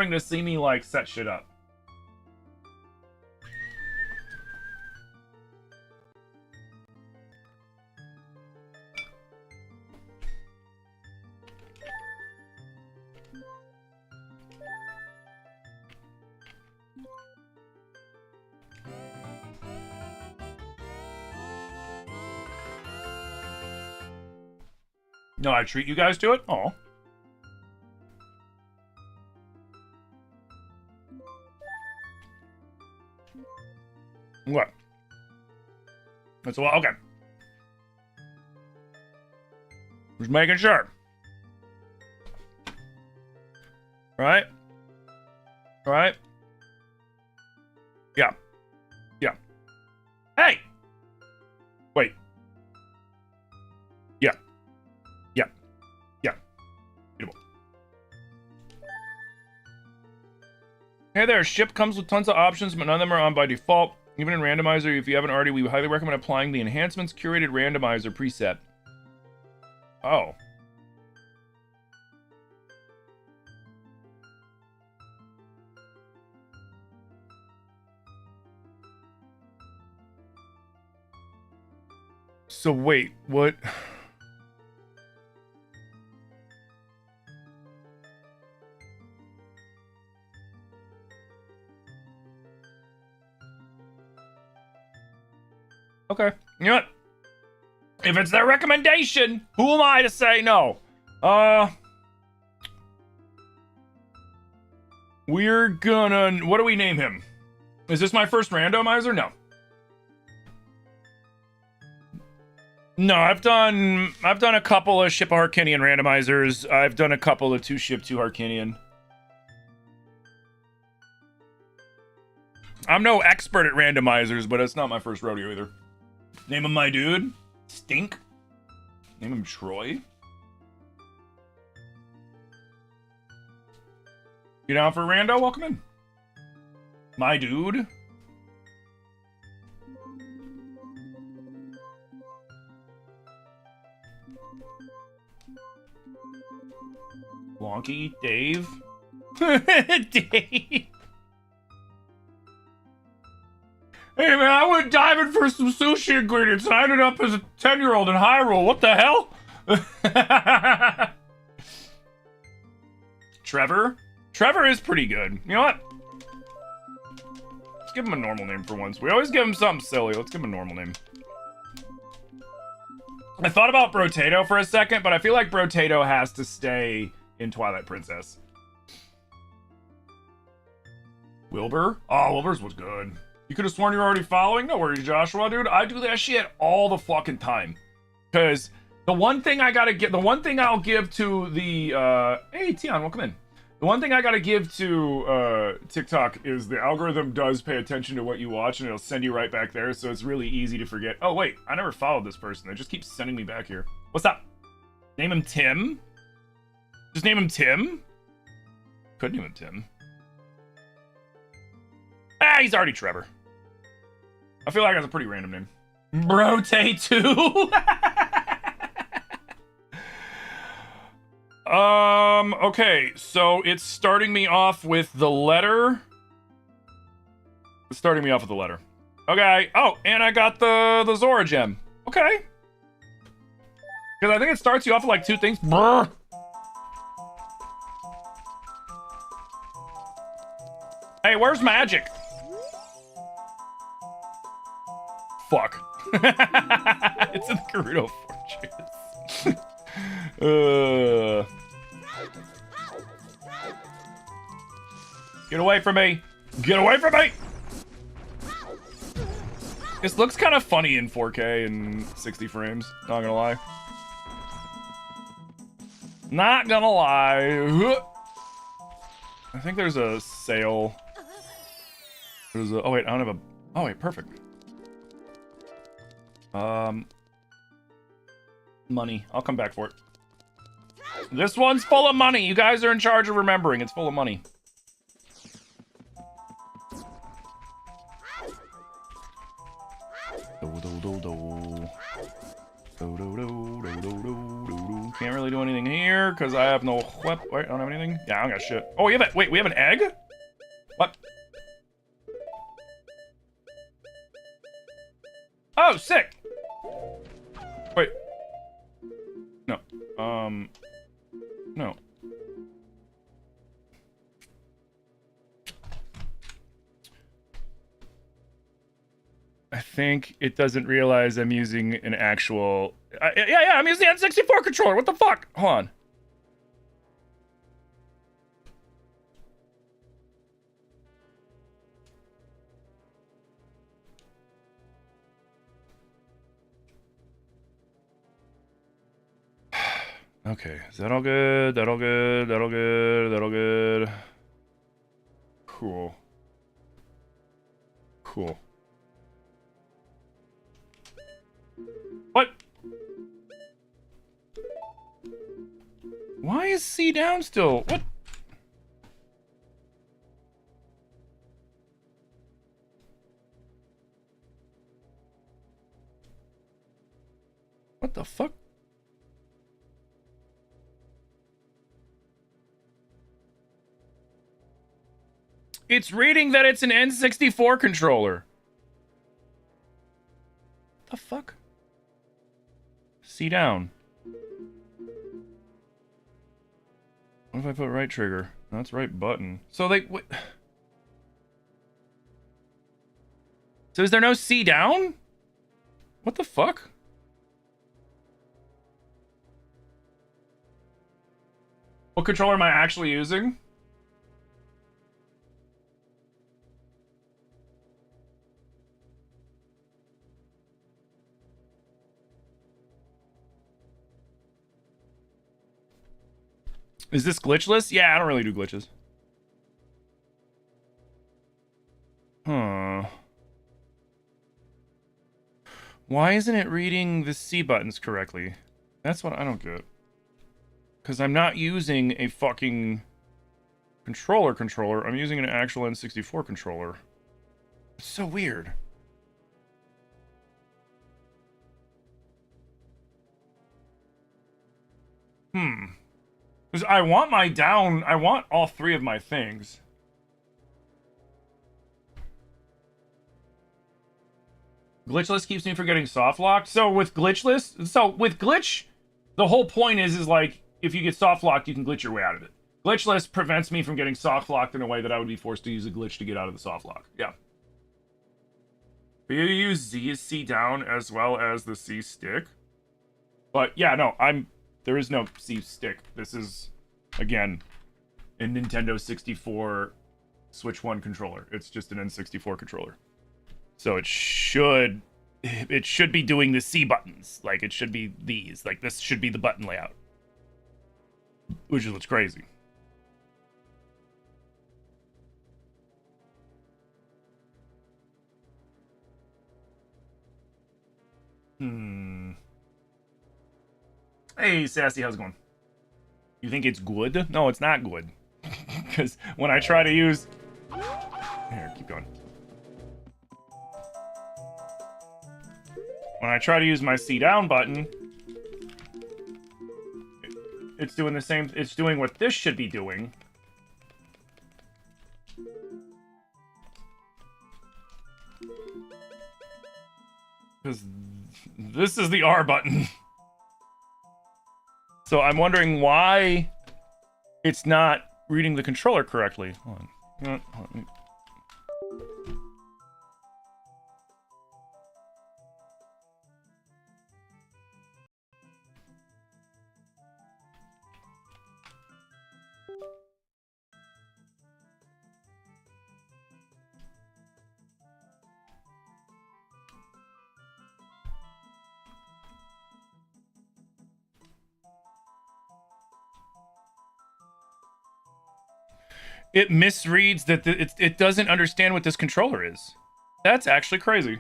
boring to see me, like, set shit up. No, I treat you guys to it? Oh. What? That's a lot. Okay. Just making sure. Right? Right? Yeah. Yeah. Hey! Wait. Yeah. Yeah. Yeah. Beautiful. Hey there, ship comes with tons of options, but none of them are on by default. Even in Randomizer, if you haven't already, we highly recommend applying the Enhancements Curated Randomizer preset. Oh. So wait, what? Okay. You know what? If it's their recommendation, who am I to say no? We're gonna... What do we name him? Is this my first randomizer? No. No, I've done a couple of Ship of Harkinian randomizers. I've done a couple of 2 Ship 2 Harkinian. I'm no expert at randomizers, but it's not my first rodeo either. Name him my dude. Stink. Name him Troy. You down for rando? Welcome in. My dude. Wonky. Dave. Dave. Hey man, I went diving for some sushi ingredients and I ended up as a 10-year-old in Hyrule. What the hell? Trevor? Trevor is pretty good. You know what? Let's give him a normal name for once. We always give him something silly. Let's give him a normal name. I thought about Brotato for a second, but I feel like Brotato has to stay in Twilight Princess. Wilbur? Oh, Wilbur's was good. You could have sworn you were already following? No worries, Joshua, dude. I do that shit all the fucking time. Because the one thing I gotta get, the one thing I'll give to the, hey, Tion, welcome in. The one thing I gotta give to, TikTok is the algorithm does pay attention to what you watch and it'll send you right back there, so it's really easy to forget. Oh, wait, I never followed this person. They just keep sending me back here. What's up? Name him Tim? Just name him Tim? Could name him Tim. Ah, he's already Trevor. I feel like that's a pretty random name. Brote 2. Okay, so it's starting me off with the letter. It's starting me off with the letter. Okay. Oh, and I got the Zora gem. Okay. Because I think it starts you off with like 2 things. Brr. Hey, where's magic? Fuck. It's in the Gerudo Fortress. Get away from me! Get away from me! This looks kind of funny in 4K and 60 frames, not gonna lie. Not gonna lie. I think there's a sale. There's a... Oh, wait, I don't have a... Oh, wait, perfect. Money. I'll come back for it. This one's full of money. You guys are in charge of remembering. It's full of money. Can't really do anything here because I have no wait, I don't have anything. Yeah, I don't got shit. Oh, we have it. Wait, we have an egg? What? Oh, sick. Wait. No. No. I think it doesn't realize I'm using an actual... yeah, I'm using the N64 controller. What the fuck? Hold on. Okay, is that all good? That all good? That all good? That all good? Cool. Cool. What? Why is C down still? What? What the fuck? It's reading that it's an N64 controller. What the fuck? C down. What if I put right trigger? That's right button. So they... Wait. So is there no C down? What the fuck? What controller am I actually using? Is this glitchless? Yeah, I don't really do glitches. Huh. Why isn't it reading the C buttons correctly? That's what I don't get. Because I'm not using a fucking controller. I'm using an actual N64 controller. It's so weird. Because I want my down... I want all three of my things. Glitchless keeps me from getting soft locked. So with glitchless... So with glitch, the whole point is like, if you get soft locked, you can glitch your way out of it. Glitchless prevents me from getting soft locked in a way that I would be forced to use a glitch to get out of the soft lock. Yeah. But you use Z as C down as well as the C stick. But yeah, no, there is no C stick. This is, again, a Nintendo 64 Switch 1 controller. It's just an N64 controller. So it should be doing the C buttons. Like, it should be these. Like, this should be the button layout. Which is what's crazy. Hey, Sassy, how's it going? You think it's good? No, it's not good. Because when I try to use... Here, keep going. When I try to use my C down button, it's doing the same... It's doing what this should be doing. Because this is the R button. So I'm wondering why it's not reading the controller correctly. Hold on. Hold on. It misreads that it doesn't understand what this controller is. That's actually crazy.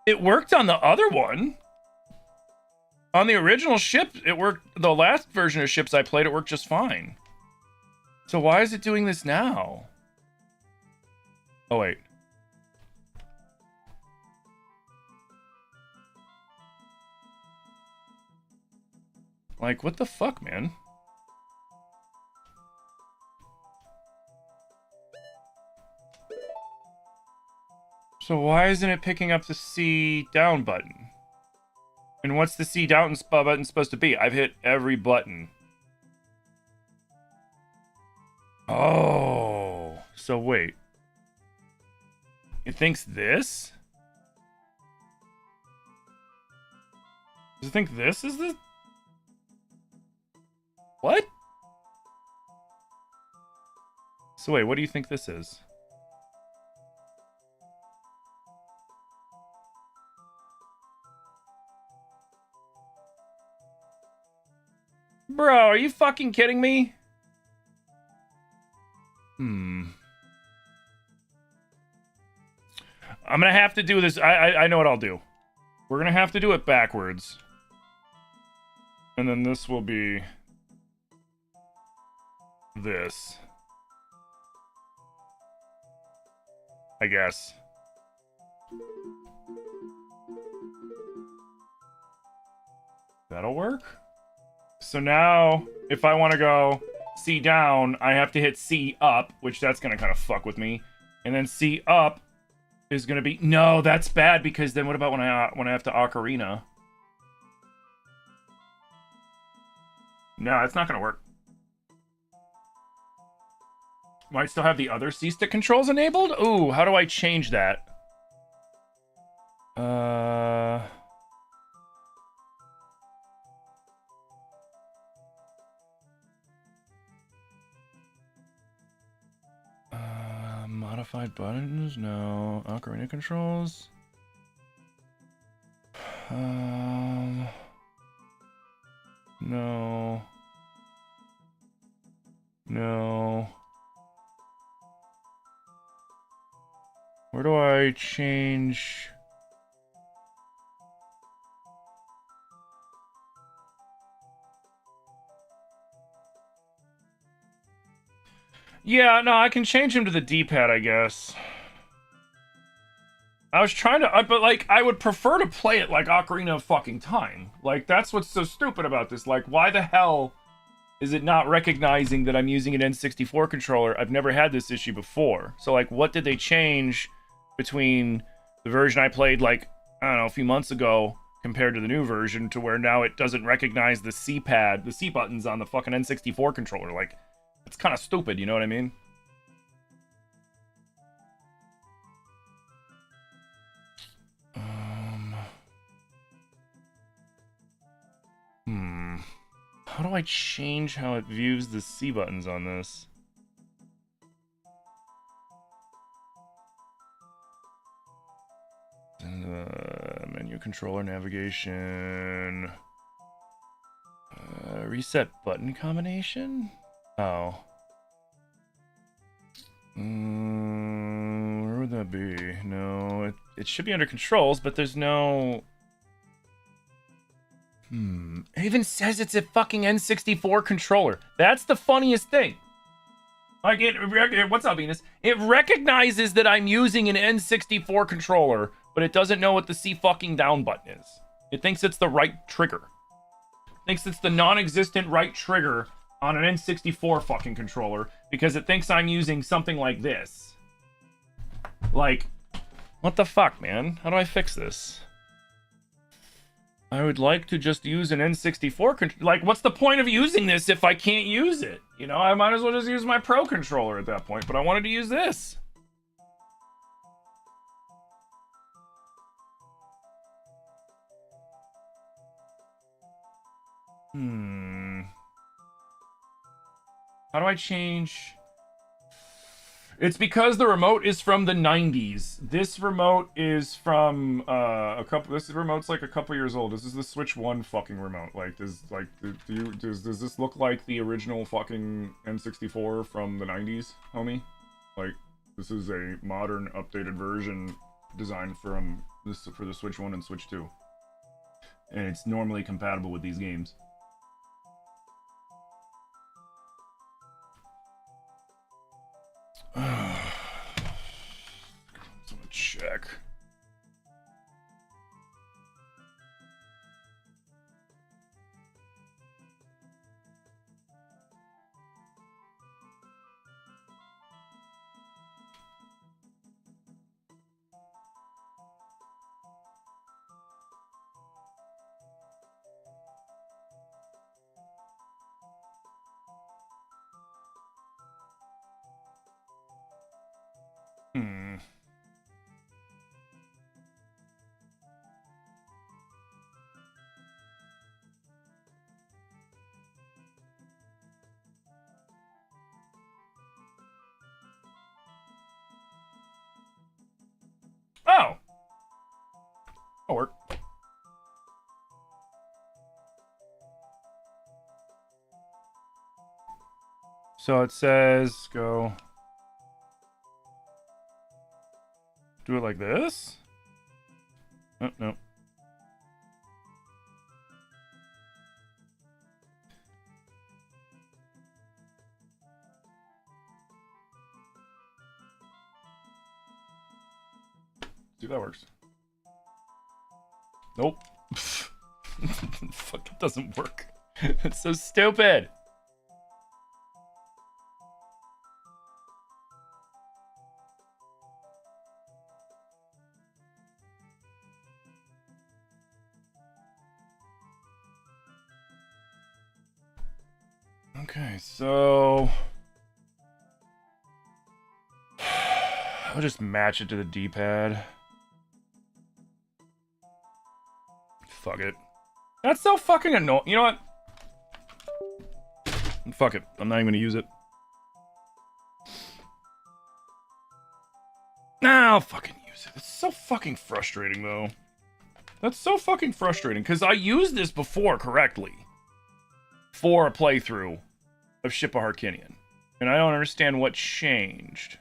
It worked on the other one. On the original ship, it worked. The last version of ships I played, it worked just fine. So why is it doing this now? Oh, wait. Like, what the fuck, man? So why isn't it picking up the C down button? And what's the C down button supposed to be? I've hit every button. Oh, so wait. It thinks this? Does it think this is the... What? So wait, what do you think this is? Bro, are you fucking kidding me? I'm gonna have to do this. I know what I'll do. We're gonna have to do it backwards. And then this will be... this. I guess. That'll work? So now, if I want to go C down, I have to hit C up, which that's going to kind of fuck with me. And then C up is going to be... No, that's bad, because then what about when I have to Ocarina? No, it's not going to work. Might still have the other C-stick controls enabled? Ooh, how do I change that? Modified buttons? No. Ocarina controls? No. No. Where do I change? Yeah, no, I can change him to the D-pad, I guess. I was trying to, but like, I would prefer to play it like Ocarina of fucking Time. Like, that's what's so stupid about this. Like, why the hell is it not recognizing that I'm using an N64 controller? I've never had this issue before. So, like, what did they change between the version I played, like, I don't know, a few months ago compared to the new version to where now it doesn't recognize the C-pad, the C buttons on the fucking N64 controller? Like, it's kind of stupid, you know what I mean? How do I change how it views the C buttons on this? Menu controller navigation. Reset button combination? Oh. Where would that be? No, it should be under controls, but there's no... It even says it's a fucking N64 controller. That's the funniest thing. Like, what's up, Venus? It recognizes that I'm using an N64 controller, but it doesn't know what the C fucking down button is. It thinks it's the right trigger. It thinks it's the non-existent right trigger on an N64 fucking controller because it thinks I'm using something like this. Like, what the fuck, man? How do I fix this? I would like to just use an N64 like, what's the point of using this if I can't use it? You know, I might as well just use my Pro controller at that point, but I wanted to use this. How do I change? It's because the remote is from the 90s. This remote is from this remote's like a couple years old. This is the Switch 1 fucking remote. Like, does this look like the original fucking N64 from the 90s, homie? Like, this is a modern, updated version designed for the Switch 1 and Switch 2. And it's normally compatible with these games. Check. Hmm. Oh. That'll work. So it says go do it like this. Oh, no. See if that works. Nope. Fuck, it doesn't work. It's so stupid. Okay, so I'll just match it to the D-pad. Fuck it. That's so fucking annoying. You know what? Fuck it. I'm not even gonna use it. Nah, I'll fucking use it. It's so fucking frustrating, though. That's so fucking frustrating, because I used this before correctly for a playthrough of Ship of Harkinian, and I don't understand what changed.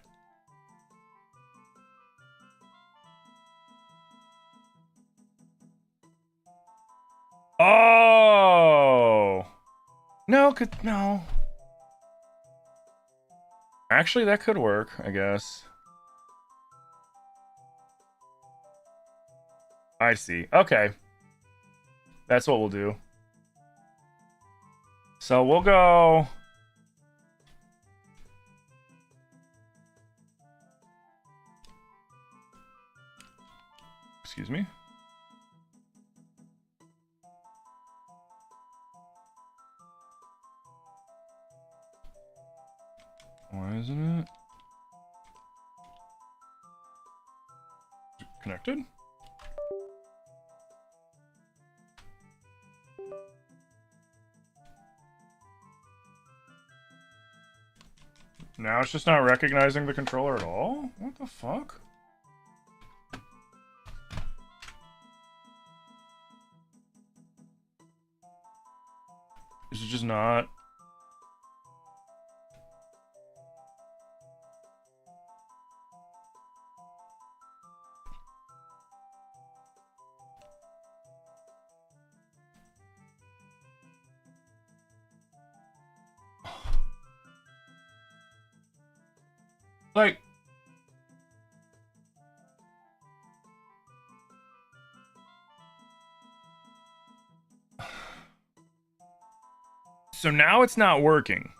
Oh! No, no. Actually, that could work, I guess. I see. Okay. That's what we'll do. So we'll go... Excuse me. Why isn't it connected? Now it's just not recognizing the controller at all? What the fuck? Is it just not? Like... So now it's not working.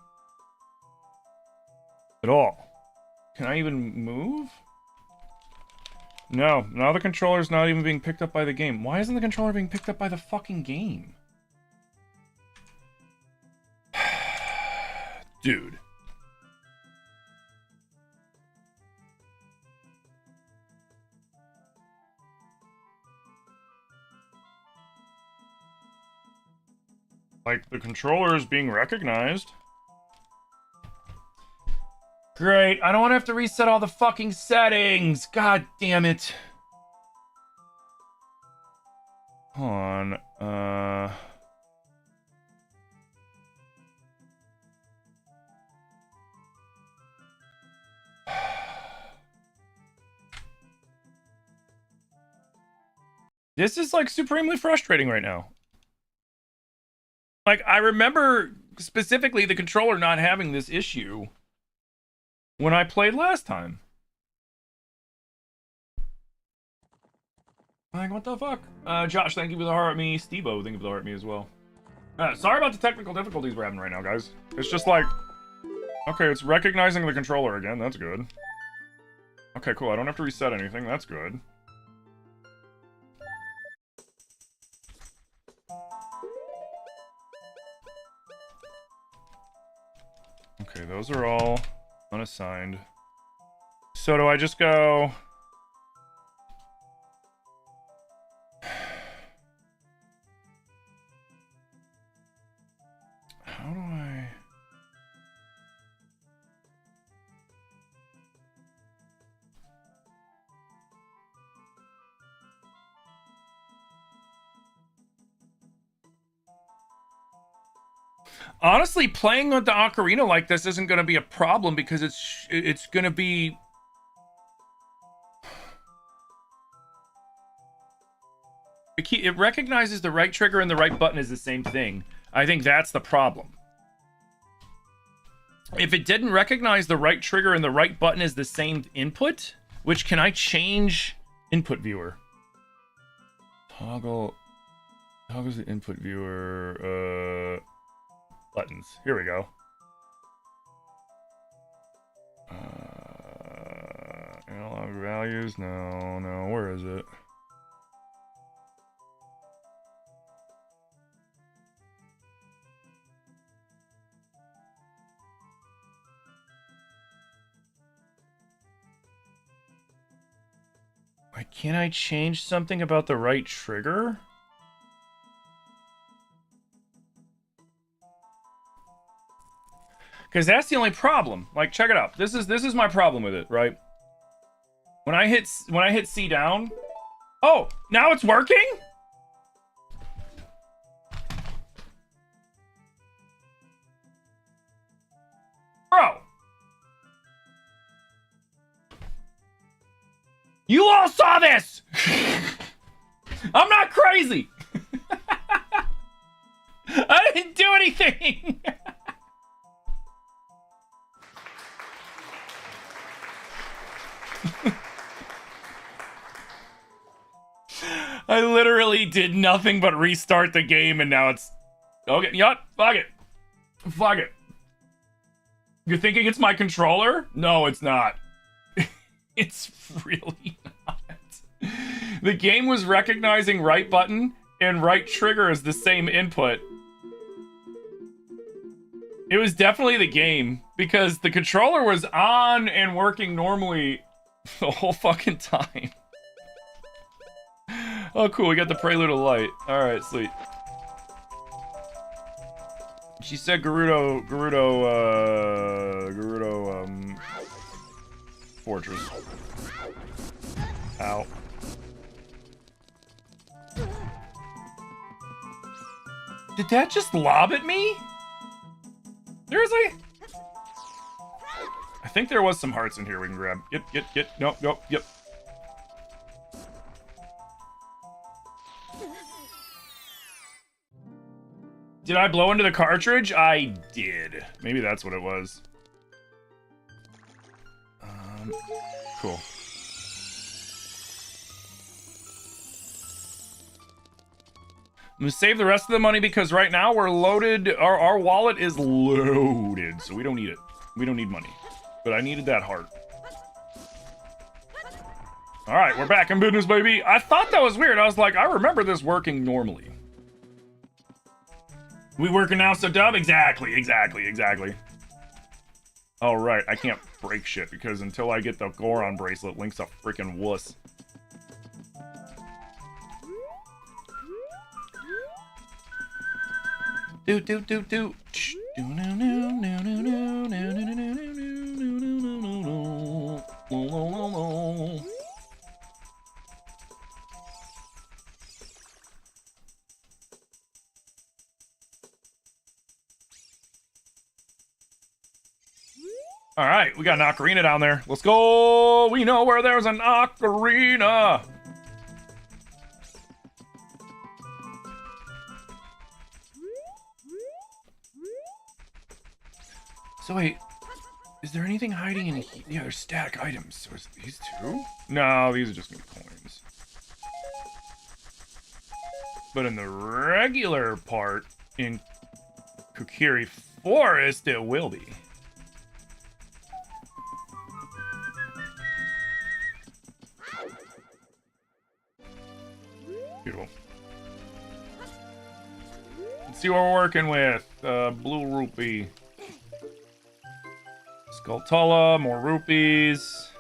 At all. Can I even move? No, now the controller's not even being picked up by the game. Why isn't the controller being picked up by the fucking game? Dude. Like, the controller is being recognized. Great, I don't want to have to reset all the fucking settings. God damn it. Hold on, This is, like, supremely frustrating right now. Like, I remember specifically the controller not having this issue when I played last time. Like, what the fuck? Josh, thank you for the heart at me. Steve-O, thank you for the heart at me as well. Sorry about the technical difficulties we're having right now, guys. It's just like... Okay, it's recognizing the controller again. That's good. Okay, cool. I don't have to reset anything. That's good. Okay, those are all unassigned. So do I just go... How do I... Honestly, playing with the Ocarina like this isn't going to be a problem because it's going to be... It recognizes the right trigger and the right button is the same thing. I think that's the problem. If it didn't recognize the right trigger and the right button is the same input, which can I change input viewer? Toggles the input viewer, buttons. Here we go. Analog values? No, where is it? Can I change something about the right trigger? Because that's the only problem. Like, check it out. This is my problem with it, right? When I hit C down, oh, now it's working? Bro. You all saw this! I'm not crazy! I didn't do anything! I literally did nothing but restart the game and now it's... Okay, yup, fuck it. Fuck it. You're thinking it's my controller? No, it's not. It's really not. The game was recognizing right button and right trigger as the same input. It was definitely the game because the controller was on and working normally the whole fucking time. Oh, cool. We got the Prelude of Light. All right, sweet. She said Gerudo, Fortress. Ow. Did that just lob at me? Seriously? I think there was some hearts in here we can grab. Get. Nope. Yep. Did I blow into the cartridge? I did. Maybe that's what it was. Cool. I'm gonna save the rest of the money because right now we're loaded. Our wallet is loaded, so we don't need it. We don't need money. But I needed that heart. All right, we're back in business, baby. I thought that was weird. I was like, I remember this working normally. We working now, so dub? Exactly. Oh, right. I can't break shit because until I get the Goron bracelet, Link's a freaking wuss. Do. All right, we got an ocarina down there. Let's go. We know where there's an ocarina. So wait, is there anything hiding in here? Yeah, there's static items. So is these two? No, these are just gonna be coins. But in the regular part, in Kokiri Forest, it will be. Beautiful. Let's see what we're working with. Blue rupee. Skulltula, more rupees.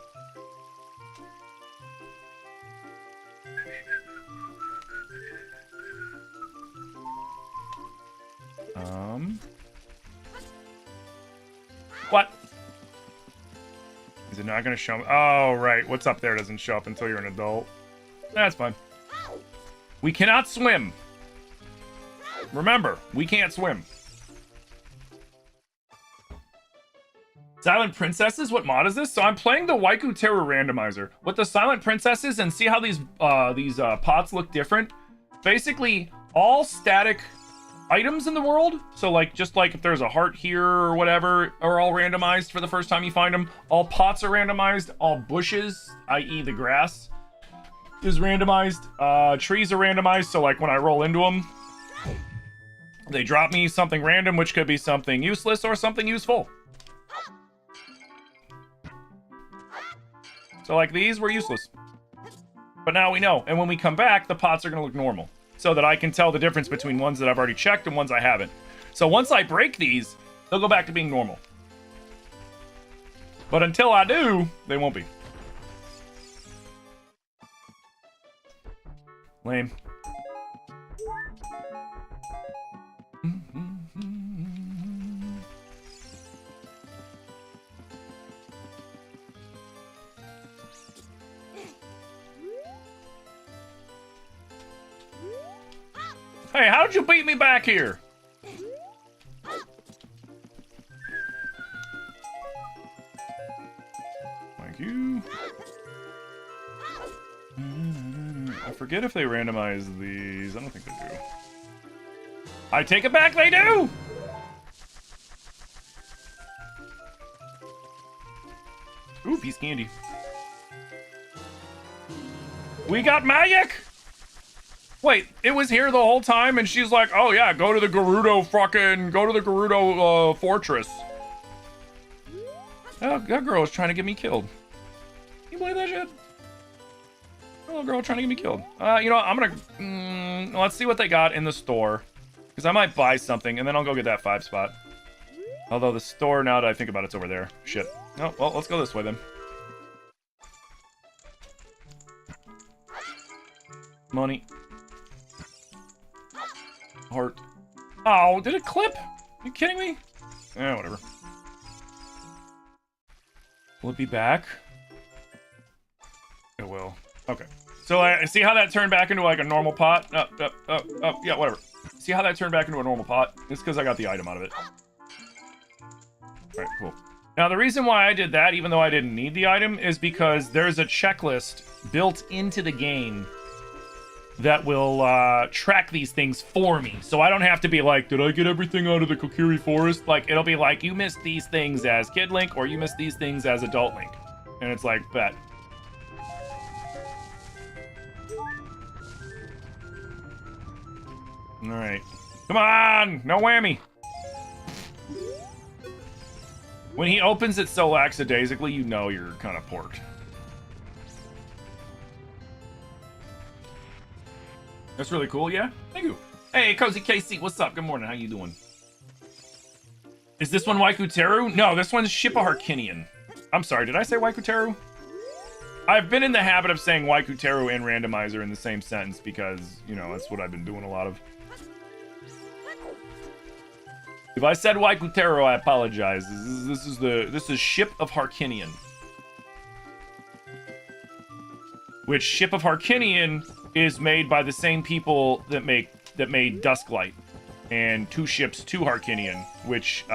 What? Is it not going to show me? Oh, right. What's up there doesn't show up until you're an adult. That's fine. We cannot swim. Remember, we can't swim. Silent Princesses? What mod is this? So I'm playing the Waiku Terror Randomizer with the Silent Princesses, and see how these pots look different? Basically, all static items in the world. So like, just like if there's a heart here or whatever, are all randomized for the first time you find them. All pots are randomized. All bushes, i.e. the grass, is randomized. Trees are randomized. So like when I roll into them, they drop me something random, which could be something useless or something useful. So like these were useless, but now we know. And when we come back, the pots are going to look normal, so that I can tell the difference between ones that I've already checked and ones I haven't. So once I break these, they'll go back to being normal. But until I do, they won't be. Lame. Hey, how'd you beat me back here? Thank you. I forget if they randomize these. I don't think they do. I take it back, they do! Ooh, piece of candy. We got magic! Wait, it was here the whole time, and she's like, oh yeah, go to the Gerudo fortress. Oh, that girl was trying to get me killed. Can you believe that shit? A little girl trying to get me killed. You know what, I'm gonna, let's see what they got in the store. Because I might buy something, and then I'll go get that 5 spot. Although the store, now that I think about it, it's over there. Shit. Oh, well, let's go this way then. Money. Heart. Oh, did it clip? Are you kidding me? Eh, whatever. Will it be back? It will. Okay. So I see how that turned back into like a normal pot? Yeah, whatever. See how that turned back into a normal pot? It's because I got the item out of it. Alright, cool. Now, the reason why I did that, even though I didn't need the item, is because there's a checklist built into the game that will track these things for me. So I don't have to be like, did I get everything out of the Kokiri Forest? Like, it'll be like, you missed these things as Kid Link, or you missed these things as Adult Link. And it's like, bet. Alright. Come on! No whammy! When he opens it so lackadaisically, you know you're kind of porked. That's really cool, yeah? Thank you. Hey, Cozy KC, what's up? Good morning, how you doing? Is this one Waiku Teru? No, this one's Shippa Harkinian. I'm sorry, did I say Waiku Teru? I've been in the habit of saying Waiku Teru and Randomizer in the same sentence because, you know, that's what I've been doing a lot of. If I said Waiku Teru, I apologize. This is Ship of Harkinian. Which Ship of Harkinian is made by the same people that made Dusklight, and Two Ships to Harkinian, which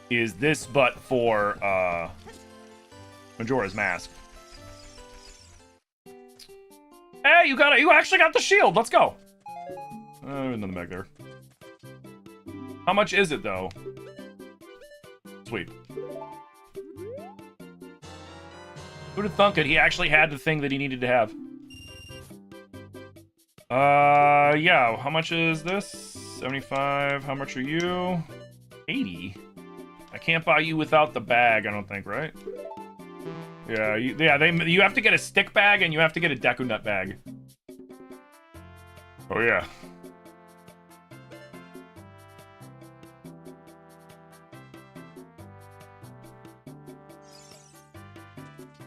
is this but for Majora's Mask. Hey, you actually got the shield. Let's go. Nothing back there. How much is it though? Sweet. Who'd have thunk it? He actually had the thing that he needed to have. Yeah, how much is this? 75, how much are you? 80? I can't buy you without the bag, I don't think, right? Yeah, you have to get a stick bag and you have to get a Deku Nut bag. Oh yeah.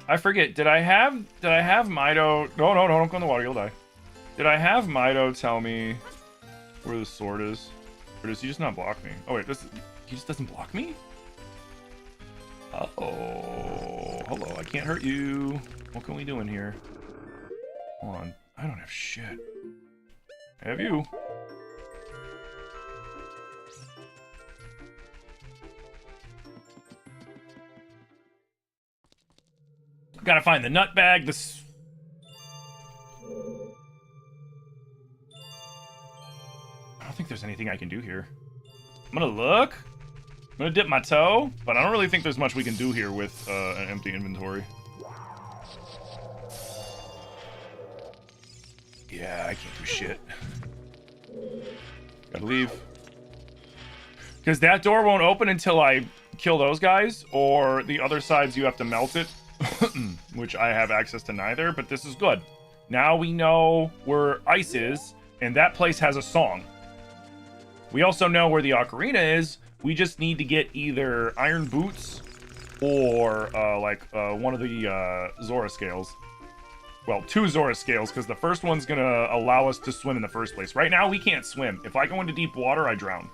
I forget, did I have Mido? No, don't go in the water, you'll die. Did I have Mido tell me where the sword is? Or does he just not block me? Oh wait, he just doesn't block me? Oh, hello, I can't hurt you. What can we do in here? Hold on, I don't have shit. I have you. Gotta find the nut bag. This. I don't think there's anything I can do here. I'm gonna look. I'm gonna dip my toe, but I don't really think there's much we can do here with an empty inventory. Yeah, I can't do shit. Gotta leave. Because that door won't open until I kill those guys, or the other sides you have to melt it. Which I have access to neither, but this is good. Now we know where ice is, and that place has a song. We also know where the ocarina is. We just need to get either iron boots or one of the Zora scales. Well, 2 Zora scales, because the first one's gonna allow us to swim in the first place. Right now, we can't swim. If I go into deep water, I drown.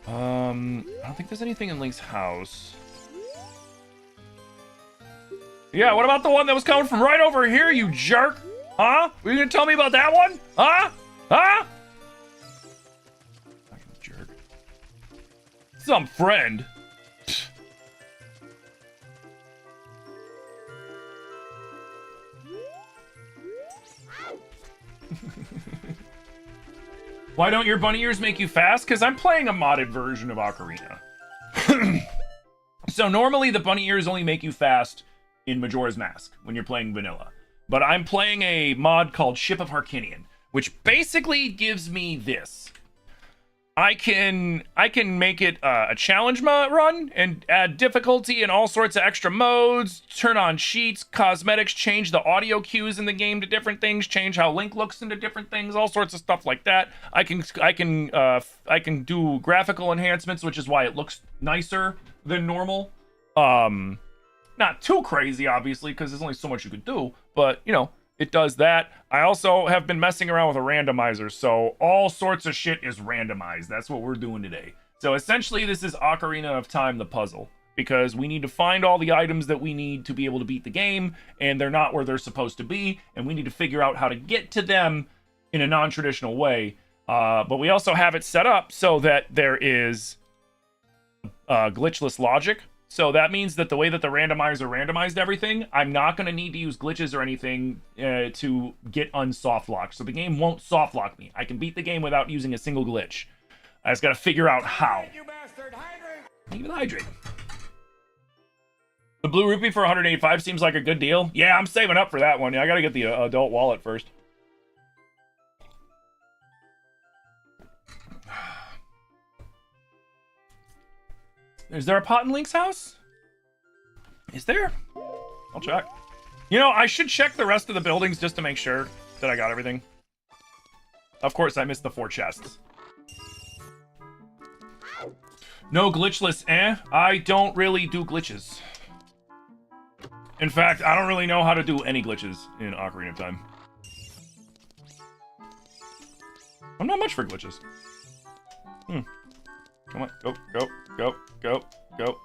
I don't think there's anything in Link's house. Yeah, what about the one that was coming from right over here, you jerk? Huh? Were you gonna tell me about that one? Huh? Huh? Fucking jerk. Some friend. Why don't your bunny ears make you fast? Because I'm playing a modded version of Ocarina. So normally the bunny ears only make you fast in Majora's Mask when you're playing vanilla. But I'm playing a mod called Ship of Harkinian, which basically gives me this. I can make it a challenge run and add difficulty and all sorts of extra modes, turn on cheats, cosmetics, change the audio cues in the game to different things, change how Link looks into different things, all sorts of stuff like that. I can do graphical enhancements, which is why it looks nicer than normal. Not too crazy, obviously, because there's only so much you could do, but, you know, it does that. I also have been messing around with a randomizer, so all sorts of shit is randomized. That's what we're doing today. So essentially, this is Ocarina of Time, the puzzle, because we need to find all the items that we need to be able to beat the game, and they're not where they're supposed to be, and we need to figure out how to get to them in a non-traditional way. But we also have it set up so that there is glitchless logic. So that means that the way that the randomizer randomized everything, I'm not going to need to use glitches or anything to get unsoft locked. So the game won't soft lock me. I can beat the game without using a single glitch. I just got to figure out how. Thank you, hydrate. The blue rupee for 185 seems like a good deal. Yeah, I'm saving up for that one. I got to get the adult wallet first. Is there a pot in Link's house? Is there? I'll check. You know, I should check the rest of the buildings just to make sure that I got everything. Of course, I missed the 4 chests. No glitchless, I don't really do glitches. In fact, I don't really know how to do any glitches in Ocarina of Time. I'm not much for glitches. Come on, go, go, go, go, go.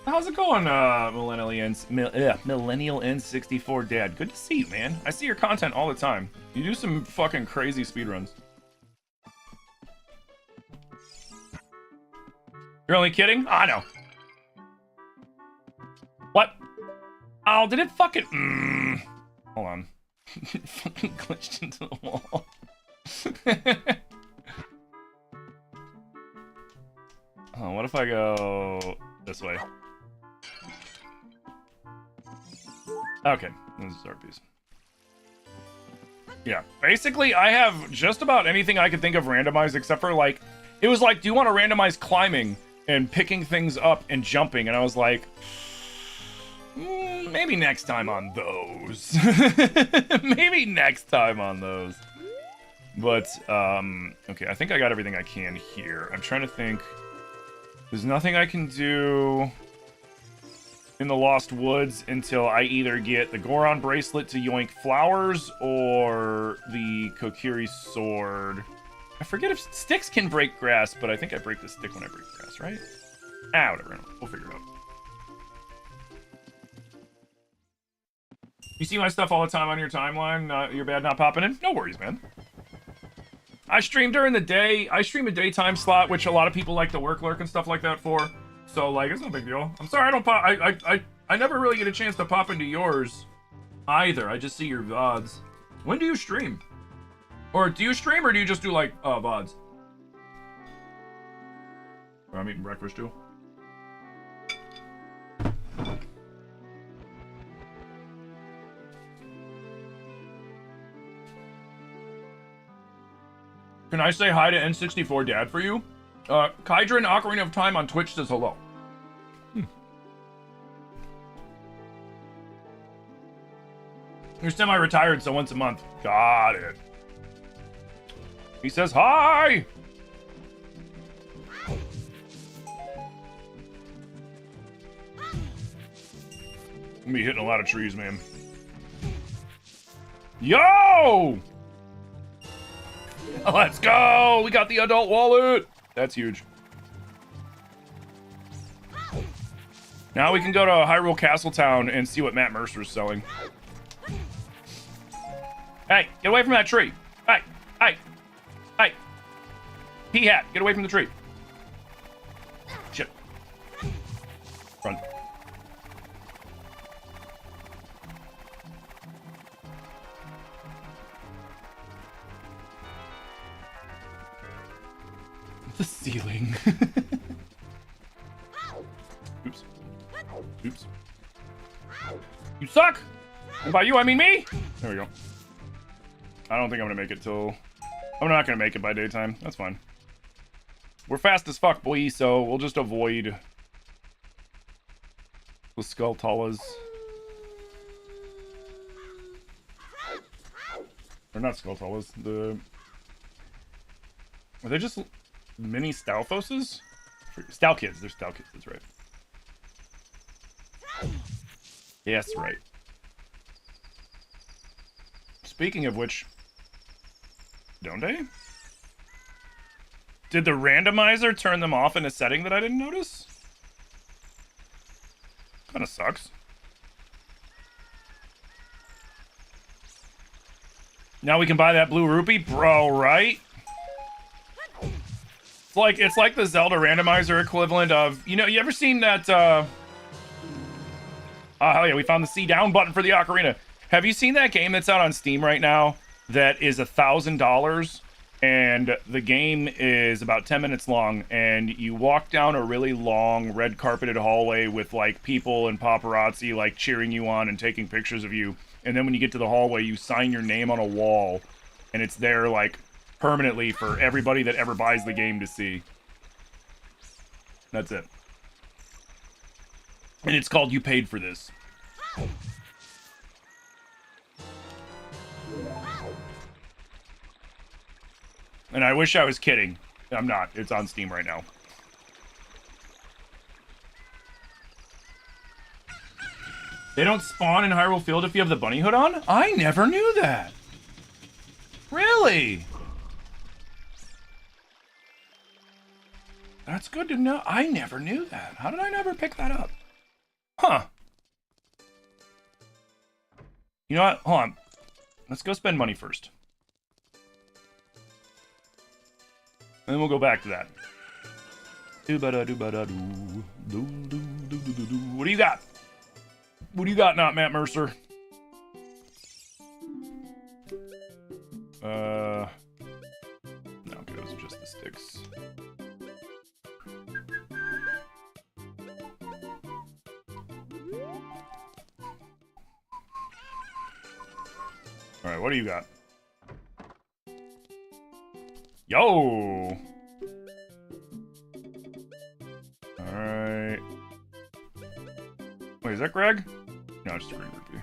How's it going, Millennial N64 Dad? Good to see you, man. I see your content all the time. You do some fucking crazy speedruns. You're only kidding? I know. What? Oh, did it fucking... Hold on. It fucking glitched into the wall. Oh, what if I go this way? Okay, this is our piece. Yeah, basically, I have just about anything I could think of randomized, except for, like... It was like, do you want to randomize climbing and picking things up and jumping? And I was like... maybe next time on those. Maybe next time on those. But, okay, I think I got everything I can here. I'm trying to think. There's nothing I can do in the Lost Woods until I either get the Goron bracelet to yoink flowers or the Kokiri sword. I forget if sticks can break grass, but I think I break the stick when I break grass, right? Ah, whatever. We'll figure it out. You see my stuff all the time on your timeline? You're bad not popping in? No worries, man. I stream during the day. I stream a daytime slot, which a lot of people like to work lurk and stuff like that for. So, like, it's no big deal. I'm sorry I don't pop. I never really get a chance to pop into yours either. I just see your VODs. When do you stream? Or do you stream or do you just do, like, VODs? I'm eating breakfast, too. Can I say hi to N64 Dad for you? Kydrin Ocarina of Time on Twitch says hello. You're semi-retired, so once a month. Got it. He says hi! I'm gonna be hitting a lot of trees, man. Yo! Let's go! We got the adult wallet! That's huge. Now we can go to Hyrule Castletown and see what Matt Mercer's selling. Hey, get away from that tree! Hey! Hey! Hey! P-hat, get away from the tree. Shit. Run. The ceiling. Oops. Oops. You suck! And by you, I mean me! There we go. I don't think I'm gonna make it till... I'm not gonna make it by daytime. That's fine. We're fast as fuck, boy, so we'll just avoid the Skulltulas. Or not Skulltulas, the... Are they just mini Stalfoses? Stalkids, they're Stalkids, that's right. Yes, right. Speaking of which... Don't they? Did the randomizer turn them off in a setting that I didn't notice? Kinda sucks. Now we can buy that blue rupee? Bro, right? It's like the Zelda randomizer equivalent of... You know, you ever seen that, Oh, hell yeah, we found the C down button for the Ocarina. Have you seen that game that's out on Steam right now that is $1,000? And the game is about 10 minutes long, and you walk down a really long red carpeted hallway with like people and paparazzi like cheering you on and taking pictures of you. And then when you get to the hallway, you sign your name on a wall, and it's there like permanently for everybody that ever buys the game to see. That's it. And it's called You Paid for This. And I wish I was kidding. I'm not. It's on Steam right now. They don't spawn in Hyrule Field if you have the bunny hood on? I never knew that. Really? That's good to know. I never knew that. How did I never pick that up? Huh. You know what? Hold on. Let's go spend money first. And then we'll go back to that. What do you got? What do you got, not Matt Mercer? No, okay, those are just the sticks. Alright, what do you got? Yo! Alright. Wait, is that Greg? No, it's just Greg Rupee.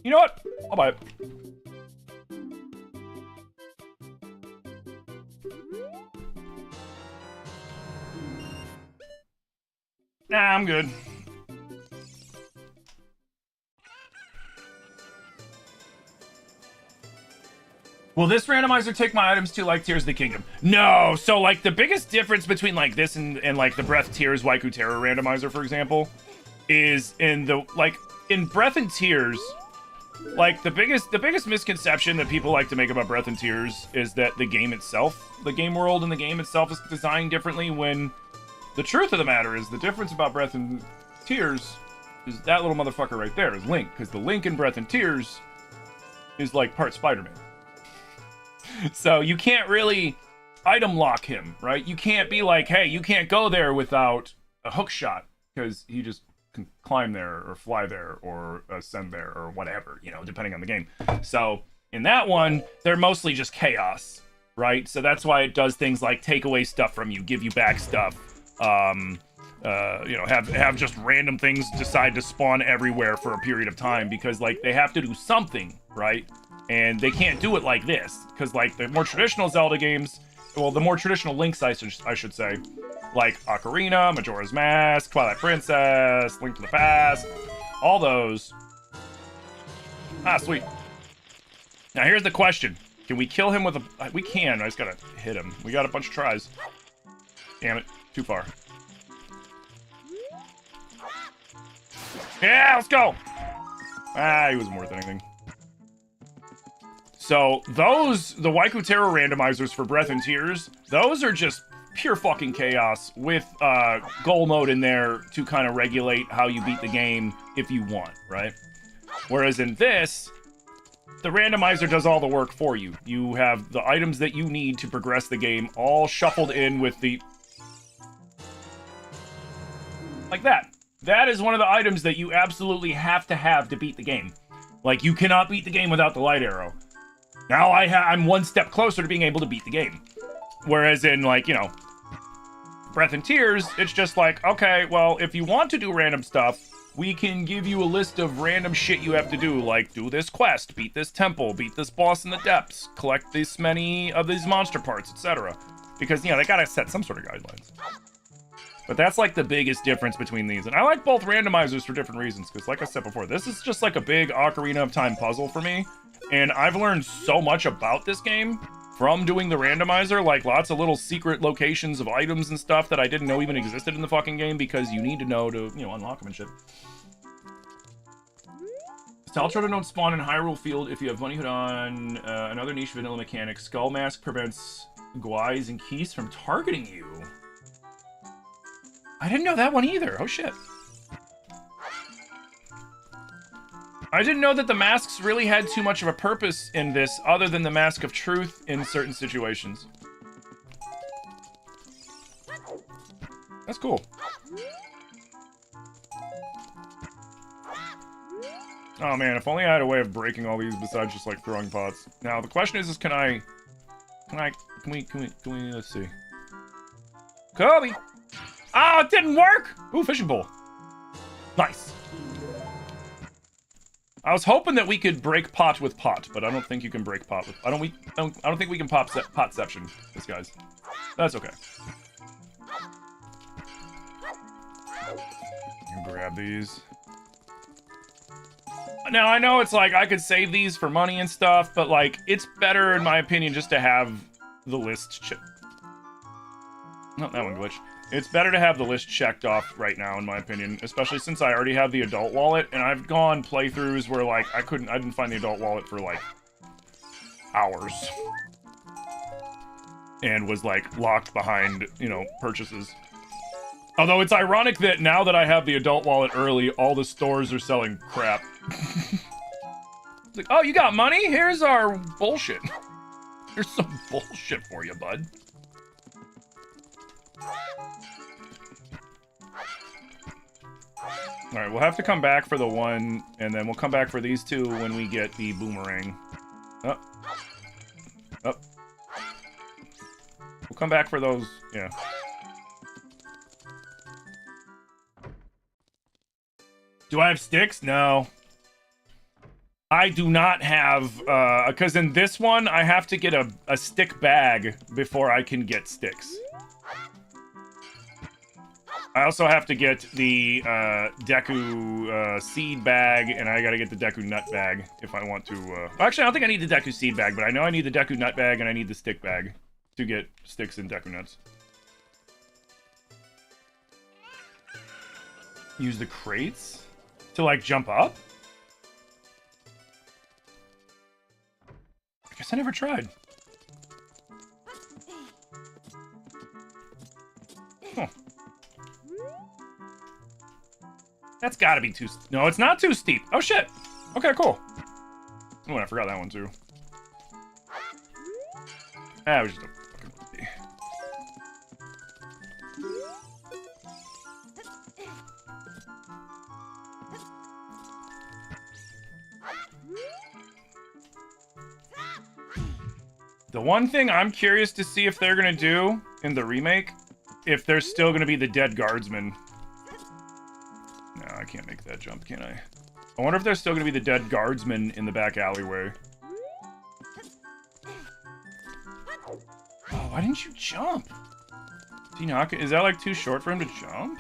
You know what? I'll buy it. Nah, I'm good. Will this randomizer take my items to like Tears of the Kingdom? No. So like the biggest difference between like this and like the Breath Tears Waiku Terror randomizer, for example, is in the like in Breath and Tears, like the biggest misconception that people like to make about Breath and Tears is that the game itself, the game world and the game itself is designed differently, when the truth of the matter is the difference about Breath and Tears is that little motherfucker right there is Link, because the Link in Breath and Tears is like part Spider-Man. So you can't really item lock him, right? You can't be like, hey, you can't go there without a hook shot, because he just can climb there or fly there or ascend there or whatever, you know, depending on the game. So in that one, they're mostly just chaos, right? So that's why it does things like take away stuff from you, give you back stuff, you know, have just random things decide to spawn everywhere for a period of time, because like they have to do something, right? And they can't do it like this, because like the more traditional Zelda games, well, the more traditional Links, I should say, like Ocarina, Majora's Mask, Twilight Princess, Link to the Past, all those. Ah, sweet. Now here's the question. Can we kill him with a... We can, I just gotta hit him. We got a bunch of tries. Damn it, too far. Yeah, let's go! Ah, he wasn't worth anything. So those, the Waiku Terror randomizers for Breath and Tears, those are just pure fucking chaos with goal mode in there to kind of regulate how you beat the game if you want, right? Whereas in this, the randomizer does all the work for you. You have the items that you need to progress the game all shuffled in with the... like that. That is one of the items that you absolutely have to beat the game. Like, you cannot beat the game without the light arrow. Now I'm one step closer to being able to beat the game. Whereas in, like, you know, Breath and Tears, it's just like, okay, well, if you want to do random stuff, we can give you a list of random shit you have to do, like do this quest, beat this temple, beat this boss in the depths, collect this many of these monster parts, etc. Because, you know, they gotta set some sort of guidelines. But that's like the biggest difference between these. And I like both randomizers for different reasons, because like I said before, this is just like a big Ocarina of Time puzzle for me. And I've learned so much about this game from doing the randomizer, like lots of little secret locations of items and stuff that I didn't know even existed in the fucking game, because you need to know to, you know, unlock them and shit. Staltroda don't spawn in Hyrule Field if you have Bunny Hood on. Another niche vanilla mechanic. Skull Mask prevents Guais and Keys from targeting you. I didn't know that one either. Oh shit. I didn't know that the masks really had too much of a purpose in this, other than the Mask of Truth in certain situations. That's cool. Oh man, if only I had a way of breaking all these besides just like throwing pots. Now the question is can we, let's see. Kobe! Oh, it didn't work! Ooh, fishing pole. Nice. I was hoping that we could break pot with pot, but I don't think you can break pot with... I don't think we can potception this, guys. That's okay. You grab these. Now, I know it's like I could save these for money and stuff, but like, it's better, in my opinion, just to have the list Not that one glitch. It's better to have the list checked off right now, in my opinion, especially since I already have the adult wallet, and I've gone playthroughs where, like, I didn't find the adult wallet for, like, hours. And was, like, locked behind, you know, purchases. Although it's ironic that now that I have the adult wallet early, all the stores are selling crap. It's like, oh, you got money? Here's our bullshit. Here's some bullshit for you, bud. Alright, we'll have to come back for the one, and then we'll come back for these two when we get the boomerang. Oh. Oh. We'll come back for those, yeah. Do I have sticks? No. I do not have, because in this one, I have to get a stick bag before I can get sticks. I also have to get the Deku seed bag, and I gotta get the Deku nut bag if I want to. Well, actually, I don't think I need the Deku seed bag, but I know I need the Deku nut bag and I need the stick bag to get sticks and Deku nuts. Use the crates to, like, jump up? I guess I never tried. Huh. That's gotta be too... No, it's not too steep. Oh, shit. Okay, cool. Oh, I forgot that one, too. Ah, it was just a fucking... The one thing I'm curious to see if they're gonna do in the remake, if there's still gonna be the dead guardsmen. No, I can't make that jump, can I? I wonder if there's still gonna be the dead guardsmen in the back alleyway. Oh, why didn't you jump? Is that like too short for him to jump?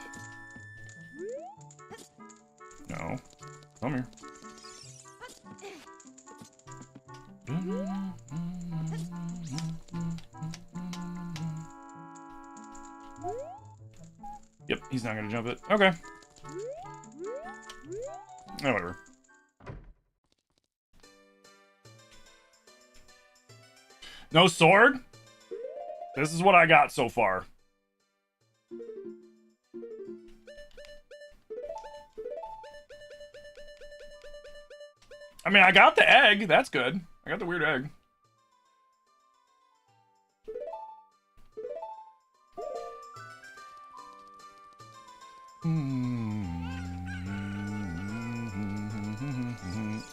No. Come here. Yep, he's not gonna jump it. Okay. Oh, whatever. No sword? This is what I got so far. I mean, I got the egg. That's good. I got the weird egg.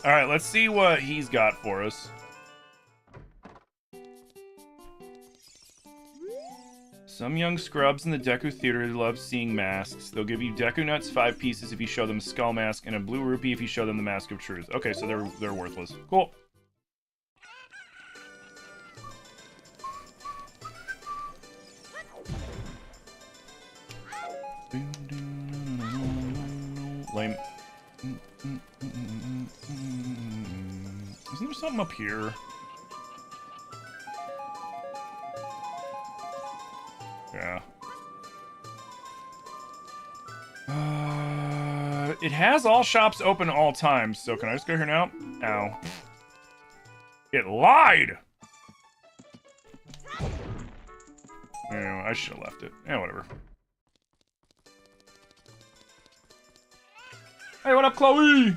All right, let's see what he's got for us. Some young scrubs in the Deku Theater love seeing masks. They'll give you Deku Nuts 5 pieces if you show them a skull mask, and a blue rupee if you show them the Mask of Truth. Okay, so they're worthless. Cool. Lame. Isn't there something up here? Yeah. It has all shops open all times, so can I just go here now? Ow. It lied! Anyway, I should have left it. Yeah, whatever. Hey, what up, Chloe?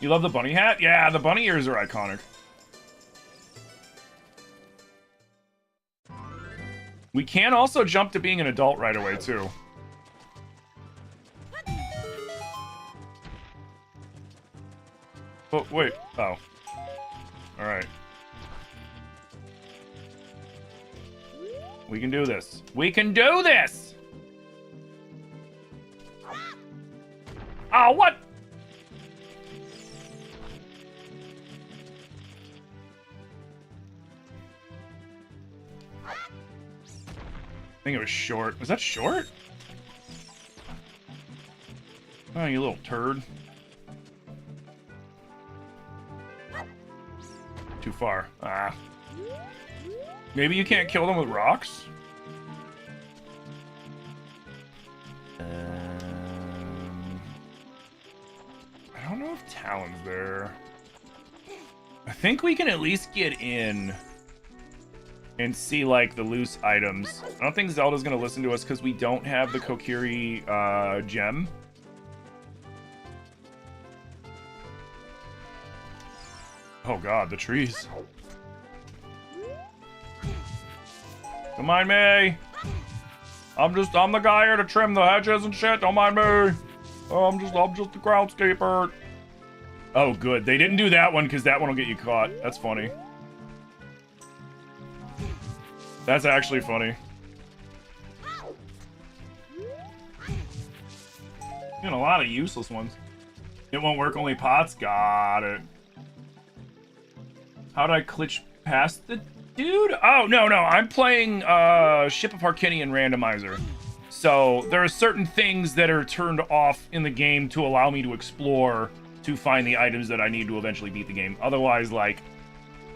You love the bunny hat? Yeah, the bunny ears are iconic. We can also jump to being an adult right away, too. Oh, wait. Oh. Alright. We can do this. We can do this! Oh, what? I think it was short. Was that short? Oh, you little turd. Too far. Ah. Maybe you can't kill them with rocks? I don't know if Talon's there. I think we can at least get in and see, like, the loose items. I don't think Zelda's gonna listen to us because we don't have the Kokiri gem. Oh god, the trees. Don't mind me. I'm the guy here to trim the hedges and shit. Don't mind me. I'm just the groundskeeper. Oh, good. They didn't do that one because that one will get you caught. That's funny. That's actually funny. Getting a lot of useless ones. It won't work, only pots? Got it. How did I glitch past the dude? Oh, no. I'm playing Ship of Harkinian Randomizer. So there are certain things that are turned off in the game to allow me to explore to find the items that I need to eventually beat the game. Otherwise, like,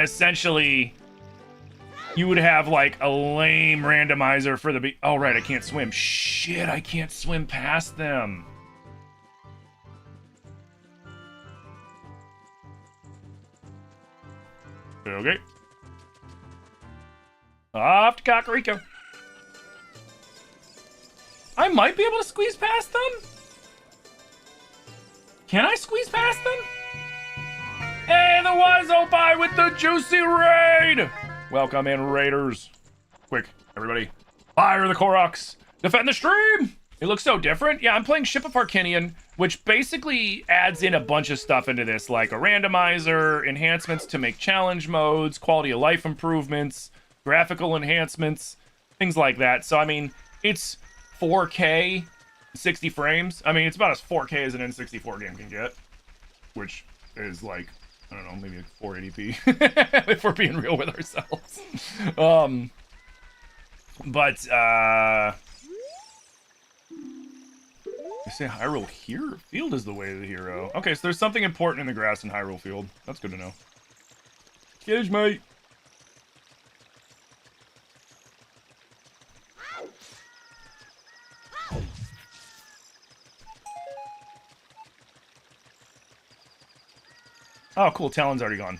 essentially, you would have, like, a lame randomizer for the... Oh, right, I can't swim. Shit, I can't swim past them. Okay. Off to Kakariko. I might be able to squeeze past them? Can I squeeze past them? Hey, the Wizo Pie with the juicy raid! Welcome in, raiders. Quick, everybody. Fire the Koroks! Defend the stream! It looks so different. Yeah, I'm playing Ship of Arcinian, which basically adds in a bunch of stuff into this, like a randomizer, enhancements to make challenge modes, quality of life improvements, graphical enhancements, things like that. So, I mean, it's 4K, 60 frames. I mean, it's about as 4K as an N64 game can get, which is like, I don't know, maybe like 480p, if we're being real with ourselves. They say Hyrule here? Field is the way to the hero. Okay, so there's something important in the grass in Hyrule Field. That's good to know. Skittish, mate. Oh, cool. Talon's already gone.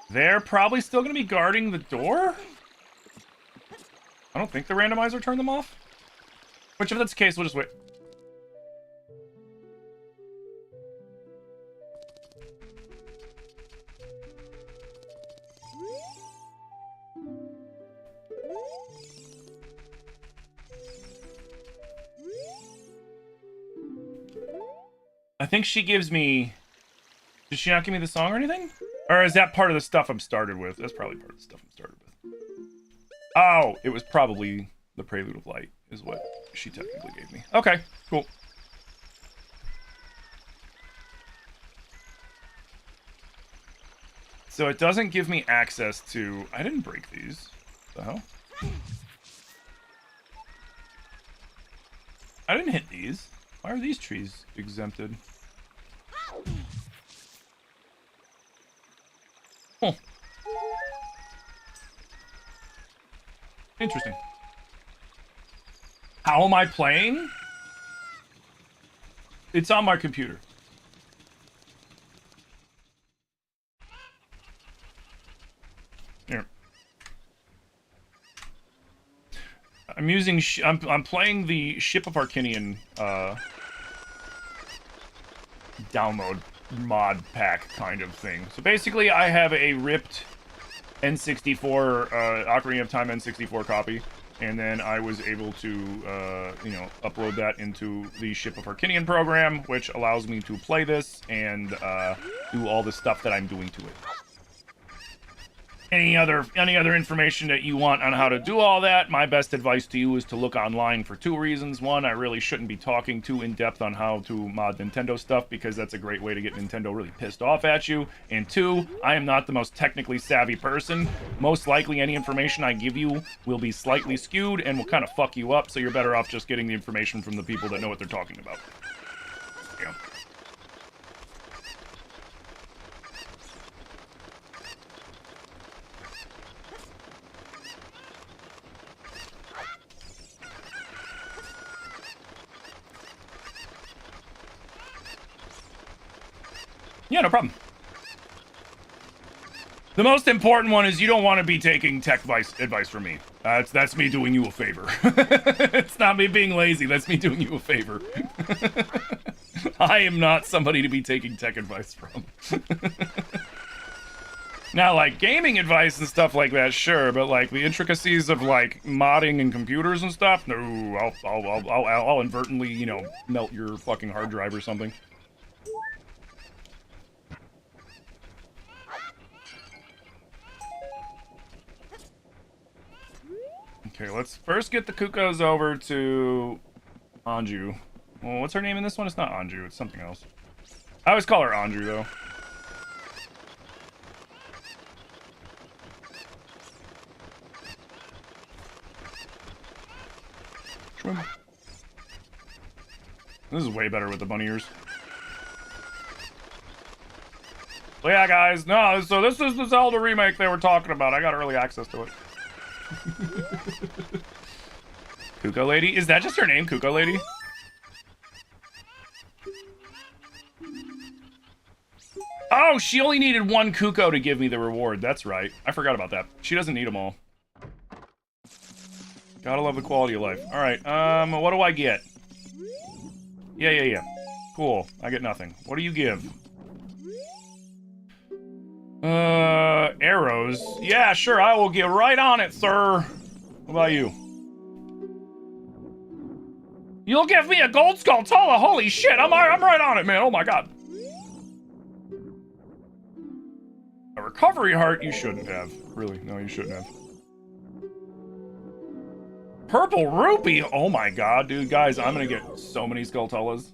They're probably still going to be guarding the door? I don't think the randomizer turned them off. Which, if that's the case, we'll just wait. I think she gives me... Did she not give me the song or anything? Or is that part of the stuff I'm started with? That's probably part of the stuff I'm started with. Oh, it was probably the Prelude of Light is what she technically gave me. Okay, cool. So it doesn't give me access to... I didn't break these. What the hell? I didn't hit these. Why are these trees exempted? Huh. Interesting. How am I playing? It's on my computer. Here. I'm using... I'm playing the Ship of Arcinian download mod pack kind of thing. So basically, I have a ripped N64 Ocarina of Time N64 copy, and then I was able to you know, upload that into the Ship of Arcinian program, which allows me to play this and do all the stuff that I'm doing to it. Any other information that you want on how to do all that, my best advice to you is to look online for two reasons. One, I really shouldn't be talking too in-depth on how to mod Nintendo stuff, because that's a great way to get Nintendo really pissed off at you. And two, I am not the most technically savvy person. Most likely any information I give you will be slightly skewed and will kind of fuck you up, so you're better off just getting the information from the people that know what they're talking about. Yeah. Yeah, no problem. The most important one is you don't want to be taking tech advice from me. That's me doing you a favor. It's not me being lazy. That's me doing you a favor. I am not somebody to be taking tech advice from. Now, like, gaming advice and stuff like that, sure, but, like, the intricacies of, like, modding and computers and stuff, no, I'll inadvertently, you know, melt your fucking hard drive or something. Okay, let's first get the Kukos over to Anju. Well, what's her name in this one? It's not Anju, it's something else. I always call her Anju, though. Swim. This is way better with the bunny ears. So yeah, guys, no, so this is the Zelda remake they were talking about. I got early access to it. Kuko Lady? Is that just her name, Kuko Lady? Oh, she only needed one Kuko to give me the reward. That's right. I forgot about that. She doesn't need them all. Gotta love the quality of life. All right, what do I get? Yeah. Cool. I get nothing. What do you give? Arrows. Yeah, sure. I will get right on it, sir. What about you? You'll give me a gold Skulltula. Holy shit! I'm right on it, man. Oh my god. A recovery heart. You shouldn't have. Really? No, you shouldn't have. Purple rupee. Oh my god, dude. Guys, I'm gonna get so many Skulltulas.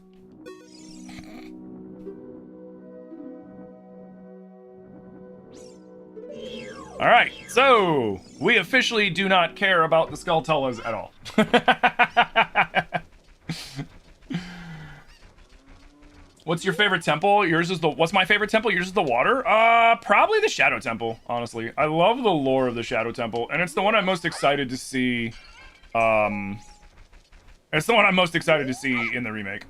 All right, so we officially do not care about the Skulltulas at all. What's your favorite temple? Yours is the. What's my favorite temple? Yours is the water. Probably the Shadow Temple. Honestly, I love the lore of the Shadow Temple, and it's the one I'm most excited to see. It's the one I'm most excited to see in the remake.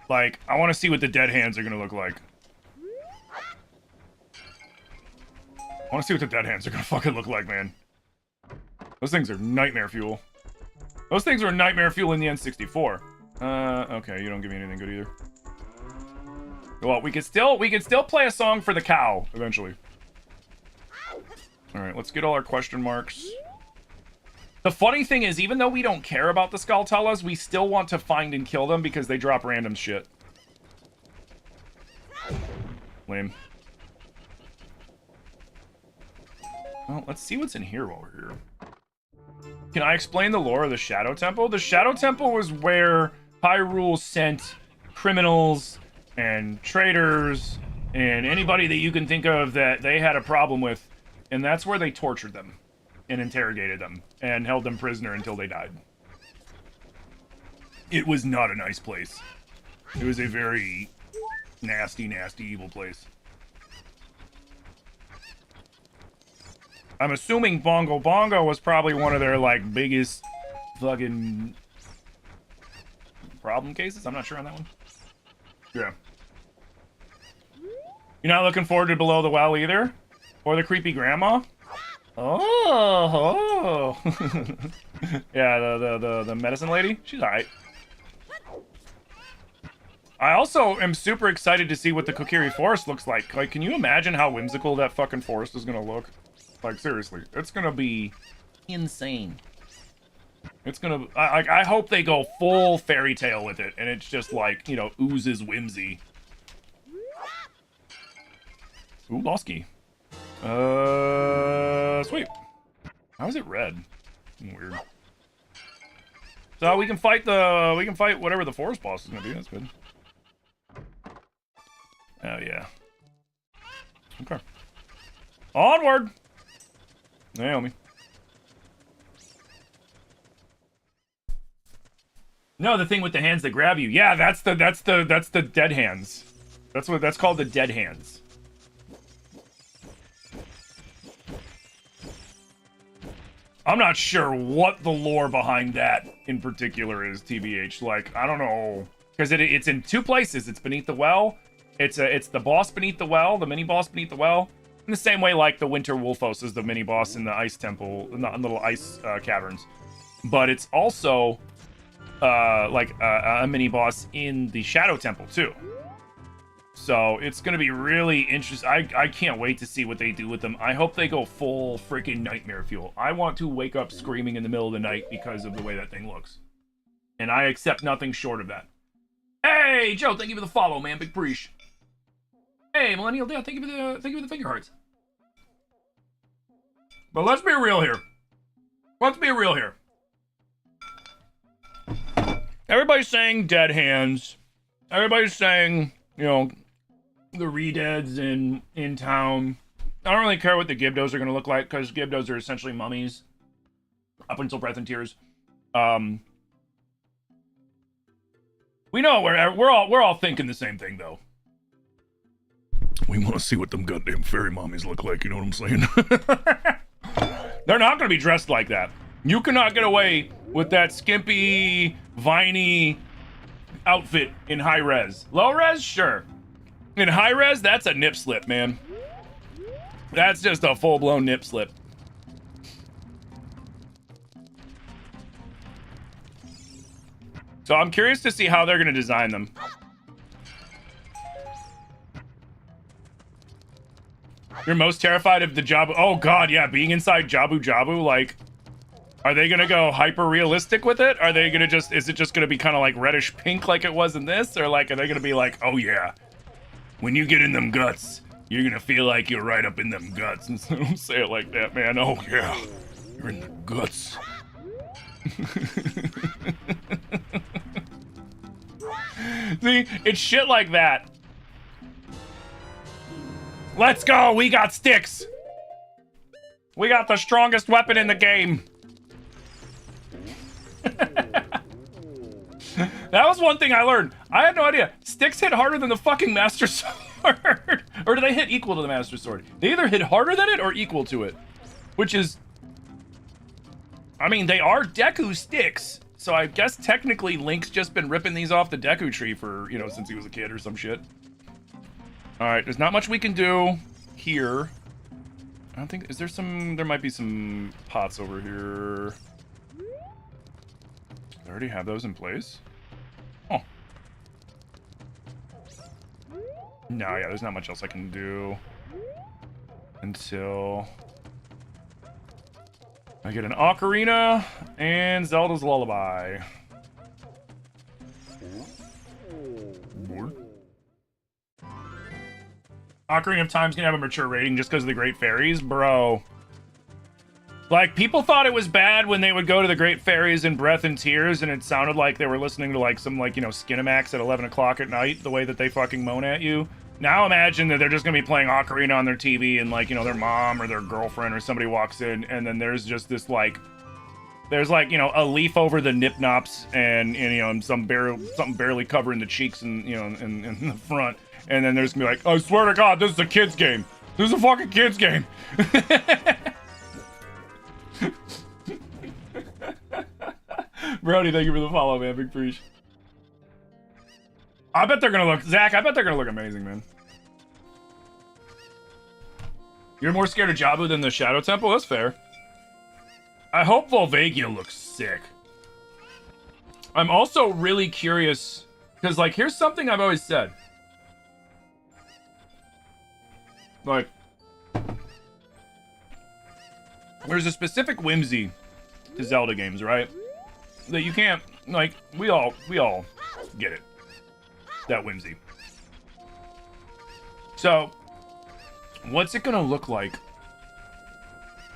Like, I want to see what the dead hands are gonna look like. I want to see what the dead hands are gonna fucking look like, man. Those things are nightmare fuel. Those things were nightmare fuel in the N64. Okay, you don't give me anything good either. Well, we could still play a song for the cow eventually. All right, let's get all our question marks. The funny thing is, even though we don't care about the Skulltulas, we still want to find and kill them because they drop random shit. Lame. Well, let's see what's in here while we're here. Can I explain the lore of the Shadow Temple? The Shadow Temple was where Hyrule sent criminals and traitors and anybody that you can think of that they had a problem with, and that's where they tortured them and interrogated them and held them prisoner until they died. It was not a nice place. It was a very nasty, nasty, evil place. I'm assuming Bongo Bongo was probably one of their, like, biggest fucking problem cases. I'm not sure on that one. Yeah. You're not looking forward to Below the Well either? Or the creepy grandma? Oh. Yeah, the medicine lady? She's alright. I also am super excited to see what the Kokiri Forest looks like. Like, can you imagine how whimsical that fucking forest is gonna look? Like, seriously, it's gonna be insane. It's gonna... I hope they go full fairy tale with it, and it's just like, you know, oozes whimsy. Ooh, lost key. Sweet. How is it red? Weird. So we can fight whatever the forest boss is gonna be. That's good. Oh yeah. Okay. Onward. Naomi. No, the thing with the hands that grab you. Yeah, that's the dead hands. That's called the dead hands. I'm not sure what the lore behind that in particular is, TBH. Like, I don't know, because it's in two places. It's beneath the well. It's the boss beneath the well, the mini boss beneath the well. In the same way, like the Winter Wolfos is the mini boss in the ice temple, in the little ice caverns. But it's also like a mini boss in the Shadow Temple too. So it's gonna be really interesting. I can't wait to see what they do with them. I hope they go full freaking nightmare fuel. I want to wake up screaming in the middle of the night because of the way that thing looks. And I accept nothing short of that. Hey, Joe, thank you for the follow, man. Big preach. Hey, Millennial Dale, thank you for the finger hearts. But let's be real here. Let's be real here. Everybody's saying dead hands. Everybody's saying, you know, the re-deads in town. I don't really care what the Gibdos are going to look like, because Gibdos are essentially mummies. Up until Breath and Tears. We know we're all thinking the same thing though. We want to see what them goddamn fairy mommies look like, you know what I'm saying? They're not going to be dressed like that. You cannot get away with that skimpy, viney outfit in high res. Low res, sure. In high res, that's a nip slip, man. That's just a full-blown nip slip. So I'm curious to see how they're going to design them. You're most terrified of the Jabu. Oh god, yeah, being inside Jabu Jabu, like, are they gonna go hyper realistic with it? Are they gonna just, is it just gonna be kind of like reddish pink like it was in this? Or like, are they gonna be like, oh yeah, when you get in them guts, you're gonna feel like you're right up in them guts. And so don't say it like that, man. Oh yeah, you're in the guts. See, it's shit like that. Let's go, we got sticks. We got the strongest weapon in the game. That was one thing I learned. I had no idea. Sticks hit harder than the fucking Master Sword. Or do they hit equal to the Master Sword? They either hit harder than it or equal to it. Which is... I mean, they are Deku sticks. So I guess technically Link's just been ripping these off the Deku tree for, you know, since he was a kid or some shit. Alright, there's not much we can do here. I don't think... Is there some... There might be some pots over here. I already have those in place. Oh. No, yeah, there's not much else I can do. Until... I get an Ocarina and Zelda's Lullaby. Ocarina of Time's gonna have a mature rating just because of the Great Fairies? Bro. Like, people thought it was bad when they would go to the Great Fairies in Breath and Tears and it sounded like they were listening to, like, some, like, you know, Skinamax at 11 o'clock at night, the way that they fucking moan at you. Now imagine that they're just gonna be playing Ocarina on their TV and, like, you know, their mom or their girlfriend or somebody walks in and then there's just this, like... There's, like, you know, a leaf over the nip-nops and you know, something barely covering the cheeks and, you know, in the front. And then there's gonna be like, I swear to God, this is a kid's game. This is a fucking kid's game. Brody, thank you for the follow, man. Big preach. I bet they're gonna look, Zach, I bet they're gonna look amazing, man. You're more scared of Jabu than the Shadow Temple? That's fair. I hope Volvagia looks sick. I'm also really curious, because, like, here's something I've always said. Like, there's a specific whimsy to Zelda games, right? That you can't, like, we all get it. That whimsy. So, what's it gonna look like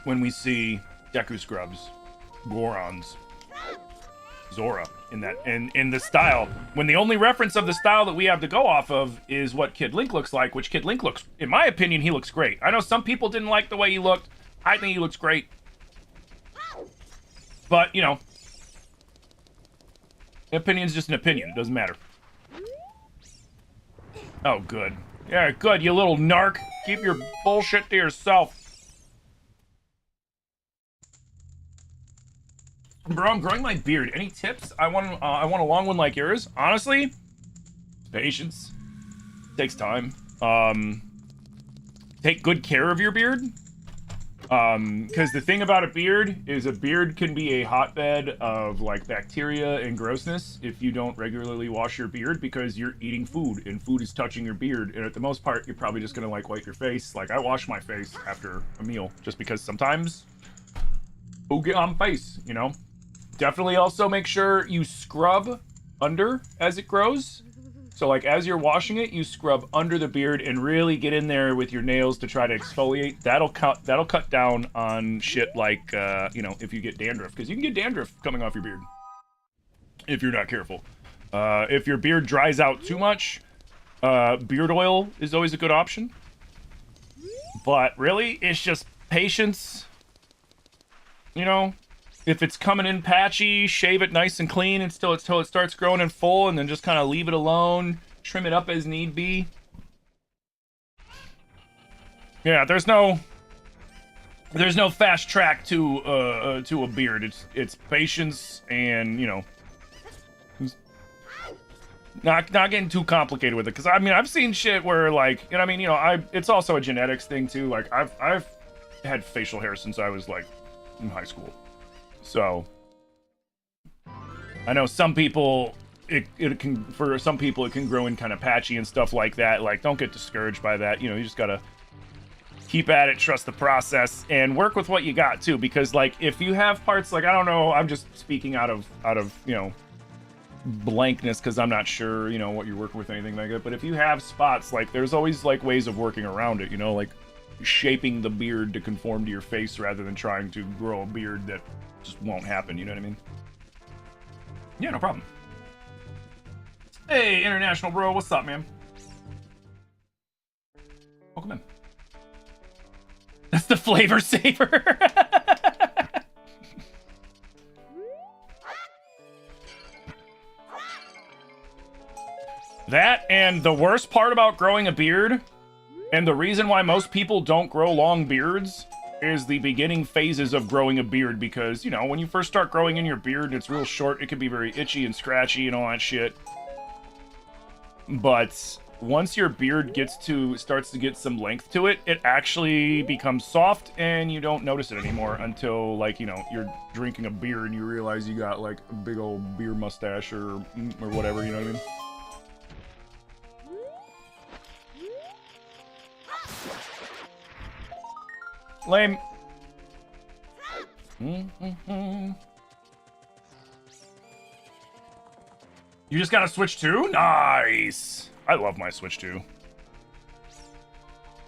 when we see Deku Scrubs, Gorons, Zora in that, in the style, when the only reference of the style that we have to go off of is what Kid Link looks like, which Kid Link looks, in my opinion, he looks great. I know some people didn't like the way he looked. I think he looks great. But, you know, opinion's just an opinion. It doesn't matter. Oh, good. Yeah, good, you little narc. Keep your bullshit to yourself. Bro, I'm growing my beard. Any tips? I want a long one like yours. Honestly, patience. Takes time. Take good care of your beard. Because the thing about a beard is a beard can be a hotbed of, like, bacteria and grossness if you don't regularly wash your beard because you're eating food and food is touching your beard. And at the most part, you're probably just gonna, like, wipe your face. Like, I wash my face after a meal just because sometimes food get on face, you know? Definitely also make sure you scrub under as it grows. So, like, as you're washing it, you scrub under the beard and really get in there with your nails to try to exfoliate. That'll cut down on shit like, you know, if you get dandruff. Because you can get dandruff coming off your beard if you're not careful. If your beard dries out too much, beard oil is always a good option. But really, it's just patience. You know? if it's coming in patchy, shave it nice and clean until it starts growing in full, and then just kind of leave it alone. Trim it up as need be. Yeah, there's no fast track to a beard. It's patience and, you know, not getting too complicated with it. Because I mean, I've seen shit where, like, you know, I mean, you know, it's also a genetics thing too. Like, I've had facial hair since I was like in high school, so I know some people it can, for some people it can grow in kind of patchy and stuff like that. Like, don't get discouraged by that. You know, you just gotta keep at it, trust the process, and work with what you got too. Because, like, if you have parts, like, I don't know, I'm just speaking out of you know, blankness, because I'm not sure, you know, what you're working with, anything like that. But if you have spots, like, there's always like ways of working around it, you know, like shaping the beard to conform to your face rather than trying to grow a beard that just won't happen, you know what I mean? Yeah, no problem. Hey, International Bro, what's up, man? Welcome in. That's the flavor saver. That, and the worst part about growing a beard, and the reason why most people don't grow long beards, is the beginning phases of growing a beard. Because, you know, when you first start growing in your beard and it's real short, it can be very itchy and scratchy and all that shit. But once your beard starts to get some length to it, it actually becomes soft, and you don't notice it anymore until, like, you know, you're drinking a beer and you realize you got like a big old beer mustache or whatever, you know what I mean? Lame. You just got a Switch 2? Nice. I love my Switch 2.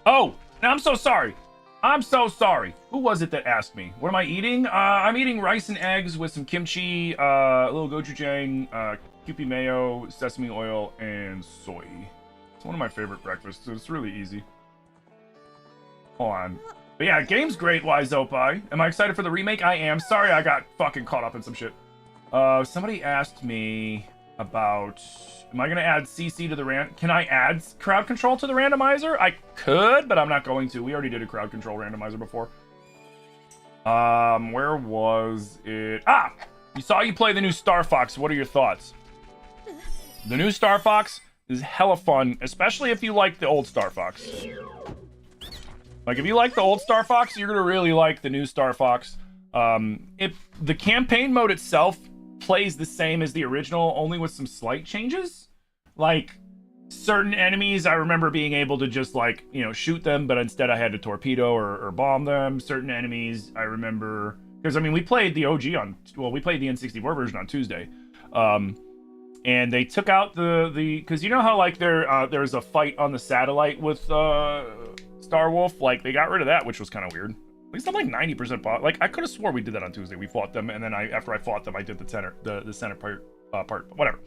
Oh, I'm so sorry. I'm so sorry. Who was it that asked me? What am I eating? I'm eating rice and eggs with some kimchi, a little gochujang, Kewpie mayo, sesame oil, and soy. It's one of my favorite breakfasts. It's really easy. Hold on. But yeah, game's great, Wizopai. Am I excited for the remake? I am. Sorry I got fucking caught up in some shit. Somebody asked me about... Am I going to add CC to the Can I add crowd control to the randomizer? I could, but I'm not going to. We already did a crowd control randomizer before. Where was it? Ah! You saw you play the new Star Fox. What are your thoughts? The new Star Fox is hella fun, especially if you like the old Star Fox. Like, if you like the old Star Fox, you're gonna really like the new Star Fox. If the campaign mode itself plays the same as the original, only with some slight changes. Like, certain enemies, I remember being able to just, like, you know, shoot them, but instead I had to torpedo or bomb them. Certain enemies, I remember... Because, I mean, we played the OG on... Well, we played the N64 version on Tuesday. And they took out the... Because you know how, like, there was a fight on the satellite with... Starwolf, like, they got rid of that, which was kind of weird. At least I'm like 90% bought. Like, I could have swore we did that on Tuesday. We fought them, and then after I fought them, I did the center part. Whatever.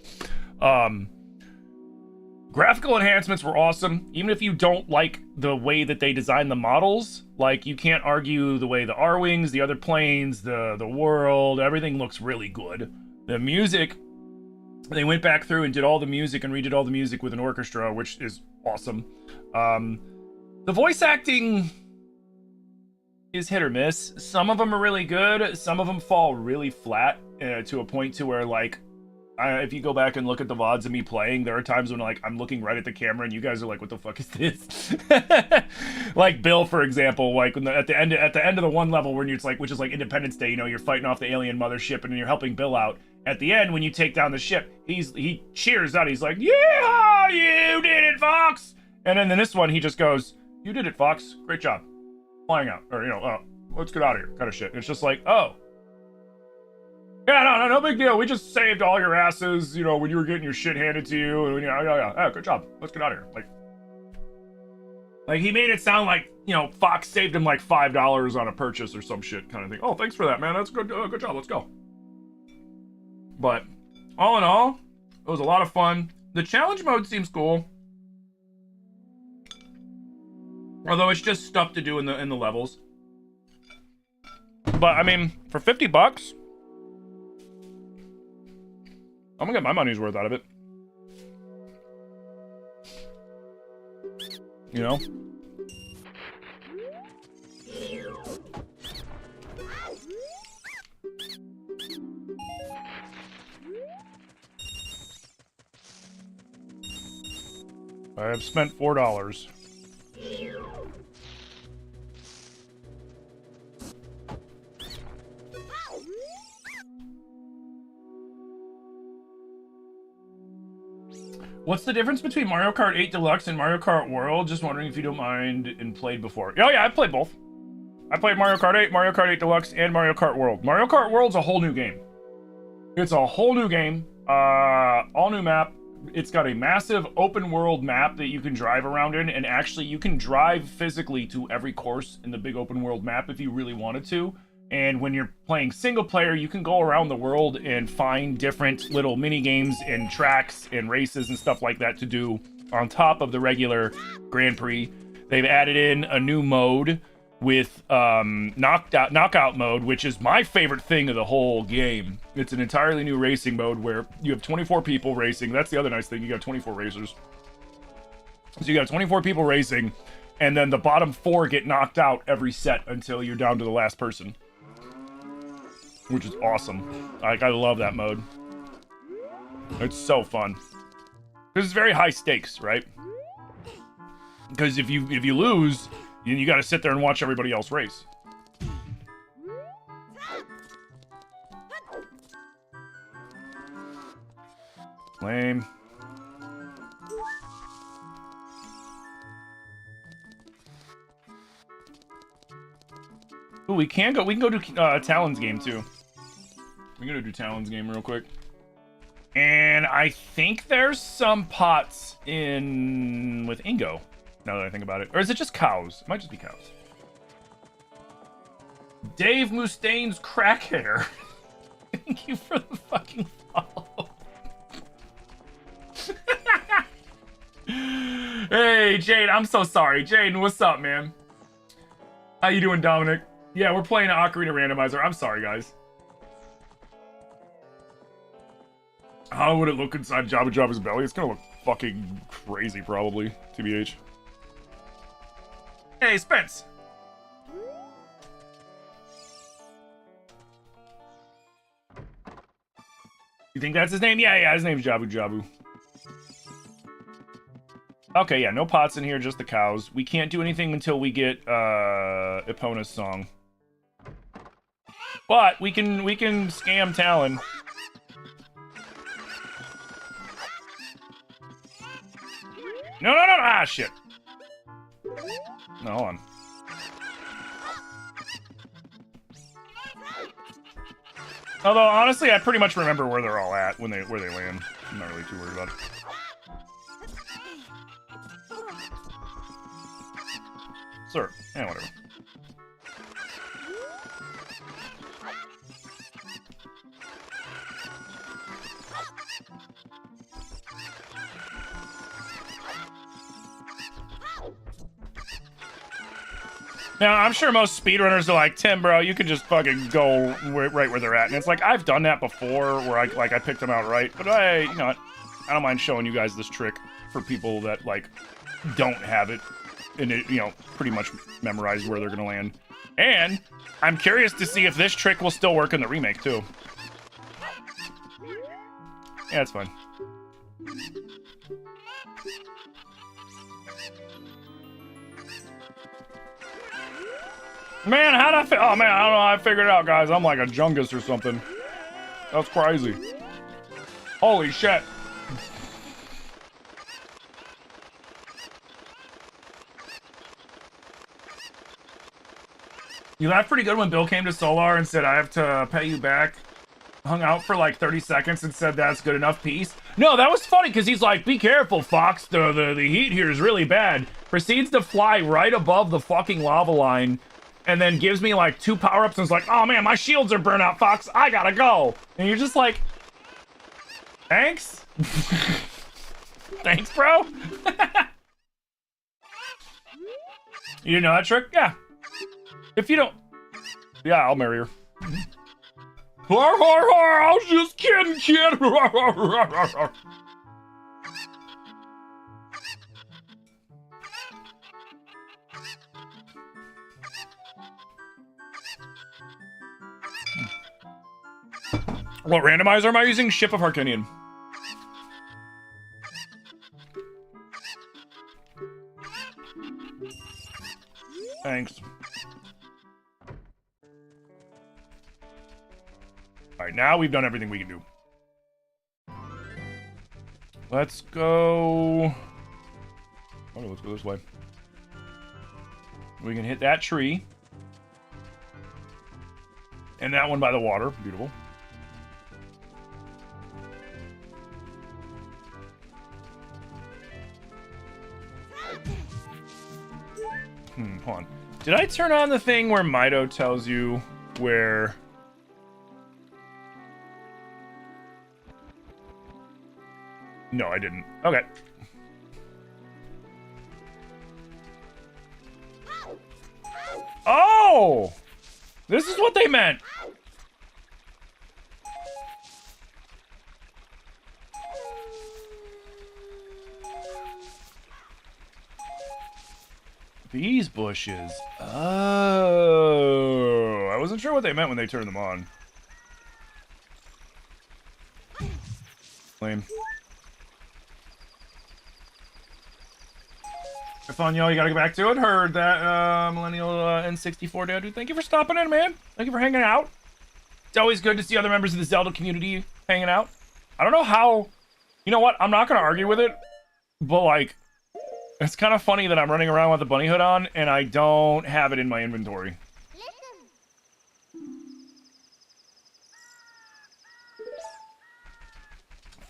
Graphical enhancements were awesome. Even if you don't like the way that they designed the models, like, you can't argue the way the R-Wings, the other planes, the world, everything looks really good. The music, they went back through and did all the music and redid all the music with an orchestra, which is awesome. The voice acting is hit or miss. Some of them are really good. Some of them fall really flat to a point to where, like, if you go back and look at the VODs of me playing, there are times when, like, I'm looking right at the camera and you guys are like, what the fuck is this? Like Bill, for example, like when at the end of the one level when it's like, which is like Independence Day, you know, you're fighting off the alien mothership and you're helping Bill out. At the end, when you take down the ship, he cheers out. He's like, yeah, you did it, Fox. And then in this one, he just goes, you did it, Fox. Great job. Flying out. Or, you know, let's get out of here. Kind of shit. And it's just like, oh. Yeah, no big deal. We just saved all your asses, you know, when you were getting your shit handed to you. And, yeah. Good job. Let's get out of here. Like, he made it sound like, you know, Fox saved him like $5 on a purchase or some shit kind of thing. Oh, thanks for that, man. That's good. Good job. Let's go. But all in all, it was a lot of fun. The challenge mode seems cool. Although it's just stuff to do in the levels. But I mean, for $50, I'm gonna get my money's worth out of it. You know? I have spent $4. What's the difference between Mario Kart 8 Deluxe and Mario Kart World? Just wondering if you don't mind and played before. Oh yeah, I played both. I played Mario Kart 8, Mario Kart 8 Deluxe, and Mario Kart World. Mario Kart World's a whole new game. It's a whole new game. All new map. It's got a massive open world map that you can drive around in, and actually you can drive physically to every course in the big open world map if you really wanted to. And when you're playing single player, you can go around the world and find different little mini games and tracks and races and stuff like that to do on top of the regular Grand Prix. They've added in a new mode with knockout mode, which is my favorite thing of the whole game. It's an entirely new racing mode where you have 24 people racing. That's the other nice thing. You got 24 racers. So you got 24 people racing, and then the bottom 4 get knocked out every set until you're down to the last person, which is awesome. Like, I love that mode. It's so fun. Because it's very high stakes, right? Because if you lose, you got to sit there and watch everybody else race. Lame. Ooh, we can go do Talon's game too. We're gonna do Talon's game real quick. And I think there's some pots in with Ingo, now that I think about it. Or is it just cows? It might just be cows. Dave Mustaine's crack hitter. Thank you for the fucking follow. Hey, Jade, I'm so sorry. Jaden, what's up, man? How you doing, Dominic? Yeah, we're playing Ocarina Randomizer. I'm sorry, guys. How would it look inside Jabba Jabba's belly? It's gonna look fucking crazy, probably. TBH. Hey, Spence! You think that's his name? Yeah, his name's Jabu Jabu. Okay, yeah, no pots in here, just the cows. We can't do anything until we get Epona's song. But we can scam Talon. No! Ah, shit. No, hold on. Although, honestly, I pretty much remember where they're all at when where they land. I'm not really too worried about it. Sir. Yeah, whatever. Now, I'm sure most speedrunners are like, Tim, bro, you can just fucking go right where they're at. And it's like, I've done that before where I picked them out right. But you know what? I don't mind showing you guys this trick for people that, like, don't have it. And it, you know, pretty much memorize where they're going to land. And I'm curious to see if this trick will still work in the remake, too. Yeah, it's fine. Man, how'd I oh man, I don't know how I figured it out, guys. I'm like a Jungus or something. That's crazy. Holy shit. You laughed pretty good when Bill came to Solar and said, I have to pay you back. Hung out for like 30 seconds and said, that's good enough, peace. No, that was funny because he's like, be careful, Fox. The heat here is really bad. Proceeds to fly right above the fucking lava line. And then gives me like 2 power-ups and is like, oh man, my shields are burnt out, Fox. I gotta go. And you're just like, thanks? Thanks, bro? You didn't know that trick? Yeah. If you don't... Yeah, I'll marry her. I was just kidding, kid. What randomizer am I using? Ship of Harkinian. Thanks. Alright, now we've done everything we can do. Let's go... Okay, let's go this way. We can hit that tree. And that one by the water. Beautiful. Hold on. Did I turn on the thing where Mido tells you where... No, I didn't. Okay. Oh! This is what they meant! These bushes. Oh. I wasn't sure what they meant when they turned them on. Lame. Have fun, yo. You gotta get back to it. Heard that, Millennial N64 dad, dude. Thank you for stopping in, man. Thank you for hanging out. It's always good to see other members of the Zelda community hanging out. I don't know how... You know what? I'm not gonna argue with it. But, like... It's kind of funny that I'm running around with the bunny hood on, and I don't have it in my inventory.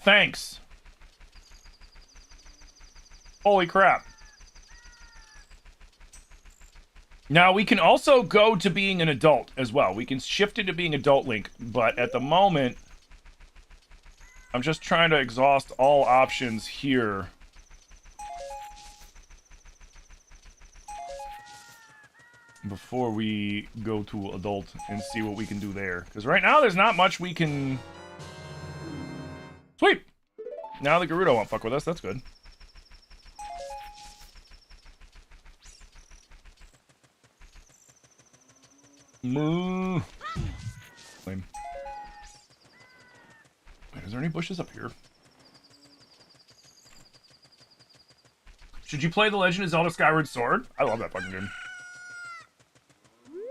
Thanks. Holy crap. Now, we can also go to being an adult as well. We can shift it to being adult Link, but at the moment, I'm just trying to exhaust all options here. Before we go to adult and see what we can do there. Because right now, there's not much we can... Sweet! Now the Gerudo won't fuck with us. That's good. Lame. Wait, is there any bushes up here? Should you play The Legend of Zelda Skyward Sword? I love that fucking game.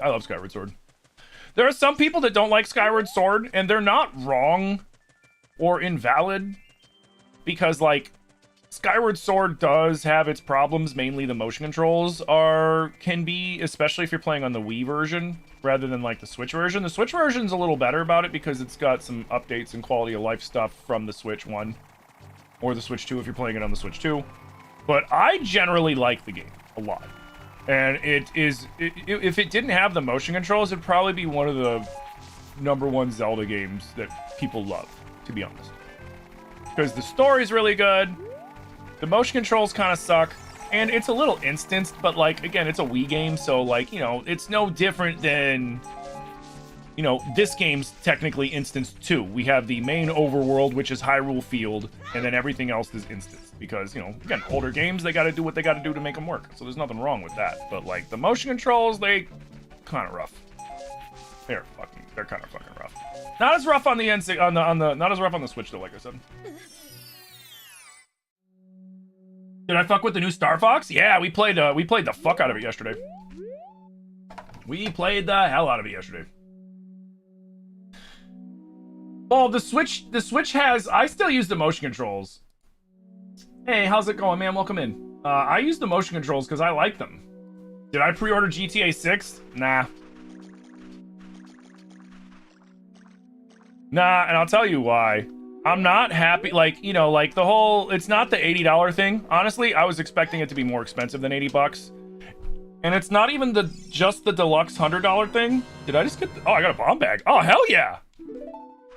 I love Skyward Sword. There are some people that don't like Skyward Sword, and they're not wrong or invalid. Because, like, Skyward Sword does have its problems. Mainly the motion controls can be, especially if you're playing on the Wii version, rather than, like, the Switch version. The Switch version's a little better about it because it's got some updates and quality of life stuff from the Switch 1. Or the Switch 2 if you're playing it on the Switch 2. But I generally like the game a lot. And if it didn't have the motion controls, it'd probably be one of the #1 Zelda games that people love, to be honest. Because the story's really good, the motion controls kind of suck, and it's a little instanced, but, like, again, it's a Wii game, so, like, you know, it's no different than, you know, this game's technically instanced too. We have the main overworld, which is Hyrule Field, and then everything else is instanced. Because, you know, again, older games, they gotta do what they gotta do to make them work. So there's nothing wrong with that. But, like, the motion controls, they kind of rough. They're kind of fucking rough. Not as rough on the not as rough on the Switch though, like I said. Did I fuck with the new Star Fox? Yeah, we played the fuck out of it yesterday. We played the hell out of it yesterday. Oh, the Switch has... I still use the motion controls. Hey, how's it going, man? Welcome in. I use the motion controls because I like them. Did I pre-order GTA 6? Nah. Nah, and I'll tell you why. I'm not happy, like, you know, like the whole... It's not the $80 thing. Honestly, I was expecting it to be more expensive than 80 bucks. And it's not even just the deluxe $100 thing. Did I just get... Oh, I got a bomb bag. Oh, hell yeah!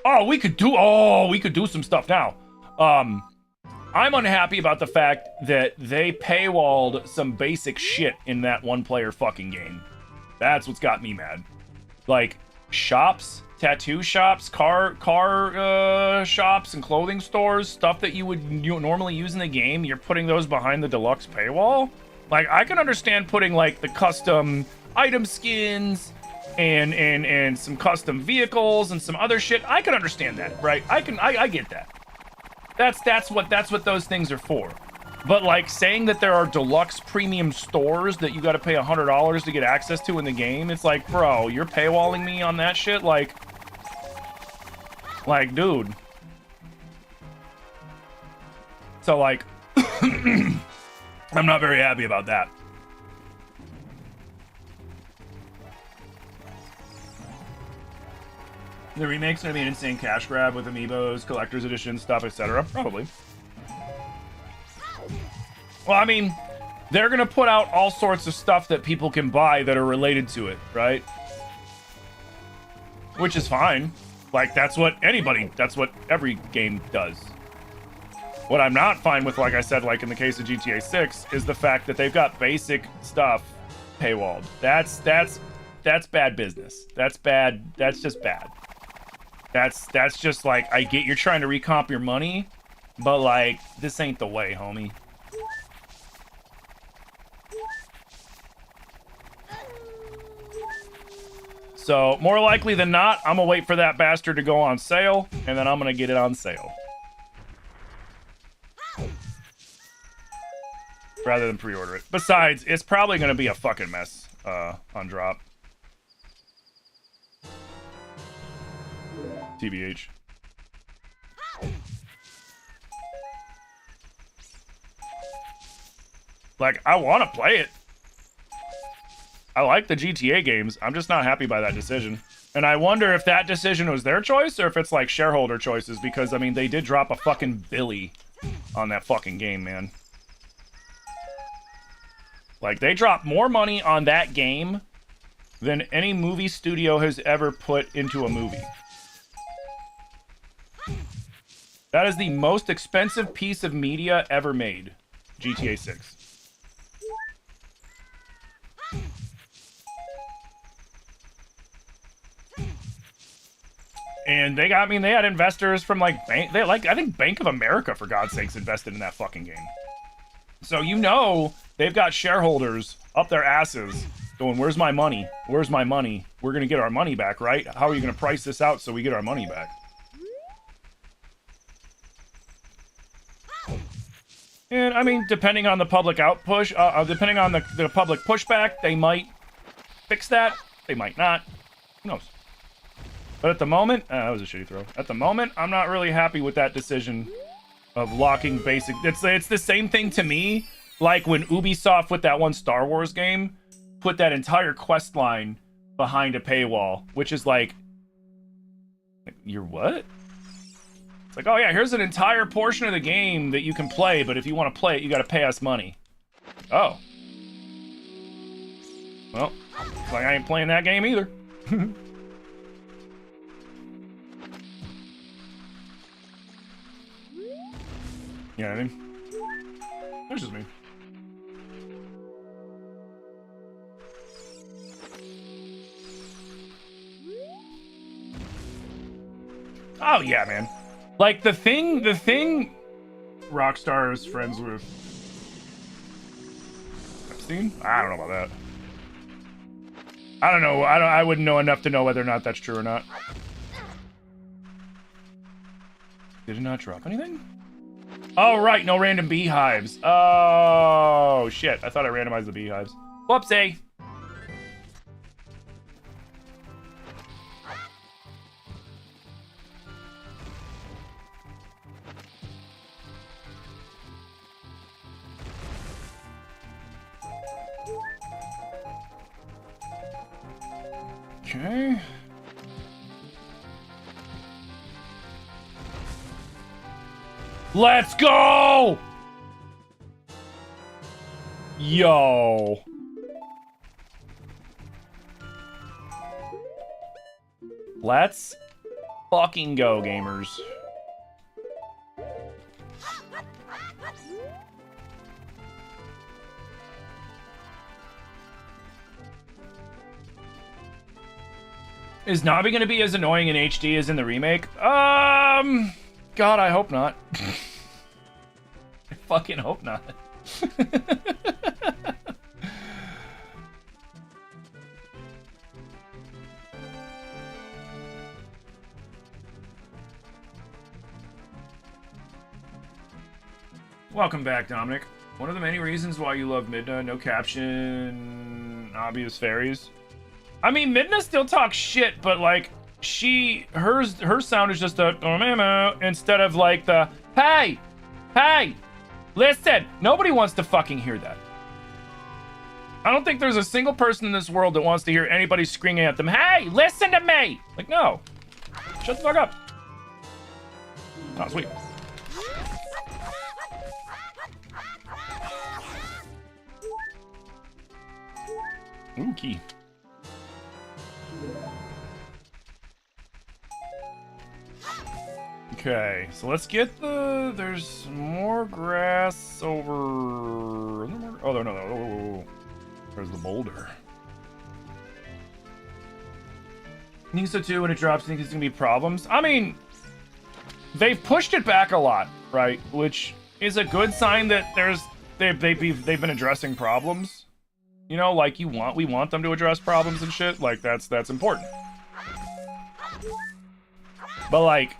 Oh, we could do some stuff now. I'm unhappy about the fact that they paywalled some basic shit in that one-player fucking game. That's what's got me mad. Like, shops tattoo shops, car shops, and clothing stores, stuff that you would normally use in the game, you're putting those behind the deluxe paywall. Like, I can understand putting like the custom item skins and some custom vehicles and some other shit. I can understand that, right? I get that. That's what those things are for. But like saying that there are deluxe premium stores that you got to pay $100 to get access to in the game, it's like, bro, you're paywalling me on that shit, like, dude. So like, I'm not very happy about that. The remake's gonna be an insane cash grab with amiibos, collector's edition stuff, etc. Probably. Well, I mean, they're gonna put out all sorts of stuff that people can buy that are related to it, right? Which is fine. Like, that's what every game does. What I'm not fine with, like I said, like in the case of GTA 6, is the fact that they've got basic stuff paywalled. That's bad business. That's bad. That's just bad. That's just like, I get you're trying to recomp your money, but like, this ain't the way, homie. So, more likely than not, I'm gonna wait for that bastard to go on sale, and then I'm gonna get it on sale. Rather than pre-order it. Besides, it's probably gonna be a fucking mess on drop. TBH. Like, I want to play it. I like the GTA games. I'm just not happy by that decision. And I wonder if that decision was their choice or if it's like shareholder choices, because I mean, they did drop a fucking billy on that fucking game, man. Like, they dropped more money on that game than any movie studio has ever put into a movie. That is the most expensive piece of media ever made. GTA 6. And they got, I mean, they had investors from like I think Bank of America, for God's sakes, invested in that fucking game. So you know they've got shareholders up their asses going, where's my money? Where's my money? We're gonna get our money back, right? How are you gonna price this out so we get our money back? And I mean, depending on the public depending on the public pushback, they might fix that. They might not. Who knows? But at the moment, that was a shitty throw. At the moment, I'm not really happy with that decision of locking basic. It's the same thing to me, like when Ubisoft with that one Star Wars game put that entire quest line behind a paywall, which is like, you're what? It's like, oh yeah, here's an entire portion of the game that you can play, but if you want to play it, you got to pay us money. Oh. Well, it's like I ain't playing that game either. You know what I mean? That's just me. Oh yeah, man. Like the thing Rockstar is friends with Epstein? I don't know about that. I don't know. I wouldn't know enough to know whether or not that's true or not. Did it not drop anything? Oh, right. No random beehives. Oh, shit. I thought I randomized the beehives. Whoopsie. Okay. Let's go! Yo. Let's fucking go, gamers. Is Navi going to be as annoying in HD as in the remake? God, I hope not. I fucking hope not. Welcome back, Dominic. One of the many reasons why you love Midna, no caption, obvious fairies. I mean, Midna still talks shit, but like, her sound is just a instead of like the hey, listen. Nobody wants to fucking hear that. I don't think there's a single person in this world that wants to hear anybody screaming at them, hey, listen to me. Like, no, shut the fuck up. Oh, sweet. Ooh, key. Okay, so let's get there's more grass over... Oh, no. There's the boulder. I think so too, when it drops, I think it's gonna be problems. I mean, they've pushed it back a lot, right? Which is a good sign that they've been addressing problems. You know, like we want them to address problems and shit. Like that's important. But like,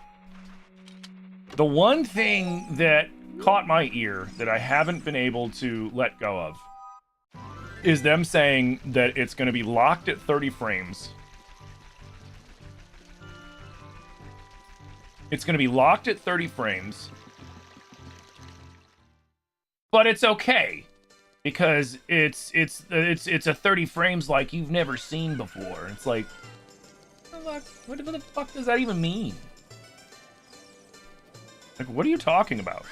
the one thing that caught my ear that I haven't been able to let go of is them saying that it's going to be locked at 30 frames. It's going to be locked at 30 frames. But it's okay. Because it's a 30 frames like you've never seen before. It's like, what the fuck does that even mean? Like, what are you talking about?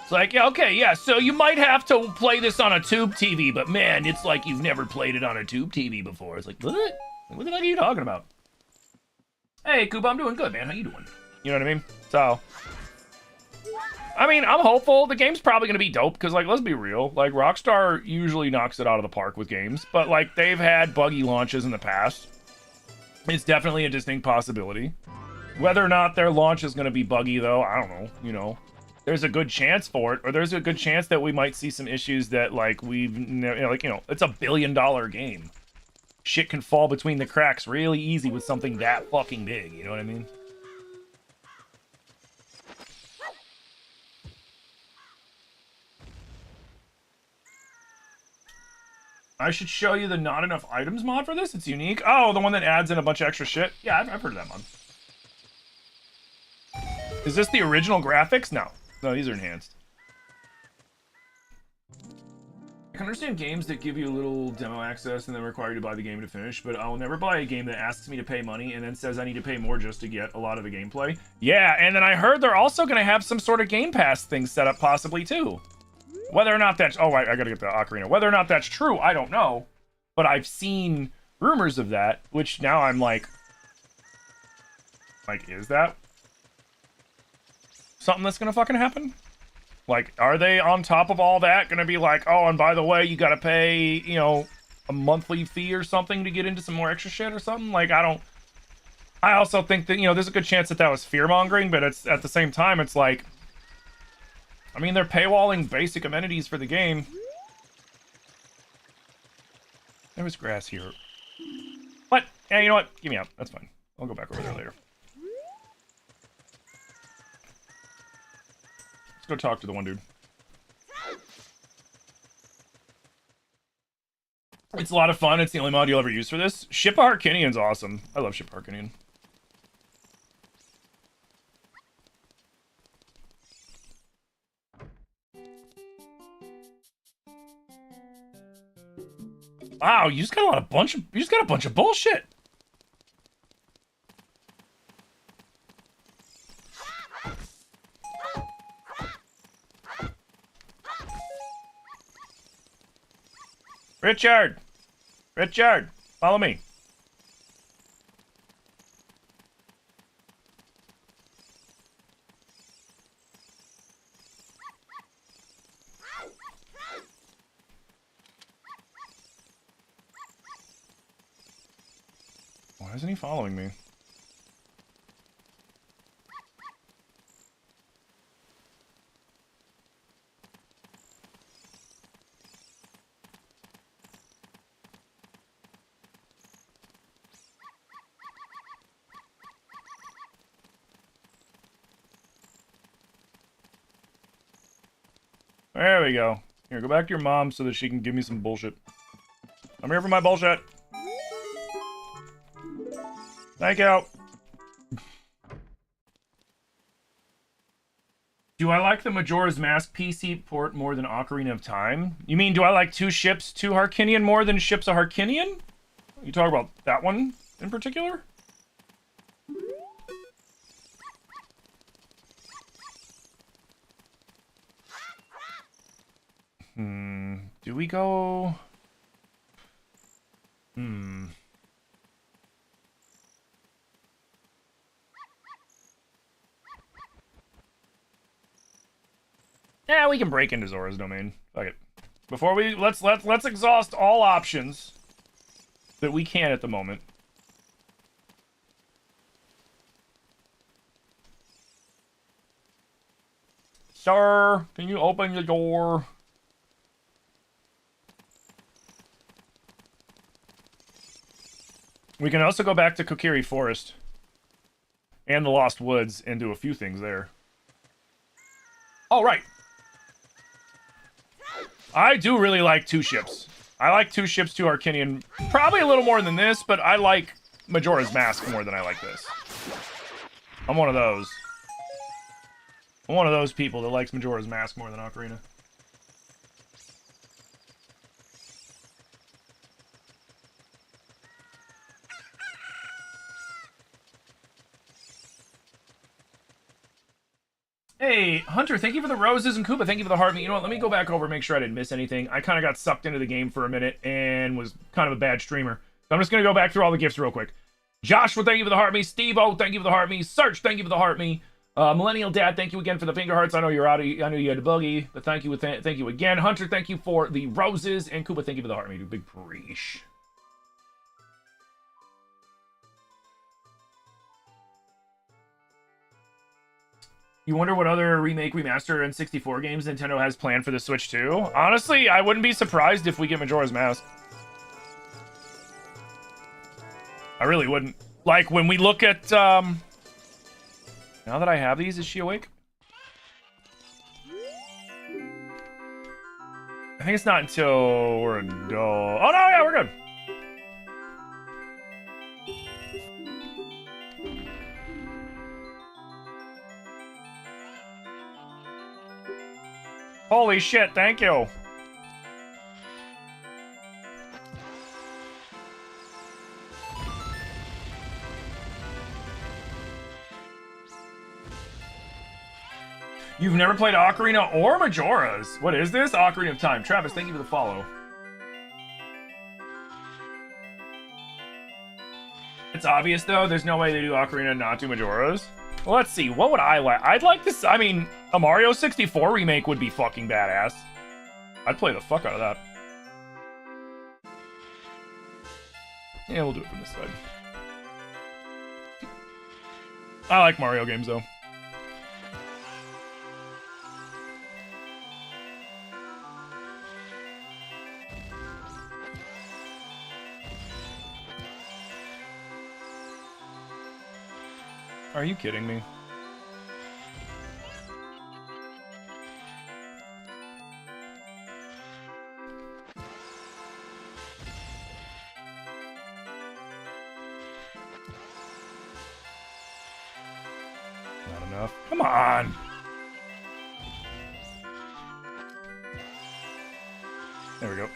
It's like, yeah, okay, yeah, so you might have to play this on a tube TV, but man, it's like you've never played it on a tube TV before. It's like, what? What the fuck are you talking about? Hey, Koopa, I'm doing good, man. How you doing? You know what I mean? So, I mean, I'm hopeful. The game's probably going to be dope because, like, let's be real. Like, Rockstar usually knocks it out of the park with games, but, like, they've had buggy launches in the past. It's definitely a distinct possibility. Whether or not their launch is going to be buggy, though, I don't know. You know, there's a good chance for it, or there's a good chance that we might see some issues that, like, it's a $1 billion game. Shit can fall between the cracks really easy with something that fucking big. You know what I mean? I should show you the not enough items mod for this. It's unique. Oh, the one that adds in a bunch of extra shit. Yeah, I've heard of that mod. Is this the original graphics? No, these are enhanced. I can understand games that give you a little demo access and then require you to buy the game to finish, but I'll never buy a game that asks me to pay money and then says I need to pay more just to get a lot of the gameplay. Yeah, and then I heard they're also going to have some sort of Game Pass thing set up possibly too. Whether or not that's... Oh, I gotta get the Ocarina. Whether or not that's true, I don't know. But I've seen rumors of that, which now I'm like... Like, is that something that's gonna fucking happen? Like, are they on top of all that gonna be like, oh, and by the way, you gotta pay, you know, a monthly fee or something to get into some more extra shit or something? Like, I don't... I also think that, you know, there's a good chance that that was fear-mongering, but it's at the same time, it's like... I mean, they're paywalling basic amenities for the game. There was grass here. What? Yeah, you know what? Give me out. That's fine. I'll go back over there later. Let's go talk to the one dude. It's a lot of fun. It's the only mod you'll ever use for this. Ship Harkinian's awesome. I love Ship Harkinian. Wow, you just got a bunch of bullshit. Richard, follow me. Why isn't he following me? There we go. Here, go back to your mom so that she can give me some bullshit. I'm here for my bullshit. Thank you. Do I like the Majora's Mask PC port more than Ocarina of Time? You mean, do I like two ships to Harkinian more than ships of Harkinian? You talk about that one in particular? Do we go... Yeah, we can break into Zora's domain. Fuck it. Before we... Let's exhaust all options that we can at the moment. Sir, can you open the door? We can also go back to Kokiri Forest and the Lost Woods and do a few things there. Oh, right. I do really like two ships. I like two ships to Harkinian. Probably a little more than this, but I like Majora's Mask more than I like this. I'm one of those. I'm one of those people that likes Majora's Mask more than Ocarina. Hey, Hunter, thank you for the roses, and Koopa, thank you for the heart. You know what, let me go back over and make sure I didn't miss anything. I kind of got sucked into the game for a minute and was kind of a bad streamer. So I'm just going to go back through all the gifts real quick. Joshua, thank you for the heart me. Steve-O, thank you for the heart me. Search, thank you for the heart me. Millennial Dad, thank you again for the finger hearts. I know you're out of, I know you had a boogie, but thank you, thank you again. Hunter, thank you for the roses, and Koopa, thank you for the heart me. Big preach. You wonder what other remake, remaster, and 64 games Nintendo has planned for the Switch 2? Honestly, I wouldn't be surprised if we get Majora's Mask. I really wouldn't. Like, when we look at, now that I have these, is she awake? I think it's not until we're adult. Oh, no, yeah, we're good. Holy shit, thank you. You've never played Ocarina or Majora's? What is this? Ocarina of Time. Travis, thank you for the follow. It's obvious, though. There's no way they do Ocarina and not do Majora's. Well, let's see. What would I like? I'd like this. I mean, a Mario 64 remake would be fucking badass. I'd play the fuck out of that. Yeah, we'll do it from this side. I like Mario games, though. Are you kidding me? Not enough. Come on! There we go.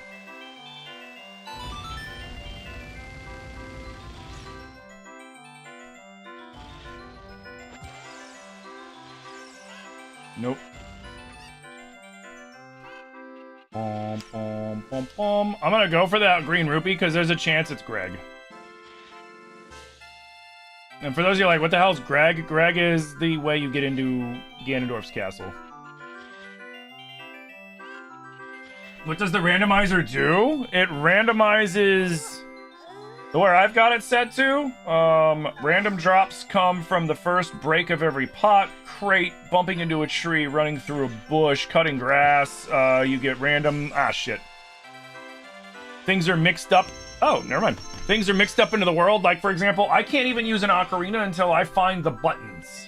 Nope. I'm gonna go for that green rupee because there's a chance it's Greg. And for those of you like, what the hell's Greg? Greg is the way you get into Ganondorf's castle. What does the randomizer do? It randomizes Where I've got it set to, random drops come from the first break of every pot, crate, bumping into a tree, running through a bush, cutting grass. You get random... Ah, shit. Things are mixed up. Oh, never mind. Things are mixed up into the world. Like, for example, I can't even use an ocarina until I find the buttons.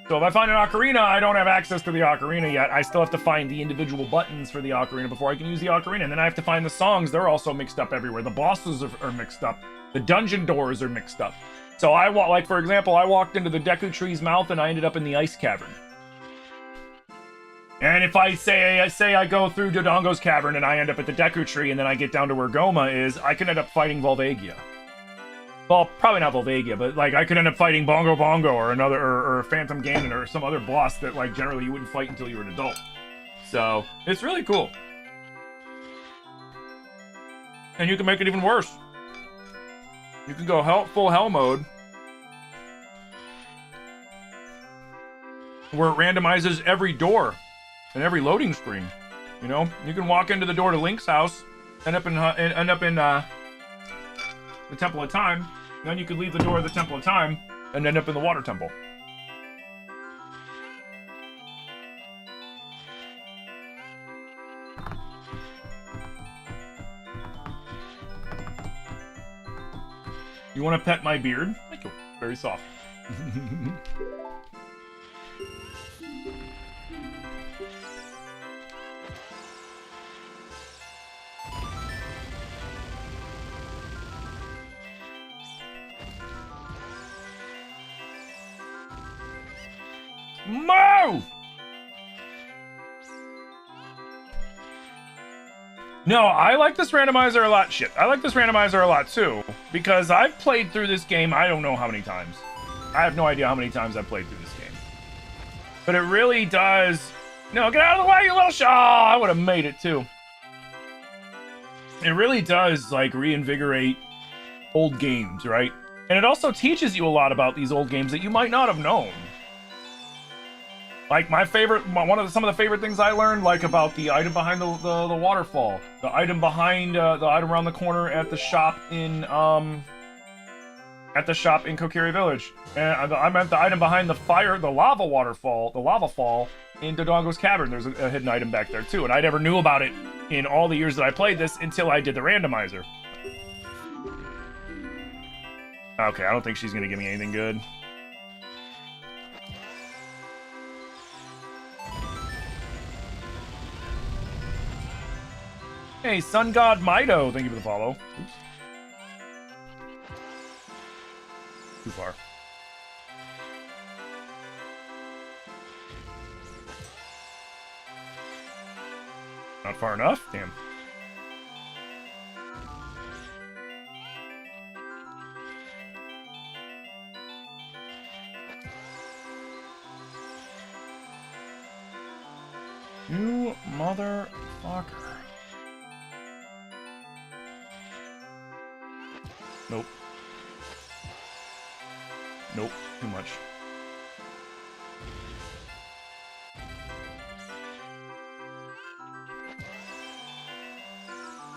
So if I find an ocarina, I don't have access to the ocarina yet. I still have to find the individual buttons for the ocarina before I can use the ocarina. And then I have to find the songs. They're also mixed up everywhere. The bosses are mixed up. The dungeon doors are mixed up. So like, for example, I walked into the Deku Tree's mouth and I ended up in the ice cavern. And if I say I go through Dodongo's cavern and I end up at the Deku Tree and then I get down to where Goma is, I can end up fighting Volvagia. Well, probably not Volvagia, but like I could end up fighting Bongo Bongo or another or Phantom Ganon or some other boss that like generally you wouldn't fight until you were an adult. So it's really cool. And you can make it even worse. You can go full hell mode, where it randomizes every door and every loading screen. You know, you can walk into the door to Link's house, end up in the Temple of Time. Then you could leave the door of the Temple of Time and end up in the Water Temple. You want to pet my beard? Thank you. Very soft. Move! No, I like this randomizer a lot. Shit, I like this randomizer a lot too, because I've played through this game I don't know how many times. I have no idea how many times I've played through this game. But it really does... No, get out of the way, you little sh... Oh, I would have made it too. It really does, like, reinvigorate old games, right? And it also teaches you a lot about these old games that you might not have known. Like, some of the favorite things I learned, like, about the item behind the waterfall, the item behind, the item around the corner at the shop in Kokiri Village. And I meant the item behind the lava waterfall, the lava fall in Dodongo's cavern. There's a hidden item back there, too. And I never knew about it in all the years that I played this until I did the randomizer. Okay, I don't think she's gonna give me anything good. Hey, Sun God Mido, thank you for the follow. Oops. Too far. Not far enough? Damn. You motherfucker. Nope. Nope, too much.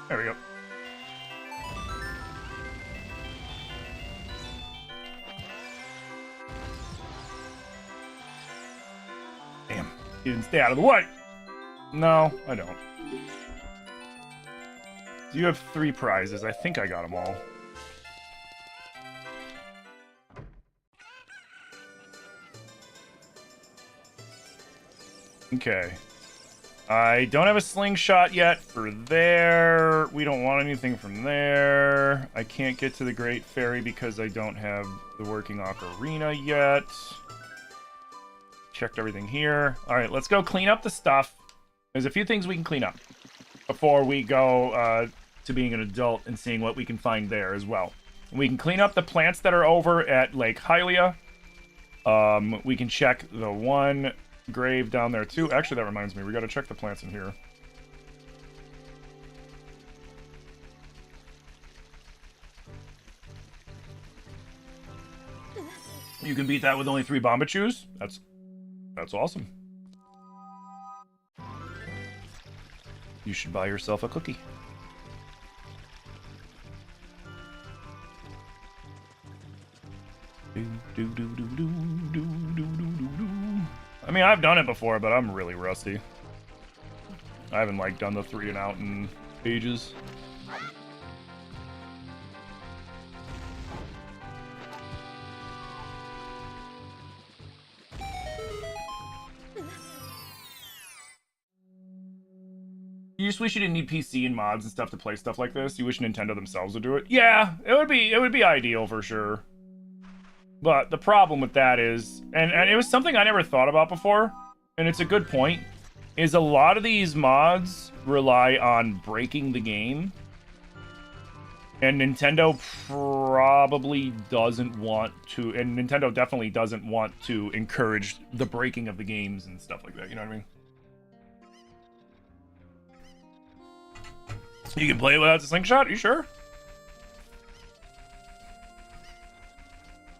There we go. Damn, you didn't stay out of the way. No, I don't. You have 3 prizes. I think I got them all. Okay. I don't have a slingshot yet for there. We don't want anything from there. I can't get to the Great Fairy because I don't have the working ocarina yet. Checked everything here. All right, let's go clean up the stuff. There's a few things we can clean up before we go to being an adult and seeing what we can find there as well. We can clean up the plants that are over at Lake Hylia. We can check the one grave down there too. Actually, that reminds me, we got to check the plants in here. You can beat that with only 3 Bombachus. That's awesome. You should buy yourself a cookie. Do, do, do, do, do, do, do, do, do. I mean, I've done it before, but I'm really rusty. I haven't, like, done the 3 and out in ages. You just wish you didn't need PC and mods and stuff to play stuff like this. You wish Nintendo themselves would do it. Yeah, it would be ideal for sure. But the problem with that is, and it was something I never thought about before, and it's a good point, is a lot of these mods rely on breaking the game. And Nintendo probably doesn't want to, and Nintendo definitely doesn't want to encourage the breaking of the games and stuff like that, you know what I mean? You can play it without the slingshot? Are you sure?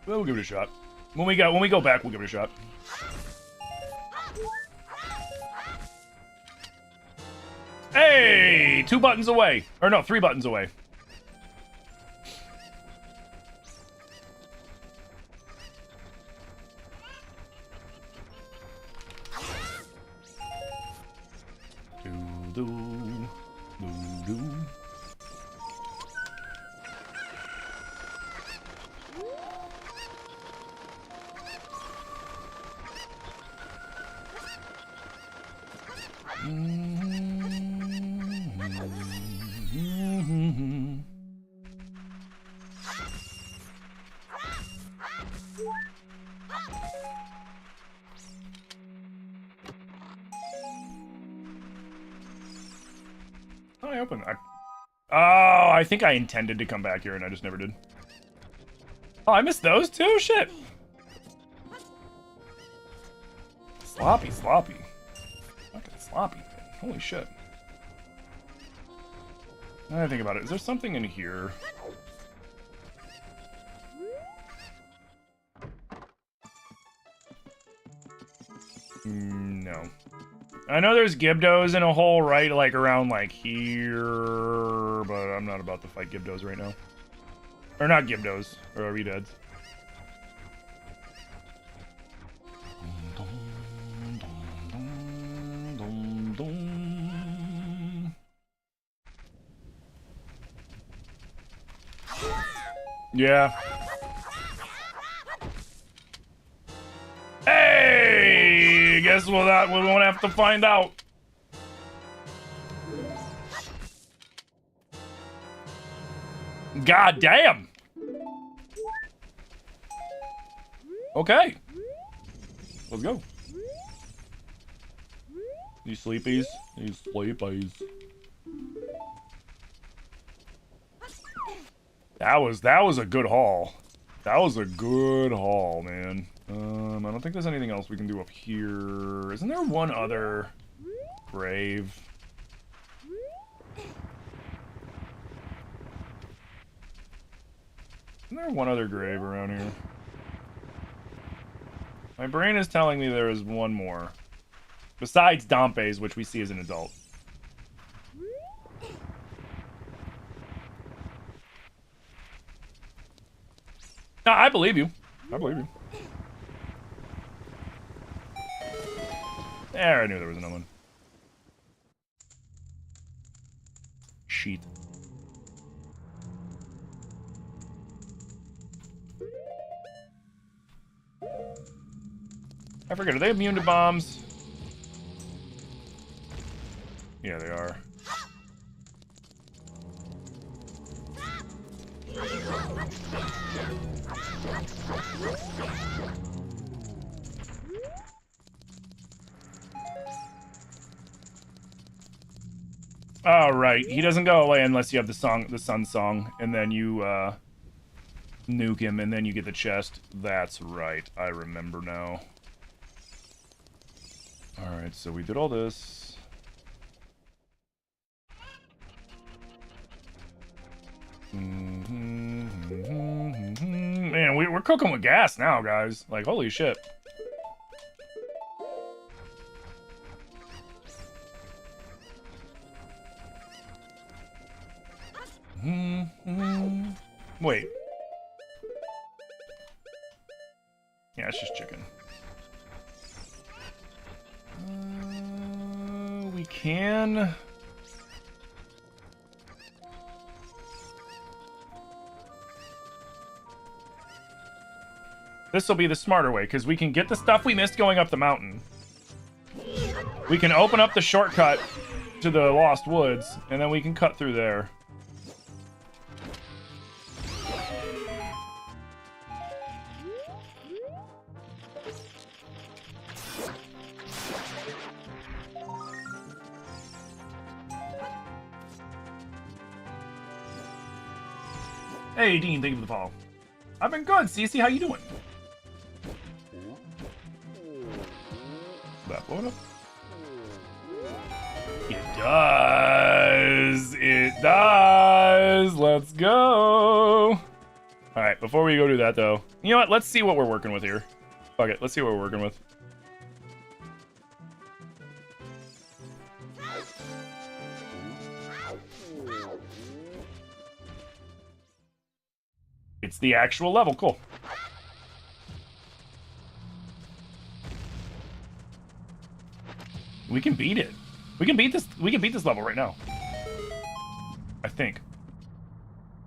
Well, we'll give it a shot. When we go back, we'll give it a shot. Hey! 2 buttons away. Or no, 3 buttons away. I opened that. Oh, I think I intended to come back here and I just never did. Oh, I missed those too? Shit. Sloppy. Fucking sloppy. Holy shit. Now that I think about it, is there something in here? No. I know there's Gibdos in a hole right, like, around, like, here, but I'm not about to fight Gibdos right now. Or not Gibdos, or Redeads. Yeah. Hey! Guess we'll not, we won't have to find out. God damn! Okay. Let's go. These sleepies. These sleepies. That was a good haul. That was a good haul, man. I don't think there's anything else we can do up here. Isn't there one other grave? Isn't there one other grave around here? My brain is telling me there is one more. Besides Dompe's, which we see as an adult. No, I believe you. I believe you. There, I knew there was another one. Sheet. I forget, are they immune to bombs? Yeah, they are. Oh, right. He doesn't go away unless you have the sun song, and then you, nuke him, and then you get the chest. That's right. I remember now. Alright, so we did all this. Man, we're cooking with gas now, guys. Like, holy shit. Wait. Yeah, it's just chicken. We can... This will be the smarter way, because we can get the stuff we missed going up the mountain. We can open up the shortcut to the Lost Woods, and then we can cut through there. Hey, Dean, thank you for the follow. I've been good, Cece. How you doing? That blow it up? It does. It does. Let's go. All right, before we go do that, though, you know what? Let's see what we're working with here. Fuck it. Let's see what we're working with. It's the actual level. Cool. We can beat it. We can beat this. We can beat this level right now. I think.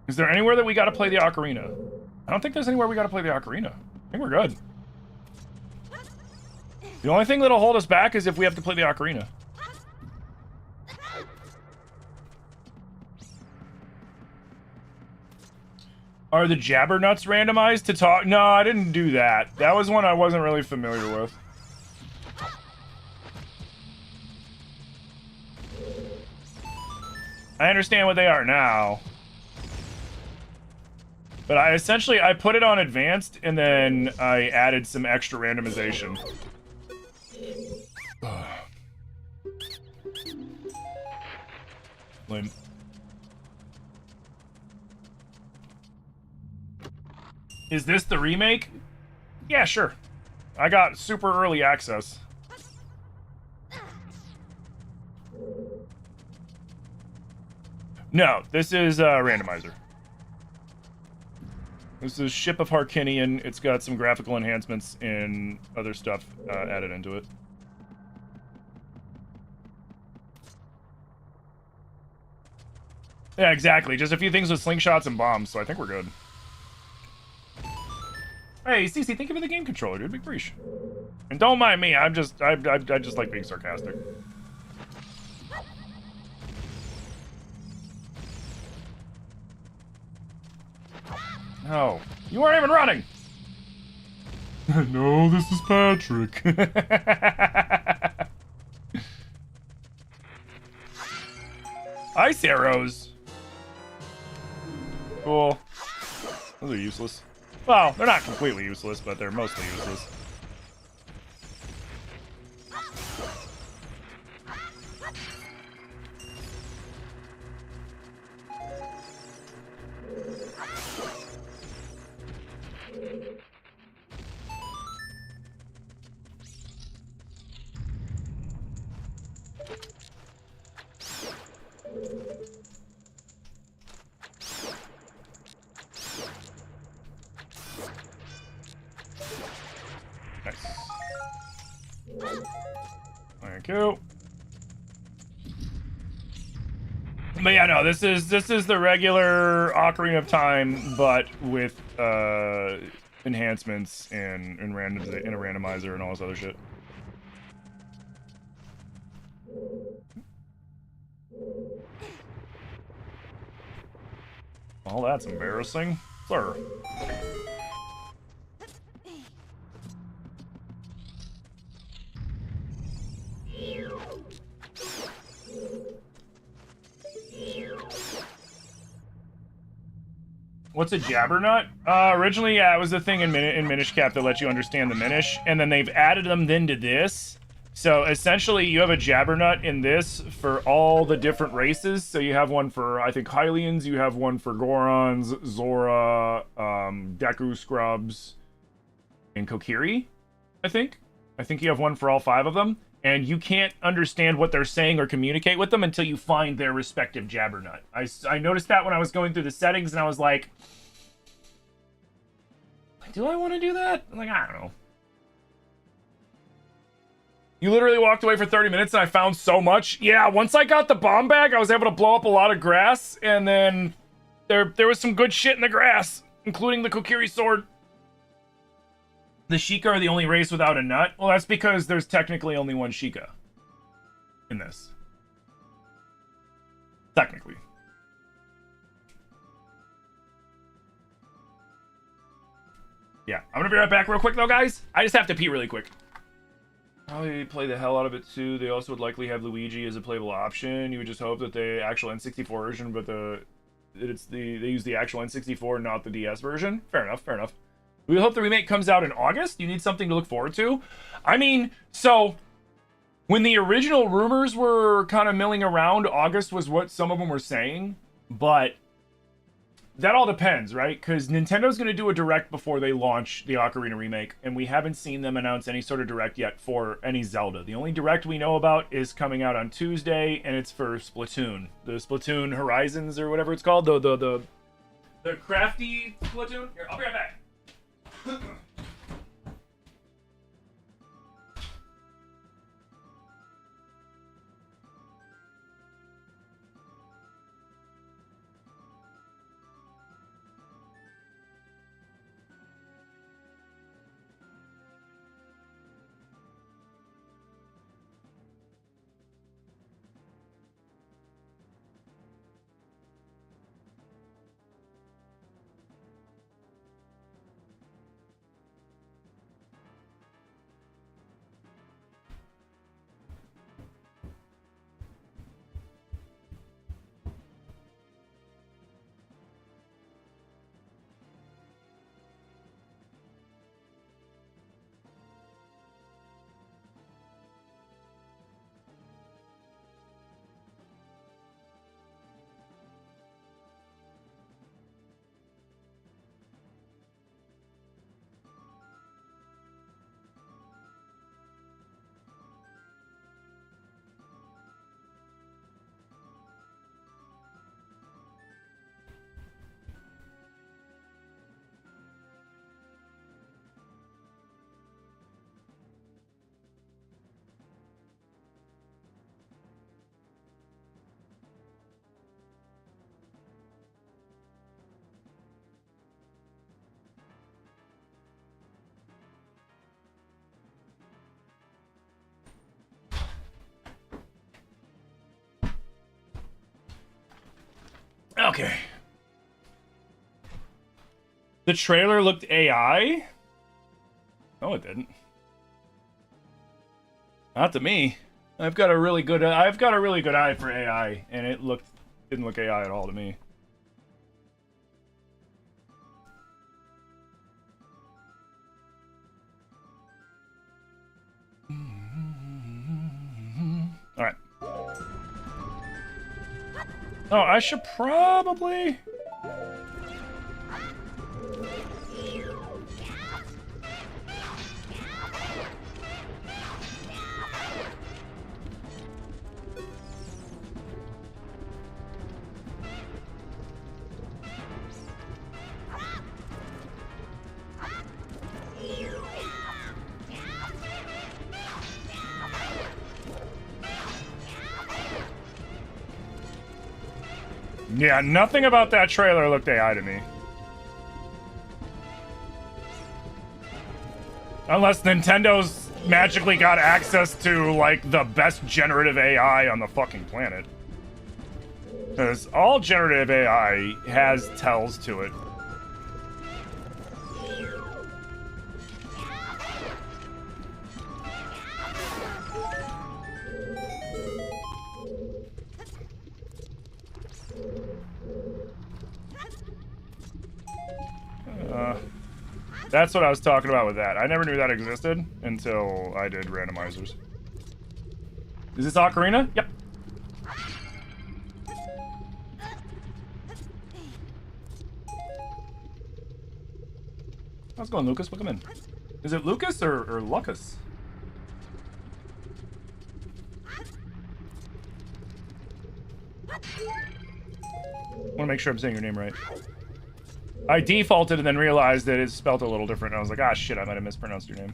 Is there anywhere that we got to play the ocarina? I don't think there's anywhere we got to play the ocarina. I think we're good. The only thing that'll hold us back is if we have to play the ocarina. Are the Jabbernuts randomized to talk? No, I didn't do that. That was one I wasn't really familiar with. I understand what they are now. But I put it on advanced and then I added some extra randomization. Lame. Is this the remake? Yeah, sure. I got super early access. No, this is Randomizer. This is Ship of Harkinian. It's got some graphical enhancements and other stuff added into it. Yeah, exactly. Just a few things with slingshots and bombs, so I think we're good. Hey, Cece, thank you for the game controller, dude. Big breach. And don't mind me. I just like being sarcastic. No, you weren't even running. No, this is Patrick. Ice arrows. Cool. Those are useless. Well, they're not completely useless, but they're mostly useless. Thank you. But yeah, no, this is the regular Ocarina of Time, but with enhancements and a randomizer and all this other shit. Well, that's embarrassing, sir. What's a Jabbernut? Originally, yeah, it was the thing in Minish Cap that let you understand the Minish, and then they've added them then to this. So essentially, you have a Jabbernut in this for all the different races. So you have one for, I think, Hylians, you have one for Gorons, Zora, Deku Scrubs, and Kokiri, I think. I think you have one for all 5 of them. And you can't understand what they're saying or communicate with them until you find their respective Jabbernut. I noticed that when I was going through the settings, and I was like, Do I want to do that? Like, I don't know. You literally walked away for 30 minutes and I found so much. Yeah, once I got the bomb bag, I was able to blow up a lot of grass, and then there was some good shit in the grass, including the Kokiri sword. The Sheikah are the only race without a nut. Well, that's because there's technically only one Sheikah in this. Technically. Yeah, I'm gonna be right back real quick though, guys. I just have to pee really quick. Probably play the hell out of it too. They also would likely have Luigi as a playable option. You would just hope that the actual N64 version, but they use the actual N64, not the DS version. Fair enough, fair enough. We hope the remake comes out in August. You need something to look forward to. I mean, so when the original rumors were kind of milling around, August was what some of them were saying, but that all depends, right? Because Nintendo's going to do a direct before they launch the Ocarina remake, and we haven't seen them announce any sort of direct yet for any Zelda. The only direct we know about is coming out on Tuesday, and it's for Splatoon. The Splatoon Horizons, or whatever it's called. The crafty Splatoon. Here, I'll be right back. Okay. The trailer looked AI? No, it didn't. Not to me. I've got a really good eye for AI, and it didn't look AI at all to me. All right. Oh, I should probably... Yeah, nothing about that trailer looked AI to me. Unless Nintendo's magically got access to, like, the best generative AI on the fucking planet. Because all generative AI has tells to it. That's what I was talking about with that. I never knew that existed until I did randomizers. Is this Ocarina? Yep. How's it going, Lucas? Welcome in. Is it Lucas or Lucas? I want to make sure I'm saying your name right. I defaulted and then realized that it's spelled a little different. I was like, ah, shit, I might have mispronounced your name.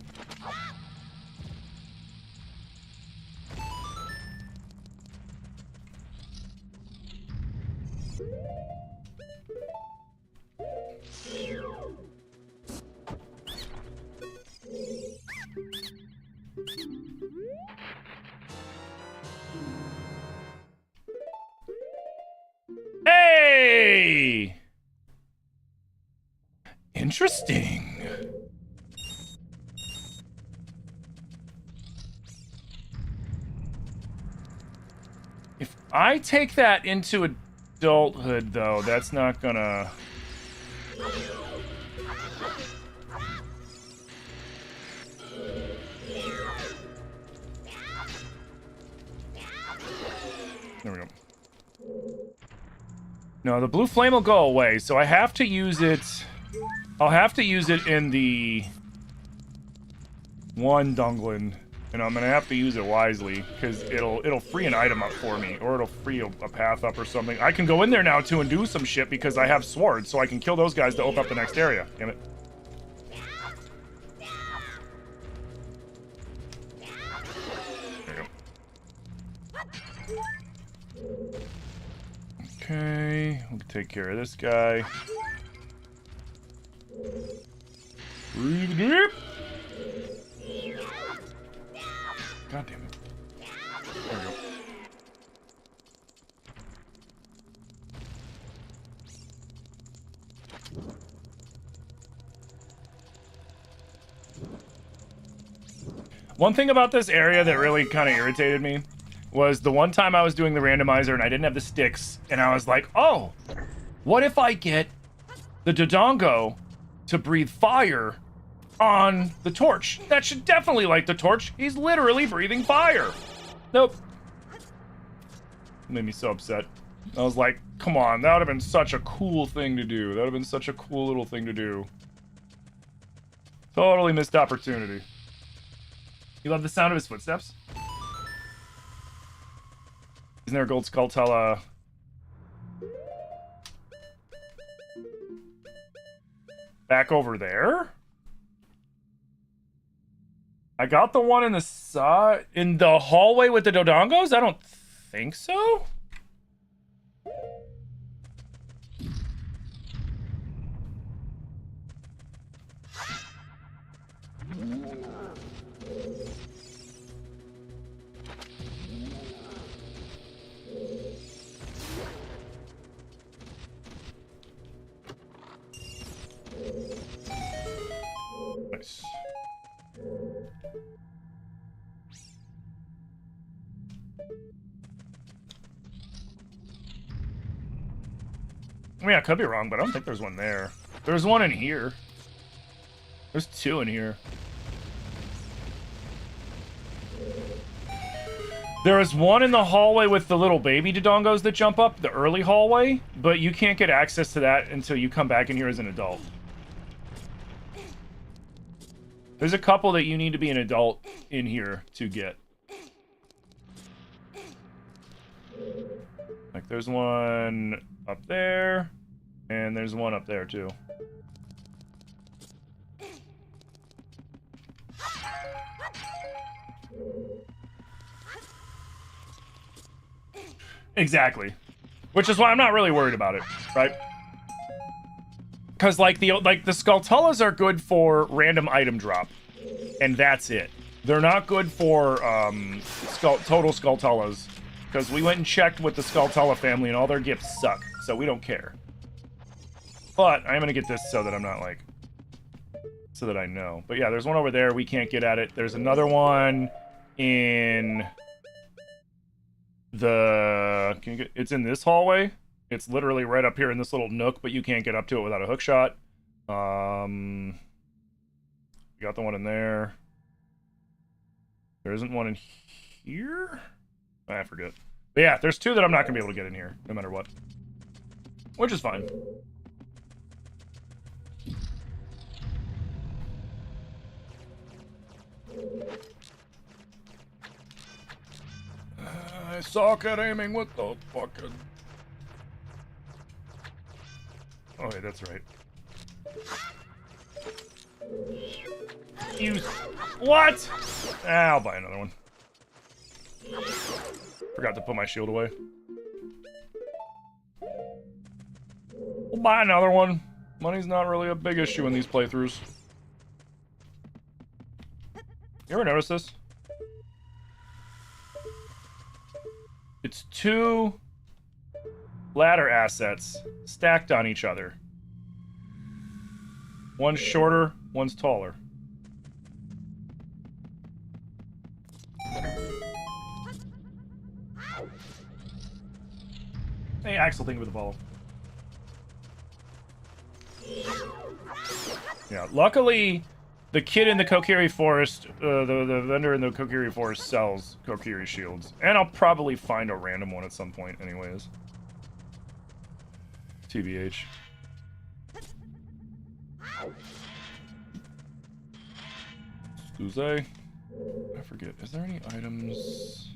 Hey! Interesting. If I take that into adulthood, though, that's not gonna... There we go. No, the blue flame will go away, so I have to use it... I'll have to use it in the... one Dunglin, and I'm gonna have to use it wisely, because it'll free an item up for me, or it'll free a path up or something. I can go in there now, too, and do some shit, because I have swords, so I can kill those guys to open up the next area. Damn it. Okay, we'll take care of this guy. Breathe deep. God damn it. There we go. One thing about this area that really kind of irritated me was the one time I was doing the randomizer and I didn't have the sticks, and I was like, oh, what if I get the Dodongo to breathe fire on the torch? That should definitely light the torch. He's literally breathing fire. Nope. It made me so upset. I was like, come on, that would have been such a cool thing to do. That would have been such a cool little thing to do. Totally missed opportunity. You love the sound of his footsteps? Isn't there a gold Skulltula? Back over there? I got the one in the side... in the hallway with the Dodongos? I don't think so. Nice. I mean, I could be wrong, but I don't think there's one there. There's one in here. There's two in here. There is one in the hallway with the little baby Dodongos that jump up, the early hallway, but you can't get access to that until you come back in here as an adult. There's a couple that you need to be an adult in here to get. Like, there's one up there, and there's one up there, too. Exactly. Which is why I'm not really worried about it, right? Because, like, the Skulltulas are good for random item drop, and that's it. They're not good for total Skulltulas, because we went and checked with the Skulltula family, and all their gifts suck, so we don't care. But I'm going to get this so that I'm not, like... so that I know. But yeah, there's one over there. We can't get at it. There's another one in... the... Can you get... It's in this hallway. It's literally right up here in this little nook, but you can't get up to it without a hook shot. You got the one in there. There isn't one in here? I forget. But yeah, there's two that I'm not going to be able to get in here, no matter what. Which is fine. I suck at aiming with the fucking... Oh, hey, that's right. You... What? I'll buy another one. Forgot to put my shield away. We'll buy another one. Money's not really a big issue in these playthroughs. You ever notice this? It's two ladder assets stacked on each other. One's shorter, one's taller. Hey, Axel, thank you for the follow. Yeah, luckily, the kid in the Kokiri Forest, the vendor in the Kokiri Forest sells Kokiri shields. And I'll probably find a random one at some point anyways. TBH. Excuse. I forget. Is there any items?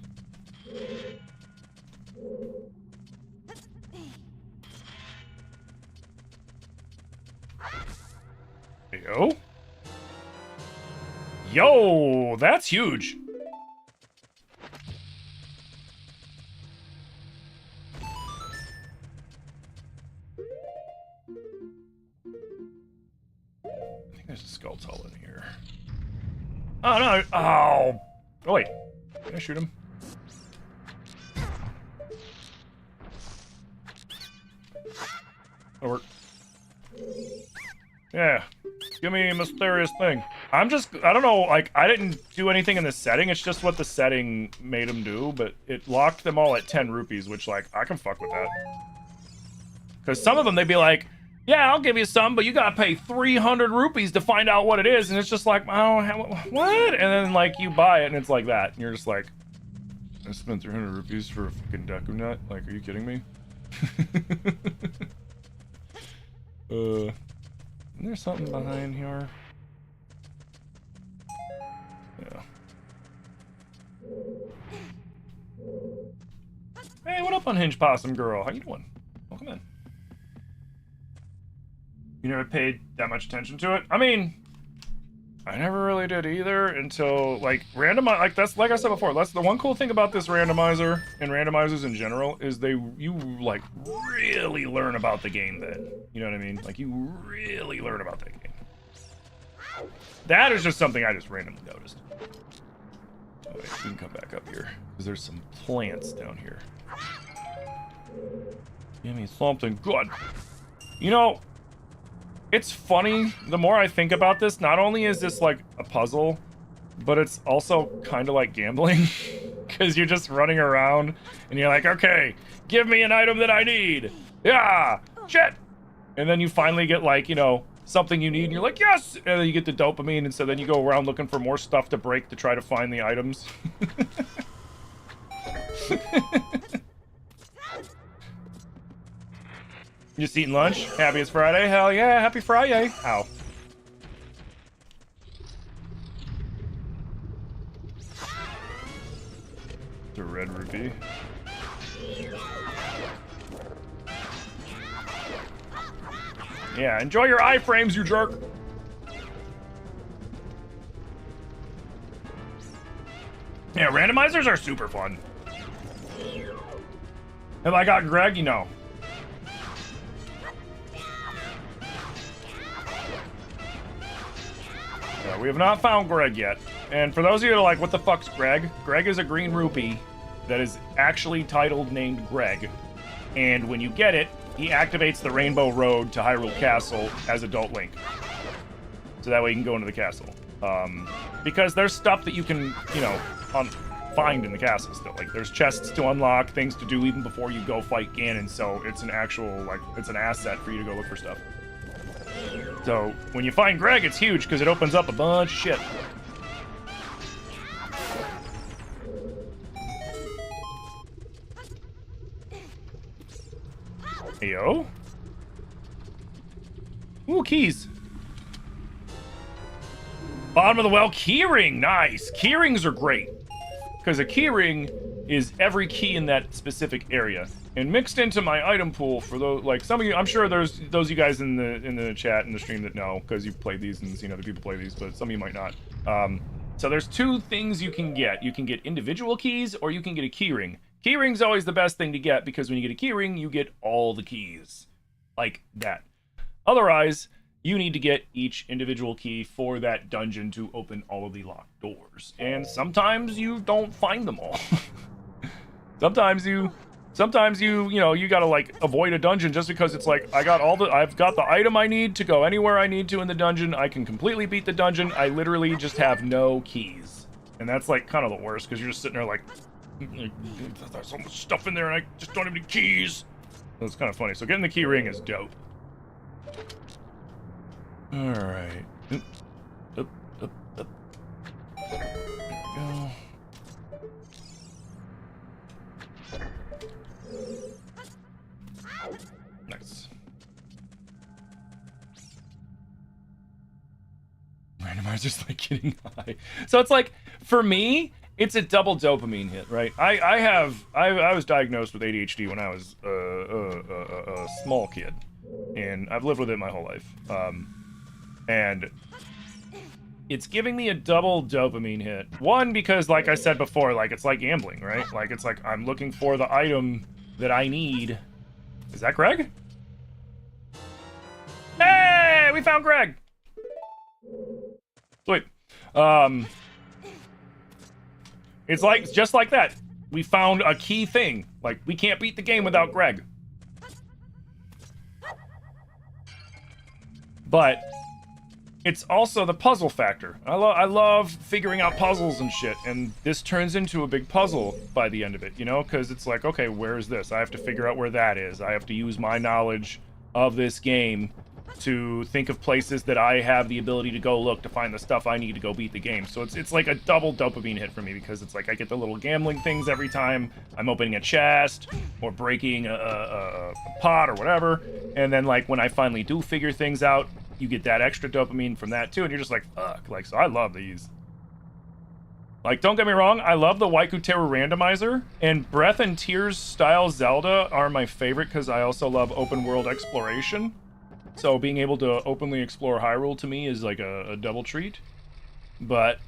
Yo. Yo, that's huge. I think there's a skull tull in here. Oh, no. Oh. Oh, wait. Can I shoot him? That'll work. Yeah. Give me a mysterious thing. I don't know, like, I didn't do anything in the setting. It's just what the setting made him do, but it locked them all at 10 rupees, which, like, I can fuck with that. Because some of them, they'd be like, yeah, I'll give you some, but you gotta pay 300 rupees to find out what it is. And it's just like, oh, what? And then, like, you buy it, and it's like that. And you're just like, I spent 300 rupees for a fucking Deku Nut? Like, are you kidding me? There's something behind here. Yeah. Hey, what up, Unhinged Possum Girl? How you doing? Welcome in. You never paid that much attention to it? I mean, I never really did either until, like, like, that's, like I said before, that's the one cool thing about this randomizer, and randomizers in general, is you, like, really learn about the game then. You know what I mean? Like, you really learn about that game. That is just something I just randomly noticed. Oh, wait, we can come back up here, because there's some plants down here. Give me something good. You know, it's funny, the more I think about this, not only is this like a puzzle, but it's also kind of like gambling. Because you're just running around and you're like, okay, give me an item that I need. Yeah, shit. And then you finally get, like, you know, something you need and you're like, yes. And then you get the dopamine, and so then you go around looking for more stuff to break to try to find the items. Just eating lunch? Happy it's Friday? Hell yeah, happy Friday. Ow. The red rupee. Yeah, enjoy your iframes, you jerk. Yeah, randomizers are super fun. Have I got Greg? You know. We have not found Greg yet. And for those of you that are like, what the fuck's Greg? Greg is a green rupee that is actually named Greg. And when you get it, he activates the Rainbow Road to Hyrule Castle as Adult Link. So that way you can go into the castle. Because there's stuff that you can, you know, find in the castle still. Like, there's chests to unlock, things to do even before you go fight Ganon. So it's an actual, like, it's an asset for you to go look for stuff. So, when you find Greg, it's huge, because it opens up a bunch of shit. Heyo. Ooh, keys. Bottom of the well, keyring. Nice. Keyrings are great. Because a keyring is every key in that specific area. And mixed into my item pool for those, like some of you, I'm sure there's those of you guys in the chat in the stream that know because you've played these and seen other people play these, but some of you might not. So there's two things you can get. You can get individual keys or you can get a key ring. Key ring's always the best thing to get because when you get a key ring, you get all the keys. Like that. Otherwise, you need to get each individual key for that dungeon to open all of the locked doors. And sometimes you don't find them all. Sometimes you gotta like avoid a dungeon just because it's like I've got the item I need to go anywhere I need to in the dungeon. I can completely beat the dungeon. I literally just have no keys. And that's like kind of the worst because you're just sitting there like there's so much stuff in there and I just don't have any keys. So it's kind of funny. So getting the key ring is dope. Alright. Up. There we go. Nice. Randomizer's like getting high. So it's like, for me, it's a double dopamine hit, right? I was diagnosed with ADHD when I was a small kid. And I've lived with it my whole life. And it's giving me a double dopamine hit. One, because like I said before, like it's like gambling, right? Like it's like I'm looking for the item that I need. Is that Greg? Hey, we found Greg. Sweet. It's like just like that. We found a key thing. Like we can't beat the game without Greg. But it's also the puzzle factor. I love figuring out puzzles and shit, and this turns into a big puzzle by the end of it, you know? Because it's like, okay, where is this? I have to figure out where that is. I have to use my knowledge of this game to think of places that I have the ability to go look to find the stuff I need to go beat the game. So it's like a double dopamine hit for me because it's like I get the little gambling things every time I'm opening a chest or breaking a pot or whatever. And then like when I finally do figure things out, you get that extra dopamine from that too, and you're just like, fuck. Like, so I love these. Like, don't get me wrong, I love the Waikuteru randomizer, and Breath and Tears style Zelda are my favorite because I also love open world exploration. So being able to openly explore Hyrule to me is like a double treat. But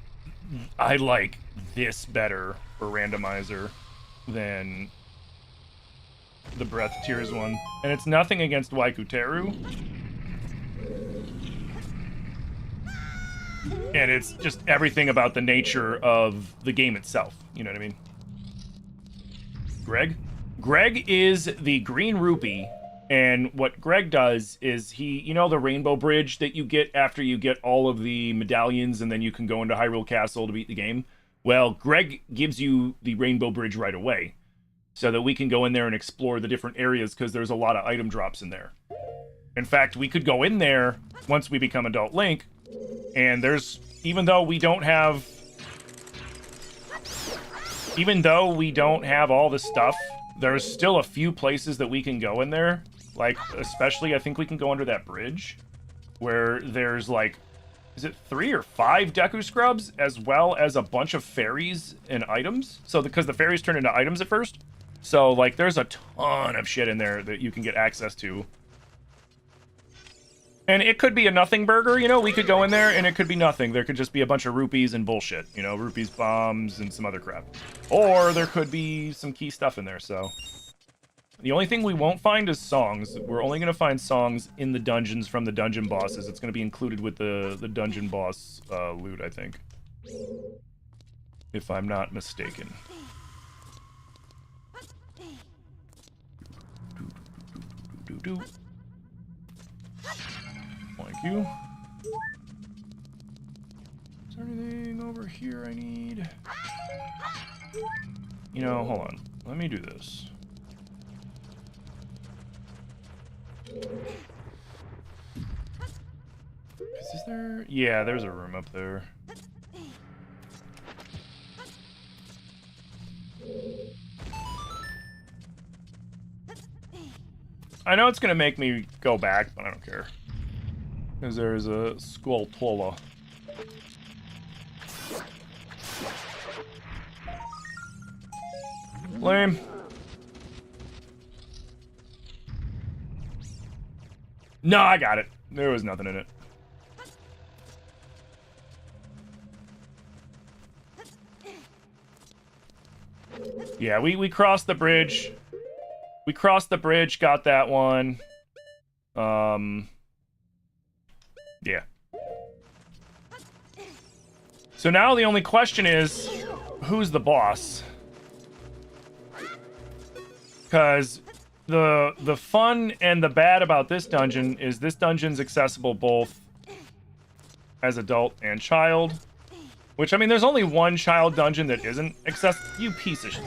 I like this better for randomizer than the Breath Tears one. And it's nothing against Waikuteru. And it's just everything about the nature of the game itself. You know what I mean? Greg? Greg is the green rupee. And what Greg does is you know the rainbow bridge that you get after you get all of the medallions and then you can go into Hyrule Castle to beat the game? Well, Greg gives you the rainbow bridge right away so that we can go in there and explore the different areas because there's a lot of item drops in there. In fact, we could go in there once we become Adult Link, and even though we don't have all the stuff, there's still a few places that we can go in there. Like, especially, I think we can go under that bridge, where there's like, is it 3 or 5 Deku Scrubs, as well as a bunch of fairies and items? So, because the fairies turn into items at first. So, like, there's a ton of shit in there that you can get access to. And it could be a nothing burger, you know? We could go in there and it could be nothing. There could just be a bunch of rupees and bullshit, you know? Rupees, bombs, and some other crap. Or there could be some key stuff in there, so... The only thing we won't find is songs. We're only going to find songs in the dungeons from the dungeon bosses. It's going to be included with the dungeon boss loot, I think. If I'm not mistaken. Thank you. Is there anything over here I need? You know, hold on. Let me do this. Is there? Yeah, there's a room up there. I know it's gonna make me go back, but I don't care. Because there's a Squaltola. Lame. No, I got it. There was nothing in it. Yeah, we crossed the bridge. We crossed the bridge, got that one. Yeah. So now the only question is, who's the boss? Because the fun and the bad about this dungeon is this dungeon's accessible both as adult and child. Which, I mean, there's only one child dungeon that isn't accessible. You piece of shit.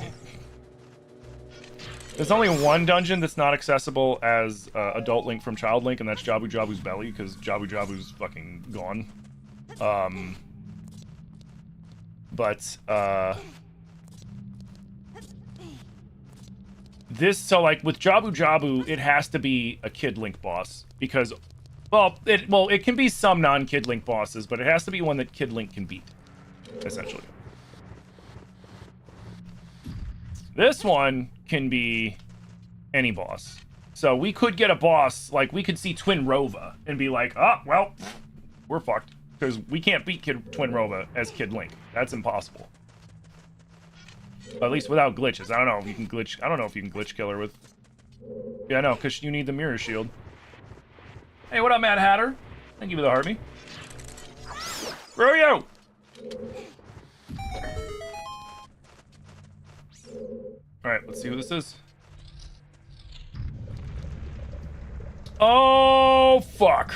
There's only one dungeon that's not accessible as adult Link from Child Link, and that's Jabu Jabu's belly, because Jabu Jabu's fucking gone. So like with Jabu Jabu, it has to be a Kid Link boss, because, well, it can be some non-Kid Link bosses, but it has to be one that Kid Link can beat, essentially. This one can be any boss. So we could get a boss, like we could see Twin Rova and be like, oh, well, we're fucked. Because we can't beat Twin Rova as Kid Link. That's impossible. At least without glitches. I don't know if you can glitch. I don't know if you can glitch kill her with. Yeah, no, because you need the mirror shield. Hey, what up, Mad Hatter? Thank you for the heartbeat. Where are you? Alright, let's see who this is. Oh, fuck.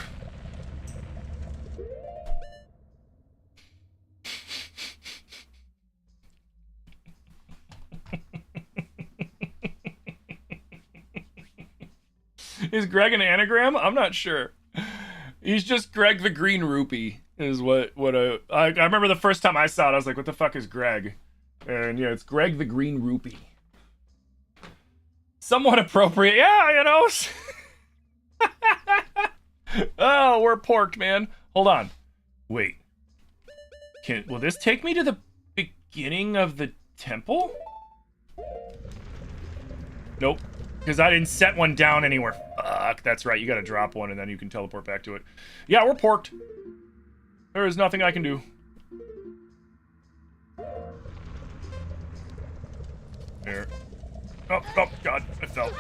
Is Greg an anagram? I'm not sure. He's just Greg the Green Rupee is I remember the first time I saw it, I was like, what the fuck is Greg? And yeah, it's Greg the Green Rupee. Somewhat appropriate. Yeah, you know. Oh, we're porked, man. Hold on. Wait. Will this take me to the beginning of the temple? Nope. Because I didn't set one down anywhere. Fuck, that's right. You gotta drop one and then you can teleport back to it. Yeah, we're porked. There is nothing I can do. There. Oh, God. I fell.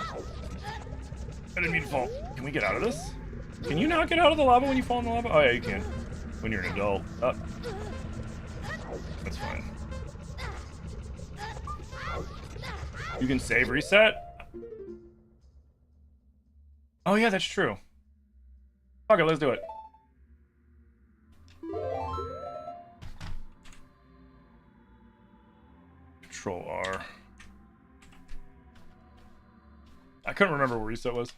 I didn't mean to fall. Can we get out of this? Can you not get out of the lava when you fall in the lava? Oh, yeah, you can. When you're an adult. Oh. That's fine. You can save reset? Oh, yeah, that's true. Okay, let's do it. Control R. I couldn't remember where reset was.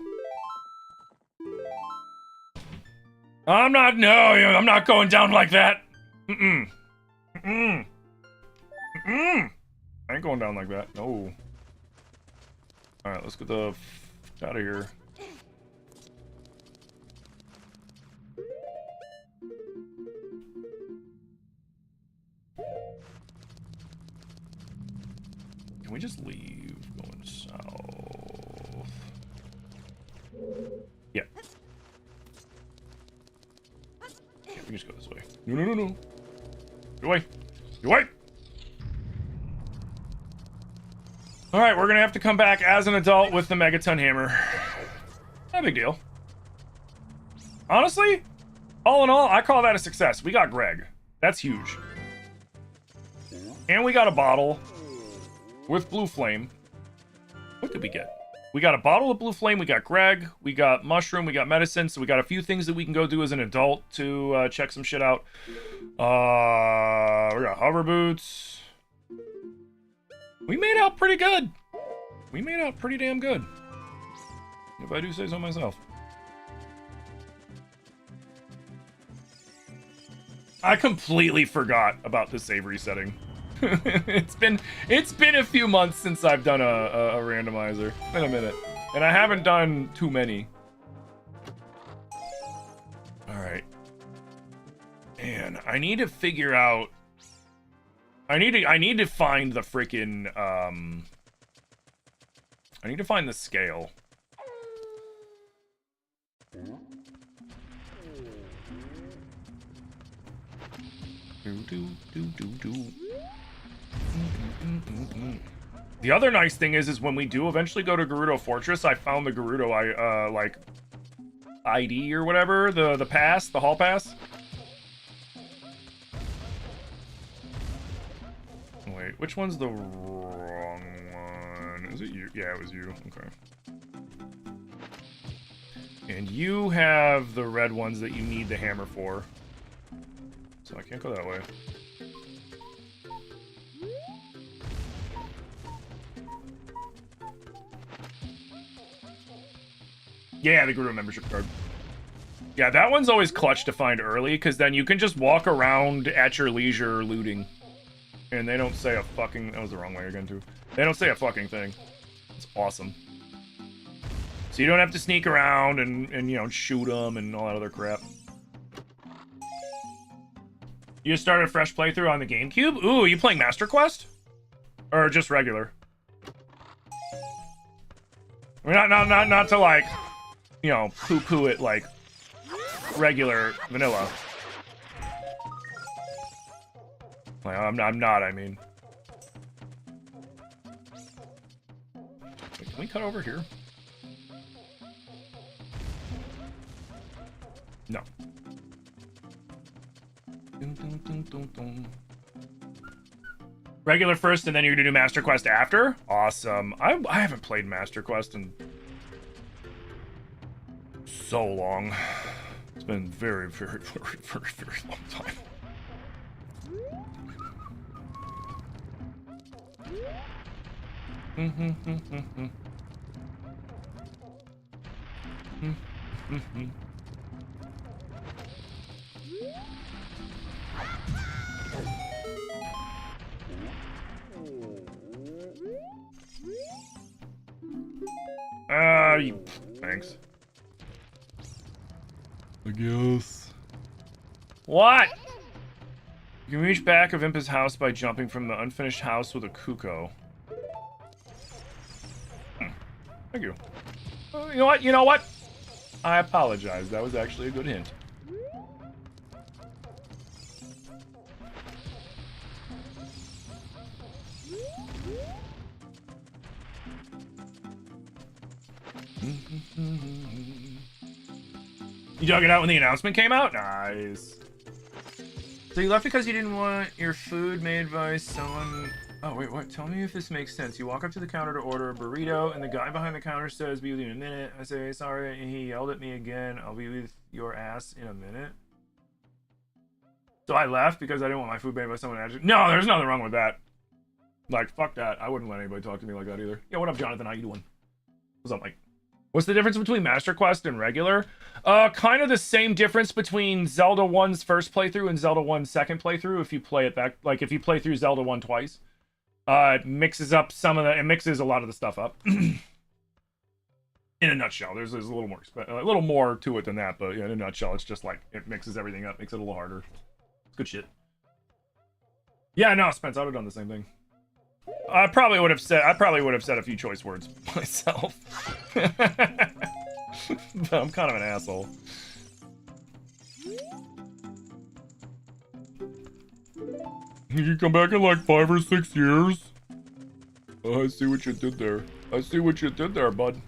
I'm not going down like that. I ain't going down like that. No. Alright, let's get the f out of here. Can we just leave going south? Yeah. Yeah, we can just go this way. No. Get away. Get away. Alright, we're gonna have to come back as an adult with the Megaton Hammer. Not a big deal. Honestly, all in all, I call that a success. We got Greg. That's huge. And we got a bottle with Blue Flame. What did we get? We got a bottle of Blue Flame, we got Greg, we got Mushroom, we got Medicine, so we got a few things that we can go do as an adult to check some shit out. We got Hover Boots. We made out pretty good. We made out pretty damn good, if I do say so myself. I completely forgot about the save resetting. It's been a few months since I've done a randomizer. It's been a minute, and I haven't done too many. All right, man, I need to figure out. I need to find the freaking I need to find the scale. The other nice thing is when we do eventually go to Gerudo Fortress, I found the Gerudo like ID or whatever, the pass, the hall pass. Wait, which one's the wrong one? Is it you? Yeah, it was you. Okay. And you have the red ones that you need the hammer for. So I can't go that way. Yeah, the Gerudo membership card. Yeah, that one's always clutch to find early, because then you can just walk around at your leisure looting. And they don't say a fucking... That was the wrong way again, too. They don't say a fucking thing. It's awesome. So you don't have to sneak around and you know, shoot them and all that other crap. You just started a fresh playthrough on the GameCube? Ooh, are you playing Master Quest? Or just regular? I mean, not to, like, you know, poo-poo it like regular vanilla. Like, I'm not, I mean. Wait, can we cut over here? No. Regular first, and then you're gonna do Master Quest after? Awesome. I haven't played Master Quest in so long. It's been very, very, very, very, very long time. Thanks. I guess. What? You can reach back of Impa's house by jumping from the unfinished house with a Kuko. Thank you. You know what? You know what? I apologize. That was actually a good hint. You dug it out when the announcement came out? Nice. So you left because you didn't want your food made by someone... Oh, wait, what? Tell me if this makes sense. You walk up to the counter to order a burrito, and the guy behind the counter says, "Be with you in a minute." I say, "Sorry," and he yelled at me again. "I'll be with your ass in a minute." So I left because I didn't want my food made by someone else. No, there's nothing wrong with that. Like, fuck that. I wouldn't let anybody talk to me like that either. Yeah, what up, Jonathan? How you doing? What's up, Mike? What's the difference between Master Quest and regular? Kind of the same difference between Zelda 1's first playthrough and Zelda 1's second playthrough if you play it back. Like, if you play through Zelda 1 twice. It mixes up some of the... It mixes a lot of the stuff up. In a nutshell. There's a little more to it than that, but yeah, in a nutshell, it's just like, it mixes everything up, makes it a little harder. It's good shit. Yeah, no, Spence, I would have done the same thing. I probably would have said a few choice words myself. But I'm kind of an asshole. You come back in like 5 or 6 years? Oh, I see what you did there. I see what you did there, bud.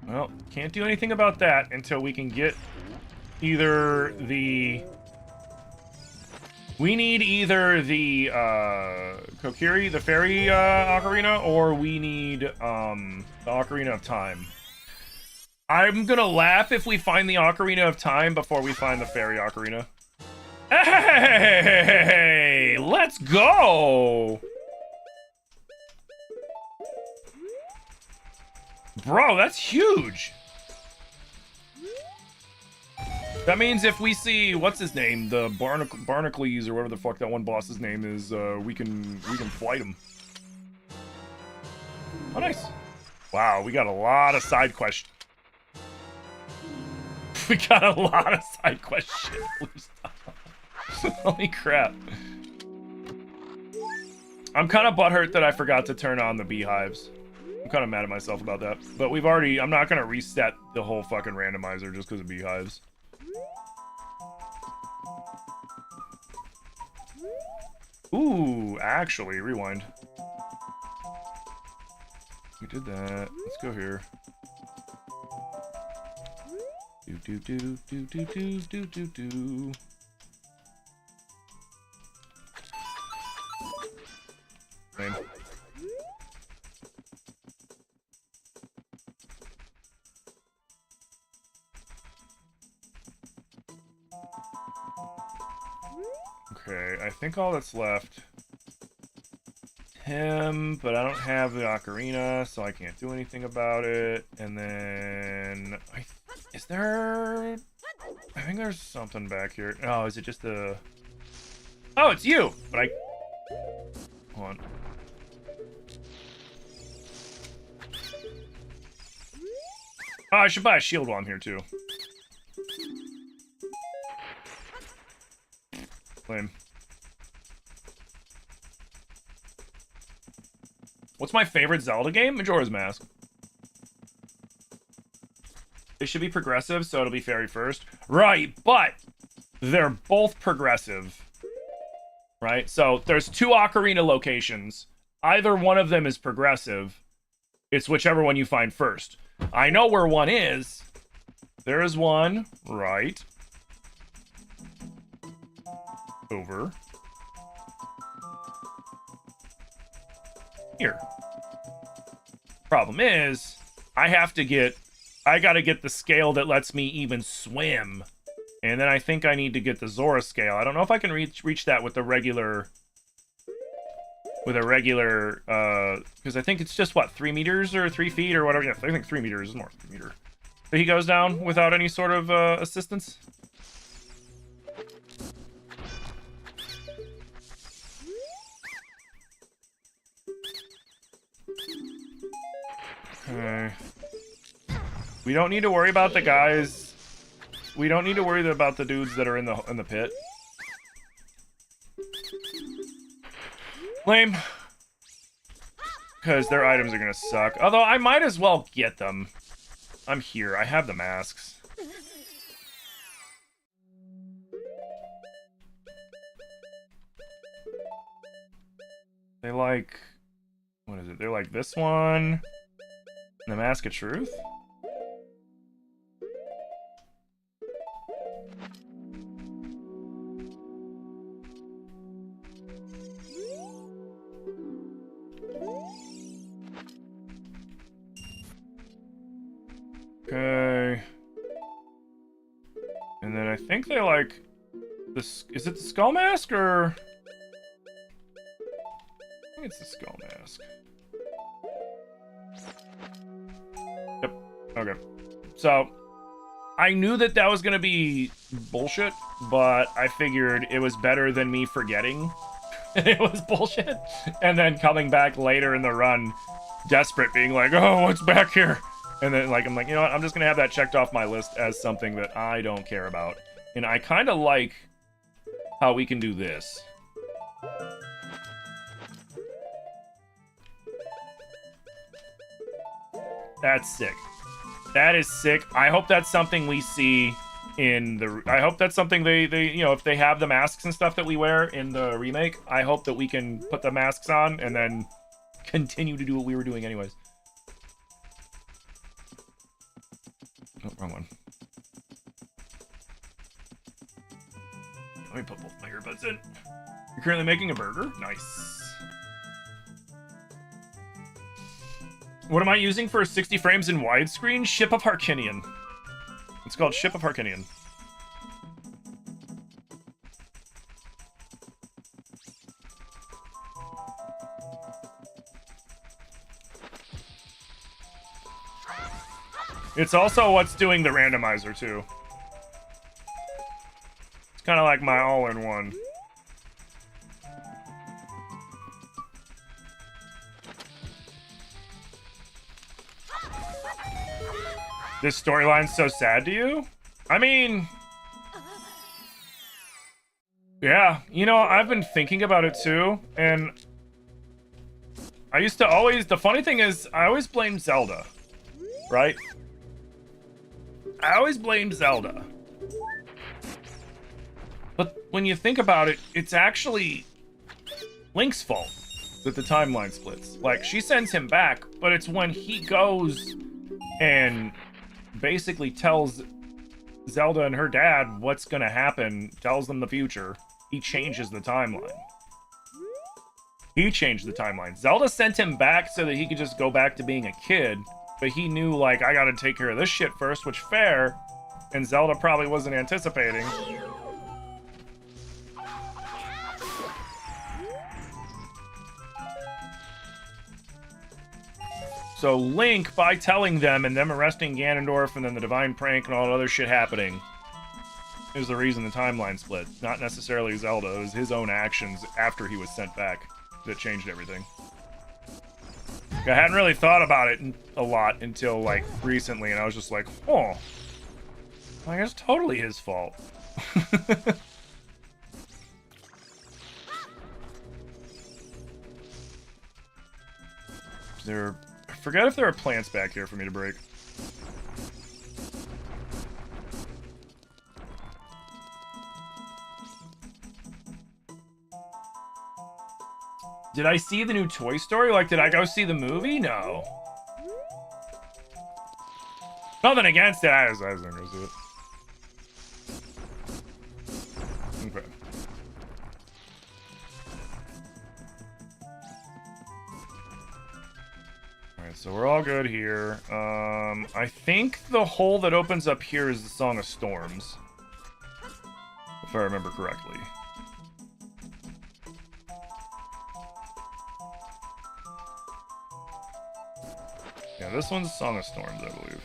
Well, can't do anything about that until we can get either the... We need either the Kokiri, the fairy ocarina, or we need the Ocarina of Time. I'm gonna laugh if we find the Ocarina of Time before we find the fairy ocarina. Hey, let's go! Bro, that's huge! That means if we see, what's his name, the Barnacles or whatever the fuck that one boss's name is, we can flight him. Oh, nice. Wow, we got a lot of side quests. We got a lot of side quest shit. Holy crap. I'm kind of butthurt that I forgot to turn on the beehives. I'm kind of mad at myself about that. But we've already... I'm not going to reset the whole fucking randomizer just because of beehives. Ooh, actually, rewind. We did that. Let's go here. Do do do do do do do do do. Same. Okay, I think all that's left. Him, but I don't have the ocarina, so I can't do anything about it. And then... is there... I think there's something back here. Oh, is it just the... Oh, it's you! But I... Hold on. Oh, I should buy a shield while I'm here, too. Lame. What's my favorite Zelda game? Majora's Mask. They should be progressive, so it'll be fairy first. Right, but they're both progressive. Right? So there's 2 Ocarina locations. Either one of them is progressive. It's whichever one you find first. I know where one is. There is one right over here. Problem is, I gotta get the scale that lets me even swim. And then I think I need to get the Zora scale. I don't know if I can reach that with the regular... because I think it's just, what, 3 meters or 3 feet or whatever. Yeah, I think 3 meters is more 3 meter. So he goes down without any sort of assistance. Okay. We don't need to worry about the guys. We don't need to worry about the dudes that are in the pit. Lame. Because their items are gonna suck. Although I might as well get them. I'm here. I have the masks. They like... what is it? They're like this one. And the Mask of Truth? Okay. And then I think they like this. Is it the Skull Mask or? I think it's the Skull Mask. Yep. Okay. So I knew that was gonna be bullshit, but I figured it was better than me forgetting it was bullshit and then coming back later in the run, desperate, being like, "Oh, what's back here?" And then, like, I'm like, you know what? I'm just gonna have that checked off my list as something that I don't care about. And I kind of like how we can do this. That's sick. That is sick. I hope that's something we see in the... I hope that's something they you know, if they have the masks and stuff that we wear in the remake, I hope that we can put the masks on and then continue to do what we were doing anyways. Oh, wrong one. Let me put both my earbuds in. You're currently making a burger? Nice. What am I using for 60 frames in widescreen? Ship of Harkinian. It's called Ship of Harkinian. It's also what's doing the randomizer, too. It's kind of like my all-in-one. This storyline's so sad to you? I mean... yeah, you know, I've been thinking about it, too, and I used to always, the funny thing is, I always blame Zelda, right? I always blame Zelda. But when you think about it, it's actually Link's fault that the timeline splits. Like, she sends him back, but it's when he goes and basically tells Zelda and her dad what's gonna happen, tells them the future. He changes the timeline. He changed the timeline. Zelda sent him back so that he could just go back to being a kid, but he knew, like, I gotta take care of this shit first, which fair, and Zelda probably wasn't anticipating. So Link, by telling them and them arresting Ganondorf and then the Divine Prank and all that other shit happening, is the reason the timeline split. Not necessarily Zelda, it was his own actions after he was sent back that changed everything. I hadn't really thought about it a lot until, like, recently, and I was just like, oh, I guess totally his fault. I forget if there are plants back here for me to break. Did I see the new Toy Story? Like, did I go see the movie? No. Nothing against it. I was gonna go see it. Okay. Alright, so we're all good here. I think the hole that opens up here is the Song of Storms. If I remember correctly. Yeah, this one's Song of Storms, I believe.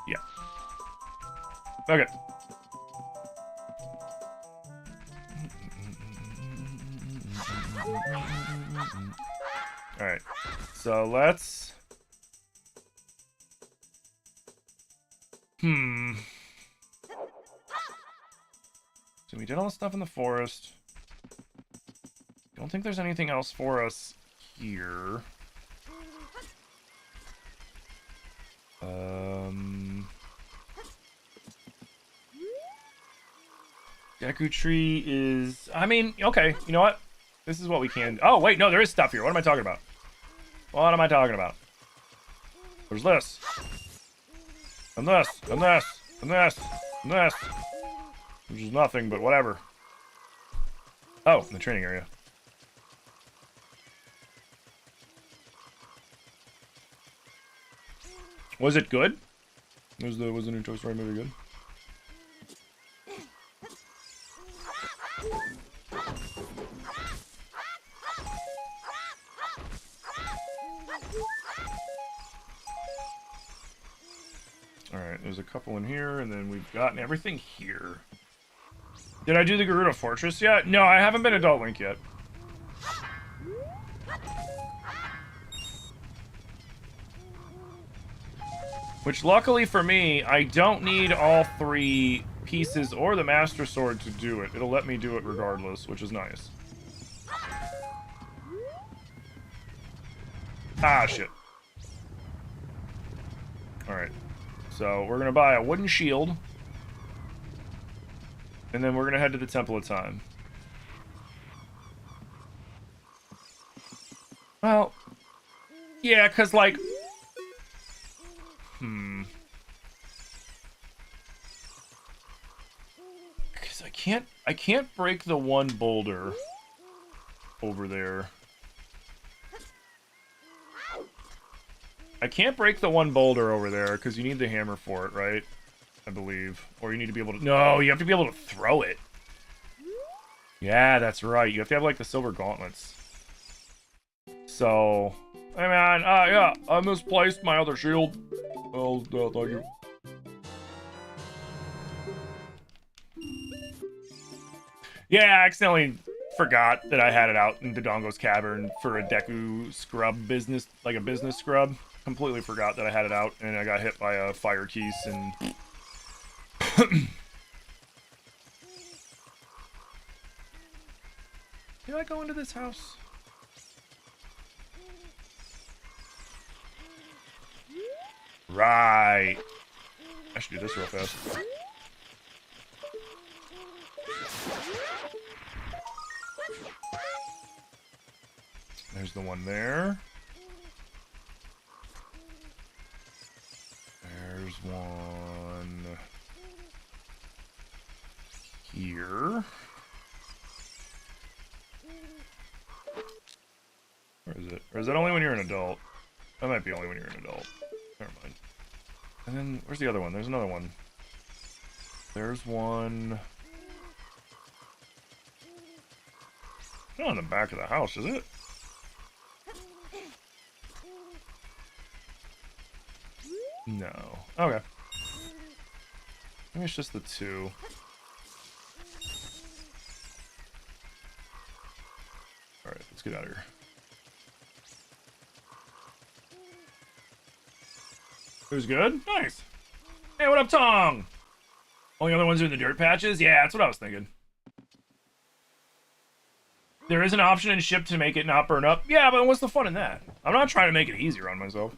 Yeah. Okay. Alright. So let's... So we did all the stuff in the forest. Don't think there's anything else for us here. Deku Tree is... I mean, okay, you know what? This is what we can... Oh, wait, no, there is stuff here. What am I talking about? What am I talking about? There's this. And this. And this. And this. And this. Which is nothing, but whatever. Oh, in the training area. Was it good? Was the new Toy Story movie good? Alright, there's a couple in here, and then we've gotten everything here. Did I do the Gerudo Fortress yet? No, I haven't been Adult Link yet. Which, luckily for me, I don't need all 3 pieces or the Master Sword to do it. It'll let me do it regardless, which is nice. Ah, shit. Alright. So, we're gonna buy a wooden shield. And then we're gonna head to the Temple of Time. Well... Yeah, because, like... Because I can't break the one boulder over there. I can't break the one boulder over there because you need the hammer for it, right? I believe. Or you need to be able to... No, you have to be able to throw it. Yeah, that's right. You have to have, like, the silver gauntlets. So... Hey, man. Yeah, I misplaced my other shield. Oh, thank you. Yeah, I accidentally forgot that I had it out in Dodongo's Cavern for a Deku scrub business, like a business scrub. Completely forgot that I had it out, and I got hit by a fire keys, and... Did I go into this house? Right. I should do this real fast. There's the one there. There's one here. Where is it? Or is that only when you're an adult? That might be only when you're an adult. Never mind. And then, where's the other one? There's another one. There's one... Not on the back of the house, is it? No. Okay. Maybe it's just the two. Alright, let's get out of here. Who's good? Nice. Hey, what up, Tong? Only other ones are in the dirt patches? Yeah, that's what I was thinking. There is an option in ship to make it not burn up. Yeah, but what's the fun in that? I'm not trying to make it easier on myself.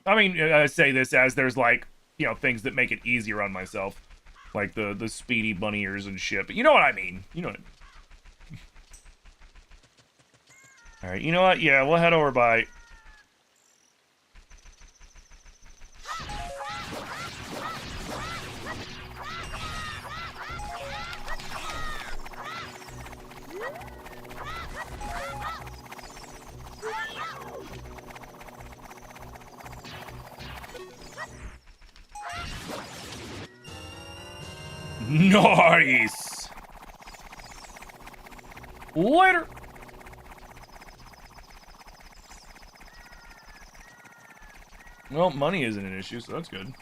I mean, I say this as there's like, you know, things that make it easier on myself. Like the speedy bunny ears and shit. But you know what I mean. You know what I mean. Alright, you know what? Yeah, we'll head over by... Nice! Later! Well, money isn't an issue, so that's good.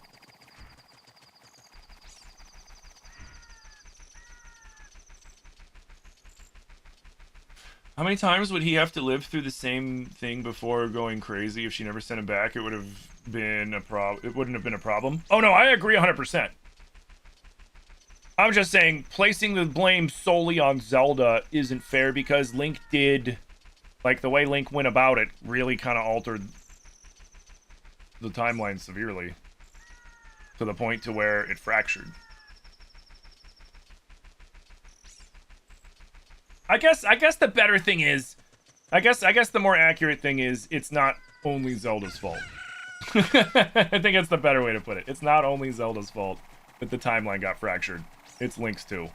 How many times would he have to live through the same thing before going crazy? If she never sent him back, it would have been a it wouldn't have been a problem. Oh no, I agree 100%. I'm just saying, placing the blame solely on Zelda isn't fair because Link did, like, the way Link went about it really kind of altered the timeline severely to the point to where it fractured. I guess the better thing is, I guess the more accurate thing is, it's not only Zelda's fault. I think that's the better way to put it. It's not only Zelda's fault that the timeline got fractured. It's Link's too.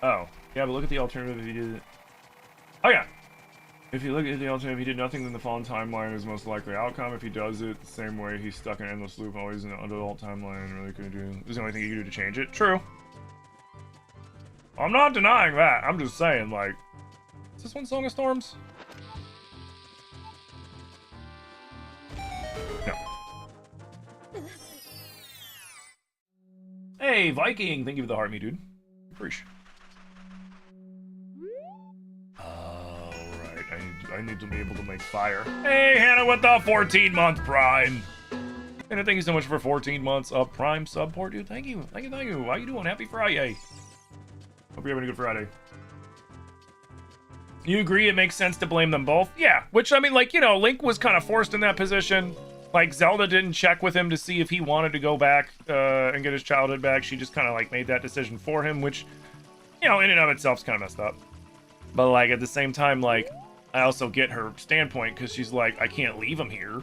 Oh. Yeah, but look at the alternative if he did it. Oh, yeah. If you look at the alternative, he did nothing, then the fallen timeline is the most likely outcome. If he does it the same way, he's stuck in an endless loop, always in an adult timeline, really couldn't do. This is the only thing you can do to change it. True. I'm not denying that. I'm just saying, like... Is this one Song of Storms? No. Hey, Viking! Thank you for the heart, me dude. Appreciate. I need to be able to make fire. Hey, Hannah with the 14-month Prime. And thank you so much for 14 months of Prime support, dude. Thank you. Thank you, thank you. How you doing? Happy Friday. Hope you're having a good Friday. You agree it makes sense to blame them both? Yeah, which, I mean, like, you know, Link was kind of forced in that position. Like, Zelda didn't check with him to see if he wanted to go back and get his childhood back. She just kind of, like, made that decision for him, which, you know, in and of itself is kind of messed up. But, like, at the same time, like, I also get her standpoint, because she's like, I can't leave him here.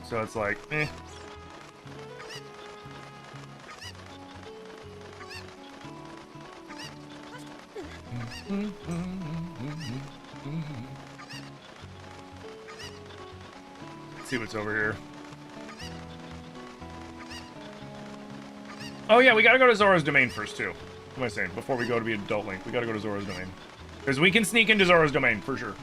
So it's like, eh. Let's see what's over here. Oh yeah, we gotta go to Zora's Domain first, too. What am I saying? Before we go to be Adult Link, we gotta go to Zora's Domain. Because we can sneak into Zora's Domain, for sure.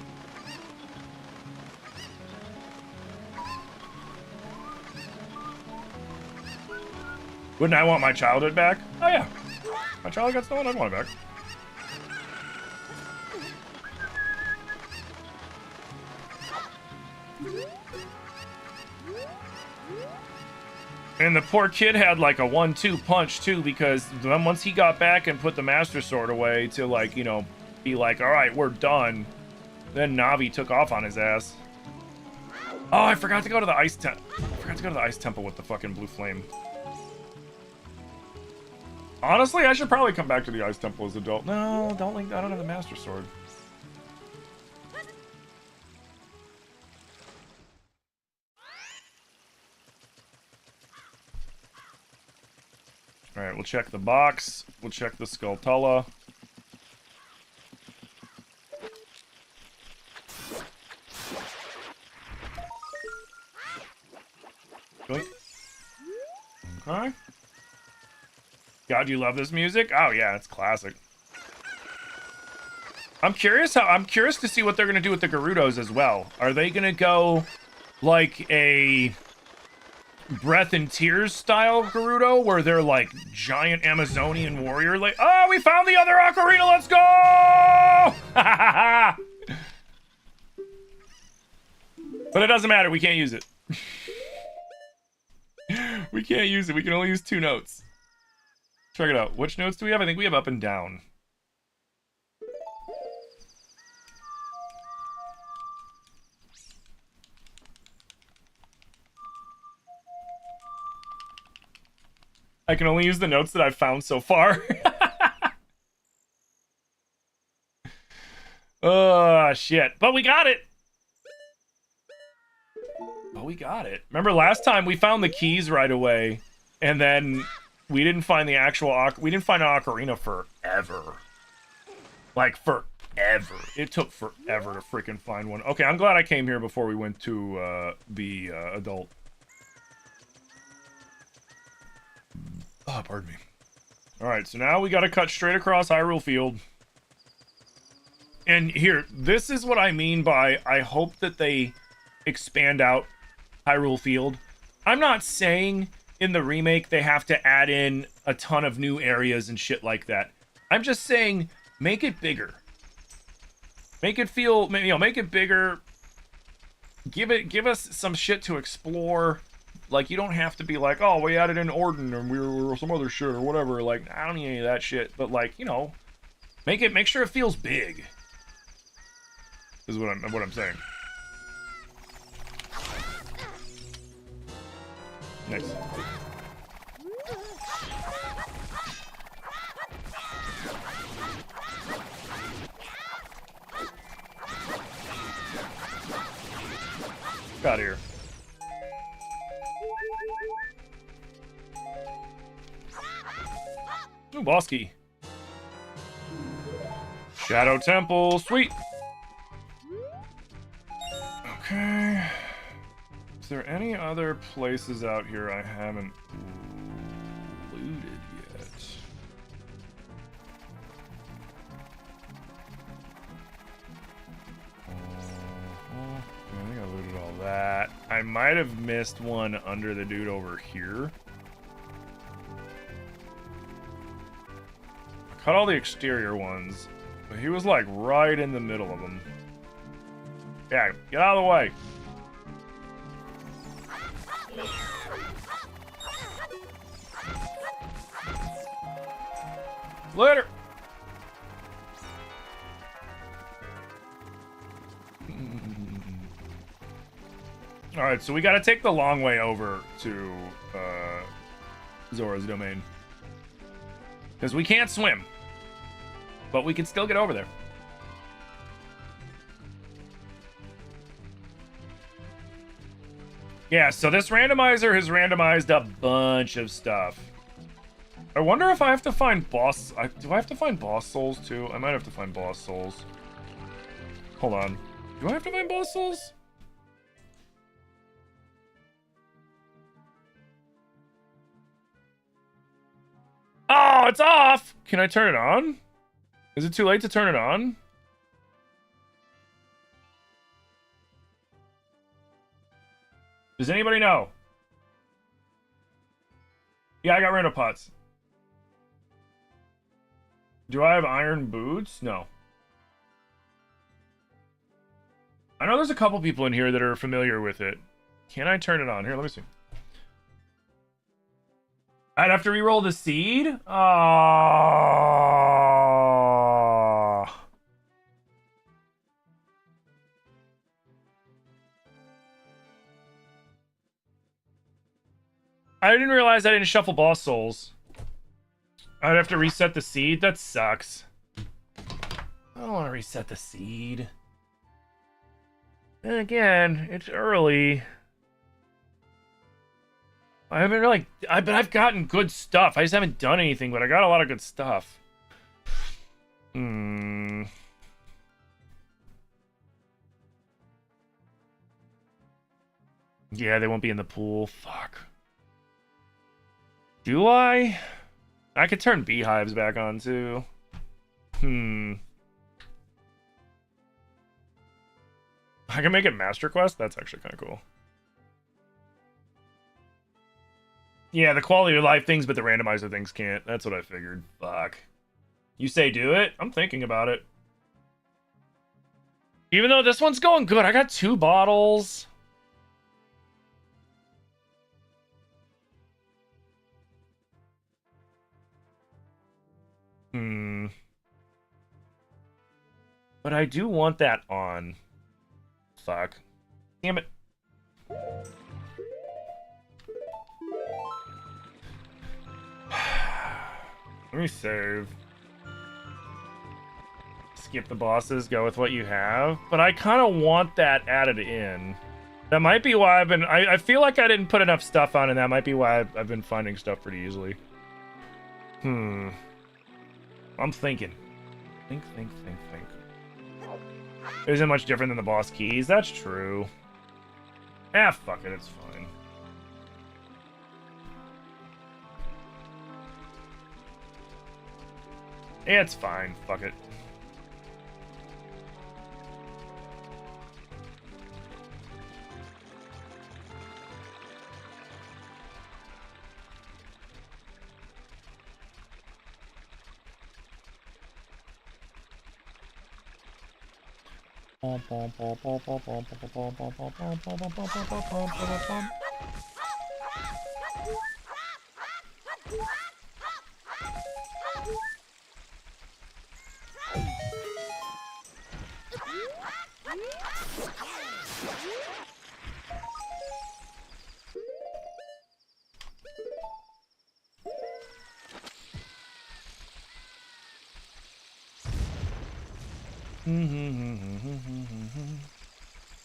Wouldn't I want my childhood back? Oh yeah. My childhood got stolen, I'd want it back. And the poor kid had like a 1-2 punch too, because then once he got back and put the Master Sword away to like, you know, be like, all right, we're done. Then Navi took off on his ass. Oh, I forgot to go to the ice temple. I forgot to go to the ice temple with the fucking blue flame. Honestly, I should probably come back to the ice temple as an adult. No, don't link. I don't have the Master Sword. All right, we'll check the box. We'll check the Skulltula. Okay. God, you love this music? Oh yeah, it's classic. I'm curious to see what they're gonna do with the Gerudos as well. Are they gonna go like a Breath and Tears style Gerudo, where they're like giant Amazonian warrior? Like, oh, we found the other Ocarina. Let's go! But it doesn't matter. We can't use it. We can't use it. We can only use 2 notes. Check it out. Which notes do we have? I think we have up and down. I can only use the notes that I've found so far. Oh, shit. But we got it. But we got it. Remember last time we found the keys right away, and then we didn't find the actual... We didn't find an Ocarina forever. Like, forever. It took forever to freaking find one. Okay, I'm glad I came here before we went to the adult. Oh, pardon me. Alright, so now we gotta cut straight across Hyrule Field. And here, this is what I mean by I hope that they expand out Hyrule Field. I'm not saying in the remake they have to add in a ton of new areas and shit like that. I'm just saying make it bigger. Make it feel, you know, make it bigger. Give us some shit to explore. Like, you don't have to be like, oh, we added in Orden and we were some other shit or whatever. Like, I don't need any of that shit. But like, you know, make sure it feels big. Is what I'm saying. Nice. Got here. Ooh, boss key. Shadow Temple, sweet. Okay. Is there any other places out here I haven't looted yet? I think I looted all that. I might have missed one under the dude over here. I cut all the exterior ones, but he was like right in the middle of them. Yeah, get out of the way. Later. All right, so we got to take the long way over to Zora's domain because we can't swim, but we can still get over there. Yeah, so this randomizer has randomized a bunch of stuff. I wonder if I have to find boss... do I have to find boss souls, too? I might have to find boss souls. Hold on. Do I have to find boss souls? Oh, it's off! Can I turn it on? Is it too late to turn it on? Does anybody know? Yeah, I got random pots. Do I have iron boots? No. I know there's a couple people in here that are familiar with it. Can I turn it on? Here, let me see. I'd have to re-roll the seed? I didn't realize I didn't shuffle boss souls. I'd have to reset the seed? That sucks. I don't want to reset the seed. And again, it's early. I haven't really... but I've gotten good stuff. I just haven't done anything, but I got a lot of good stuff. Yeah, they won't be in the pool. Fuck. Do I? I could turn beehives back on, too. I can make it Master Quest? That's actually kind of cool. Yeah, the quality of life things, but the randomizer things can't. That's what I figured. Fuck. You say do it? I'm thinking about it. Even though this one's going good, I got 2 bottles. But I do want that on. Fuck. Damn it. Let me save. Skip the bosses, go with what you have. But I kind of want that added in. That might be why I've been... I feel like I didn't put enough stuff on, and that might be why I've been finding stuff pretty easily. I'm thinking. Think. It isn't much different than the boss keys. That's true. Ah, fuck it. It's fine. Yeah, it's fine. Fuck it.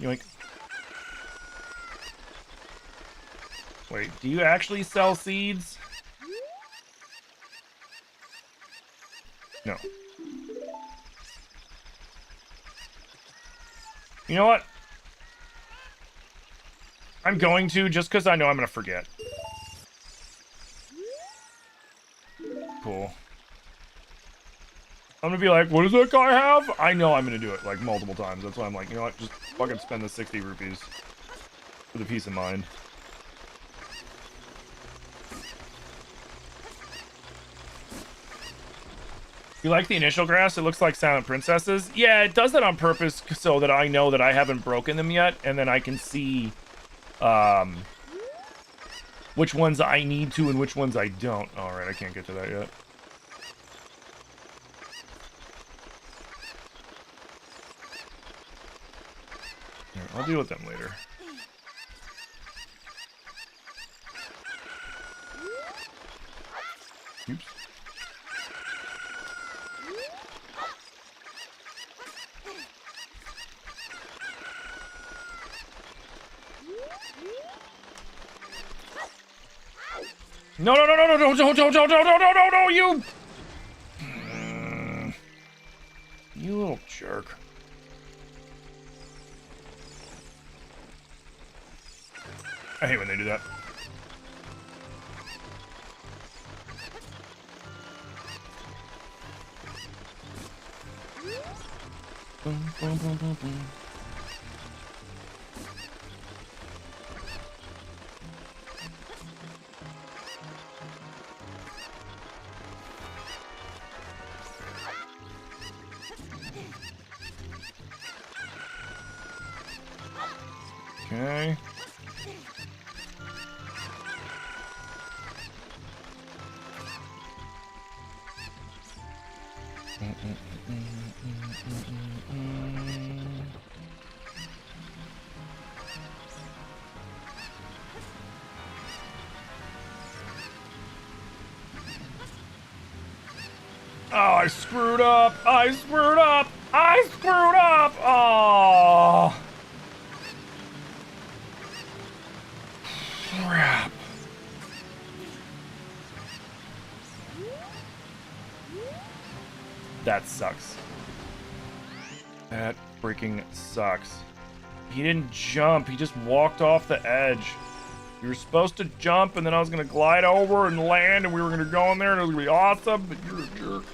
Yoink. Wait, do you actually sell seeds? No. You know what? I'm going to, just because I know I'm going to forget. Cool. I'm going to be like, what does that guy have? I know I'm going to do it, like, multiple times. That's why I'm like, you know what? Just fucking spend the 60 rupees. For the peace of mind. You like the initial grass? It looks like Silent Princesses. Yeah, it does that on purpose so that I know that I haven't broken them yet, and then I can see which ones I need to and which ones I don't. Alright, I can't get to that yet. Here, I'll deal with them later. Oops. No, you! You little jerk. I hate when they do that. Boom, boom, boom, boom, boom. Okay. Oh, I screwed up. I screwed up. I screwed up. Oh. Crap. That sucks. That freaking sucks. He didn't jump. He just walked off the edge. You were supposed to jump, and then I was going to glide over and land, and we were going to go in there, and it was going to be awesome, but you're a jerk.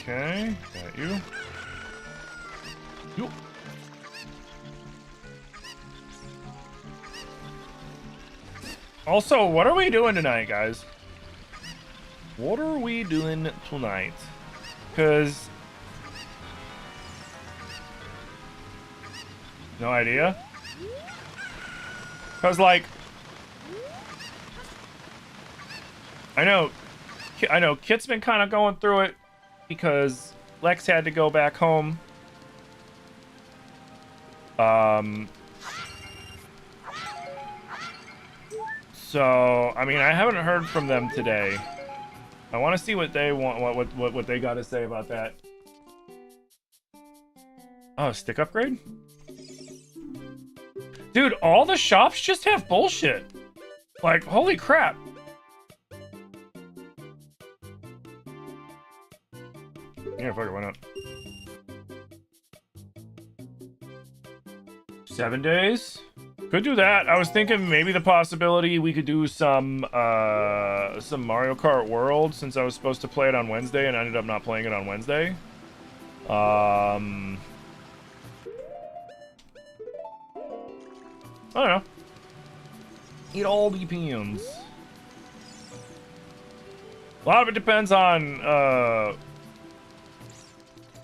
Okay, got you. Yo. Also, what are we doing tonight, guys? What are we doing tonight? Because... no idea. Because, like... I know Kit's been kind of going through it because Lex had to go back home. So, I mean, I haven't heard from them today. I want to see what they want, what they got to say about that. Oh, stick upgrade? Dude, all the shops just have bullshit. Like, holy crap. Yeah, fuck it, why not? 7 days? Could do that. I was thinking maybe the possibility we could do some Mario Kart World, since I was supposed to play it on Wednesday and I ended up not playing it on Wednesday. I don't know. It all depends. A lot of it depends on,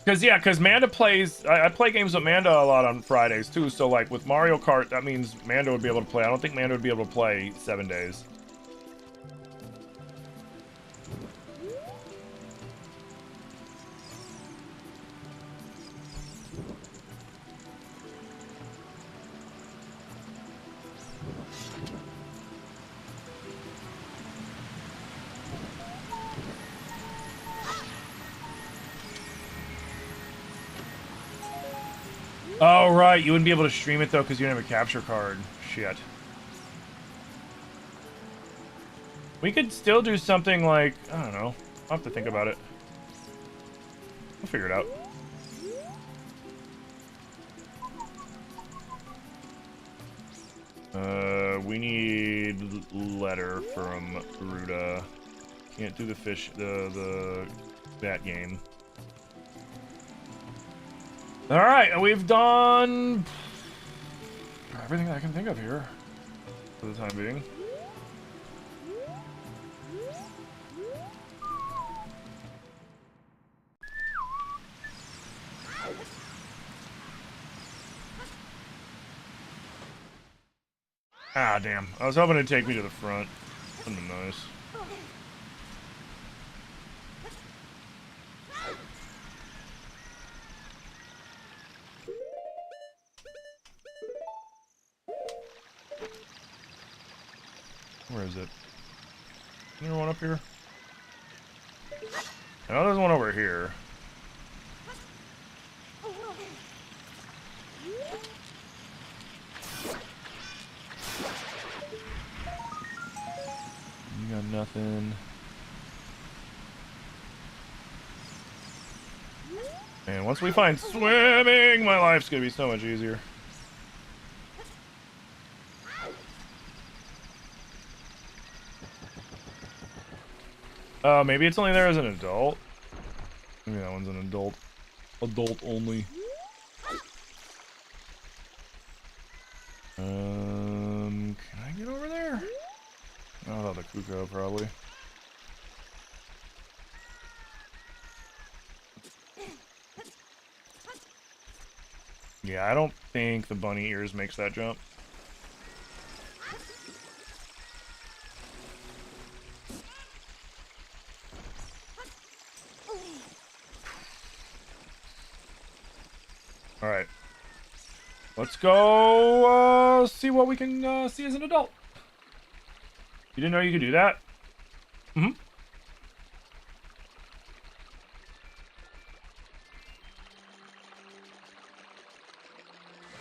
because Manda plays... I play games with Manda a lot on Fridays, too, so, like, with Mario Kart, that means Manda would be able to play. I don't think Manda would be able to play 7 days. Oh, right. You wouldn't be able to stream it, though, because you don't have a capture card. Shit. We could still do something like... I don't know. I'll have to think about it. We'll figure it out. We need letter from Ruda. Can't do the fish... that game. Alright, we've done everything I can think of here for the time being. Ah, damn. I was hoping it'd take me to the front. That'd be nice. Where is it? Is there one up here? I know there's one over here. You got nothing. And once we find swimming, my life's gonna be so much easier. Maybe it's only there as an adult. Maybe that one's an adult. Adult only. Can I get over there? Oh, the Kuko probably. Yeah, I don't think the bunny ears makes that jump. All right. Let's go see what we can see as an adult. You didn't know you could do that? Mm-hmm.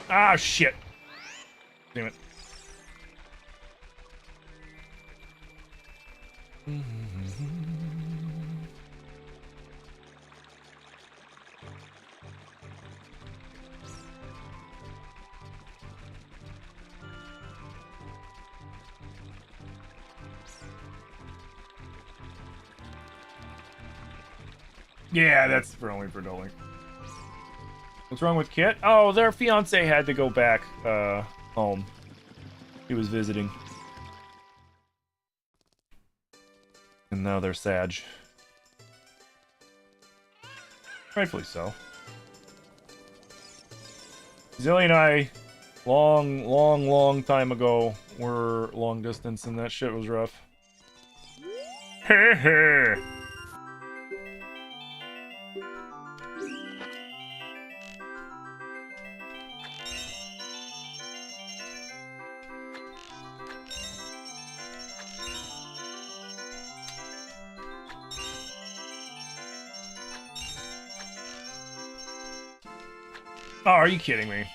Ah, shit. Damn it. Yeah, that's for only for adult Link. What's wrong with Kit? Oh, their fiance had to go back home. He was visiting. And now they're sad. Rightfully so. Zilly and I, long time ago, were long distance, and that shit was rough. Heh. Oh, are you kidding me?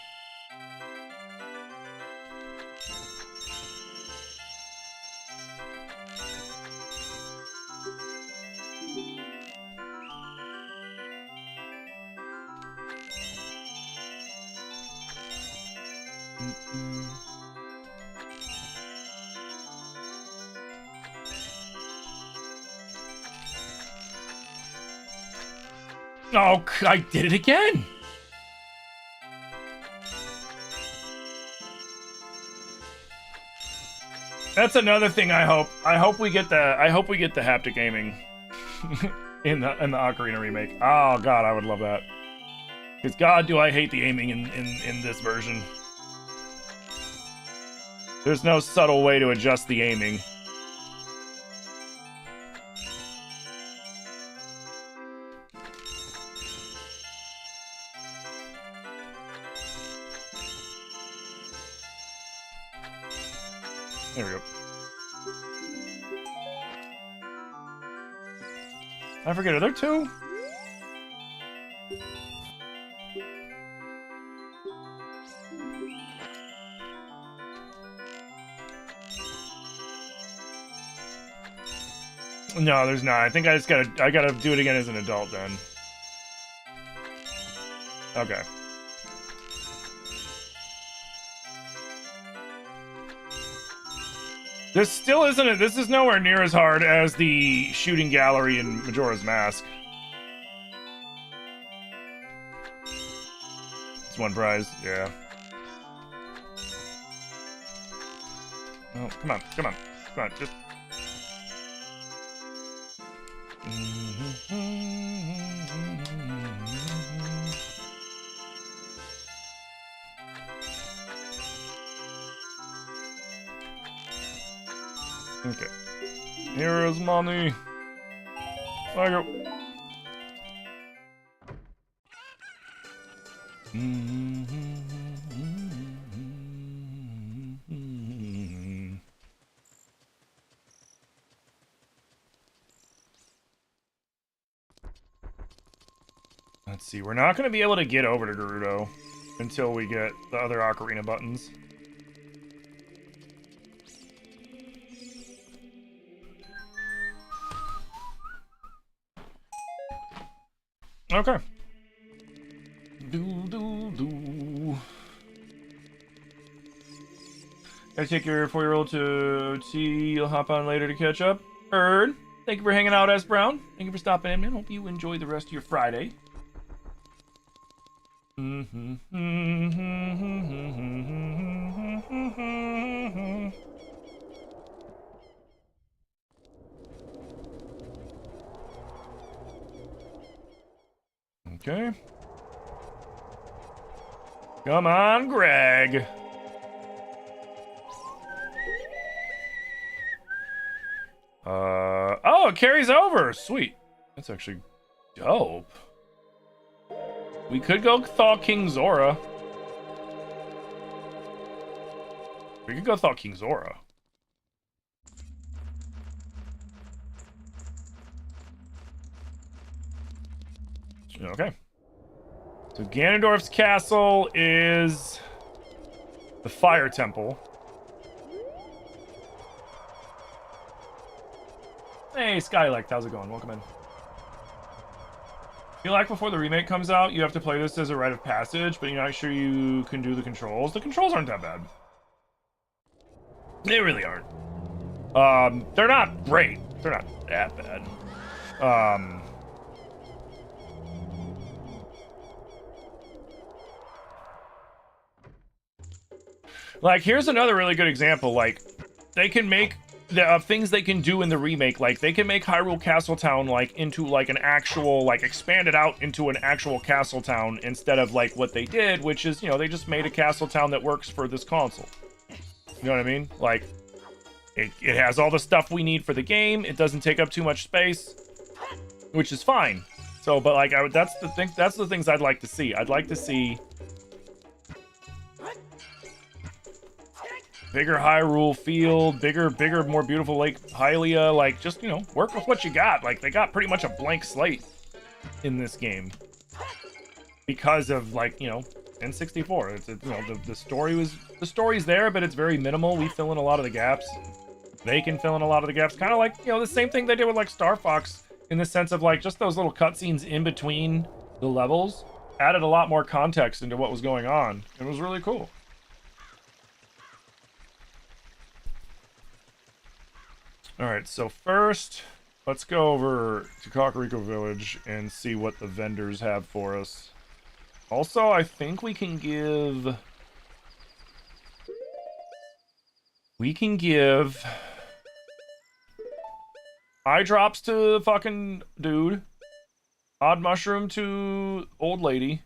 Oh, I did it again! That's another thing I hope. I hope we get the haptic aiming in the Ocarina remake. Oh god, I would love that. Because god do I hate the aiming in this version. There's no subtle way to adjust the aiming. There we go. I forget, are there two? No, there's not. I think I gotta do it again as an adult then. Okay. This still isn't. This is nowhere near as hard as the shooting gallery in Majora's Mask. It's one prize, yeah. Oh, come on, just. Okay. Here is money. I go. Let's see. We're not going to be able to get over to Gerudo until we get the other Ocarina buttons. Okay. Gotta take your 4-year-old to tea. You'll hop on later to catch up. Heard. Thank you for hanging out, S. Brown. Thank you for stopping in, man. Hope you enjoy the rest of your Friday. Okay. Come on, Greg. Oh, it carries over. Sweet. That's actually dope. We could go thaw King Zora. We could go thaw King Zora. Okay. So Ganondorf's castle is the Fire Temple. Hey, Skylect, how's it going? Welcome in. I feel like before the remake comes out, you have to play this as a rite of passage, but you're not sure you can do the controls. The controls aren't that bad. They really aren't. They're not great. They're not that bad. Like, here's another really good example. Like, they can make the things they can do in the remake. Like, they can make Hyrule Castletown, like, into, like, an actual, like, expand it out into an actual Castletown instead of, like, what they did, which is, you know, they just made a Castletown that works for this console. You know what I mean? Like, it has all the stuff we need for the game. It doesn't take up too much space, which is fine. So, but, like, that's the things I'd like to see. I'd like to see bigger Hyrule field, bigger, more beautiful Lake Hylia. Like, just, you know, work with what you got. Like, they got pretty much a blank slate in this game because of, like, you know, N64. It's you know, the story's there, but it's very minimal. We fill in a lot of the gaps. They can fill in a lot of the gaps. Kind of like, you know, the same thing they did with, like, Star Fox, in the sense of, like, just those little cutscenes in between the levels added a lot more context into what was going on. It was really cool. Alright, so first, let's go over to Kakariko Village and see what the vendors have for us. Also, I think we can give eye drops to fucking dude, odd mushroom to old lady,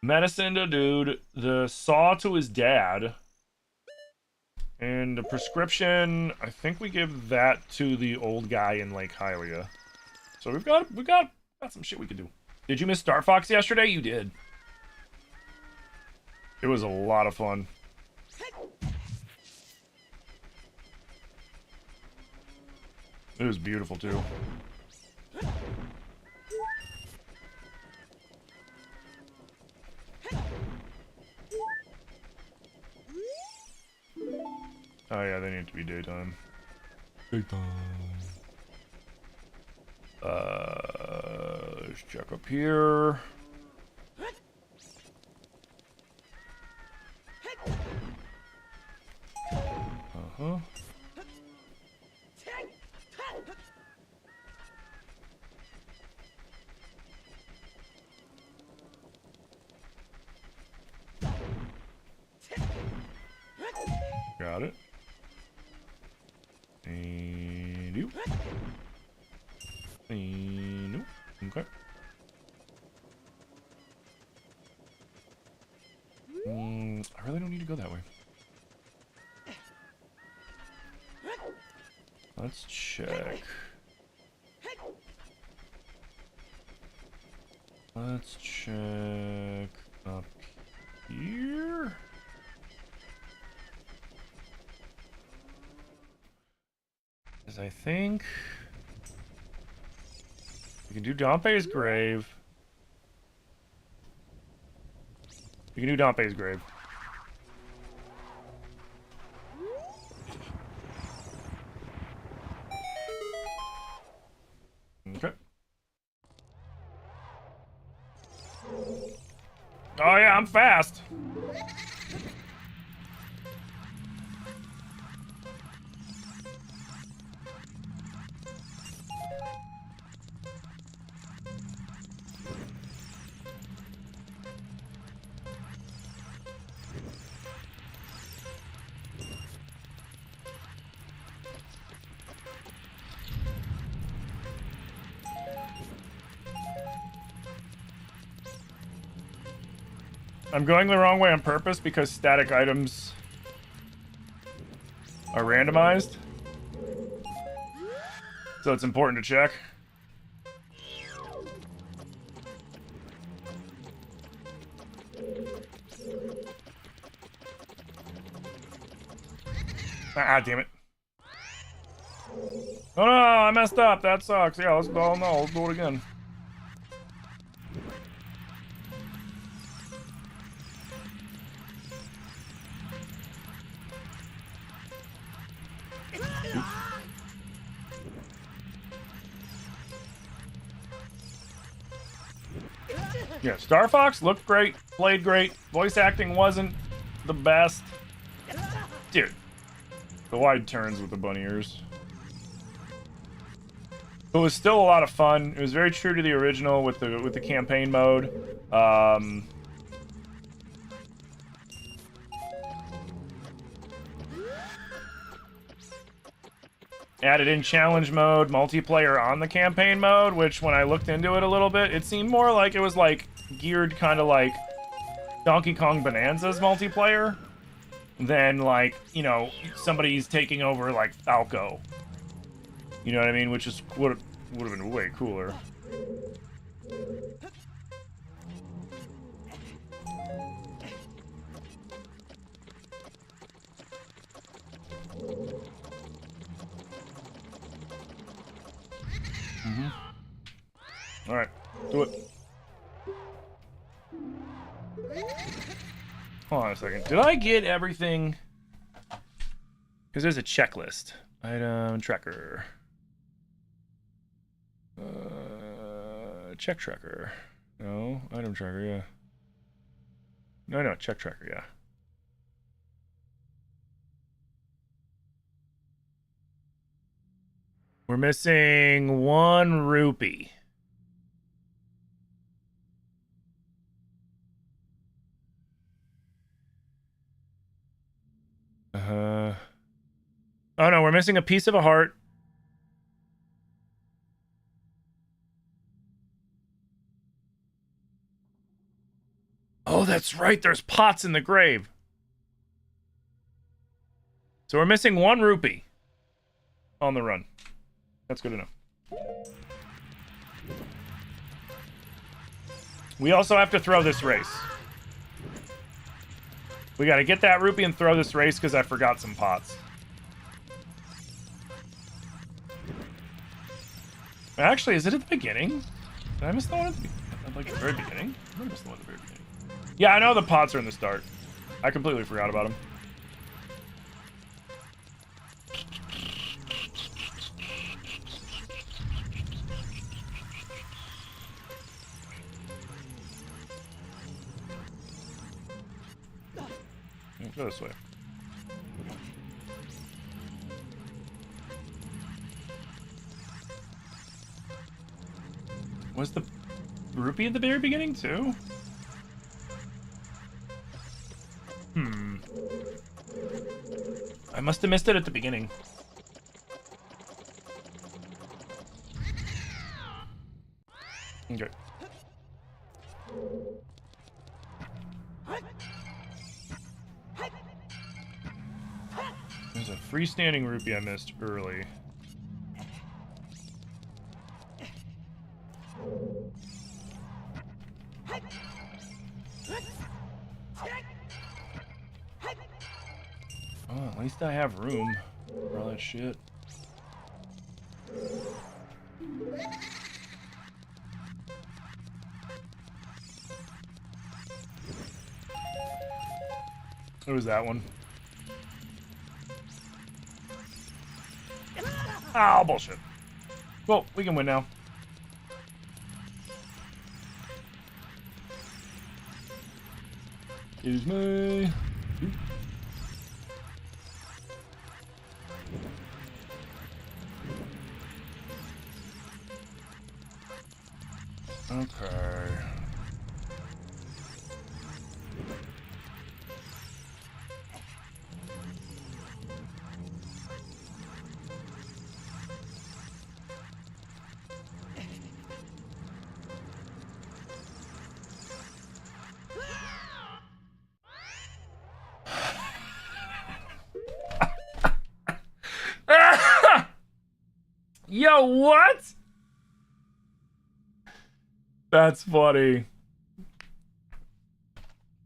medicine to dude, the saw to his dad, and the prescription, I think we give that to the old guy in Lake Hylia. So we've got some shit we could do. Did you miss Star Fox yesterday? You did. It was a lot of fun. It was beautiful too. Oh yeah, they need to be daytime. Daytime. Let's check up here. Uh-huh. Got it. And you. And you. Okay. I really don't need to go that way. Let's check. Let's check up here. Because I think we can do Dompe's grave. We can do Dompe's grave. Okay. Oh yeah, I'm fast. I'm going the wrong way on purpose because static items are randomized. So it's important to check. Ah, damn it. Oh no, I messed up. That sucks. Yeah, let's go. No, let's do it again. Yeah, Star Fox looked great, played great. Voice acting wasn't the best. Dude, the wide turns with the bunny ears. It was still a lot of fun. It was very true to the original with the campaign mode. Added in challenge mode, multiplayer on the campaign mode, which when I looked into it a little bit, it seemed more like it was like geared kind of like Donkey Kong Bonanza's multiplayer than like, you know, somebody's taking over like Falco. You know what I mean? Which is would have been way cooler. All right, do it. Hold on a second. Did I get everything? Because there's a checklist. Item tracker. Check tracker. No, item tracker, yeah. No, check tracker, yeah. We're missing 1 rupee. Oh no, we're missing a piece of a heart. Oh, that's right. There's pots in the grave. So we're missing 1 rupee on the run. That's good enough. We also have to throw this race. We got to get that rupee and throw this race because I forgot some pots. Actually, is it at the beginning? Did I miss the one at the very beginning? I missed the one at the very beginning. Yeah, I know the pots are in the start. I completely forgot about them. Go this way. Was the rupee at the very beginning too? I must have missed it at the beginning. Okay. There's a freestanding rupee I missed early. Oh, at least I have room for all that shit. What was that one? Oh, bullshit. Well, we can win now. Excuse me. Okay. Yo, what? That's funny.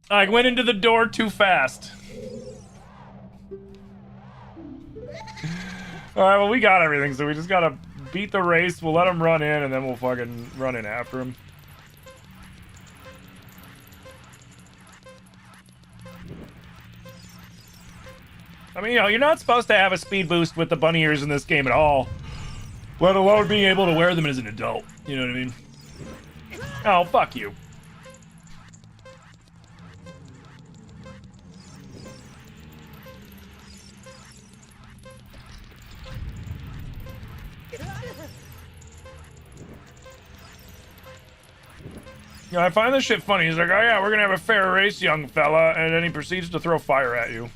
I went into the door too fast. Alright, well, we got everything, so we just gotta beat the race. We'll let him run in, and then we'll fucking run in after him. I mean, you know, you're not supposed to have a speed boost with the bunny ears in this game at all. Let alone being able to wear them as an adult. You know what I mean? Oh, fuck you. You know, I find this shit funny. He's like, oh yeah, we're gonna have a fair race, young fella, and then he proceeds to throw fire at you.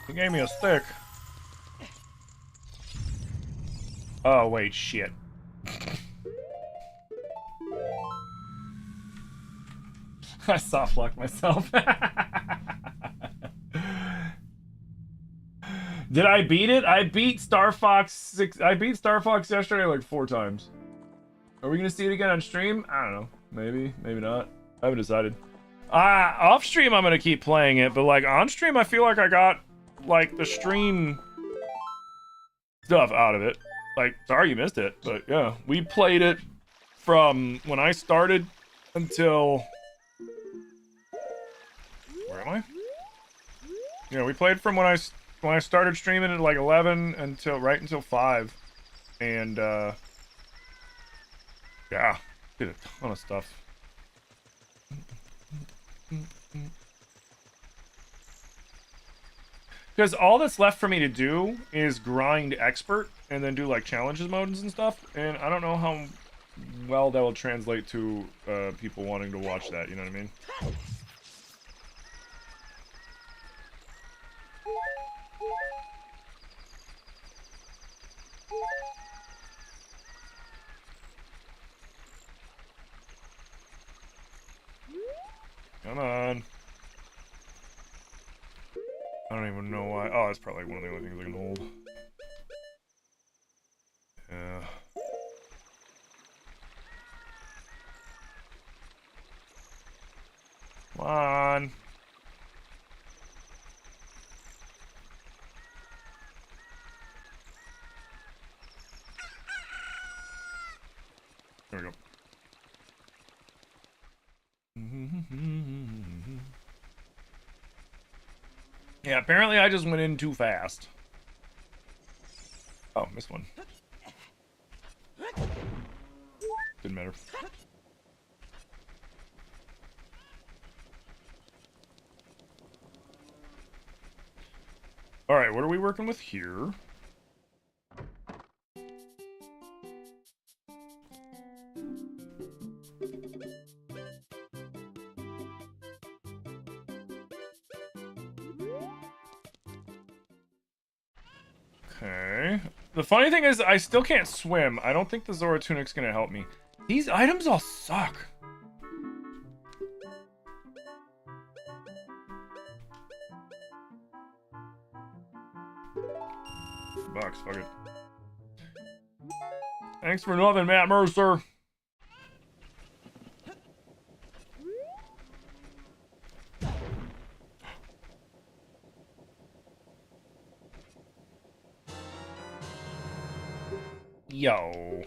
He gave me a stick. Oh, wait, shit. I soft-locked myself. Did I beat it? I beat Star Fox 6. I beat Star Fox yesterday like 4 times. Are we gonna see it again on stream? I don't know. Maybe, maybe not. I haven't decided. Off stream I'm gonna keep playing it, but like on stream I feel like I got like the stream stuff out of it. Like, sorry you missed it, but yeah, we played it from when I started until, where am I? Yeah, we played from when I started streaming at like 11 until right until 5, and yeah, did a ton of stuff. Because all that's left for me to do is grind expert and then do like challenges modes and stuff, and I don't know how well that will translate to people wanting to watch that, you know what I mean? Come on. I don't even know why. Oh, that's probably one of the only things I can hold. Yeah. Come on. There we go. Yeah, apparently I just went in too fast. Oh, missed one. Didn't matter. Alright, what are we working with here? Okay. The funny thing is, I still can't swim. I don't think the Zora Tunic's gonna help me. These items all suck. Bucks, fuck it. Thanks for nothing, Matt Mercer. Yo.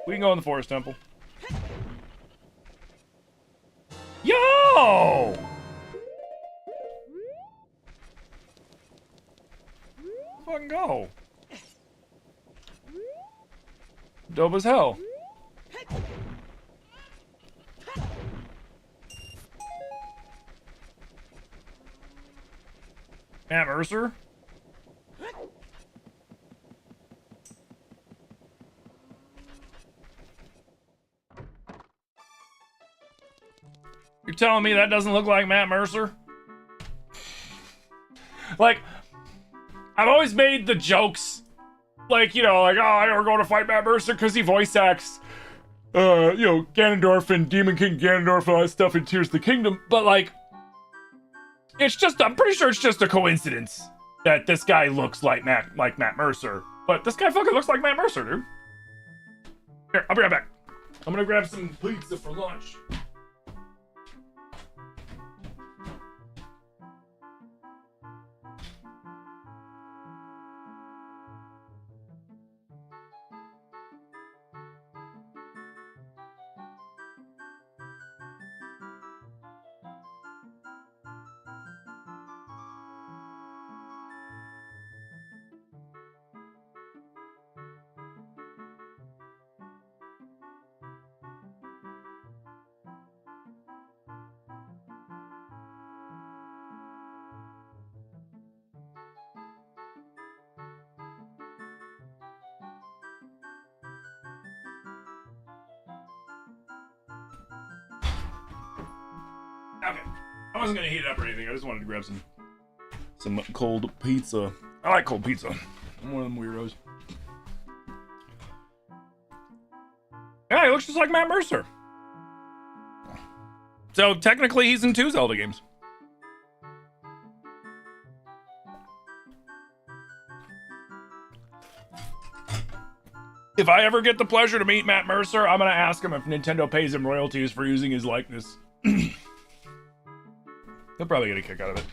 We can go in the Forest Temple. Yo! Fucking go. Dope as hell. Matt Mercer? telling me that doesn't look like Matt Mercer? Like, I've always made the jokes, like, you know, like, oh, I never go to fight Matt Mercer because he voice acts, you know, Ganondorf and Demon King Ganondorf and all that stuff in Tears of the Kingdom. But, like, it's just, I'm pretty sure it's just a coincidence that this guy looks like Matt Mercer. But this guy fucking looks like Matt Mercer, dude. Here, I'll be right back. I'm gonna grab some pizza for lunch. Okay. I wasn't gonna heat it up or anything. I just wanted to grab some cold pizza. I like cold pizza. I'm one of them weirdos. Yeah, he looks just like Matt Mercer. So technically he's in 2 Zelda games. If I ever get the pleasure to meet Matt Mercer, I'm gonna ask him if Nintendo pays him royalties for using his likeness. He'll probably get a kick out of it.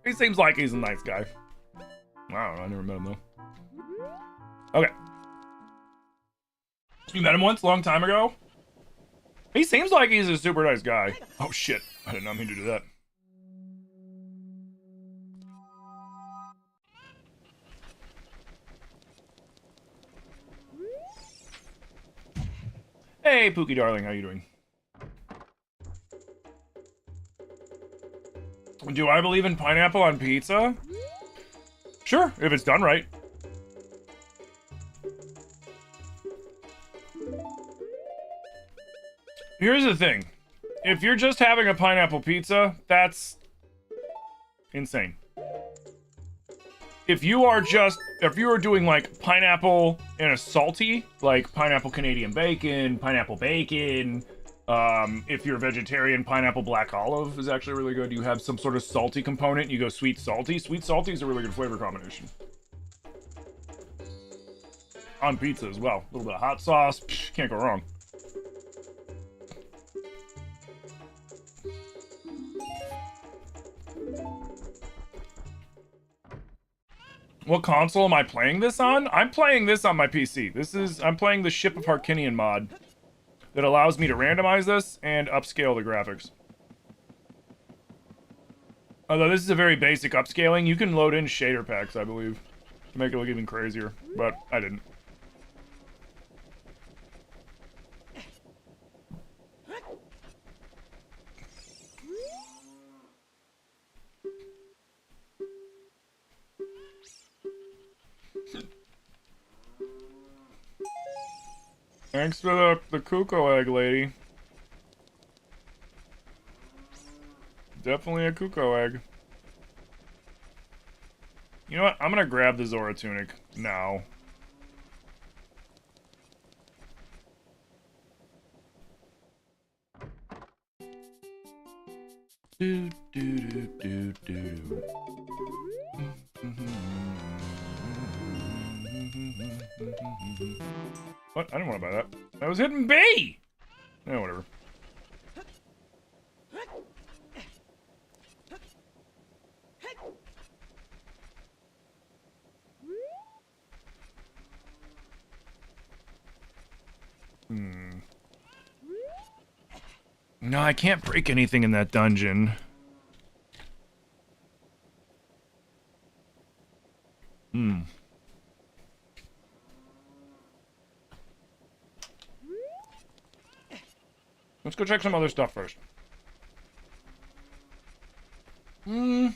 He seems like he's a nice guy. I don't know, I never met him though. Okay. You met him once, a long time ago? He seems like he's a super nice guy. Oh shit, I did not mean to do that. Hey, Pookie darling, how you doing? Do I believe in pineapple on pizza? Sure, if it's done right. Here's the thing. If you're just having a pineapple pizza, that's insane. If you are doing like pineapple and a salty, like pineapple Canadian bacon, pineapple bacon, if you're a vegetarian, pineapple black olive is actually really good. You have some sort of salty component, you go sweet salty. Sweet salty is a really good flavor combination. On pizza as well. A little bit of hot sauce, can't go wrong. What console am I playing this on? I'm playing this on my PC. I'm playing the Ship of Harkinian mod that allows me to randomize this and upscale the graphics. Although this is a very basic upscaling, you can load in shader packs, I believe, to make it look even crazier, but I didn't. Thanks for the cuckoo egg, lady. Definitely a cuckoo egg. You know what? I'm gonna grab the Zora tunic now. Do do do do do. What? I didn't want to buy that. That was hidden B! Yeah, whatever. No, I can't break anything in that dungeon. Let's go check some other stuff first. We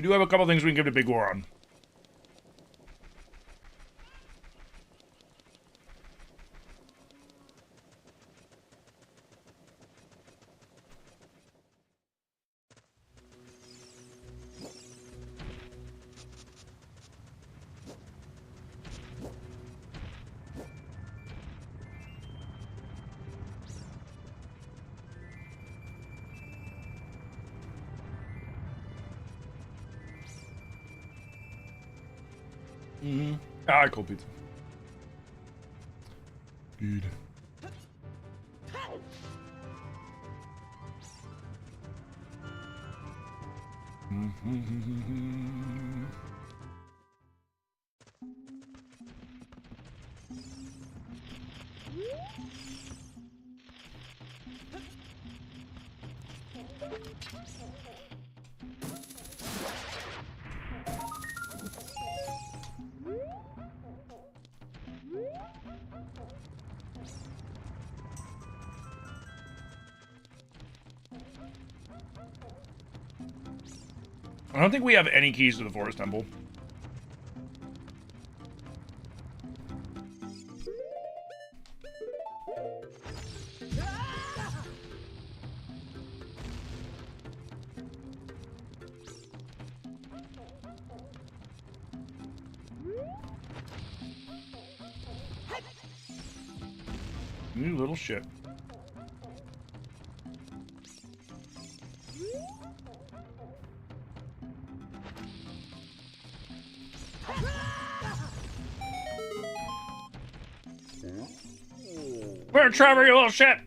do have a couple things we can give to Big Goron. Mm-hmm. Ah, cold pizza. Dude. I don't think we have any keys to the Forest Temple. You little shit. Where, Trevor, you little shit?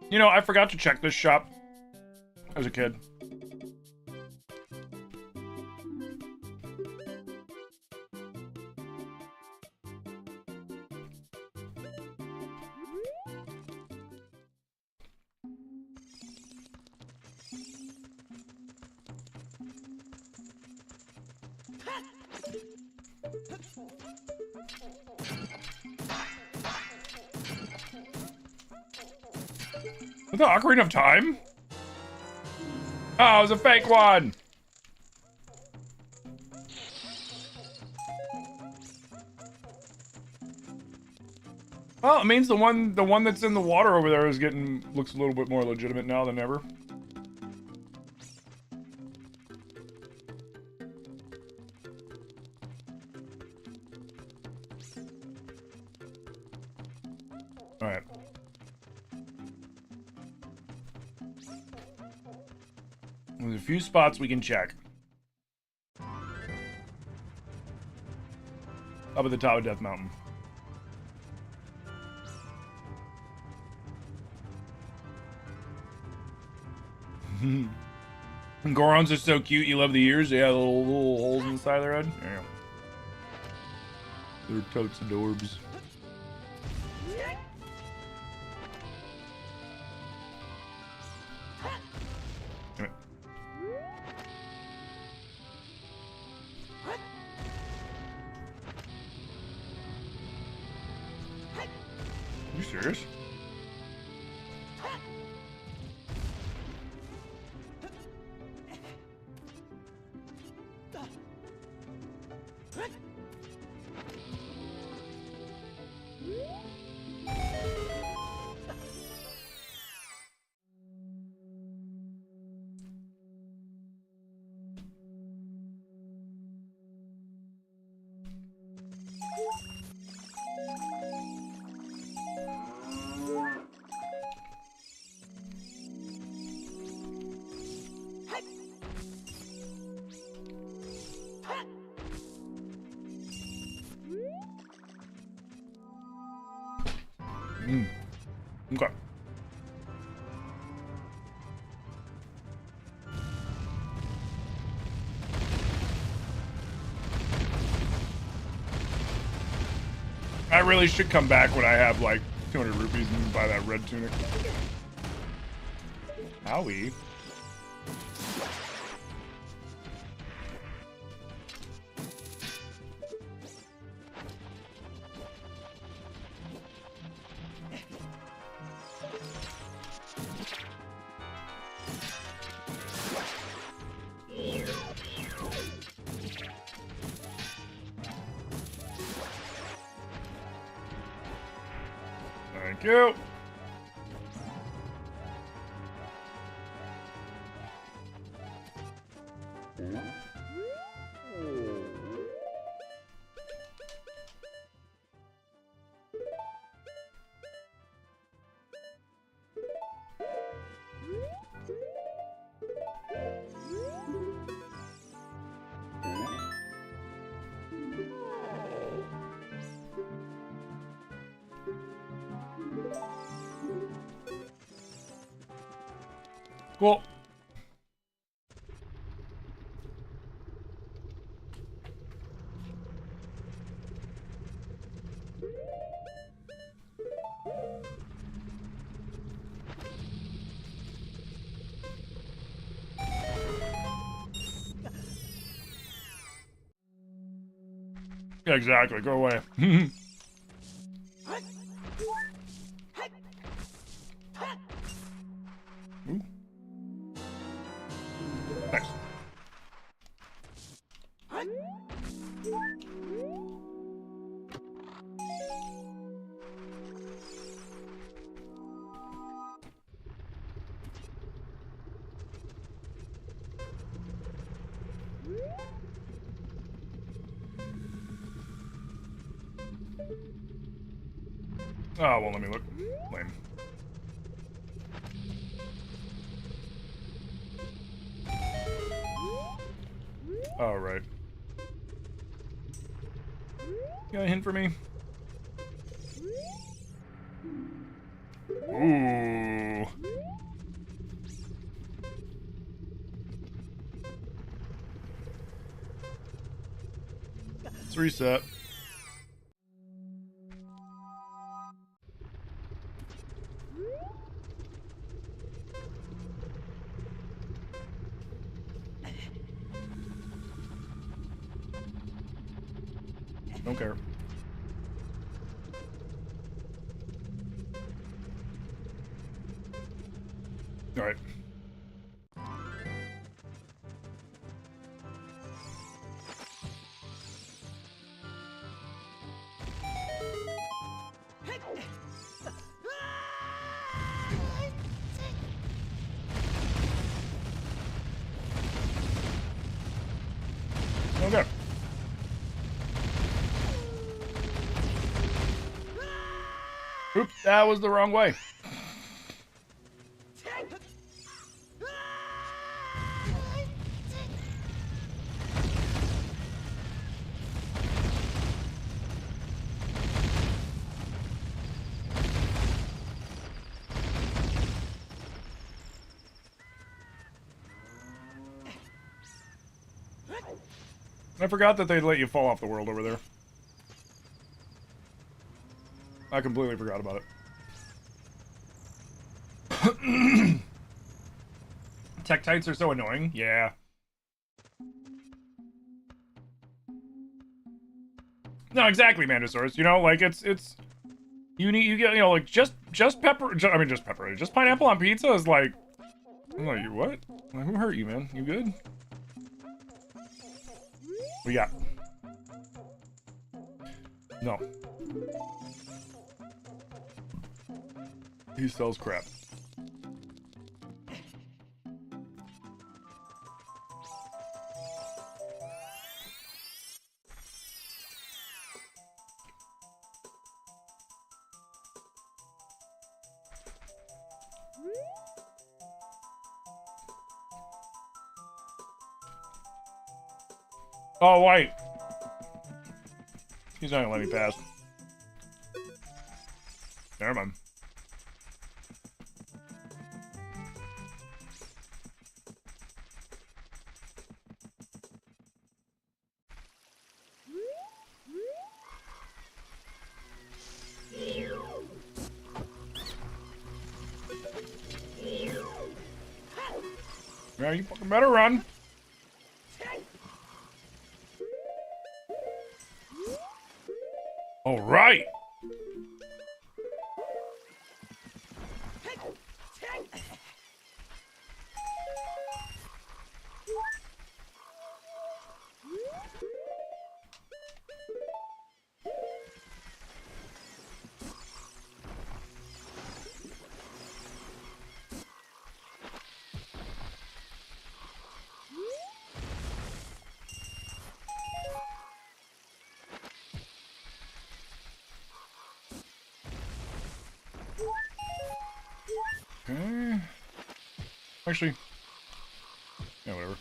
You know, I forgot to check this shop as a kid. Is that Ocarina of Time? Oh, it was a fake one. Well, it means the one that's in the water over there looks a little bit more legitimate now than ever. All right. There's a few spots we can check. Up at the top of Death Mountain. Gorons are so cute. You love the ears. They have little holes inside their head. Yeah. They're totes adorbs. You serious? Okay. I really should come back when I have like 200 rupees and buy that red tunic. Owie. Thank you. Well, yeah, exactly. Go away. Ooh. Nice. Oh, well, let me look. Lame. All right. Got a hint for me? Ooh. Let's reset. Don't care. All right. Okay. Oops, that was the wrong way. I forgot that they'd let you fall off the world over there. I completely forgot about it. Tektites are so annoying. Yeah. No, exactly, Mandosaurus. You know, like it's you get, you know, like just pepper. I mean, just pepper. Just pineapple on pizza is like. I'm like, you what? Like, who hurt you, man? You good? We got. No. He sells crap. Oh, wait. He's not gonna let me pass. Never mind. Yeah, you fucking better run. All right. Okay. Actually, yeah, whatever.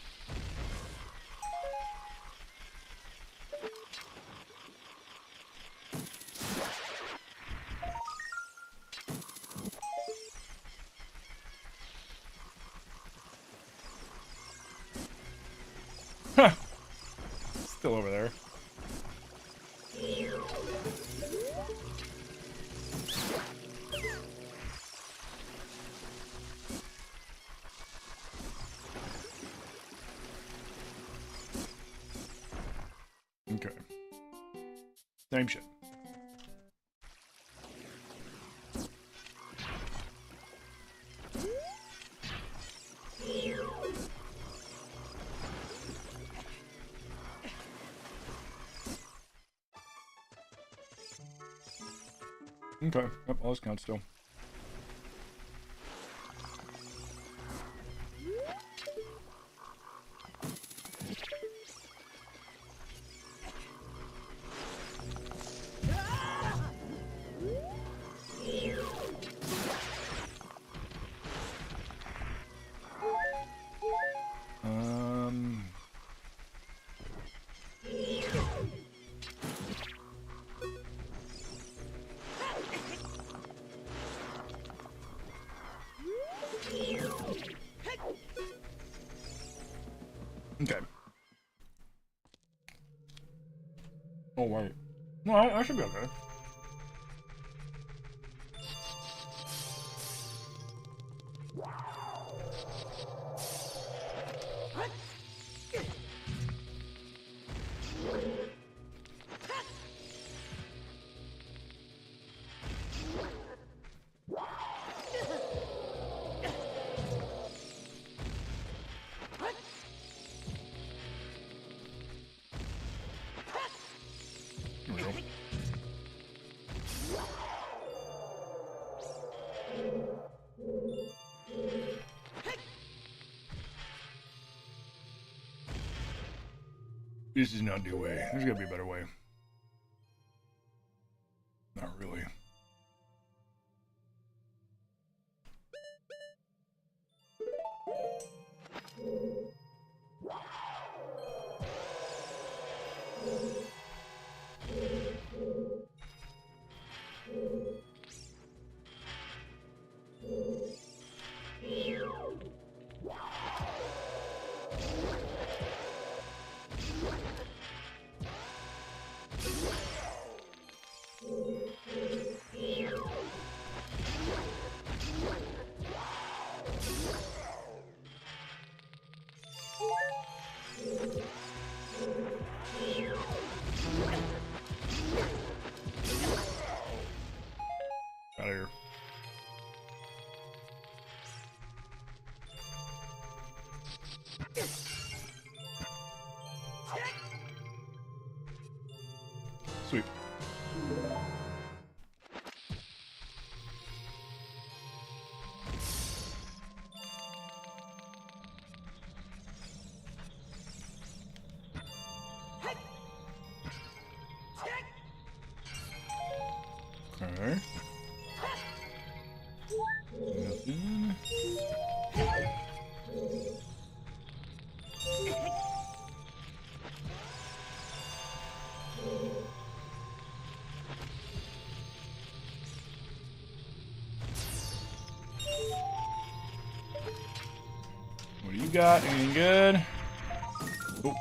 still over there. Okay. Same shit. Okay, yep, all this counts still. Okay. Oh, wait. No, I should be okay. This is not the way. There's gotta be a better way. Not really. Out of here. Sweet. Okay. Nothing. What do you got? Anything good? Oh.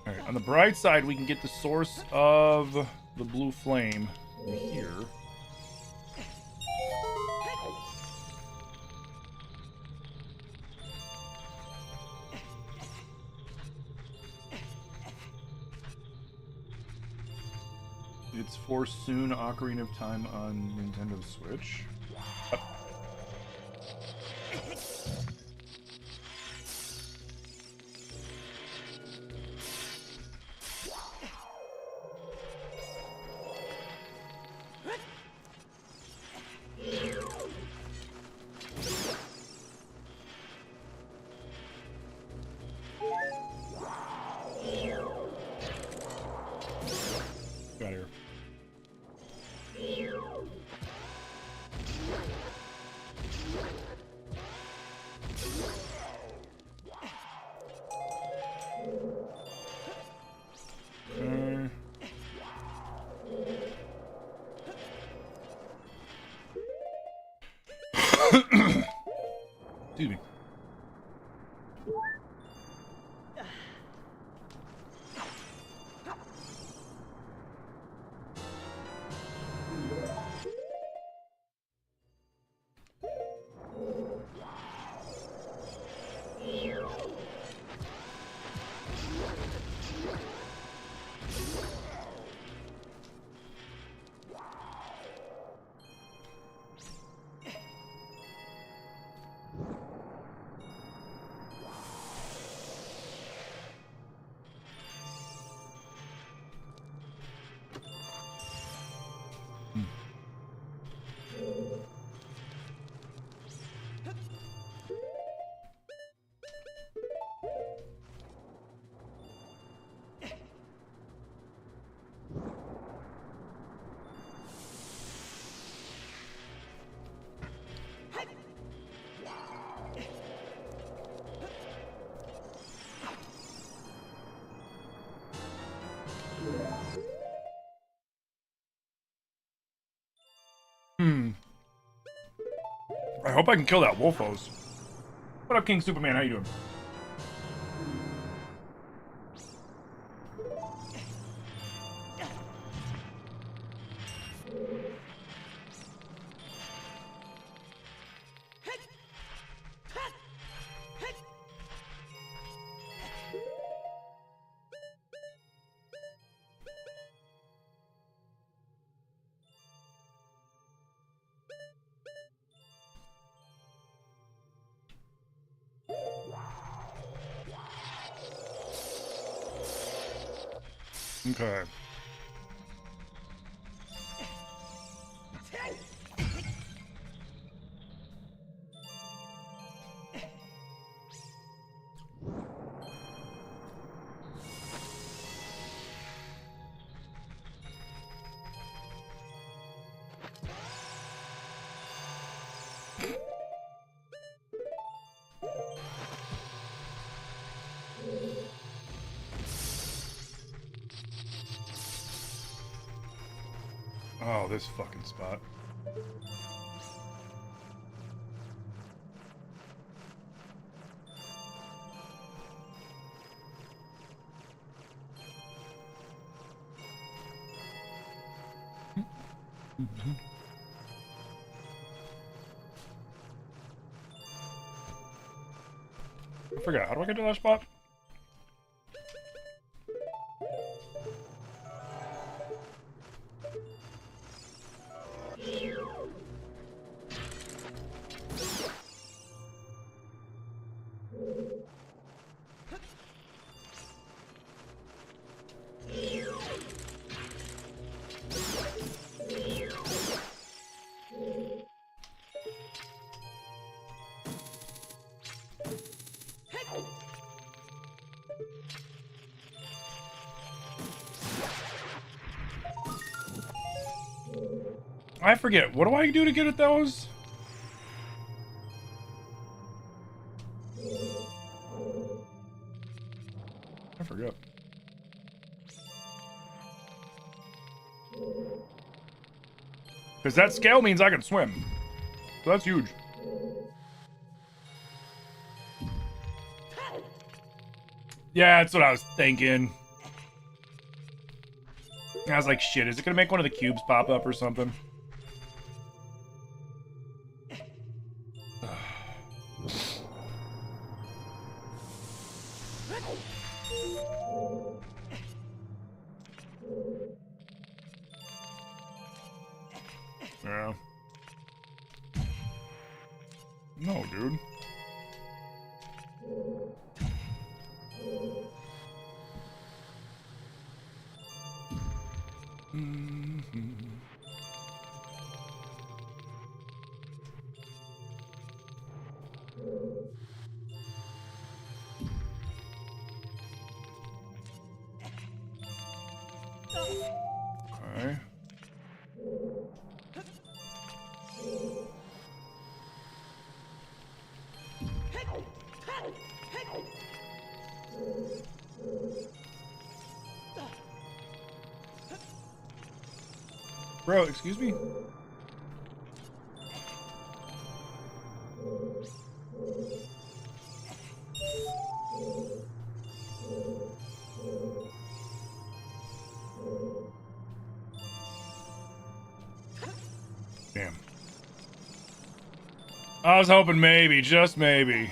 Alright, on the bright side, we can get the source of the blue flame here. It's for soon Ocarina of Time on Nintendo Switch. Got here. Excuse me. I hope I can kill that Wolfos. What up, King Superman? How you doing? Okay. Oh, this fucking spot. I forgot. How do I get to that spot? I forget. What do I do to get at those? I forget. Because that scale means I can swim. So that's huge. Yeah, that's what I was thinking. I was like, shit, is it gonna make one of the cubes pop up or something? Yeah. No, dude. Okay. Bro, excuse me? I was hoping maybe, just maybe.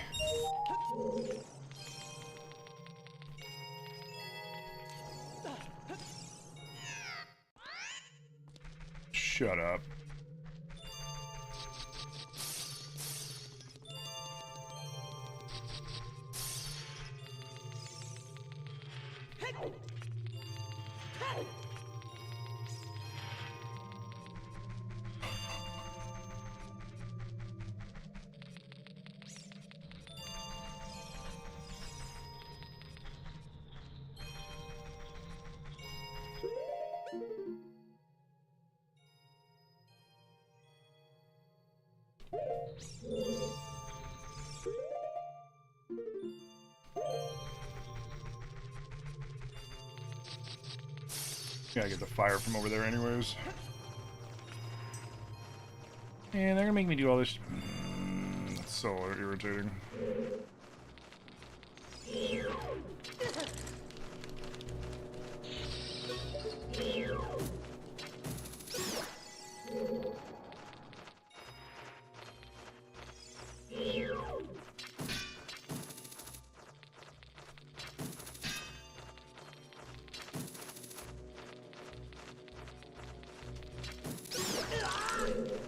Shut up. Gotta get the fire from over there anyways. And they're gonna make me do all this. That's so irritating.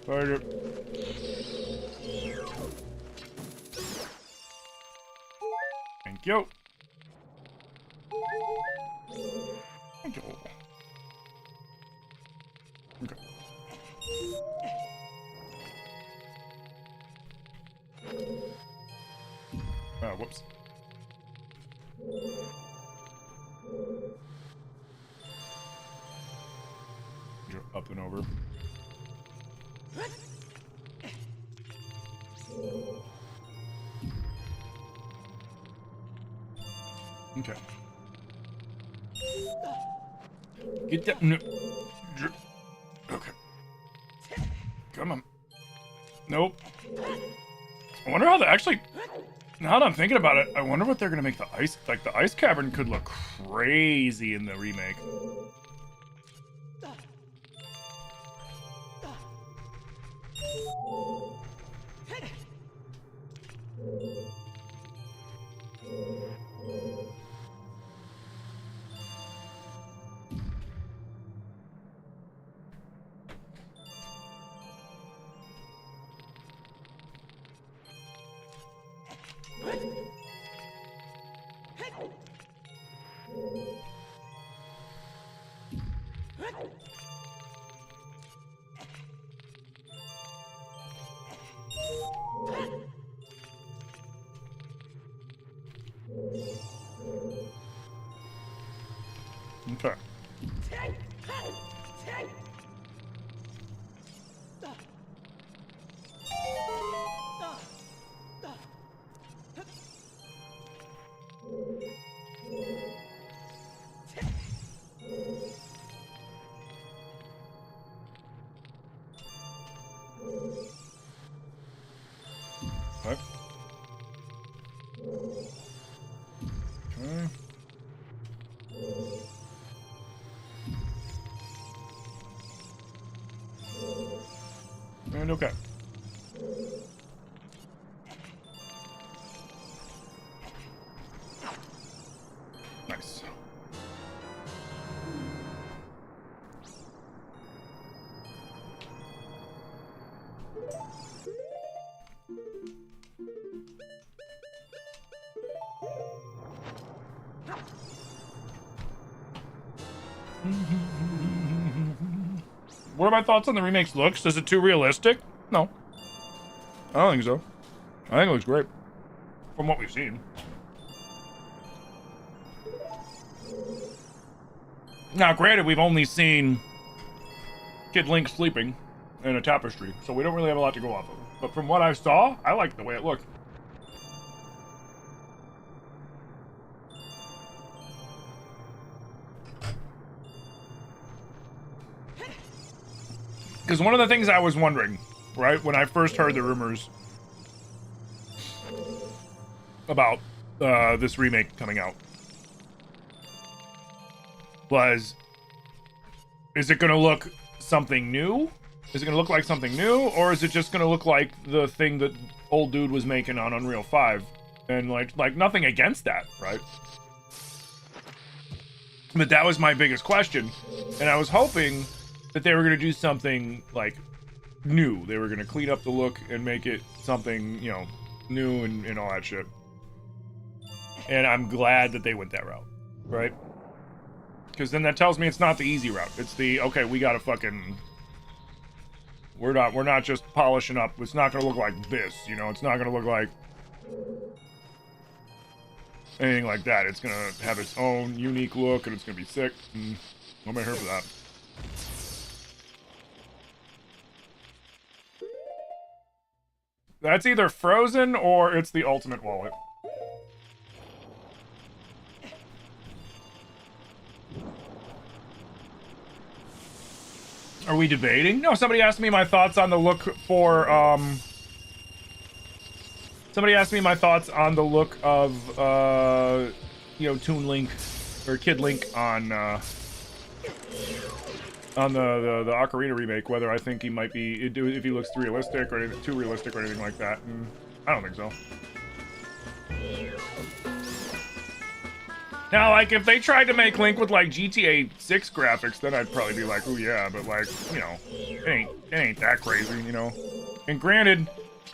Fire. Thank you. Thank you. Okay. Oh, whoops. Go up and over. Okay. Get that. No. Okay. Come on. Nope. I wonder how they actually. Now that I'm thinking about it, I wonder what they're gonna make the ice. Like the ice cavern could look crazy in the remake. Okay. Okay. Okay. And okay. Nice. What are my thoughts on the remake's looks? Is it too realistic? No. I don't think so. I think it looks great. From what we've seen. Now, granted, we've only seen Kid Link sleeping in a tapestry, so we don't really have a lot to go off of. But from what I saw, I like the way it looked. Because one of the things I was wondering, right, when I first heard the rumors about this remake coming out, was, is it going to look something new? Is it gonna look like something new, or is it just gonna look like the thing that old dude was making on Unreal 5? And like nothing against that, right? But that was my biggest question, and I was hoping that they were gonna do something like new. They were gonna clean up the look and make it something, you know, new and all that shit. And I'm glad that they went that route, right? Because then that tells me it's not the easy route. It's the, okay, we gotta fucking... We're not just polishing up. It's not gonna look like this, you know? It's not gonna look like... anything like that. It's gonna have its own unique look, and it's gonna be sick. And I'm here for that. That's either frozen or it's the ultimate wallet. Are we debating? No, somebody asked me my thoughts on the look for, somebody asked me my thoughts on the look of, you know, Toon Link, or Kid Link on the Ocarina remake, whether I think he might be, if he looks too realistic or anything like that. And I don't think so. Now, like, if they tried to make Link with, like, GTA 6 graphics, then I'd probably be like, oh yeah, but, like, you know, it ain't that crazy, you know? And granted,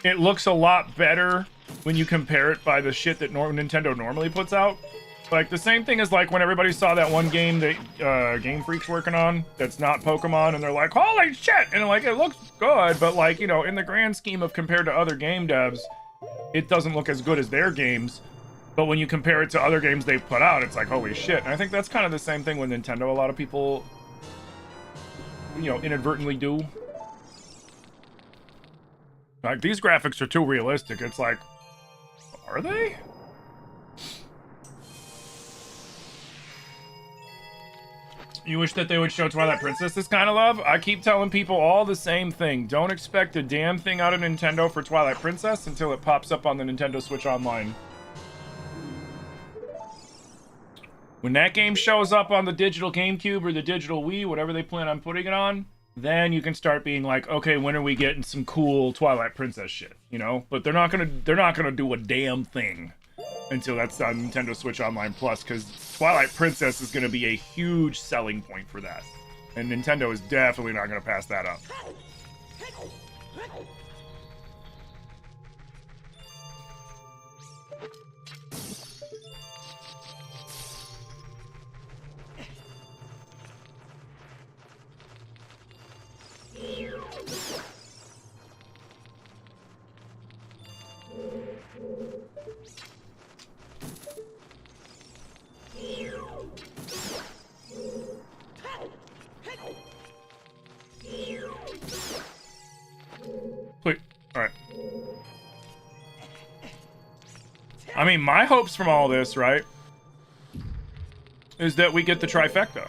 it looks a lot better when you compare it by the shit that Nintendo normally puts out. Like, the same thing as, like, when everybody saw that one game that Game Freak's working on that's not Pokemon, and they're like, holy shit! And, like, it looks good, but, like, you know, in the grand scheme of compared to other game devs, it doesn't look as good as their games. But when you compare it to other games they've put out, it's like, holy shit. And I think that's kind of the same thing with Nintendo. A lot of people, you know, inadvertently do. Like, these graphics are too realistic. It's like, are they? You wish that they would show Twilight Princess this kind of love? I keep telling people all the same thing. Don't expect a damn thing out of Nintendo for Twilight Princess until it pops up on the Nintendo Switch Online. When that game shows up on the digital GameCube or the digital Wii, whatever they plan on putting it on, then you can start being like, okay, when are we getting some cool Twilight Princess shit, you know? But they're not gonna do a damn thing until that's on Nintendo Switch Online Plus, because Twilight Princess is gonna be a huge selling point for that, and Nintendo is definitely not gonna pass that up. Wait, alright. I mean, my hopes from all this, right, is that we get the trifecta.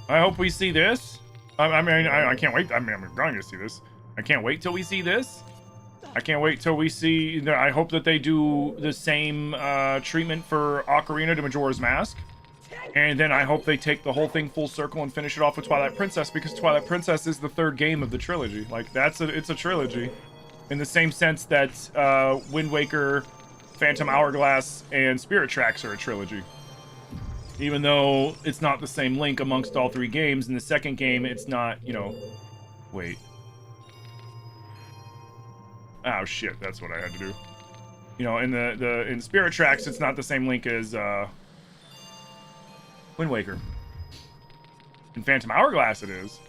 I hope we see this. I mean, I can't wait. I mean, I'm going to see this. I can't wait till we see this. I can't wait till we see... I hope that they do the same treatment for Ocarina to Majora's Mask. And then I hope they take the whole thing full circle and finish it off with Twilight Princess, because Twilight Princess is the third game of the trilogy. Like, it's a trilogy. In the same sense that Wind Waker, Phantom Hourglass, and Spirit Tracks are a trilogy. Even though it's not the same Link amongst all three games, in the second game, it's not, you know... Wait. Oh, shit, that's what I had to do. You know, in Spirit Tracks, it's not the same Link as, Wind Waker. In Phantom Hourglass, it is.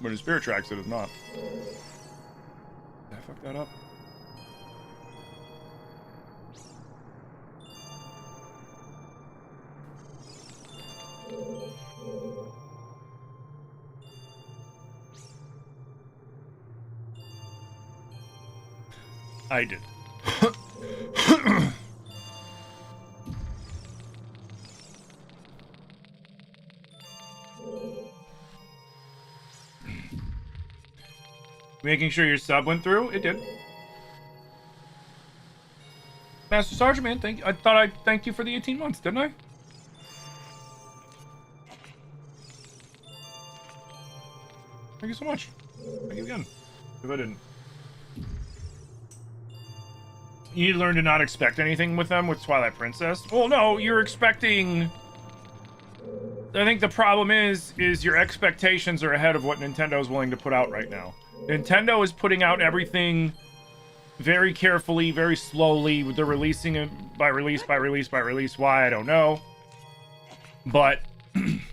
But in Spirit Tracks, it is not. Did I fuck that up? I did. Making sure your sub went through? It did. Master Sergeant, man, I thought I'd thank you for the 18 months, didn't I? Thank you so much. Thank you again. If I didn't. You need to learn to not expect anything with them with Twilight Princess. Well, no, you're expecting... I think the problem is your expectations are ahead of what Nintendo is willing to put out right now. Nintendo is putting out everything very carefully, very slowly. They're releasing it by release, by release, by release. Why, I don't know. But,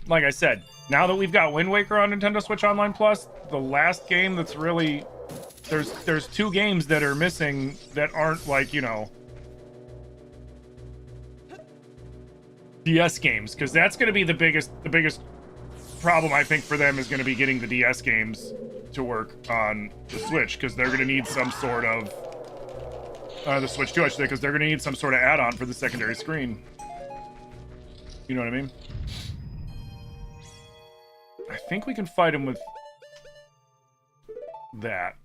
like I said, now that we've got Wind Waker on Nintendo Switch Online Plus, the last game that's really... There's 2 games that are missing that aren't, like, you know... DS games, because that's going to be the biggest problem, I think, for them is going to be getting the DS games to work on the Switch, because they're going to need some sort of... the Switch 2, I should say, because they're going to need some sort of add-on for the secondary screen. You know what I mean? I think we can fight him with that.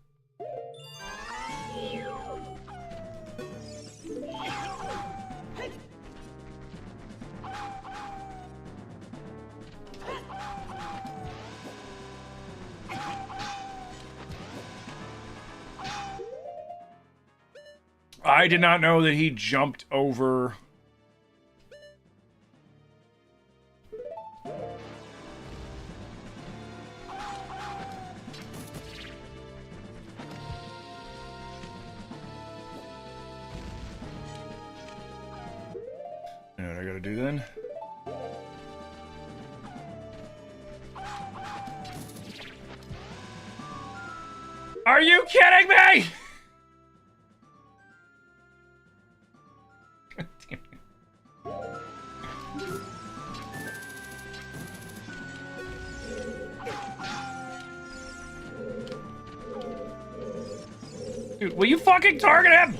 I did not know that he jumped over... You know what I gotta do then? Are you kidding me? Dude, will you fucking target him?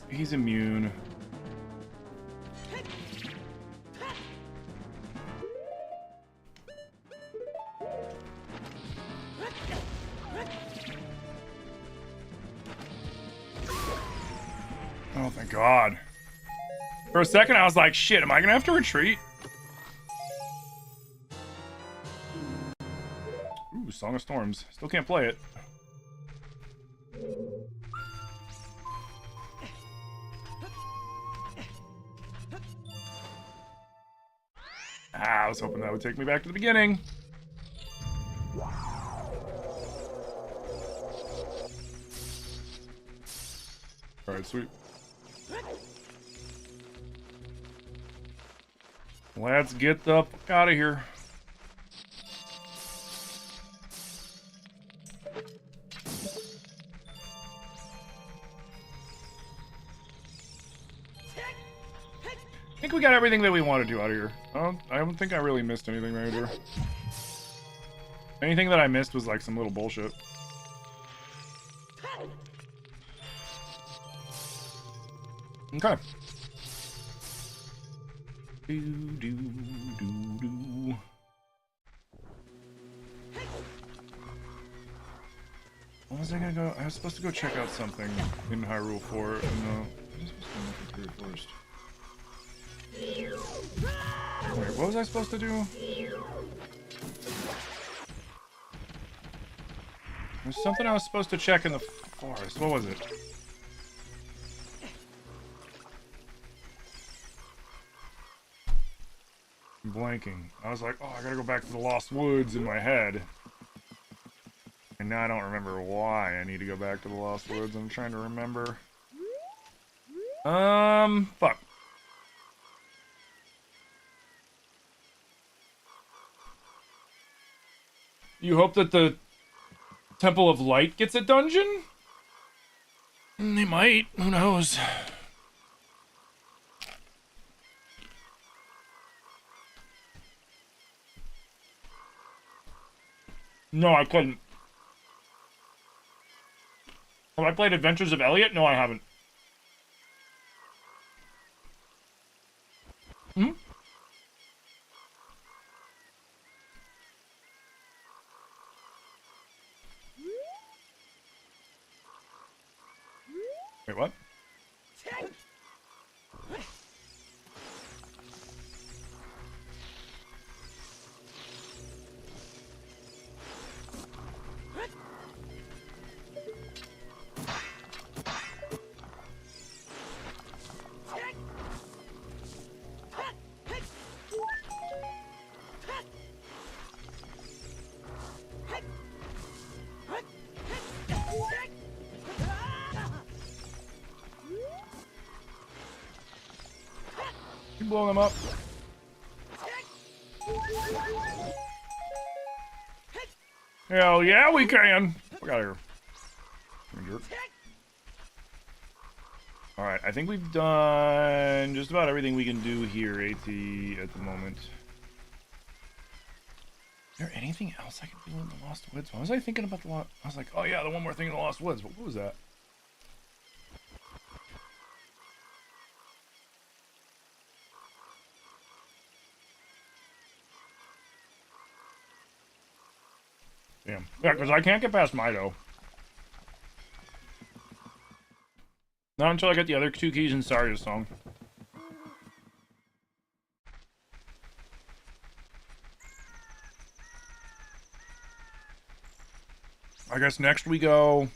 He's immune. Oh, thank God. For a second, I was like, shit, am I gonna have to retreat? Ooh, Song of Storms. Still can't play it. I was hoping that would take me back to the beginning. Alright, sweet. Let's get the fuck out of here. I think we got everything that we want to do out of here. I don't think I really missed anything major. Anything that I missed was like some little bullshit. Okay. What was I gonna go? I was supposed to go check out something in Hyrule 4. No, I was supposed to look through first. Wait, what was I supposed to do? There's something I was supposed to check in the forest. What was it? I'm blanking. I was like, oh, I gotta go back to the Lost Woods in my head. And now I don't remember why I need to go back to the Lost Woods. I'm trying to remember. Fuck. You hope that the Temple of Light gets a dungeon? They might. Who knows? No, I couldn't. Have I played Adventures of Elliot? No, I haven't. Hmm? Wait, what? blow them up? Hell yeah, we can. Look out here. Alright, I think we've done just about everything we can do here, at the moment. Is there anything else I can do in the Lost Woods? What was I thinking about the Lost? I was like, oh yeah, the one more thing in the Lost Woods. What was that? Damn. Yeah, because I can't get past Mido. Not until I get the other 2 keys in Saria's song. I guess next we go...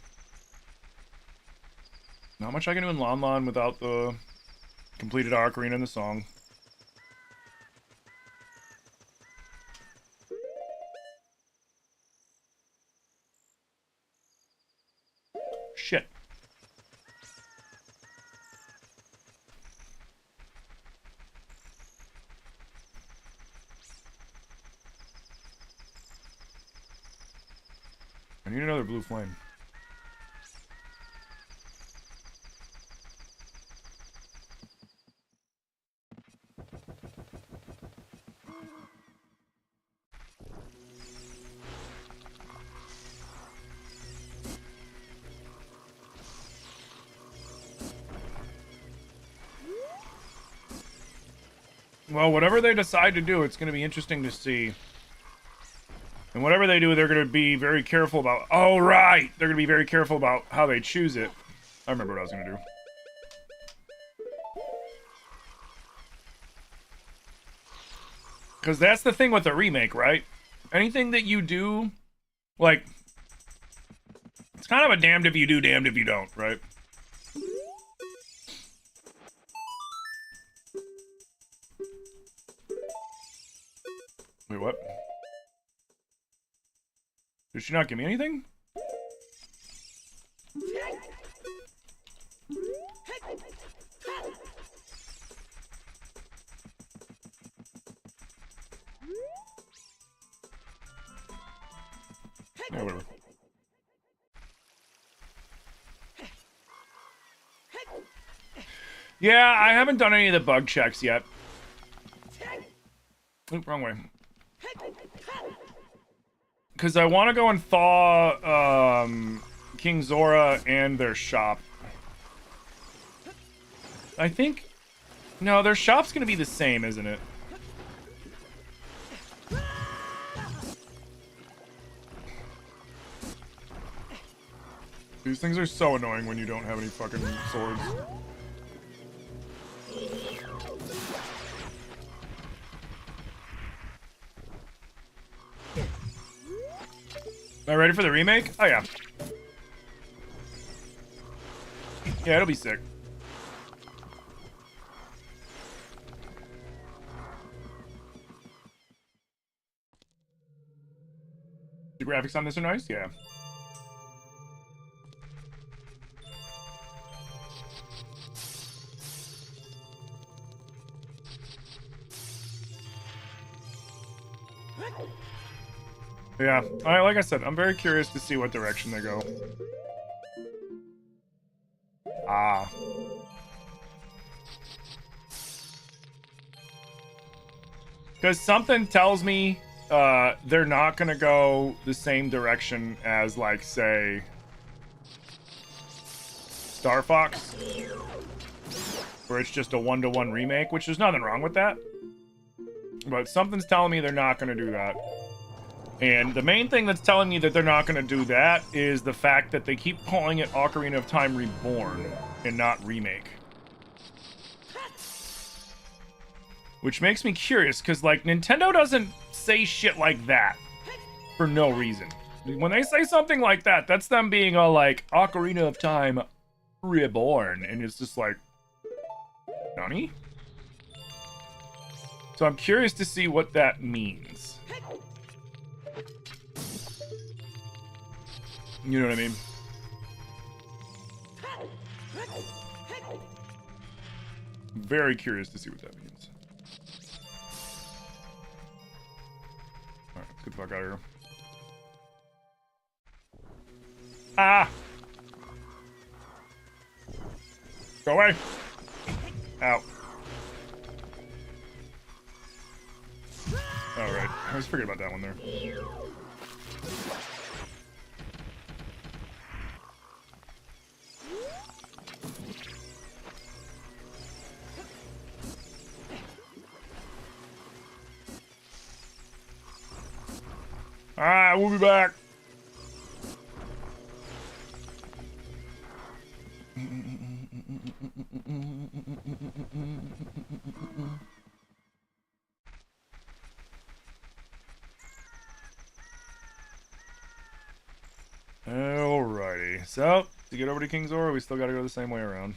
Not much I can do in Lon Lon without the completed Ocarina in the song. Shit. I need another blue flame. Well, whatever they decide to do, it's going to be interesting to see. And whatever they do, they're going to be very careful about... Oh, right! They're going to be very careful about how they choose it. I remember what I was going to do. Because that's the thing with the remake, right? Anything that you do, like... It's kind of a damned if you do, damned if you don't, right? Wait, what? Did she not give me anything? Yeah, whatever. Yeah, I haven't done any of the bug checks yet. Oop, wrong way. Because I want to go and thaw King Zora and their shop. I think... No, their shop's going to be the same, isn't it? These things are so annoying when you don't have any fucking swords. Am I ready for the remake? Oh, yeah. Yeah, it'll be sick. The graphics on this are nice? Yeah. Yeah, like I said, I'm very curious to see what direction they go. Ah. Because something tells me they're not going to go the same direction as, like, say, Star Fox, where it's just a one-to-one remake, which there's nothing wrong with that. But something's telling me they're not going to do that. And the main thing that's telling me that they're not going to do that is the fact that they keep calling it Ocarina of Time Reborn and not Remake. Which makes me curious, because, like, Nintendo doesn't say shit like that for no reason. When they say something like that, that's them being all like, Ocarina of Time Reborn. And it's just like, Nani? So I'm curious to see what that means. You know what I mean? Very curious to see what that means. get the fuck out of here. Ah! Go away! Ow. Alright, I was forgetting about that one there. Alright, we'll be back. Alrighty, so to get over to King's Aura, we still gotta go the same way around.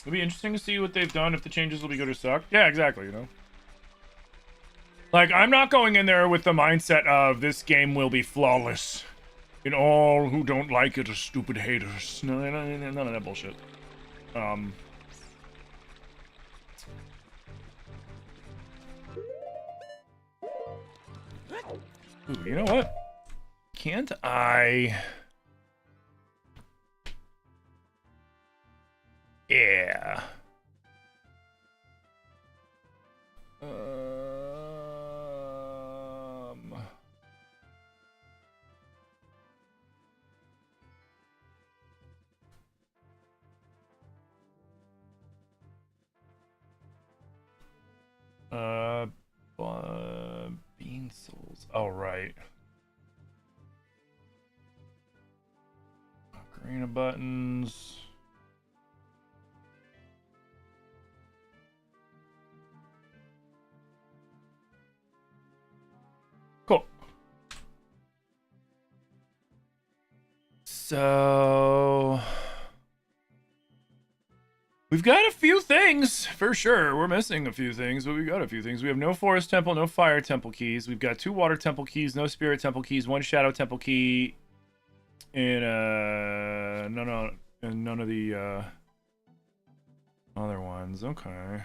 It'll be interesting to see what they've done, if the changes will be good or suck. Yeah, exactly, you know. Like, I'm not going in there with the mindset of this game will be flawless. And all who don't like it are stupid haters. No, none of that bullshit. Ooh, you know what? Can't I... Yeah. Bean souls. Oh, right. Ocarina buttons. Cool. So we've got a few things for sure. We're missing a few things, but we got a few things. We have no forest temple, no fire temple keys. We've got 2 water temple keys, no spirit temple keys, 1 shadow temple key, and none of the other ones. Okay.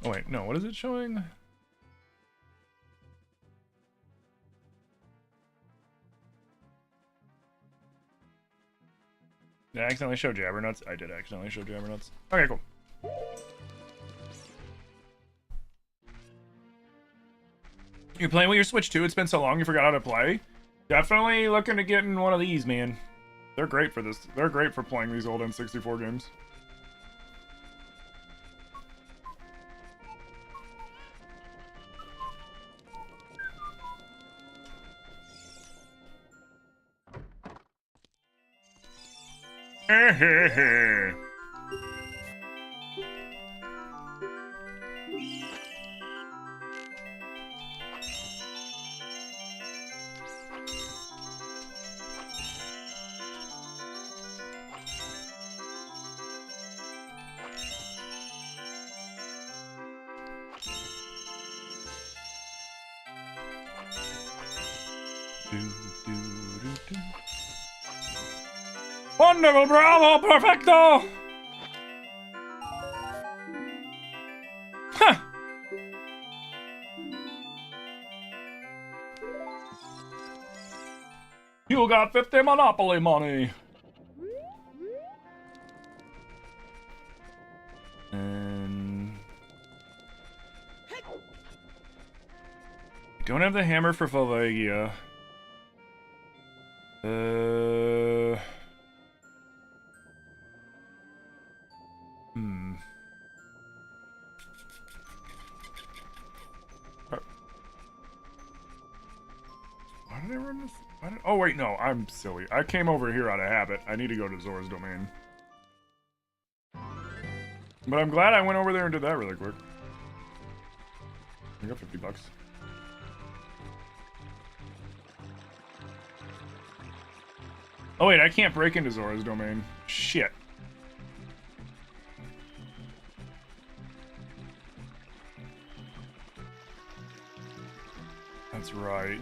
Oh wait, no, what is it showing? Did I accidentally show Jabbernuts? I did accidentally show Jabbernuts. Okay, cool. You're playing with your Switch too? It's been so long you forgot how to play? Definitely looking to get in one of these, man. They're great for this. They're great for playing these old N64 games. Wonderful, bravo, perfecto! Huh. You got 50 Monopoly money. And... don't have the hammer for Volvagia. Why did I run this? Oh wait, no, I'm silly. I came over here out of habit. I need to go to Zora's Domain. But I'm glad I went over there and did that really quick. I got 50 bucks. Oh wait, I can't break into Zora's Domain. Shit. That's right.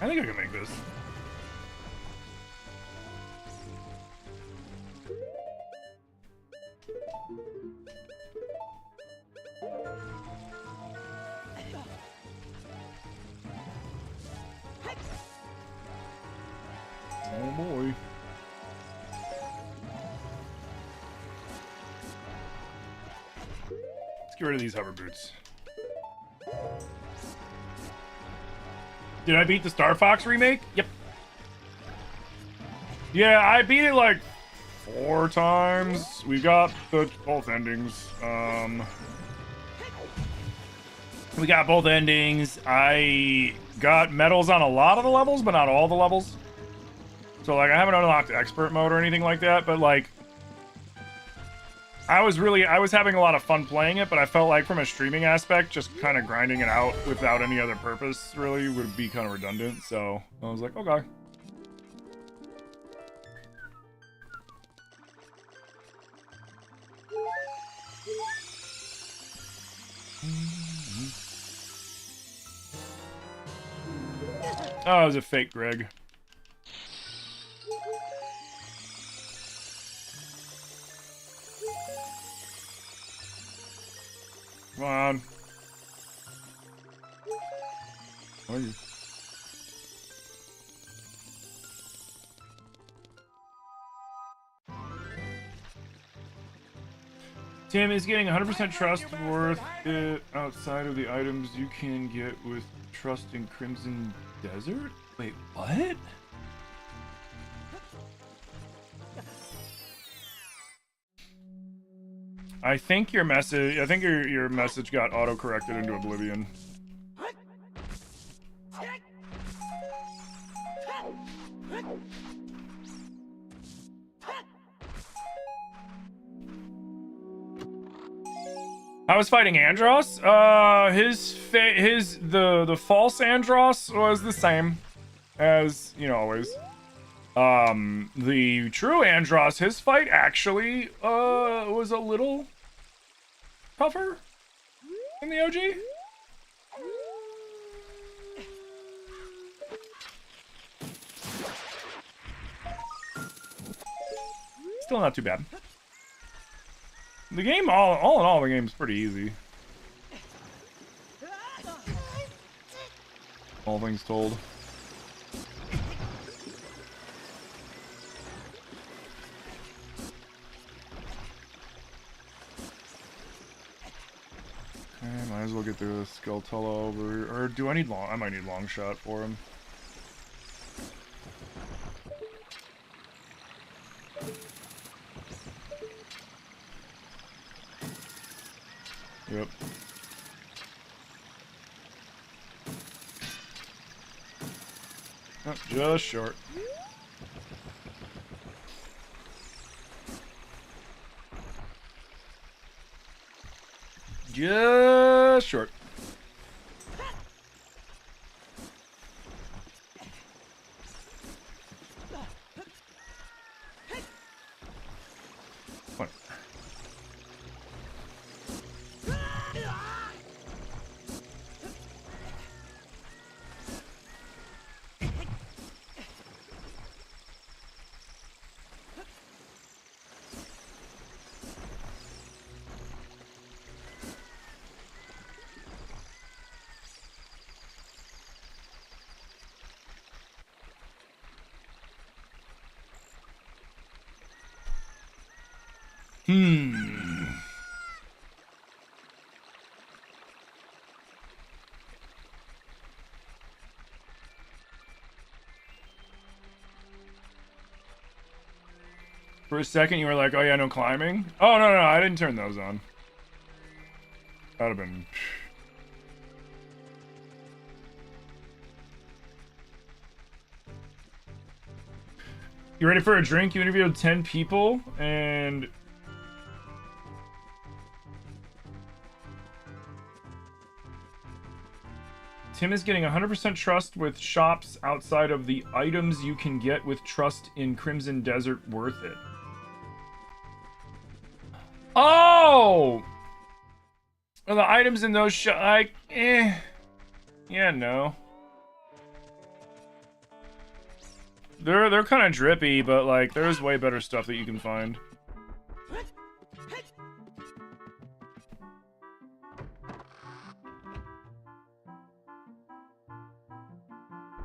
I think I can make this. Oh boy. Let's get rid of these hover boots. Did I beat the Star Fox remake? Yep. Yeah, I beat it like 4 times. We got both endings. We got both endings. I got medals on a lot of the levels, but not all the levels. So like I haven't unlocked expert mode or anything like that, but like I was having a lot of fun playing it, but I felt like from a streaming aspect, just kind of grinding it out without any other purpose really would be kind of redundant. So I was like, okay. Oh, it was a fake Greg. Come on. Where are you? Tim is getting 100% trust worth it outside of the items you can get with trust in Crimson Desert? Wait, what? I think your message got auto-corrected into oblivion. I was fighting Andros. The false Andros was the same as, you know, always. The true Andros, his fight actually was a little tougher in the OG. Still not too bad. The game, all in all, the game's pretty easy. All things told. Okay, might as well get the Skulltula over. Or do I need long? I might need long shot for him. Yep. Oh, just short. Just short. What? For a second, you were like, "Oh yeah, no climbing." Oh no, I didn't turn those on. That'd have been. You ready for a drink? You interviewed 10 people, and... Tim is getting 100% trust with shops outside of the items you can get with trust in Crimson Desert. Worth it. Oh! Well, the items in those shops, yeah, no. They're kind of drippy, but like there's way better stuff that you can find.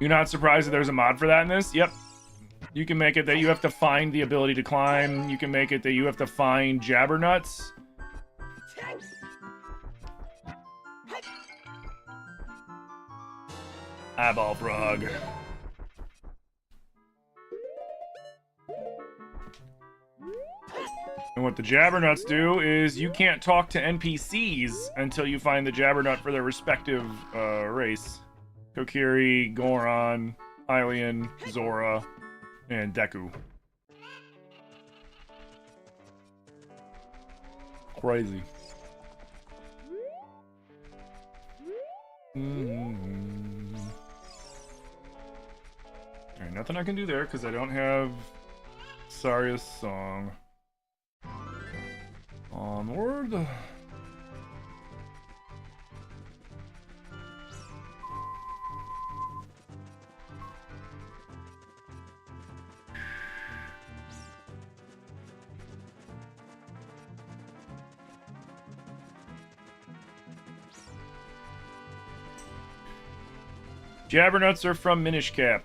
You're not surprised that there's a mod for that in this? Yep. You can make it that you have to find the ability to climb. You can make it that you have to find jabbernuts. Eyeball frog. And what the jabbernuts do is you can't talk to NPCs until you find the jabbernut for their respective race. Kokiri, Goron, Hylian, Zora, and Deku. Crazy. Alright, nothing I can do there because I don't have Saria's song. Onward. Jabbernuts are from Minish Cap.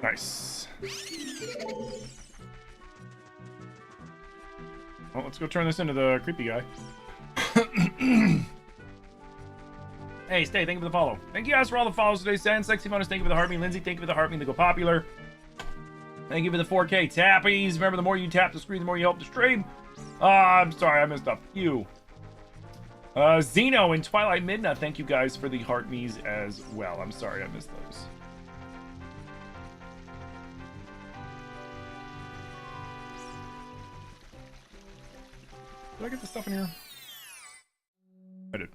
Nice. Well, let's go turn this into the creepy guy. Hey, Stay, thank you for the follow. Thank you guys for all the follows today. Sand, Sexy Bonus, thank you for the Heartbeat. Lindsay, thank you for the Heartbeat to go popular. Thank you for the 4K tappies. Remember, the more you tap the screen, the more you help the stream. I'm sorry, I missed a few. Zeno and Twilight Midna, thank you guys for the Heartme's as well. I'm sorry, I missed those. Did I get the stuff in here? I did.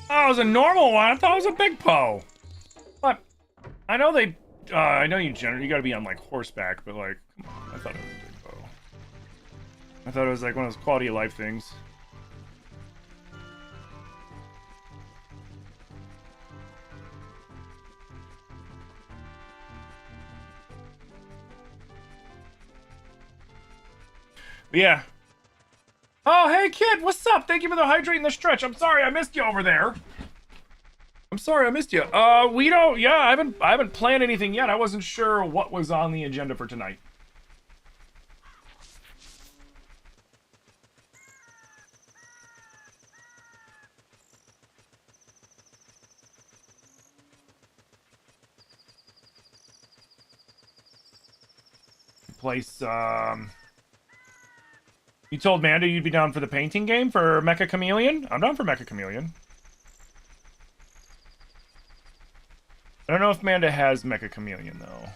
Oh, it was a normal one. I thought it was a big Poe. What? I know they. I know you gotta be on like horseback, but like, come on. I thought it was a big Poe. I thought it was like one of those quality of life things. But yeah. Oh, hey, kid, what's up? Thank you for the hydrating the stretch. I'm sorry I missed you over there. I'm sorry I missed you. We don't, yeah, I haven't planned anything yet. I wasn't sure what was on the agenda for tonight. Place, You told Manda you'd be down for the painting game for Mecha Chameleon? I'm down for Mecha Chameleon. I don't know if Manda has Mecha Chameleon, though.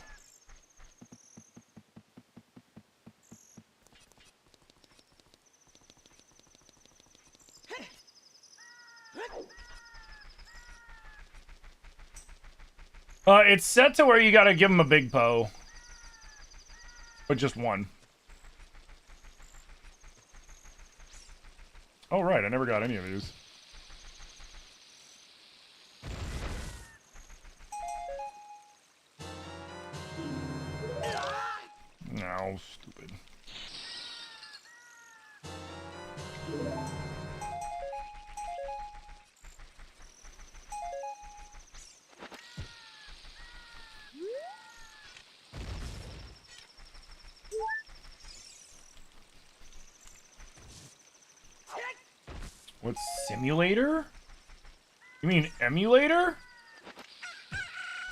It's set to where you gotta give him a big Poe. But just one. Oh, right. I never got any of these. No, stupid. What, simulator? You mean emulator?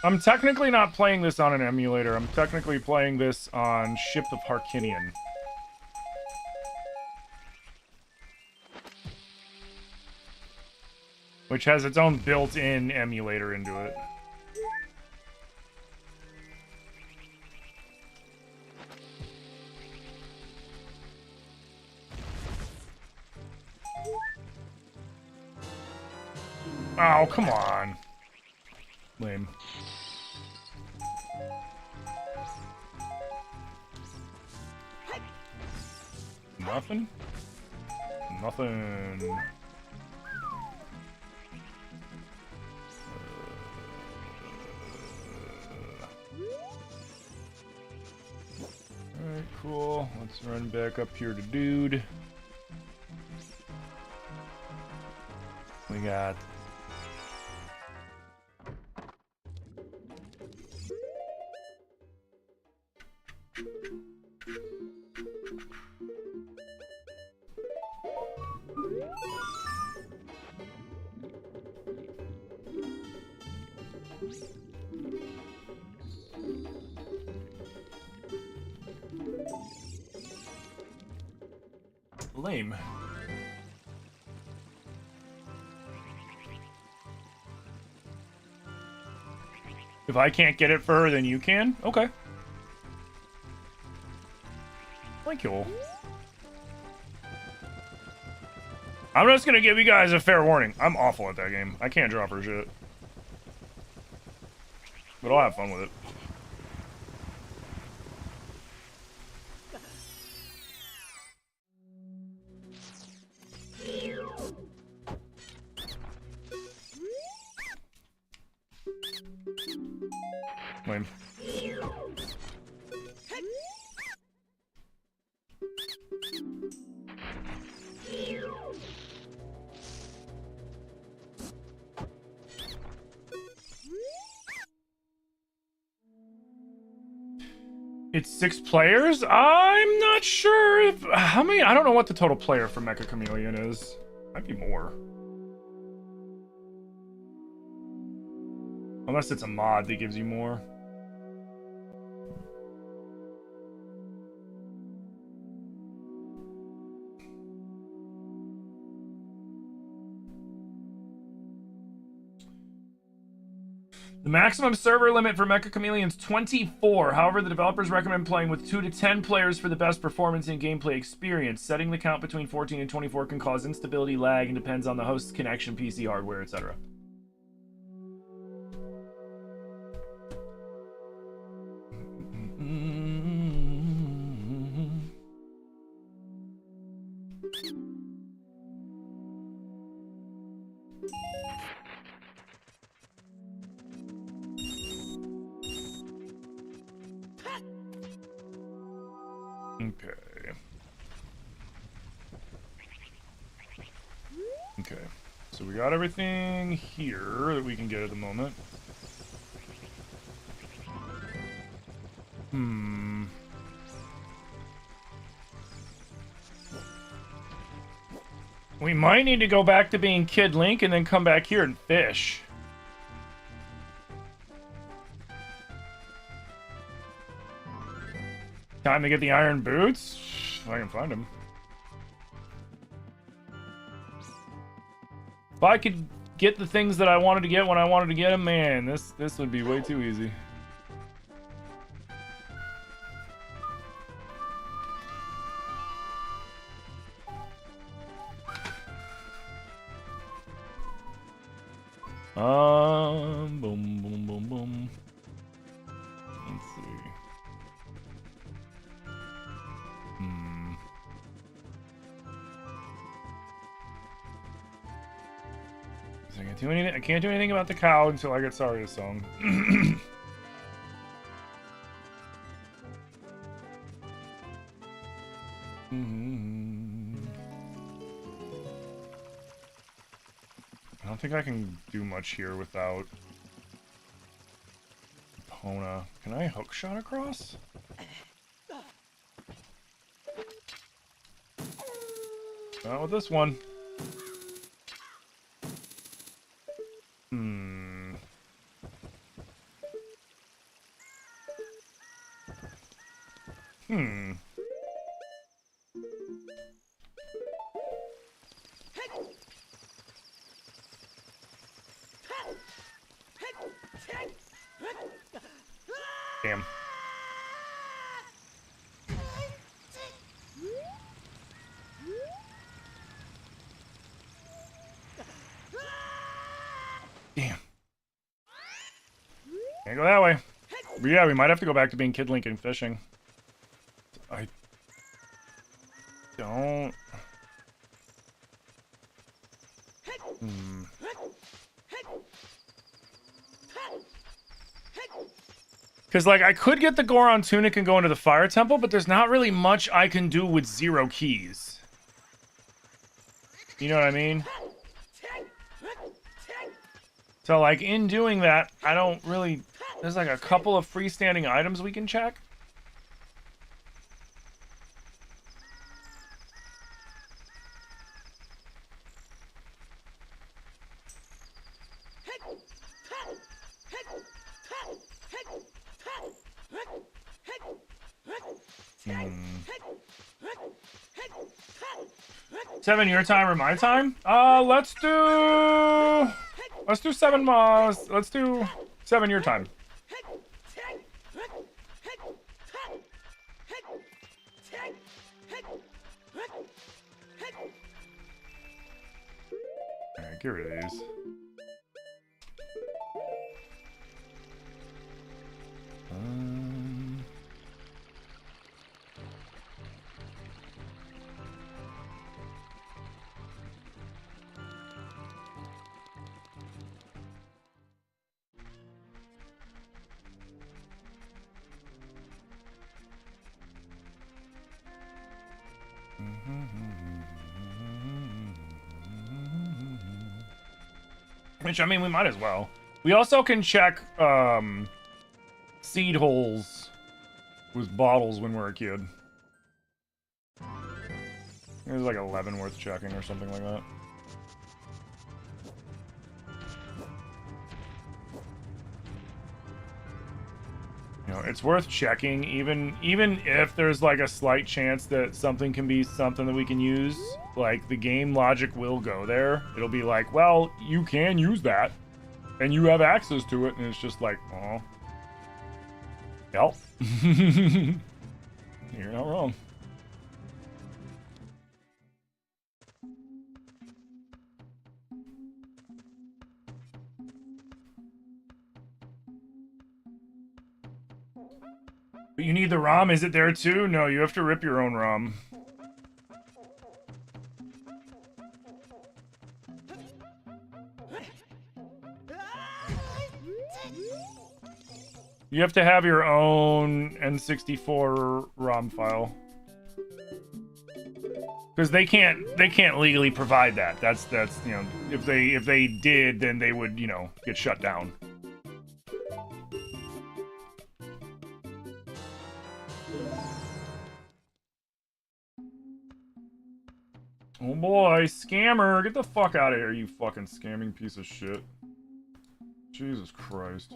I'm technically not playing this on an emulator. I'm technically playing this on Ship of Harkinian. Which has its own built-in emulator into it. Oh, come on. Lame. Nothing? Nothing. Alright, cool. Let's run back up here to Dude. We got... Lame. If I can't get it for her, then you can? Okay. Thank you. I'm just gonna give you guys a fair warning. I'm awful at that game. I can't drop her shit. But I'll have fun with it. Lame. It's 6 players? I'm not sure if... How many? I don't know what the total player for Mecha Chameleon is. Might be more. Unless it's a mod that gives you more. The maximum server limit for Mecha Chameleon is 24. However, the developers recommend playing with 2 to 10 players for the best performance and gameplay experience. Setting the count between 14 and 24 can cause instability, lag, and depends on the host's connection, PC hardware, etc. Okay, so we got everything here that we can get at the moment. We might need to go back to being Kid Link and then come back here and fish. Time to get the iron boots? If I can find them. If I could get the things that I wanted to get when I wanted to get them, man, this would be way too easy. Boom, boom, boom, boom. Let's see. I can't do anything about the cow until I get Saria's song. I don't think I can do much here without Epona. Can I hook shot across? Not with this one. Damn. Damn. Can't go that way. But yeah, we might have to go back to being Kid Link and fishing. I don't... Because, like, I could get the Goron Tunic and go into the Fire Temple, but there's not really much I can do with 0 keys. You know what I mean? So, like, in doing that, I don't really... There's, like, a couple of freestanding items we can check. Seven your time or my time? Let's do 7 let's do 7 your time. Alright, get rid of these. Which, I mean, we might as well. We also can check seed holes with bottles when we're a kid. There's like 11 worth checking or something like that. You know, it's worth checking, even if there's like a slight chance that something can be something that we can use. Like, the game logic will go there. It'll be like, well, you can use that, and you have access to it, and it's just like, oh. Yep. You're not wrong. But you need the ROM, is it there too? No, you have to rip your own ROM. You have to have your own N64 ROM file. Because they can't legally provide that. That's you know, if they did, then they would, you know, get shut down. Oh boy, scammer, get the fuck out of here, you fucking scamming piece of shit. Jesus Christ.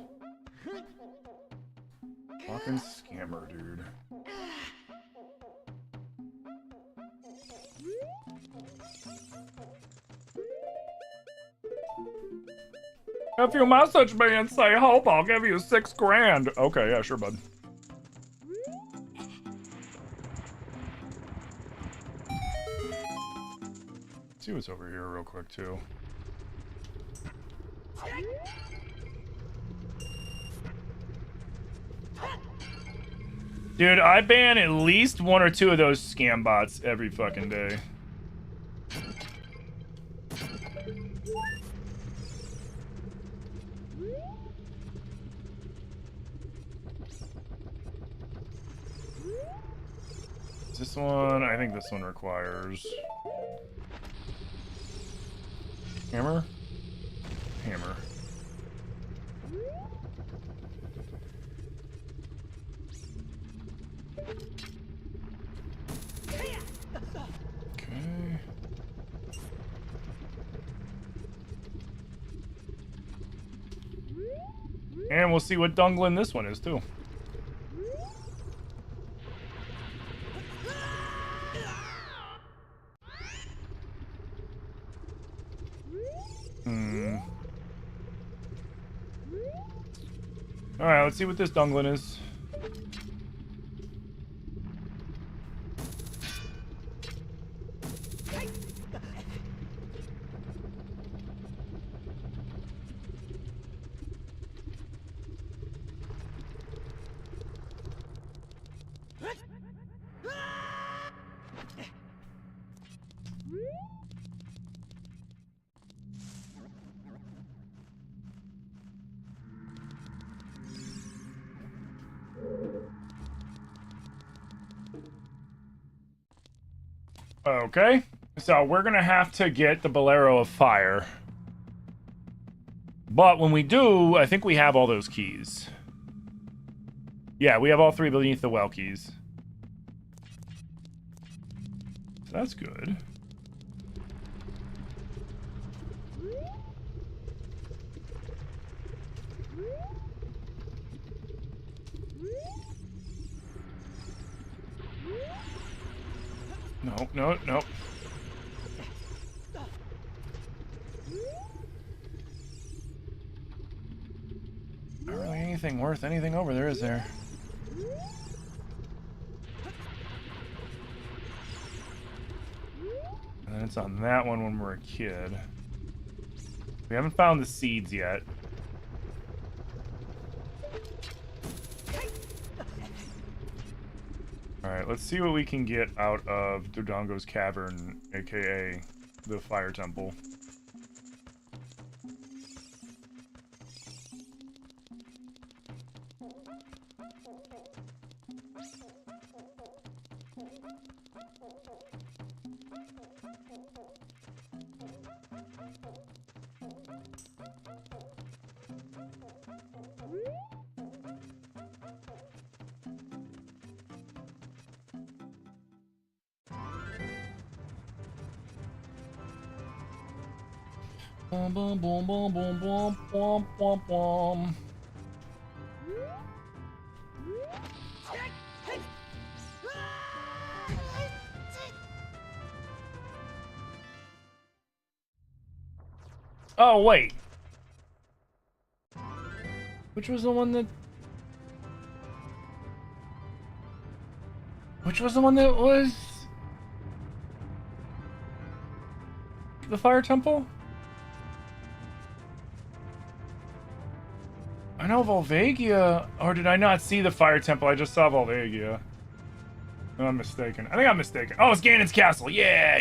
Fucking scammer, dude. If you message me and say hope, I'll give you $6 grand. Okay, yeah, sure, bud. Let's see what's over here real quick, too. Dude, I ban at least 1 or 2 of those scam bots every fucking day. this one? I think this one requires... Hammer? Hammer. Okay. And we'll see what Dunglin this one is, too. Alright, let's see what this Dunglin is. Okay, so we're gonna have to get the Bolero of Fire. But when we do, I think we have all those keys. Yeah, we have all 3 beneath the well keys. So that's good. No, no, no. Not really anything worth anything over there, is there? And then it's on that one when we're a kid. We haven't found the seeds yet. Alright, let's see what we can get out of Dodongo's Cavern, aka the Fire Temple. Boom, boom, boom, boom, boom, boom, boom, boom, boom. Oh, wait. Which was the one that... Which was the one that was... the Fire Temple? I know Volvagia, or did I not see the Fire Temple? I just saw Volvagia. No, I'm mistaken. I think I'm mistaken. Oh, it's Ganon's castle. Yeah.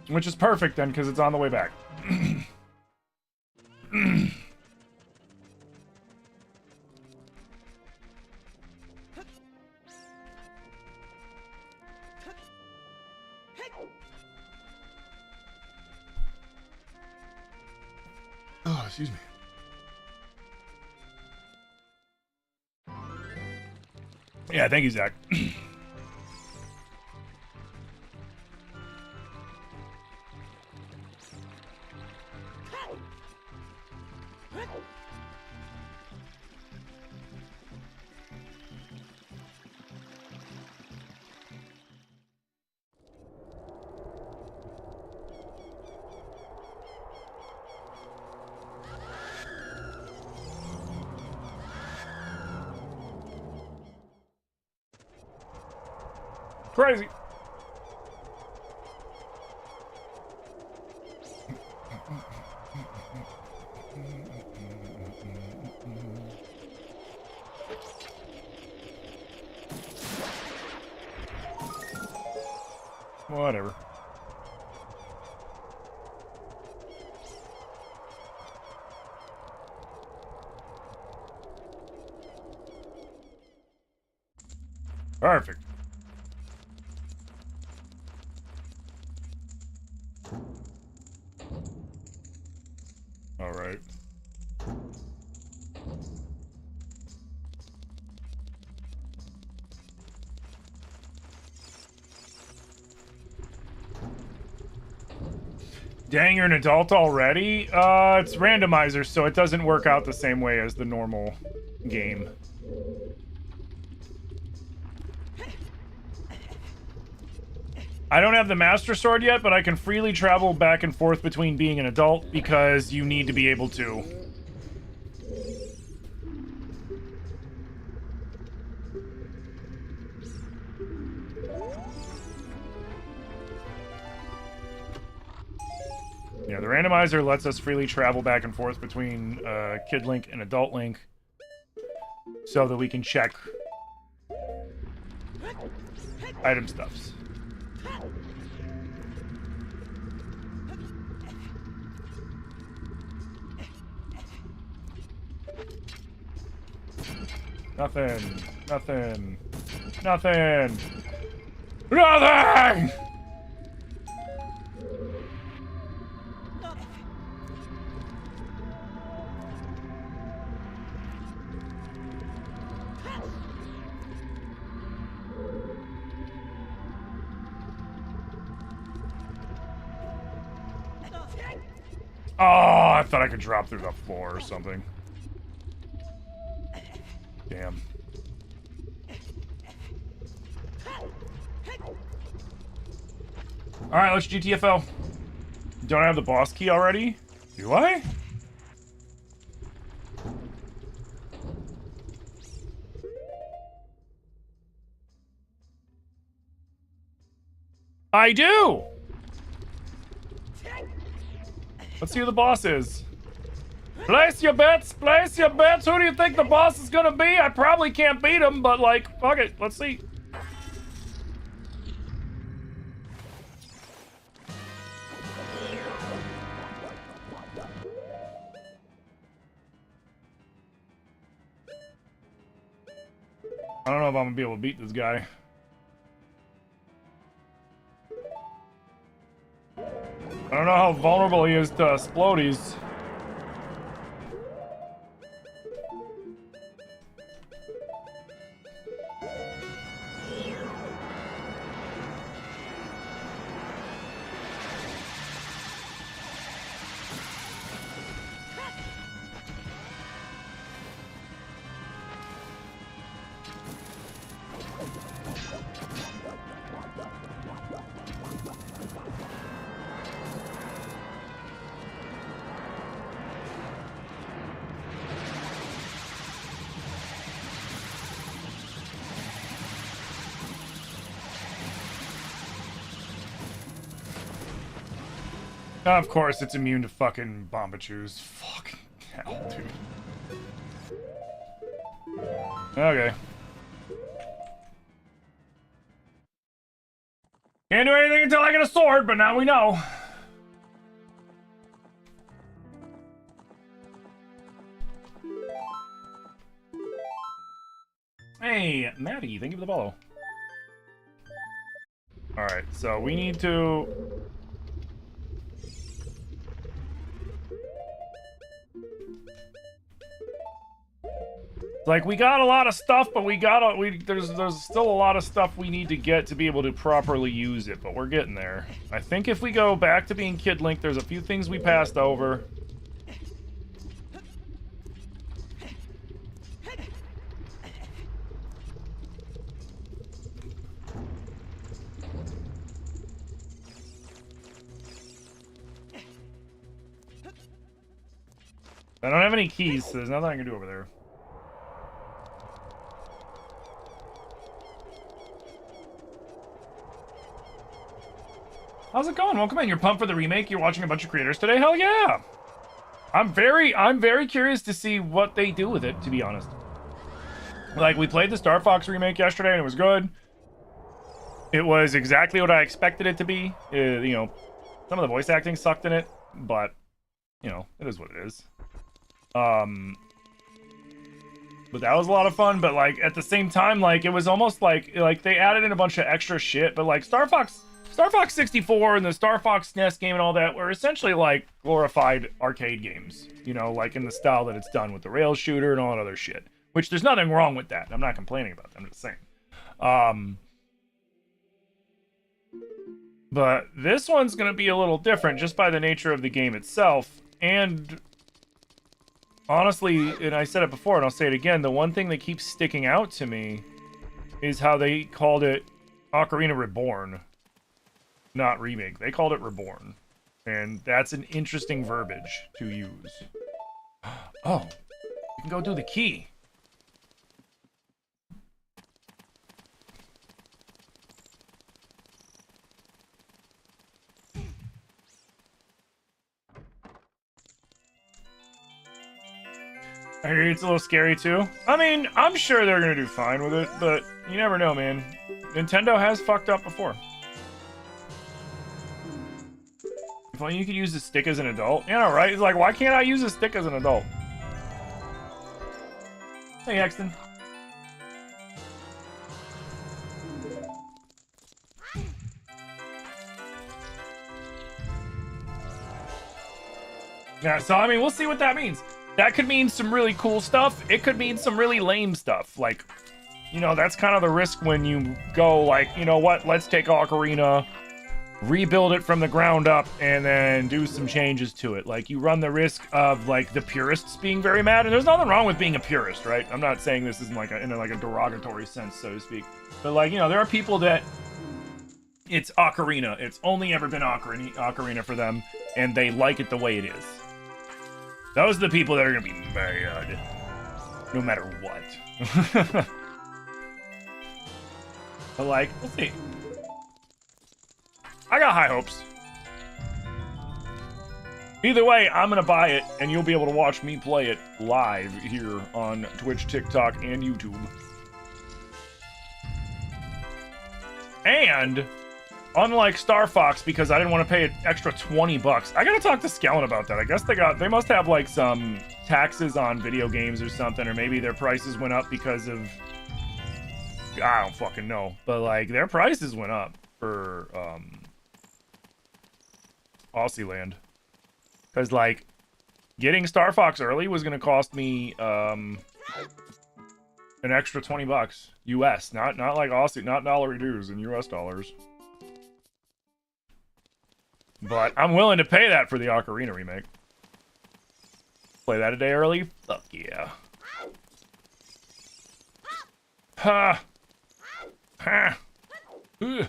Which is perfect then, because it's on the way back. Oh, excuse me. Yeah, thank you, Zach. Crazy. Whatever. Perfect. All right. Dang, you're an adult already? It's randomizer, so it doesn't work out the same way as the normal game. I don't have the Master Sword yet, but I can freely travel back and forth between being an adult because you need to be able to. Yeah, the randomizer lets us freely travel back and forth between Kid Link and Adult Link so that we can check item stuffs. Nothing. Nothing. Nothing. Nothing! Oh, I thought I could drop through the floor or something. Damn. Alright, let's GTFO. Don't I have the boss key already? Do I? I do! Let's see who the boss is. Place your bets, place your bets. Who do you think the boss is gonna be? I probably can't beat him, but like, fuck it. Let's see. I don't know if I'm gonna be able to beat this guy. I don't know how vulnerable he is to explodies. Of course, it's immune to fucking Bombachus. Fucking hell, dude. Okay. Can't do anything until I get a sword, but now we know. Hey, Maddie, thank you for the follow. Alright, so we need to... Like, we got a lot of stuff, but there's still a lot of stuff we need to get to be able to properly use it, but we're getting there. I think if we go back to being Kid Link, there's a few things we passed over. I don't have any keys, so there's nothing I can do over there. How's it going? Welcome in. You're pumped for the remake? You're watching a bunch of creators today? Hell yeah! I'm very curious to see what they do with it, to be honest. Like, we played the Star Fox remake yesterday, and it was good. It was exactly what I expected it to be. You know, some of the voice acting sucked in it, but, you know, it is what it is. But that was a lot of fun. But like at the same time, like it was almost like they added in a bunch of extra shit. But like Star Fox 64 and the Star Fox SNES game and all that were essentially like glorified arcade games. You know, like in the style that it's done with the rail shooter and all that other shit. Which there's nothing wrong with that. I'm not complaining about that. I'm just saying. But this one's going to be a little different just by the nature of the game itself. And honestly, and I said it before and I'll say it again, the one thing that keeps sticking out to me is how they called it Ocarina Reborn. Not remake. They called it Reborn. And that's an interesting verbiage to use. Oh, you can go do the key. I hear it's a little scary too. I mean, I'm sure they're gonna do fine with it, but you never know, man. Nintendo has fucked up before. If only you could use the stick as an adult. You know, right? It's like, why can't I use a stick as an adult? Hey, Exton. Yeah, so I mean, we'll see what that means. That could mean some really cool stuff. It could mean some really lame stuff. Like, you know, that's kind of the risk when you go like, you know what, let's take Ocarina, rebuild it from the ground up, and then do some changes to it. Like, you run the risk of, like, the purists being very mad. And there's nothing wrong with being a purist, right? I'm not saying this isn't like in a derogatory sense, so to speak. But, like, you know, there are people that it's Ocarina. It's only ever been Ocarina for them, and they like it the way it is. Those are the people that are going to be mad, no matter what. But, like, we'll see. I got high hopes. Either way, I'm going to buy it, and you'll be able to watch me play it live here on Twitch, TikTok, and YouTube. And unlike Star Fox, because I didn't want to pay an extra $20, I gotta talk to Skellen about that. I guess they must have like some taxes on video games or something, or maybe their prices went up because of, I don't fucking know, but like their prices went up for Aussie land, because like getting Star Fox early was gonna cost me an extra $20 US, not like Aussie, not dollar dues in US dollars. But I'm willing to pay that for the Ocarina remake. Play that a day early? Fuck yeah. Ha! Ha! Ugh.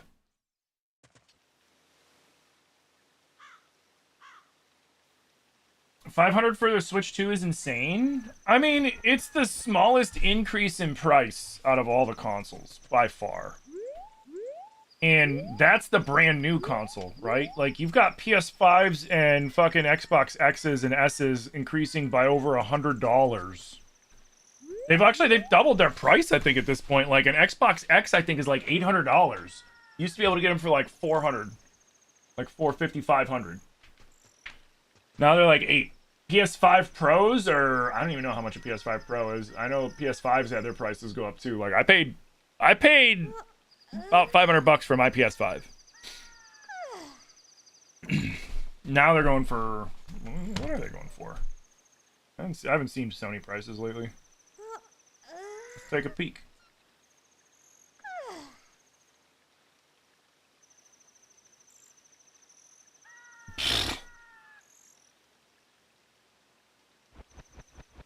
$500 for the Switch 2 is insane. I mean, it's the smallest increase in price out of all the consoles, by far. And that's the brand new console, right? Like, you've got PS5s and fucking Xbox X's and S's increasing by over $100. They've doubled their price, I think, at this point. Like, an Xbox X, I think, is like $800. You used to be able to get them for like $400. Like $450, $500. Now they're like $8. PS5 Pros, or I don't even know how much a PS5 Pro is. I know PS5s had their prices go up too. Like, I paid about $500 for my PS5. Now they're going for, what are they going for? I haven't seen Sony prices lately. Let's take a peek.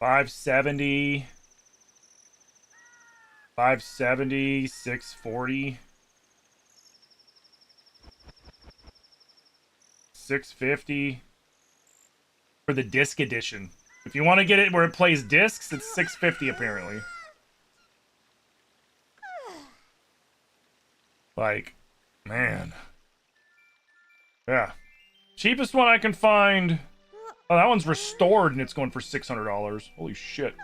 $570, $640, $650 for the disc edition. If you want to get it where it plays discs, it's $650 apparently. Like, man. Yeah. Cheapest one I can find. Oh, that one's restored and it's going for $600. Holy shit.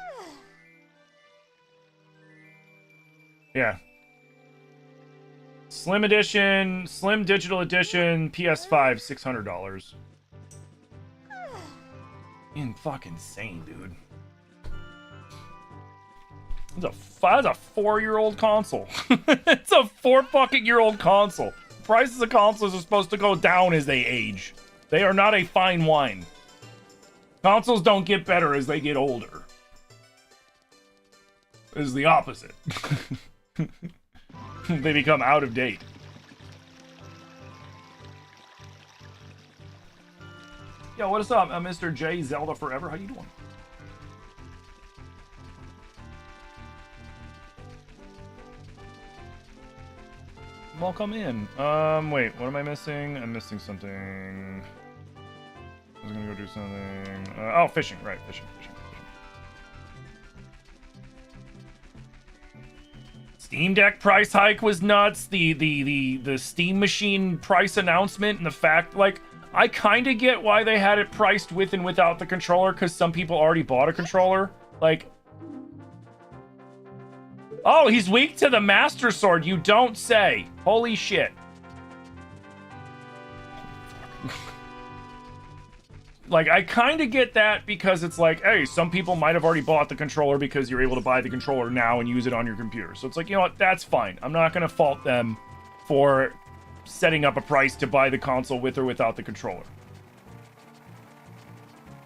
Yeah. Slim edition, slim digital edition, PS5, $600. Fucking insane, dude. That's a 4-year-old console. It's a 4-fucking-year-old console. Prices of consoles are supposed to go down as they age. They are not a fine wine. Consoles don't get better as they get older. It is the opposite. They become out of date. Yo, what is up, Mr. J Zelda Forever? How you doing? Welcome in. Wait, what am I missing? I'm missing something. I was gonna go do something. Oh, fishing, right? Fishing. Steam Deck price hike was nuts. The Steam Machine price announcement and the fact, like, I kind of get why they had it priced with and without the controller, because some people already bought a controller. Like, oh, he's weak to the Master Sword. You don't say. Holy shit. Like, I kind of get that because it's like, hey, some people might have already bought the controller because you're able to buy the controller now and use it on your computer. So it's like, you know what? That's fine. I'm not going to fault them for setting up a price to buy the console with or without the controller.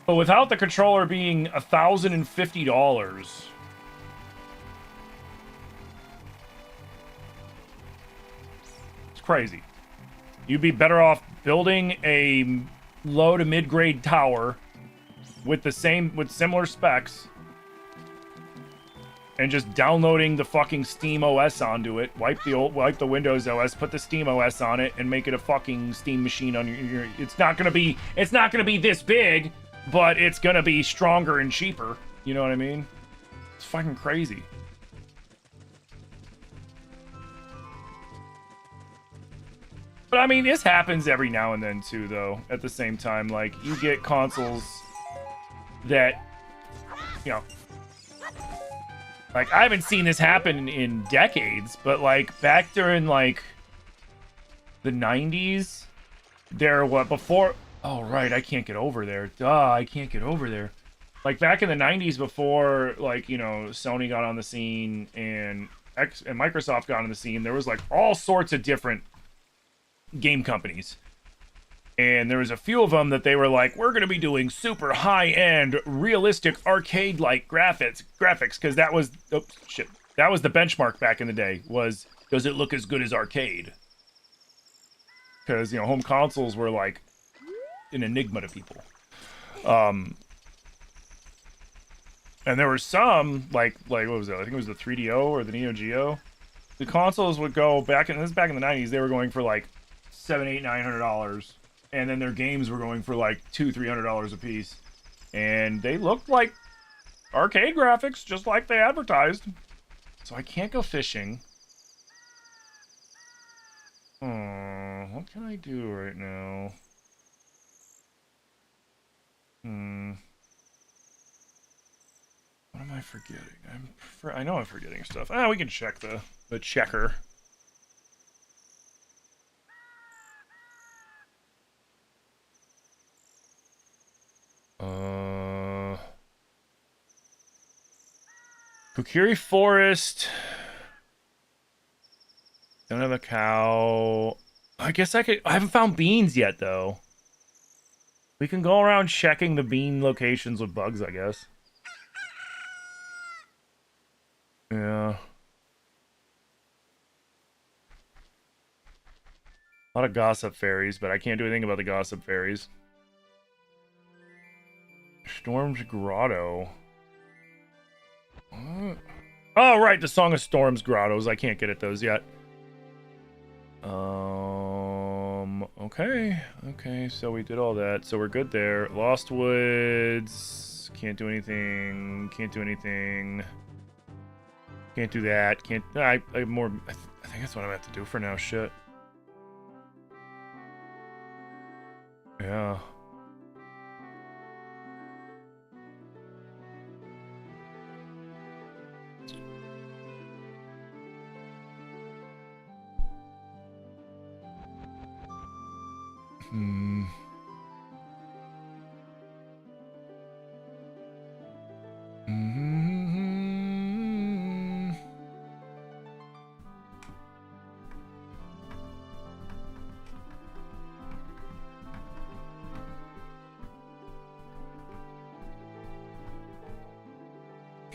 But without the controller being $1,050... crazy. You'd be better off building a low to mid-grade tower with similar specs and just downloading the fucking Steam OS onto it, wipe the Windows OS, put the Steam OS on it, and make it a fucking Steam machine on your it's not gonna be this big, but it's gonna be stronger and cheaper. You know what I mean? It's fucking crazy. But I mean, this happens every now and then too, though. At the same time, like, you get consoles that, you know, like, I haven't seen this happen in decades, but like back during like the 90s, before. Oh right, I can't get over there. Duh, I can't get over there. Like back in the 90s, before, like, you know, Sony got on the scene and Microsoft got on the scene, there was like all sorts of different game companies, and there was a few of them that they were like, we're gonna be doing super high-end realistic arcade-like graphics, because that was the benchmark back in the day, was, does it look as good as arcade? Because, you know, home consoles were like an enigma to people. And there were some like what was it, I think it was the 3DO or the Neo Geo. The consoles would go back in the 90s, they were going for like $700, $800, $900, and then their games were going for like $200, $300 a piece, and they looked like arcade graphics, just like they advertised. So I can't go fishing. What can I do right now? What am I forgetting? I know I'm forgetting stuff. We can check the checker. Kukiri Forest. Don't have a cow. I guess I haven't found beans yet, though. We can go around checking the bean locations with bugs, I guess. Yeah. A lot of gossip fairies, but I can't do anything about the gossip fairies. Storm's Grotto. What? Oh, right, the Song of Storms Grottos. I can't get at those yet. Okay. Okay, so we did all that. So we're good there. Lost Woods. Can't do anything. Can't do anything. Can't do that. Can't... I think that's what I'm gonna have to do for now. Shit. Yeah.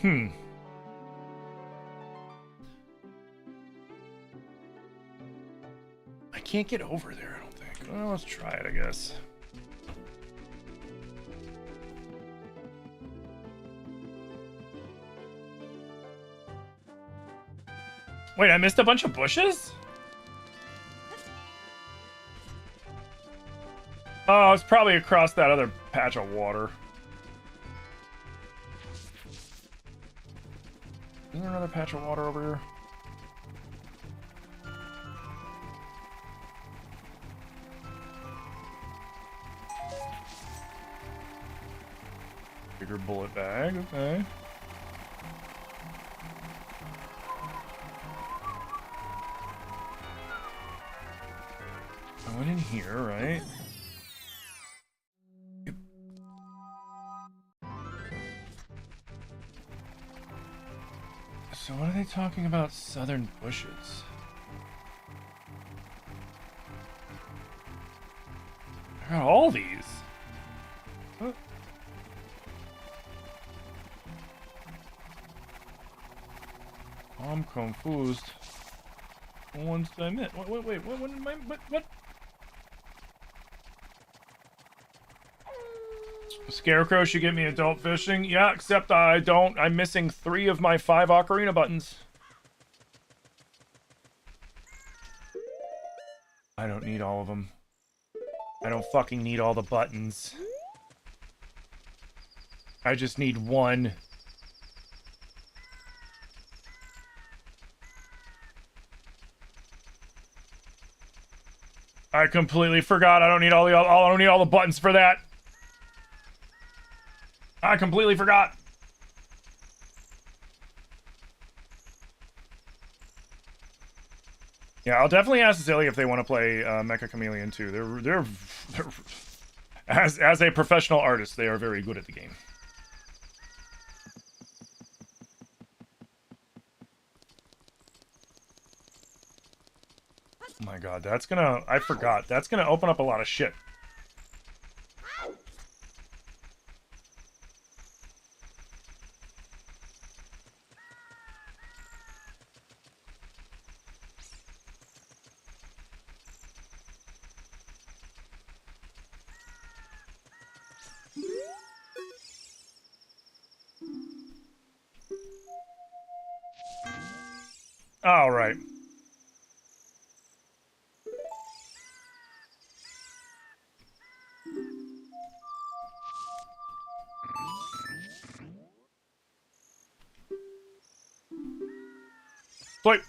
I can't get over there, I don't think. Well, let's try it, I guess. Wait, I missed a bunch of bushes? Oh, it's probably across that other patch of water. Is there another patch of water over here? Bigger bullet bag, okay. I went in here, right? Yep. So what are they talking about southern bushes? I got all these. What? I'm confused. What ones did I miss? Wait, what? Scarecrow should get me adult fishing. Yeah, except I don't. I'm missing 3 of my 5 Ocarina buttons. I don't need all of them. I don't fucking need all the buttons. I just need 1. I completely forgot. I don't need all the buttons for that. I completely forgot. Yeah, I'll definitely ask Zilly if they want to play Mecha Chameleon too. They're as a professional artist, they are very good at the game. Oh my god, that's gonna... I forgot. That's gonna open up a lot of shit. All right. Play.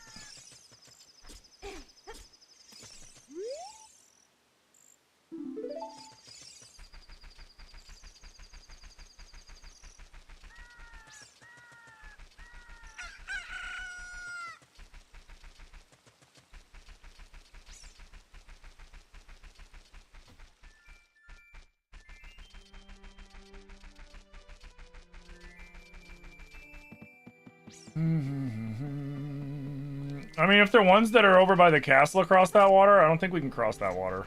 I mean, if they're ones that are over by the castle across that water, I don't think we can cross that water.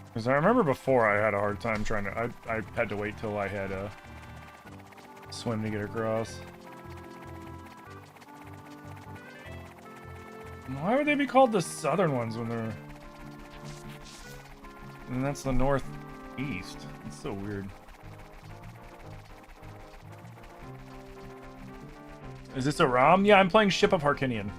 Because I remember before I had a hard time trying to... I had to wait till I had a swim to get across. Why would they be called the southern ones when they're... And that's the northeast. It's so weird. Is this a ROM? Yeah, I'm playing Ship of Harkinian.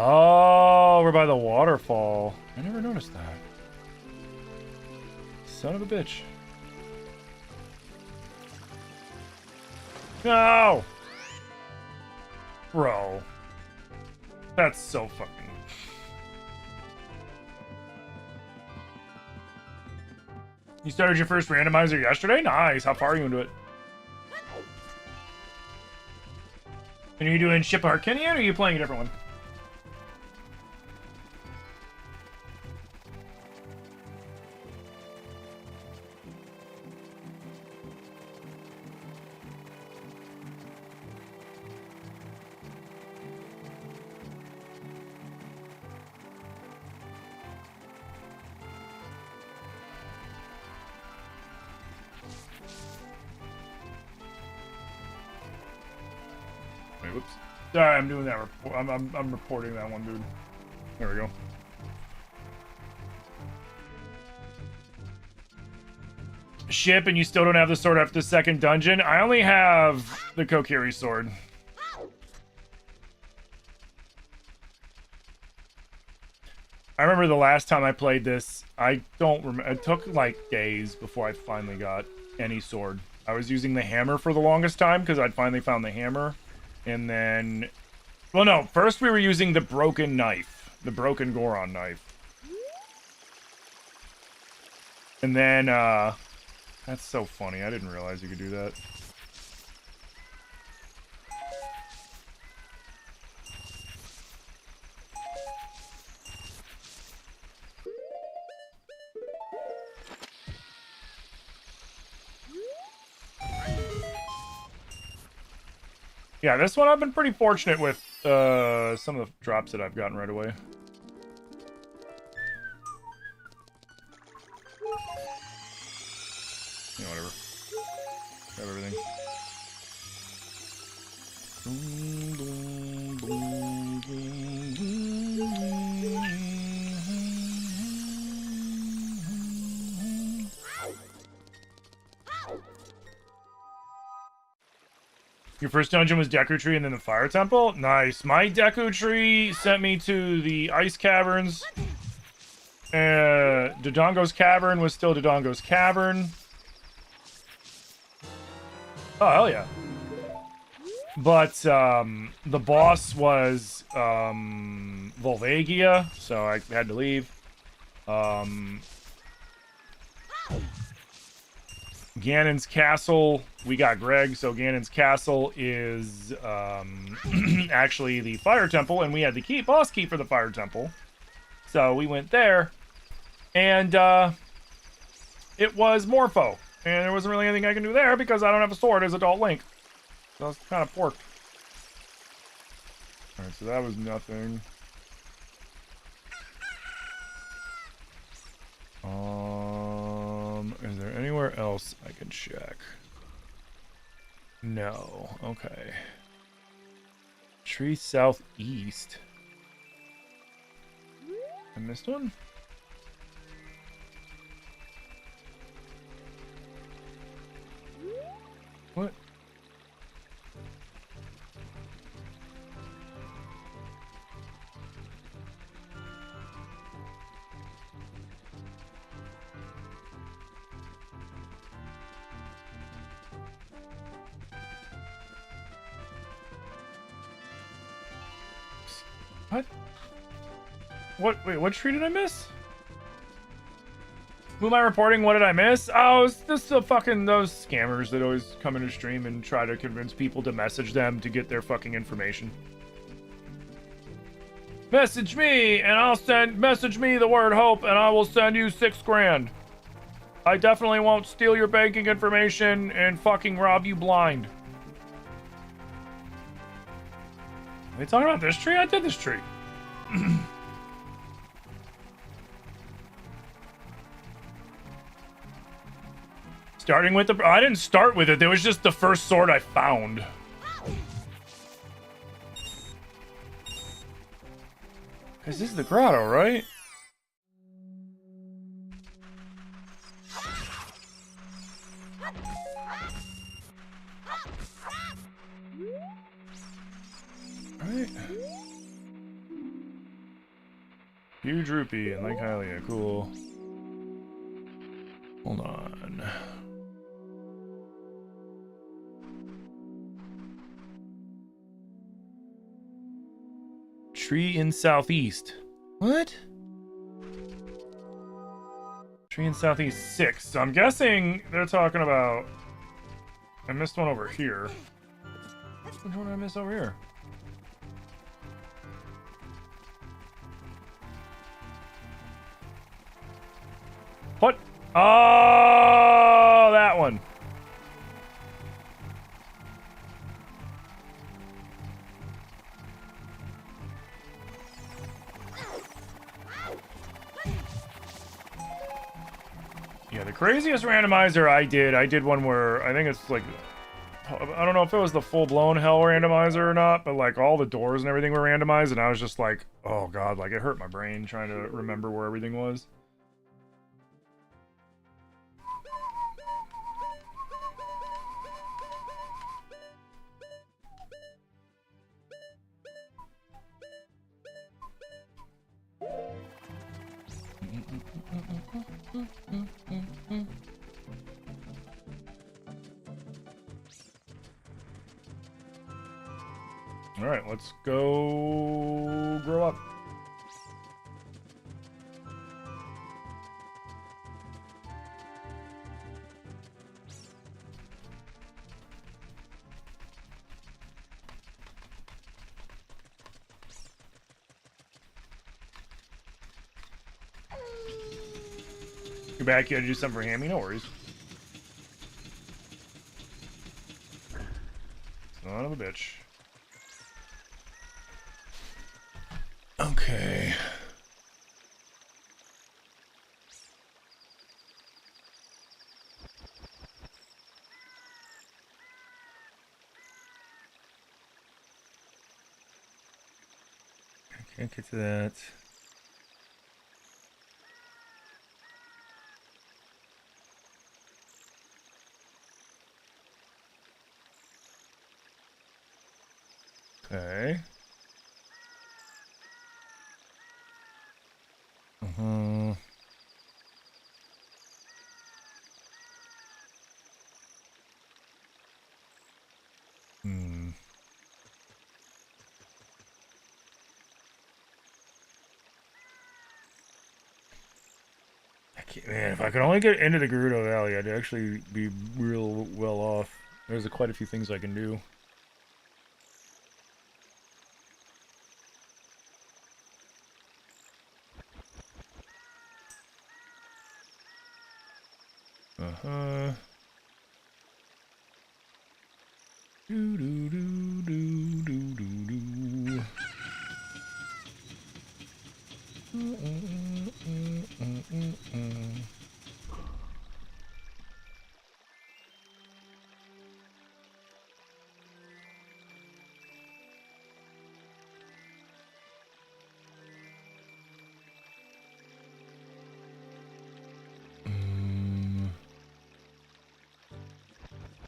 Oh, we're by the waterfall. I never noticed that. Son of a bitch. No! Bro. That's so fucking... You started your first randomizer yesterday? Nice. How far are you into it? And are you doing Ship of Harkinian, or are you playing a different one? Wait, whoops. Sorry, I'm doing that. I'm reporting that one, dude. There we go. Ship, and you still don't have the sword after the second dungeon? I only have the Kokiri sword. I remember the last time I played this, I don't remember. It took like days before I finally got any sword. I was using the hammer for the longest time because I'd finally found the hammer. And then, well, no, first we were using the broken knife, the broken Goron knife. And then, that's so funny. I didn't realize you could do that. Yeah, this one I've been pretty fortunate with some of the drops that I've gotten right away. Yeah, whatever. Grab everything. Your first dungeon was Deku Tree and then the Fire Temple? Nice. My Deku Tree sent me to the Ice Caverns. Dodongo's Cavern was still Dodongo's Cavern. Oh, hell yeah. But, the boss was, Volvagia, so I had to leave. Ganon's Castle, we got Greg, so Ganon's Castle is actually the Fire Temple, and we had the boss key for the Fire Temple. So we went there, and it was Morpho, and there wasn't really anything I can do there because I don't have a sword as Adult Link. So I was kind of porked. Alright, so that was nothing. Is there anywhere else I can check? No. Okay. Tree southeast. I missed one? What? What? Wait, what tree did I miss? Who am I reporting? What did I miss? Oh, it's just the fucking those scammers that always come into stream and try to convince people to message them to get their fucking information. Message me, and message me the word hope, and I will send you $6 grand. I definitely won't steal your banking information and fucking rob you blind. Are they talking about this tree? I did this tree. Starting with the... I didn't start with it. It was just the first sword I found. Because this is the grotto, right? Right. Huge rupee and Lake Hylia. Cool. Hold on. Tree in southeast. What? 3 in southeast, 6. So I'm guessing they're talking about... I missed one over here. Which one did I miss over here? What? Oh, that one. Yeah, the craziest randomizer I did one where I think it's like, I don't know if it was the full-blown hell randomizer or not, but like all the doors and everything were randomized, and I was just like, oh god, like it hurt my brain trying to remember where everything was. All right, let's go grow up. You're back. You had to do something for Hammy. No worries. Son of a bitch. Okay. I can't get to that. Okay. Uh-huh. Hmm. I can't, man, if I could only get into the Gerudo Valley, I'd actually be real well off. There's quite a few things I can do. Uh-huh. Do do do do do do do.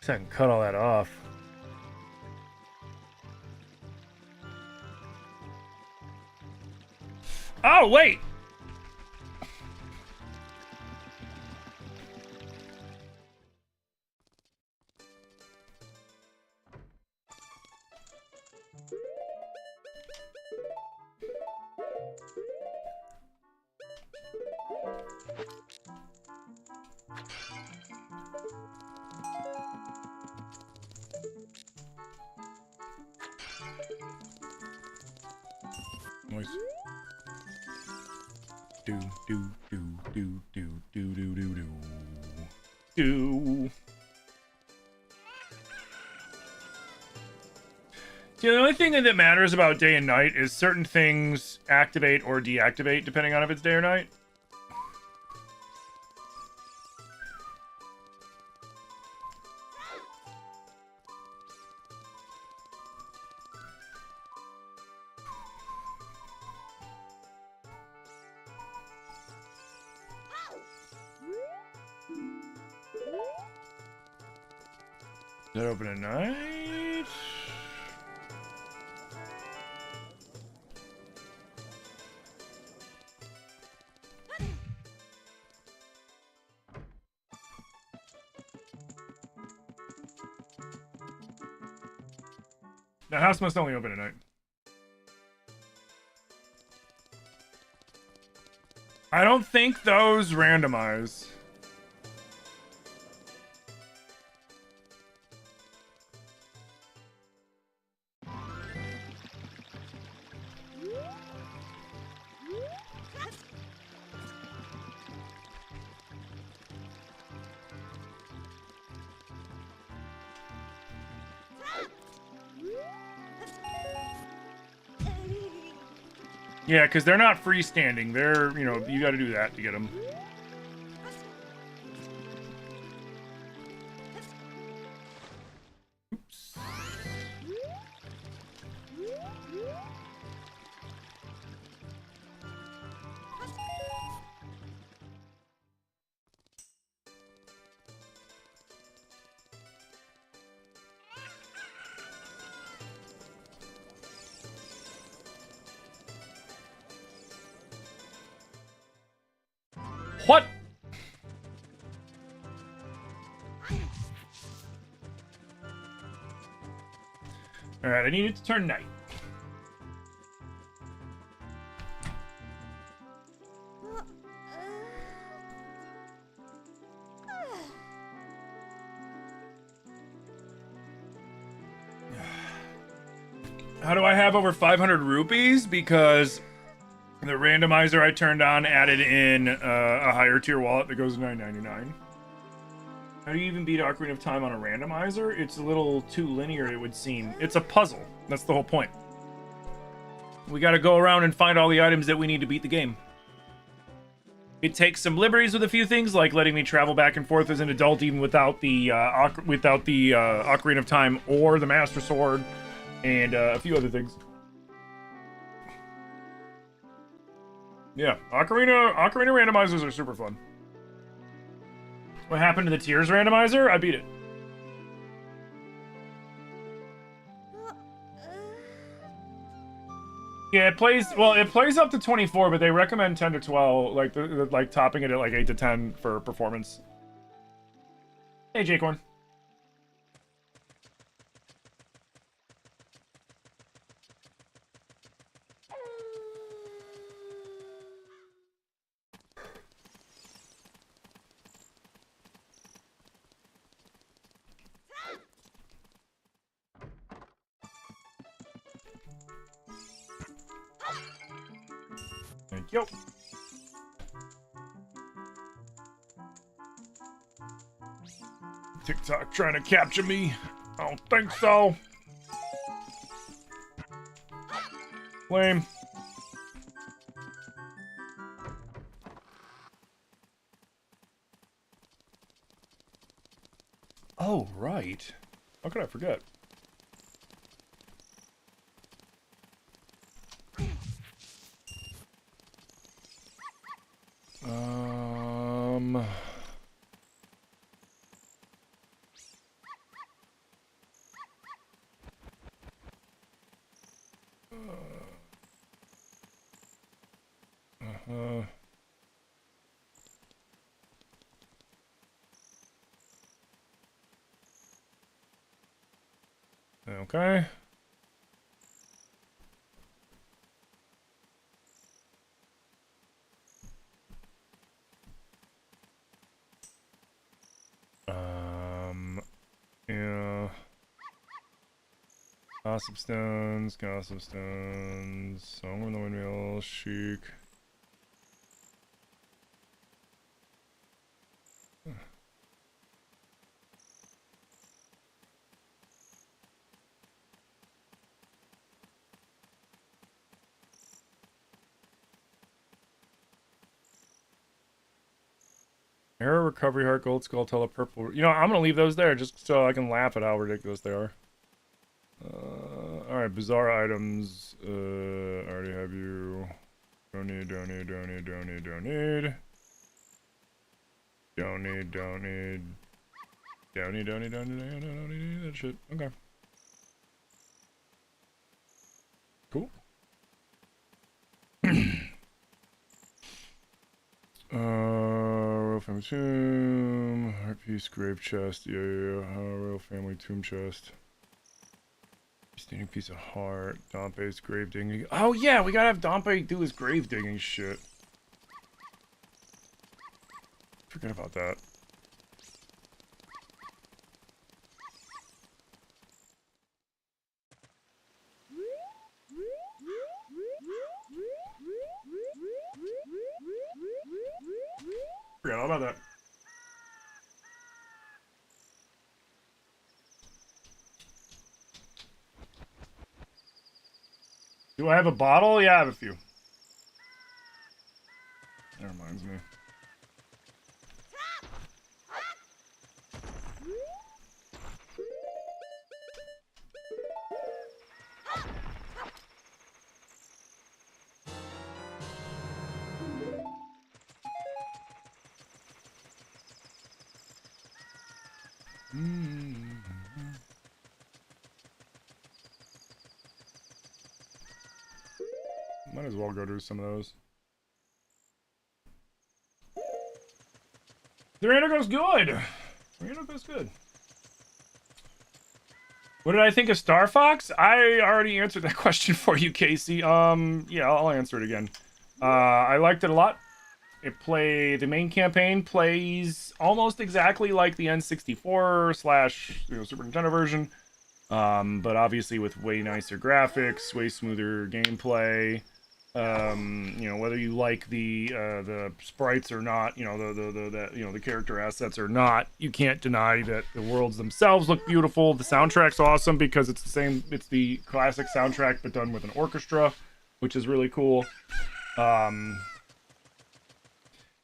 I can cut all that off. Oh, wait! Noise. Do do do do do do do do do do. See, the only thing that matters about day and night is certain things activate or deactivate depending on if it's day or night. Is that open at night? The house must only open at night. I don't think those randomize. Yeah, because they're not freestanding. They're, you know, you got to do that to get them. Oops. What? Alright, I need it to turn night. How do I have over 500 rupees? Because the randomizer I turned on added in a higher tier wallet that goes to $9.99. How do you even beat Ocarina of Time on a randomizer? It's a little too linear, it would seem. It's a puzzle. That's the whole point. We gotta go around and find all the items that we need to beat the game. It takes some liberties with a few things, like letting me travel back and forth as an adult even without the Ocarina of Time or the Master Sword, and a few other things. Yeah, Ocarina randomizers are super fun. What happened to the Tears randomizer? I beat it. Yeah, it plays up to 24, but they recommend 10 to 12, like topping it at like 8 to 10 for performance. Hey, Jacorn. Thank you. TikTok trying to capture me? I don't think so. Lame. Oh, right. How could I forget? Okay. Yeah. Gossip stones, Song of the Windmill, Chic. Arrow, Recovery Heart, Gold Skull, Telepurple. You know, I'm gonna leave those there just so I can laugh at how ridiculous they are. Alright, bizarre items. I already have you. Don't need. Don't need that shit. Okay. Cool. Royal Family Tomb, Heart Piece, Grave Chest, yeah. Royal Family Tomb Chest. Standing Piece of Heart, Dompe's Grave Digging. Oh yeah, we gotta have Dompe do his grave digging shit. Forget about that. Forget all about that. Do I have a bottle? Yeah, I have a few. That reminds me. Might as well go do some of those. The Rando goes good. Rando goes good. What did I think of Star Fox? I already answered that question for you, Casey. Yeah, I'll answer it again. I liked it a lot. The main campaign plays almost exactly like the N64 slash Super Nintendo version. But obviously with way nicer graphics, way smoother gameplay. Whether you like the sprites or not, the character assets or not, you can't deny that the worlds themselves look beautiful. The soundtrack's awesome because it's the classic soundtrack but done with an orchestra, which is really cool.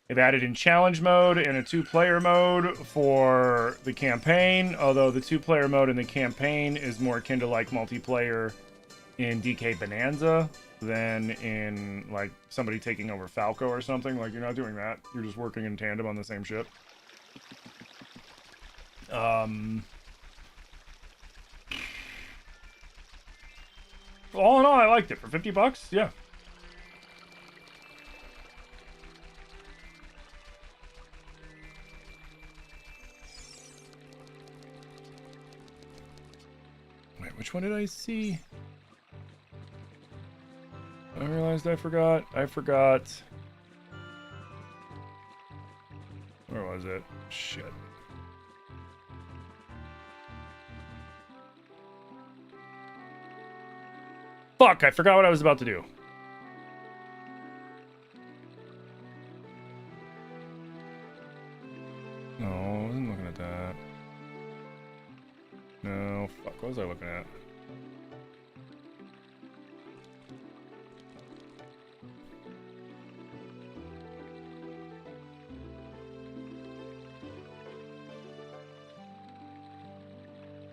They've added in challenge mode and a 2-player mode for the campaign, although the 2-player mode in the campaign is more akin to like multiplayer in DK Bonanza than in like somebody taking over Falco or something. Like, you're not doing that. You're just working in tandem on the same ship. All in all, I liked it. For $50, yeah. Wait, which one did I see? I realized I forgot. Where was it? Shit. Fuck, I forgot what I was about to do. No, I wasn't looking at that. No, fuck, what was I looking at?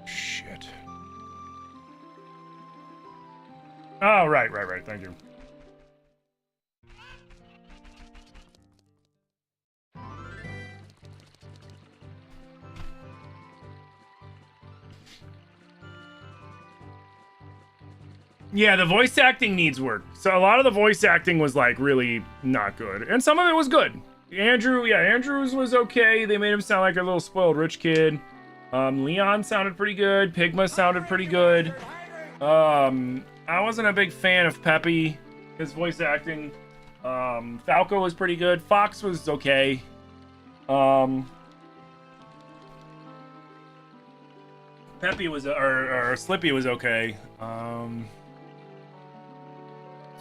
Shit. Oh, right, thank you. Yeah, the voice acting needs work. So a lot of the voice acting was like really not good. And some of it was good. Andrews was okay. They made him sound like a little spoiled rich kid. Leon sounded pretty good. Pigma sounded pretty good. I wasn't a big fan of Peppy, his voice acting. Falco was pretty good. Fox was okay. Peppy was, or Slippy was okay.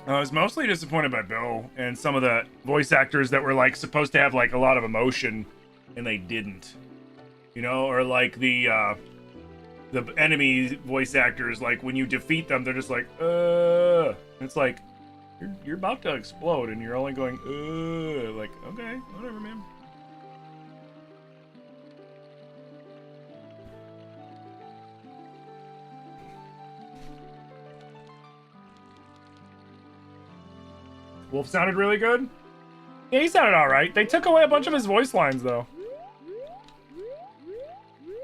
I was mostly disappointed by Bill and some of the voice actors that were like supposed to have like a lot of emotion, and they didn't. Or like the enemy voice actors, like when you defeat them, they're just like, It's like you're about to explode, and you're only going, like, okay, whatever, man. Wolf sounded really good. Yeah, he sounded all right. They took away a bunch of his voice lines, though.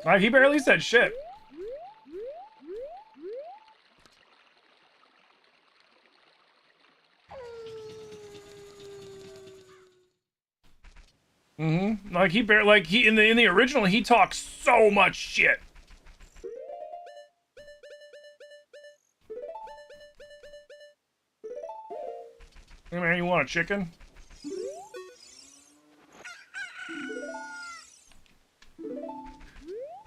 Like, he barely said shit. Like in the original, he talks so much shit. Hey man, you want a chicken?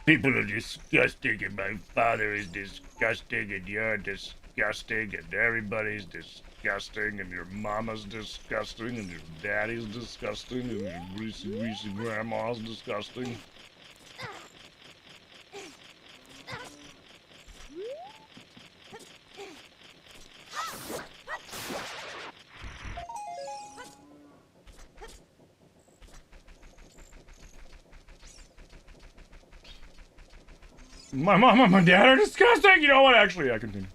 People are disgusting, and my father is disgusting, and you're disgusting, and everybody's disgusting, and your mama's disgusting, and your daddy's disgusting, and your greasy grandma's disgusting. My mom and my dad are disgusting! You know what? Actually, I continue.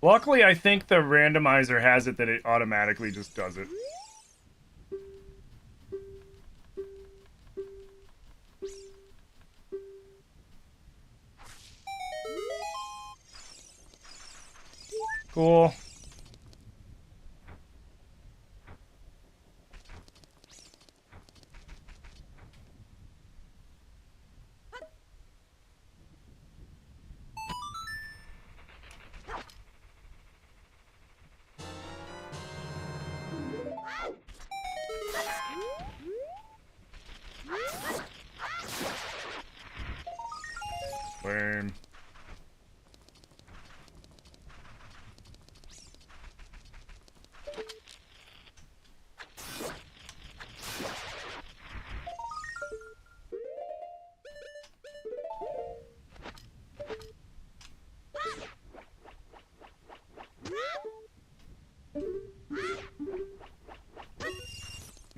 Luckily, I think the randomizer has it that it automatically just does it. Cool. Lame.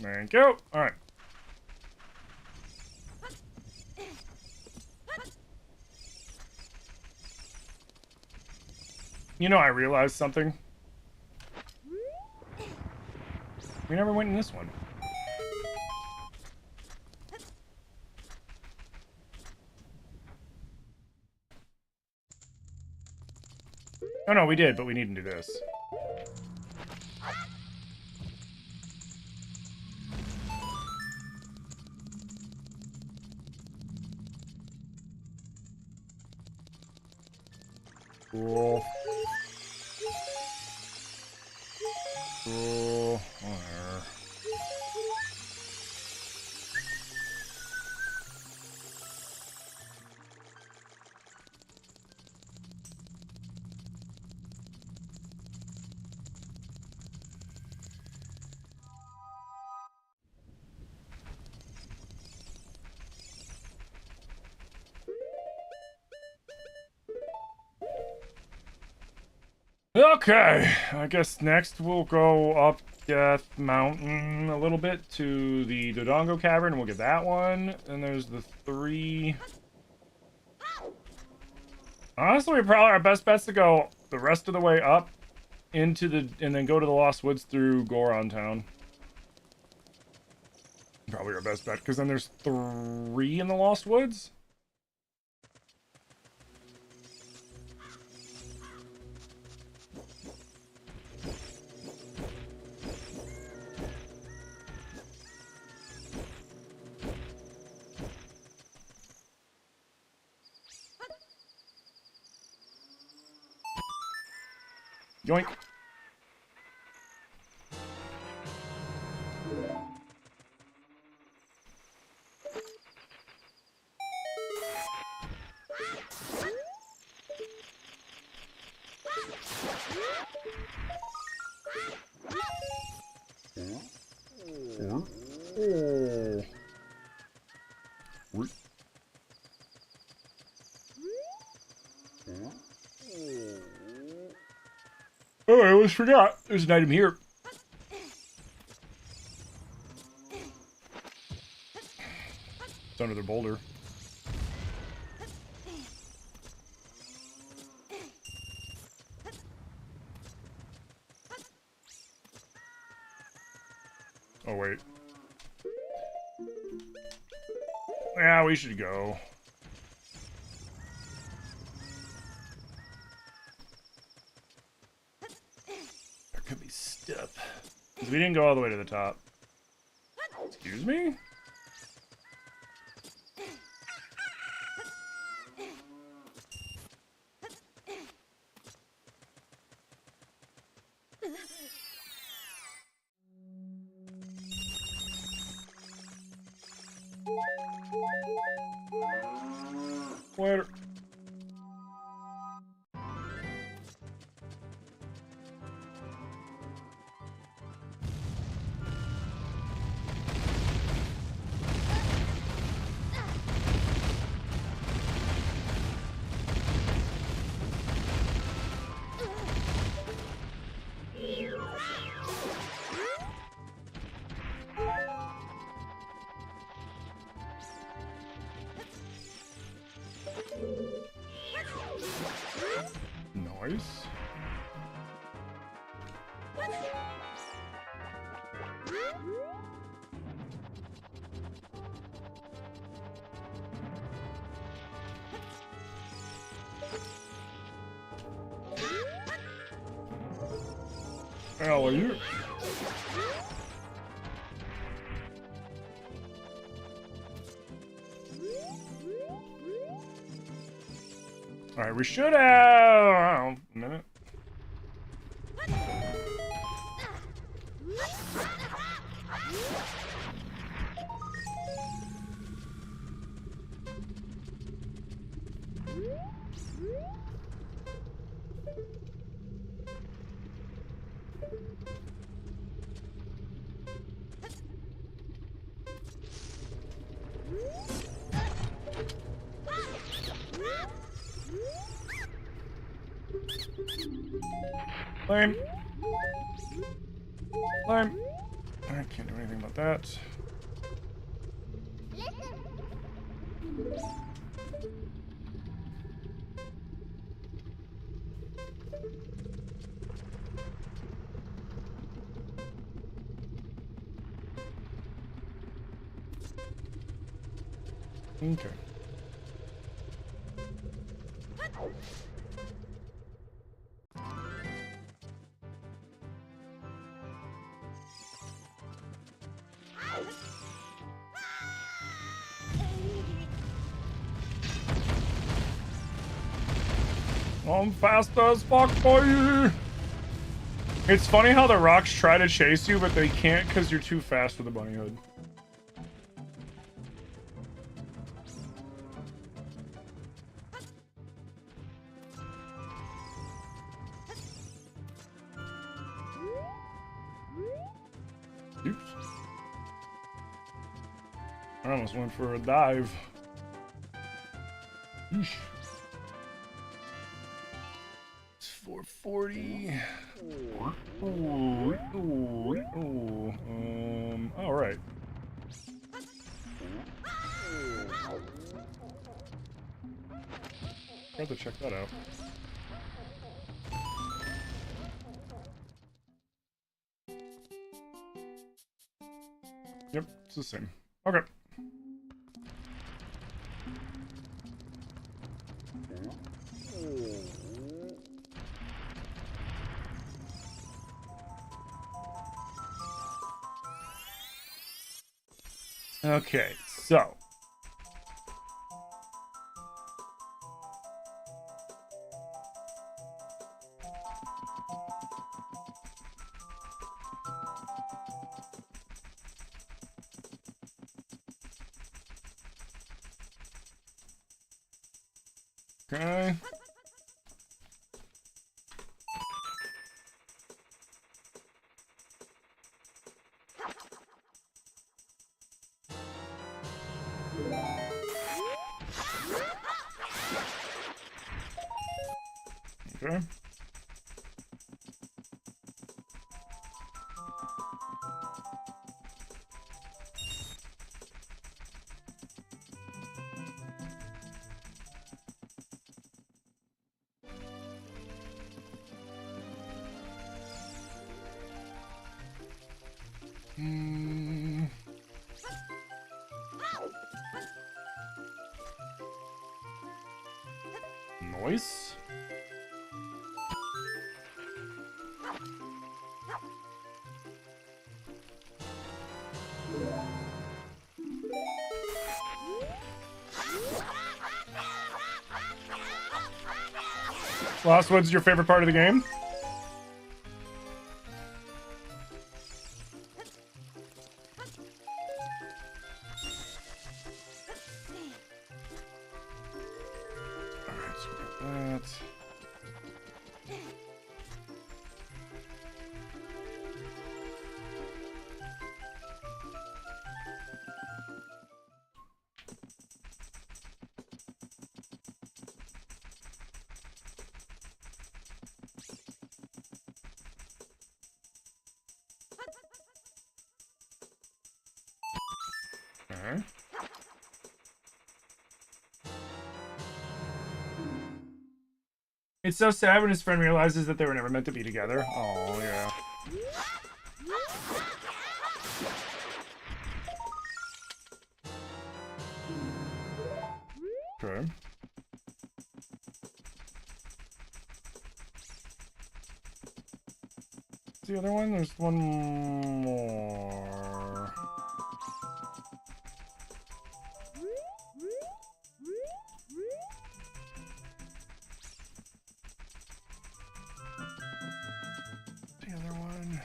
Thank you. All right. You know, I realized something. We never went in this one. Oh no, we did, but we need to do this. Cool. Cool. Whatever. Okay, I guess next we'll go up Death Mountain a little bit to the Dodongo Cavern, and we'll get that one. And there's the 3. Honestly, probably our best bet's to go the rest of the way up into the, and then go to the Lost Woods through Goron Town. Probably our best bet, because then there's 3 in the Lost Woods. Yoink. Oh, I almost forgot. There's an item here. It's under the boulder. Oh, wait. Yeah, we should go. There could be stuff. Because we didn't go all the way to the top. Excuse me? Later. Nice. How are you? All right, we should have a minute. Lame. Lame. I can't do anything about that. Okay. I'm fast as fuck, boy! It's funny how the rocks try to chase you, but they can't because you're too fast for the bunny hood. Oops. I almost went for a dive. Eesh. It's 440. All right. I'll have to check that out. Yep, it's the same. Okay. Okay, so. Okay. Okay. Noise. Lost Woods, your favorite part of the game? That. Okay. It's so sad when his friend realizes that they were never meant to be together. Oh, yeah. Okay. The other one? There's one more. The other one.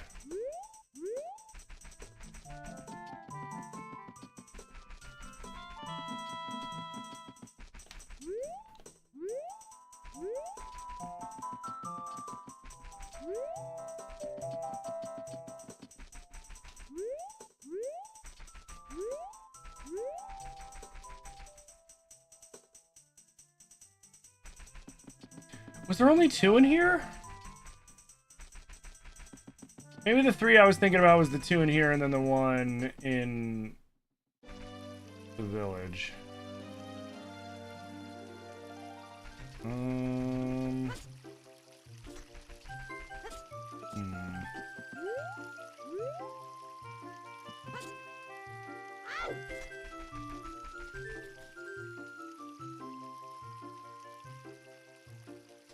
Was there only 2 in here? Maybe the 3 I was thinking about was the 2 in here and then the 1 in the village.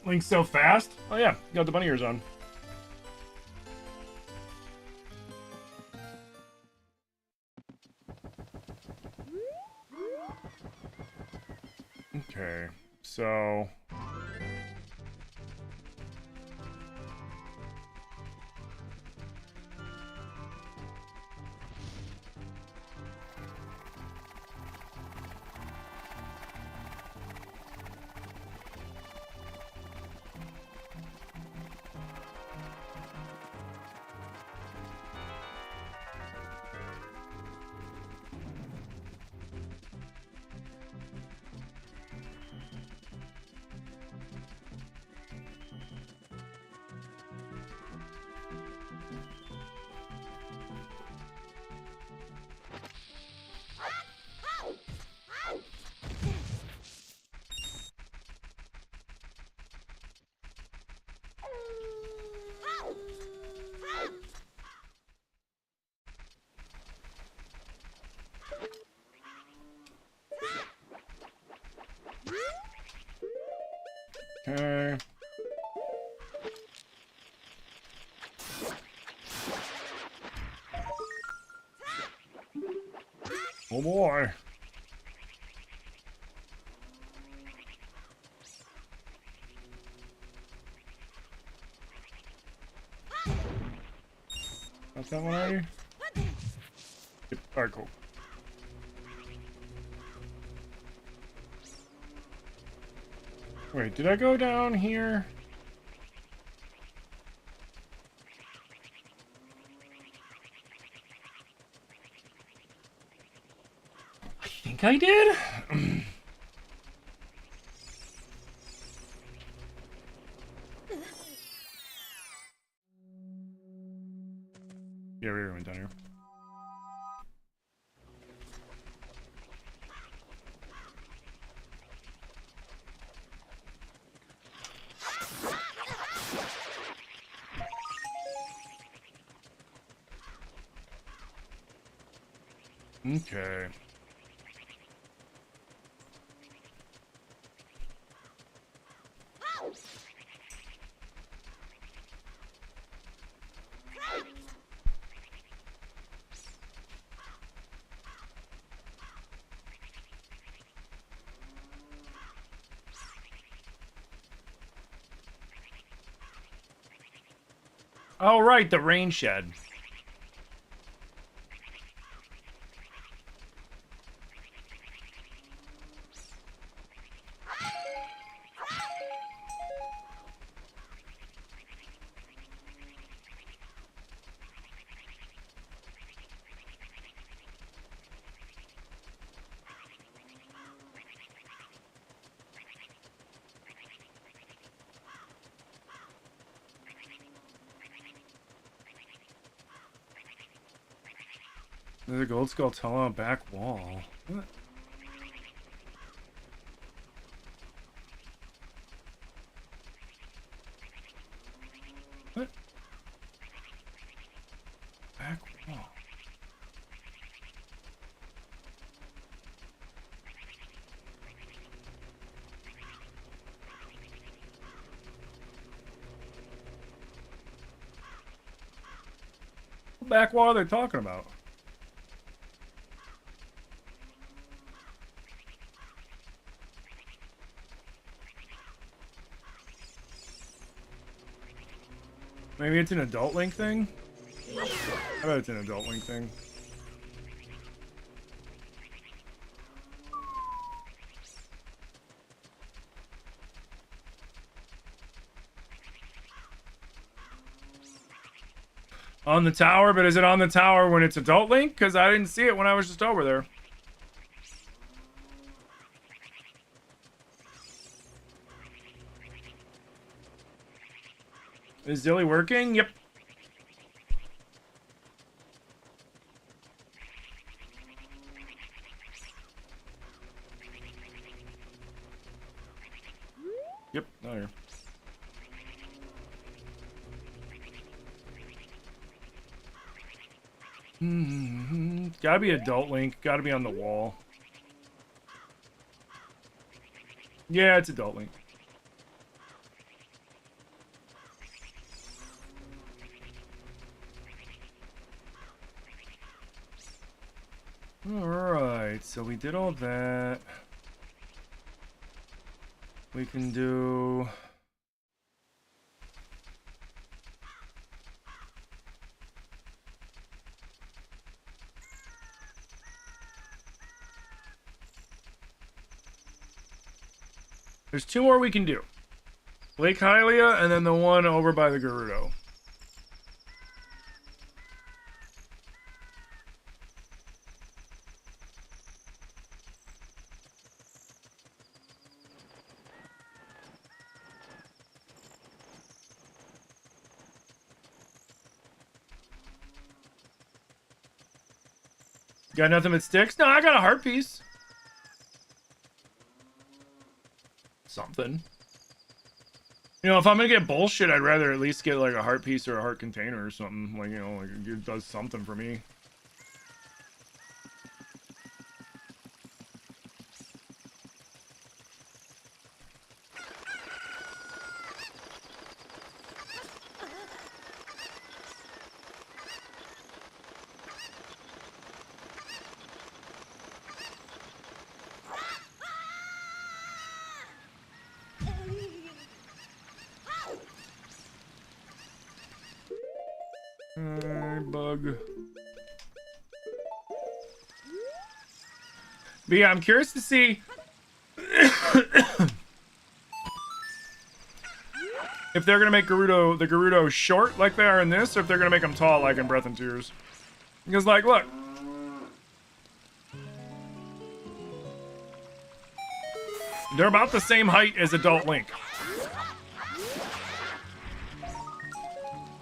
Link's so fast? Oh yeah, got the bunny ears on. Okay, so... Okay. Oh boy. Got that one already? Yep. Alright, cool. Wait, did I go down here? I think I did? Yeah, we went down here. Okay. Oh, right, the rain shed. There's a gold skull on back wall. What? What? Back wall. What back wall are they talking about? Maybe it's an Adult Link thing? I bet it's an Adult Link thing. On the tower, but is it on the tower when it's Adult Link? Because I didn't see it when I was just over there. Is Zilly working? Yep. Yep, not here. Gotta be Adult Link. Gotta be on the wall. Yeah, it's Adult Link. Alright, so we did all that. We can do... There's two more we can do. Lake Hylia and then the one over by the Gerudo. Got nothing but sticks? No, I got a heart piece. Something. You know, if I'm gonna get bullshit, I'd rather at least get like a heart piece or a heart container or something. Like, you know, like it does something for me. Bug. But yeah, I'm curious to see if they're gonna make the Gerudo short like they are in this, or if they're gonna make them tall like in Breath and Tears. Because, like, look. They're about the same height as Adult Link.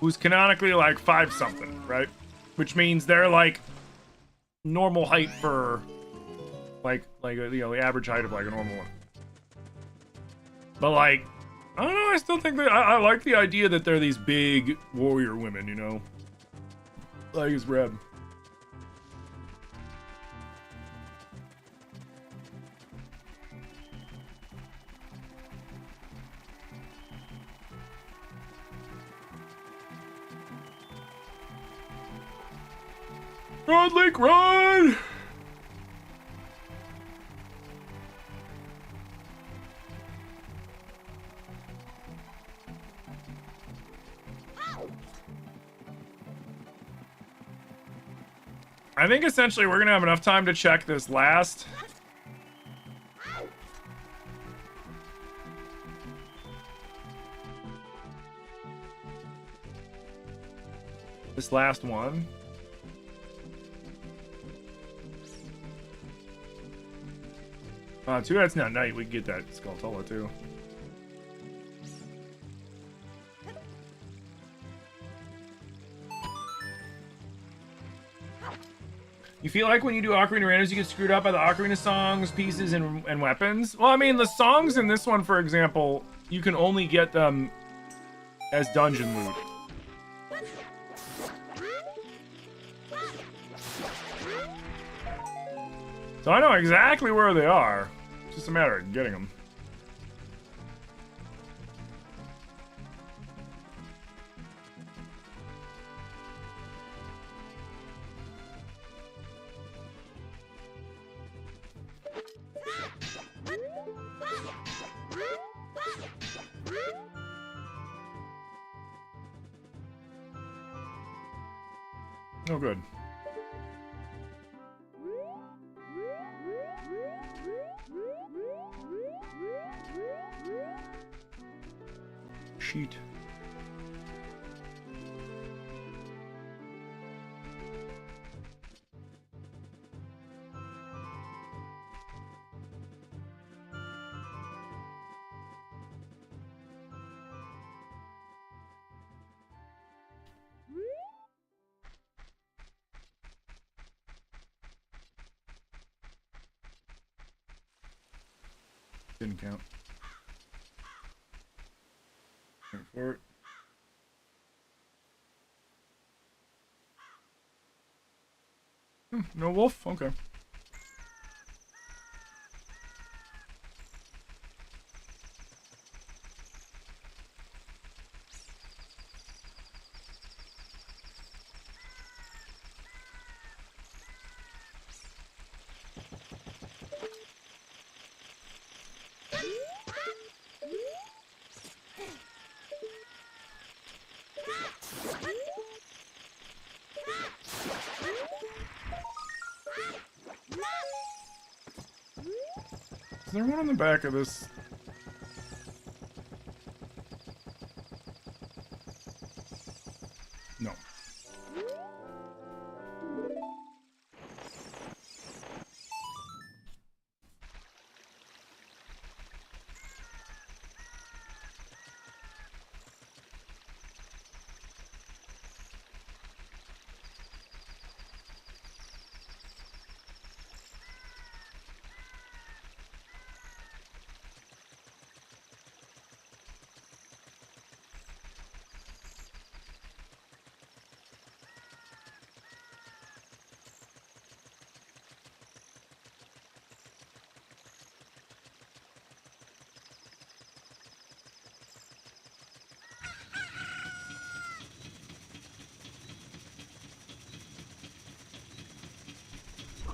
Who's canonically like 5-something, right? Which means they're like normal height for like you know, the average height of like a normal one. But like, I don't know, I still think that I like the idea that they're these big warrior women, you know? Like it's Reb. Run, Link, run! I think essentially we're gonna have enough time to check this last. This last one. Too bad it's not night. We can get that Skulltula too. You feel like when you do Ocarina randoms, you get screwed up by the Ocarina songs, pieces, and weapons? Well, I mean, the songs in this one, for example, you can only get them as dungeon loot. So I know exactly where they are. It's just a matter of getting them. Oh, good. Sheet. Didn't count. Wait for it. No wolf? Okay. Is there one on the back of this? No.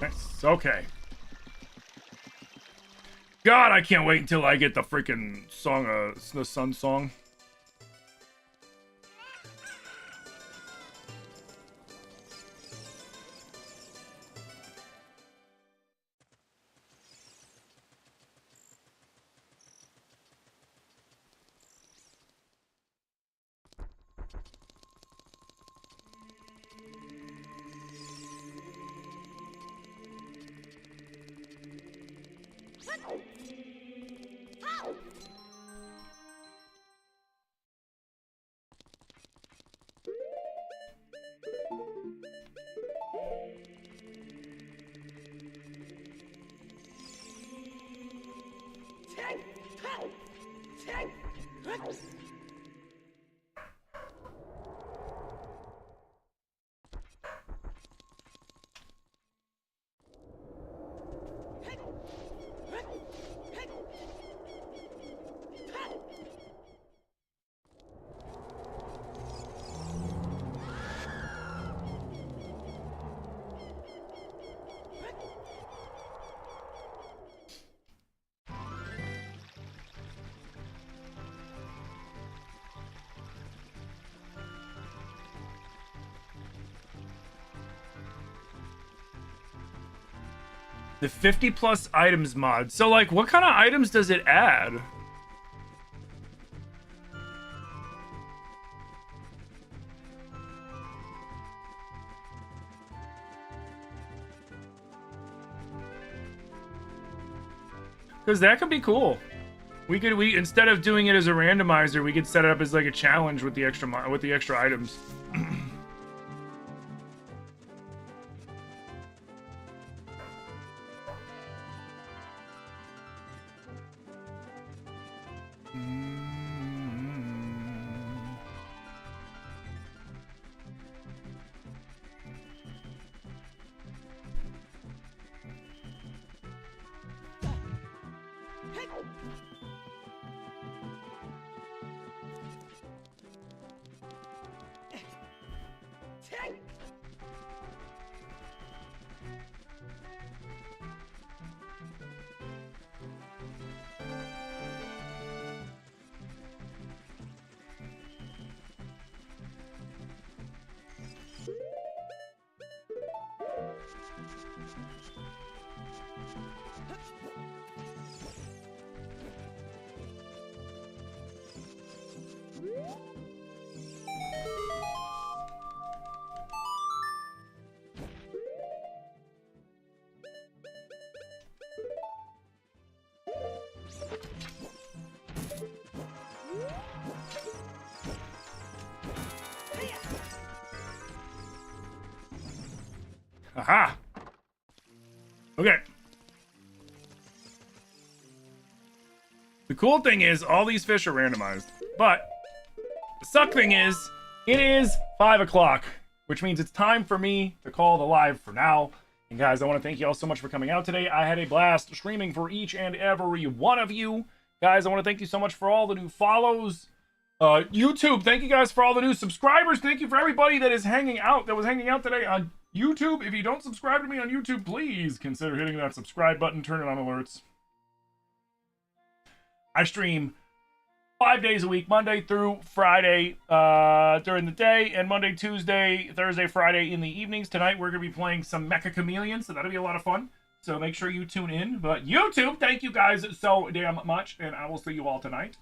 Nice. Okay. God, I can't wait until I get the freaking song, the Sun song. The 50 plus items mod. So like, what kind of items does it add? Because that could be cool. We instead of doing it as a randomizer, we could set it up as like a challenge with the extra items. Aha! Okay. The cool thing is, all these fish are randomized. But the suck thing is, it is 5 o'clock, which means it's time for me to call the live for now. And guys, I want to thank you all so much for coming out today. I had a blast streaming for each and every one of you. Guys, I want to thank you so much for all the new follows. YouTube, thank you guys for all the new subscribers. Thank you for everybody that was hanging out today on YouTube. If you don't subscribe to me on YouTube, please consider hitting that subscribe button, turn it on alerts. I stream 5 days a week, Monday through Friday during the day, and Monday, Tuesday, Thursday, Friday in the evenings. Tonight we're going to be playing some Mecha Chameleon, so that'll be a lot of fun. So make sure you tune in. But YouTube, thank you guys so damn much, and I will see you all tonight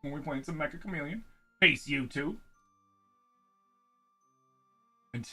when we're playing some Mecha Chameleon. Peace, YouTube. Until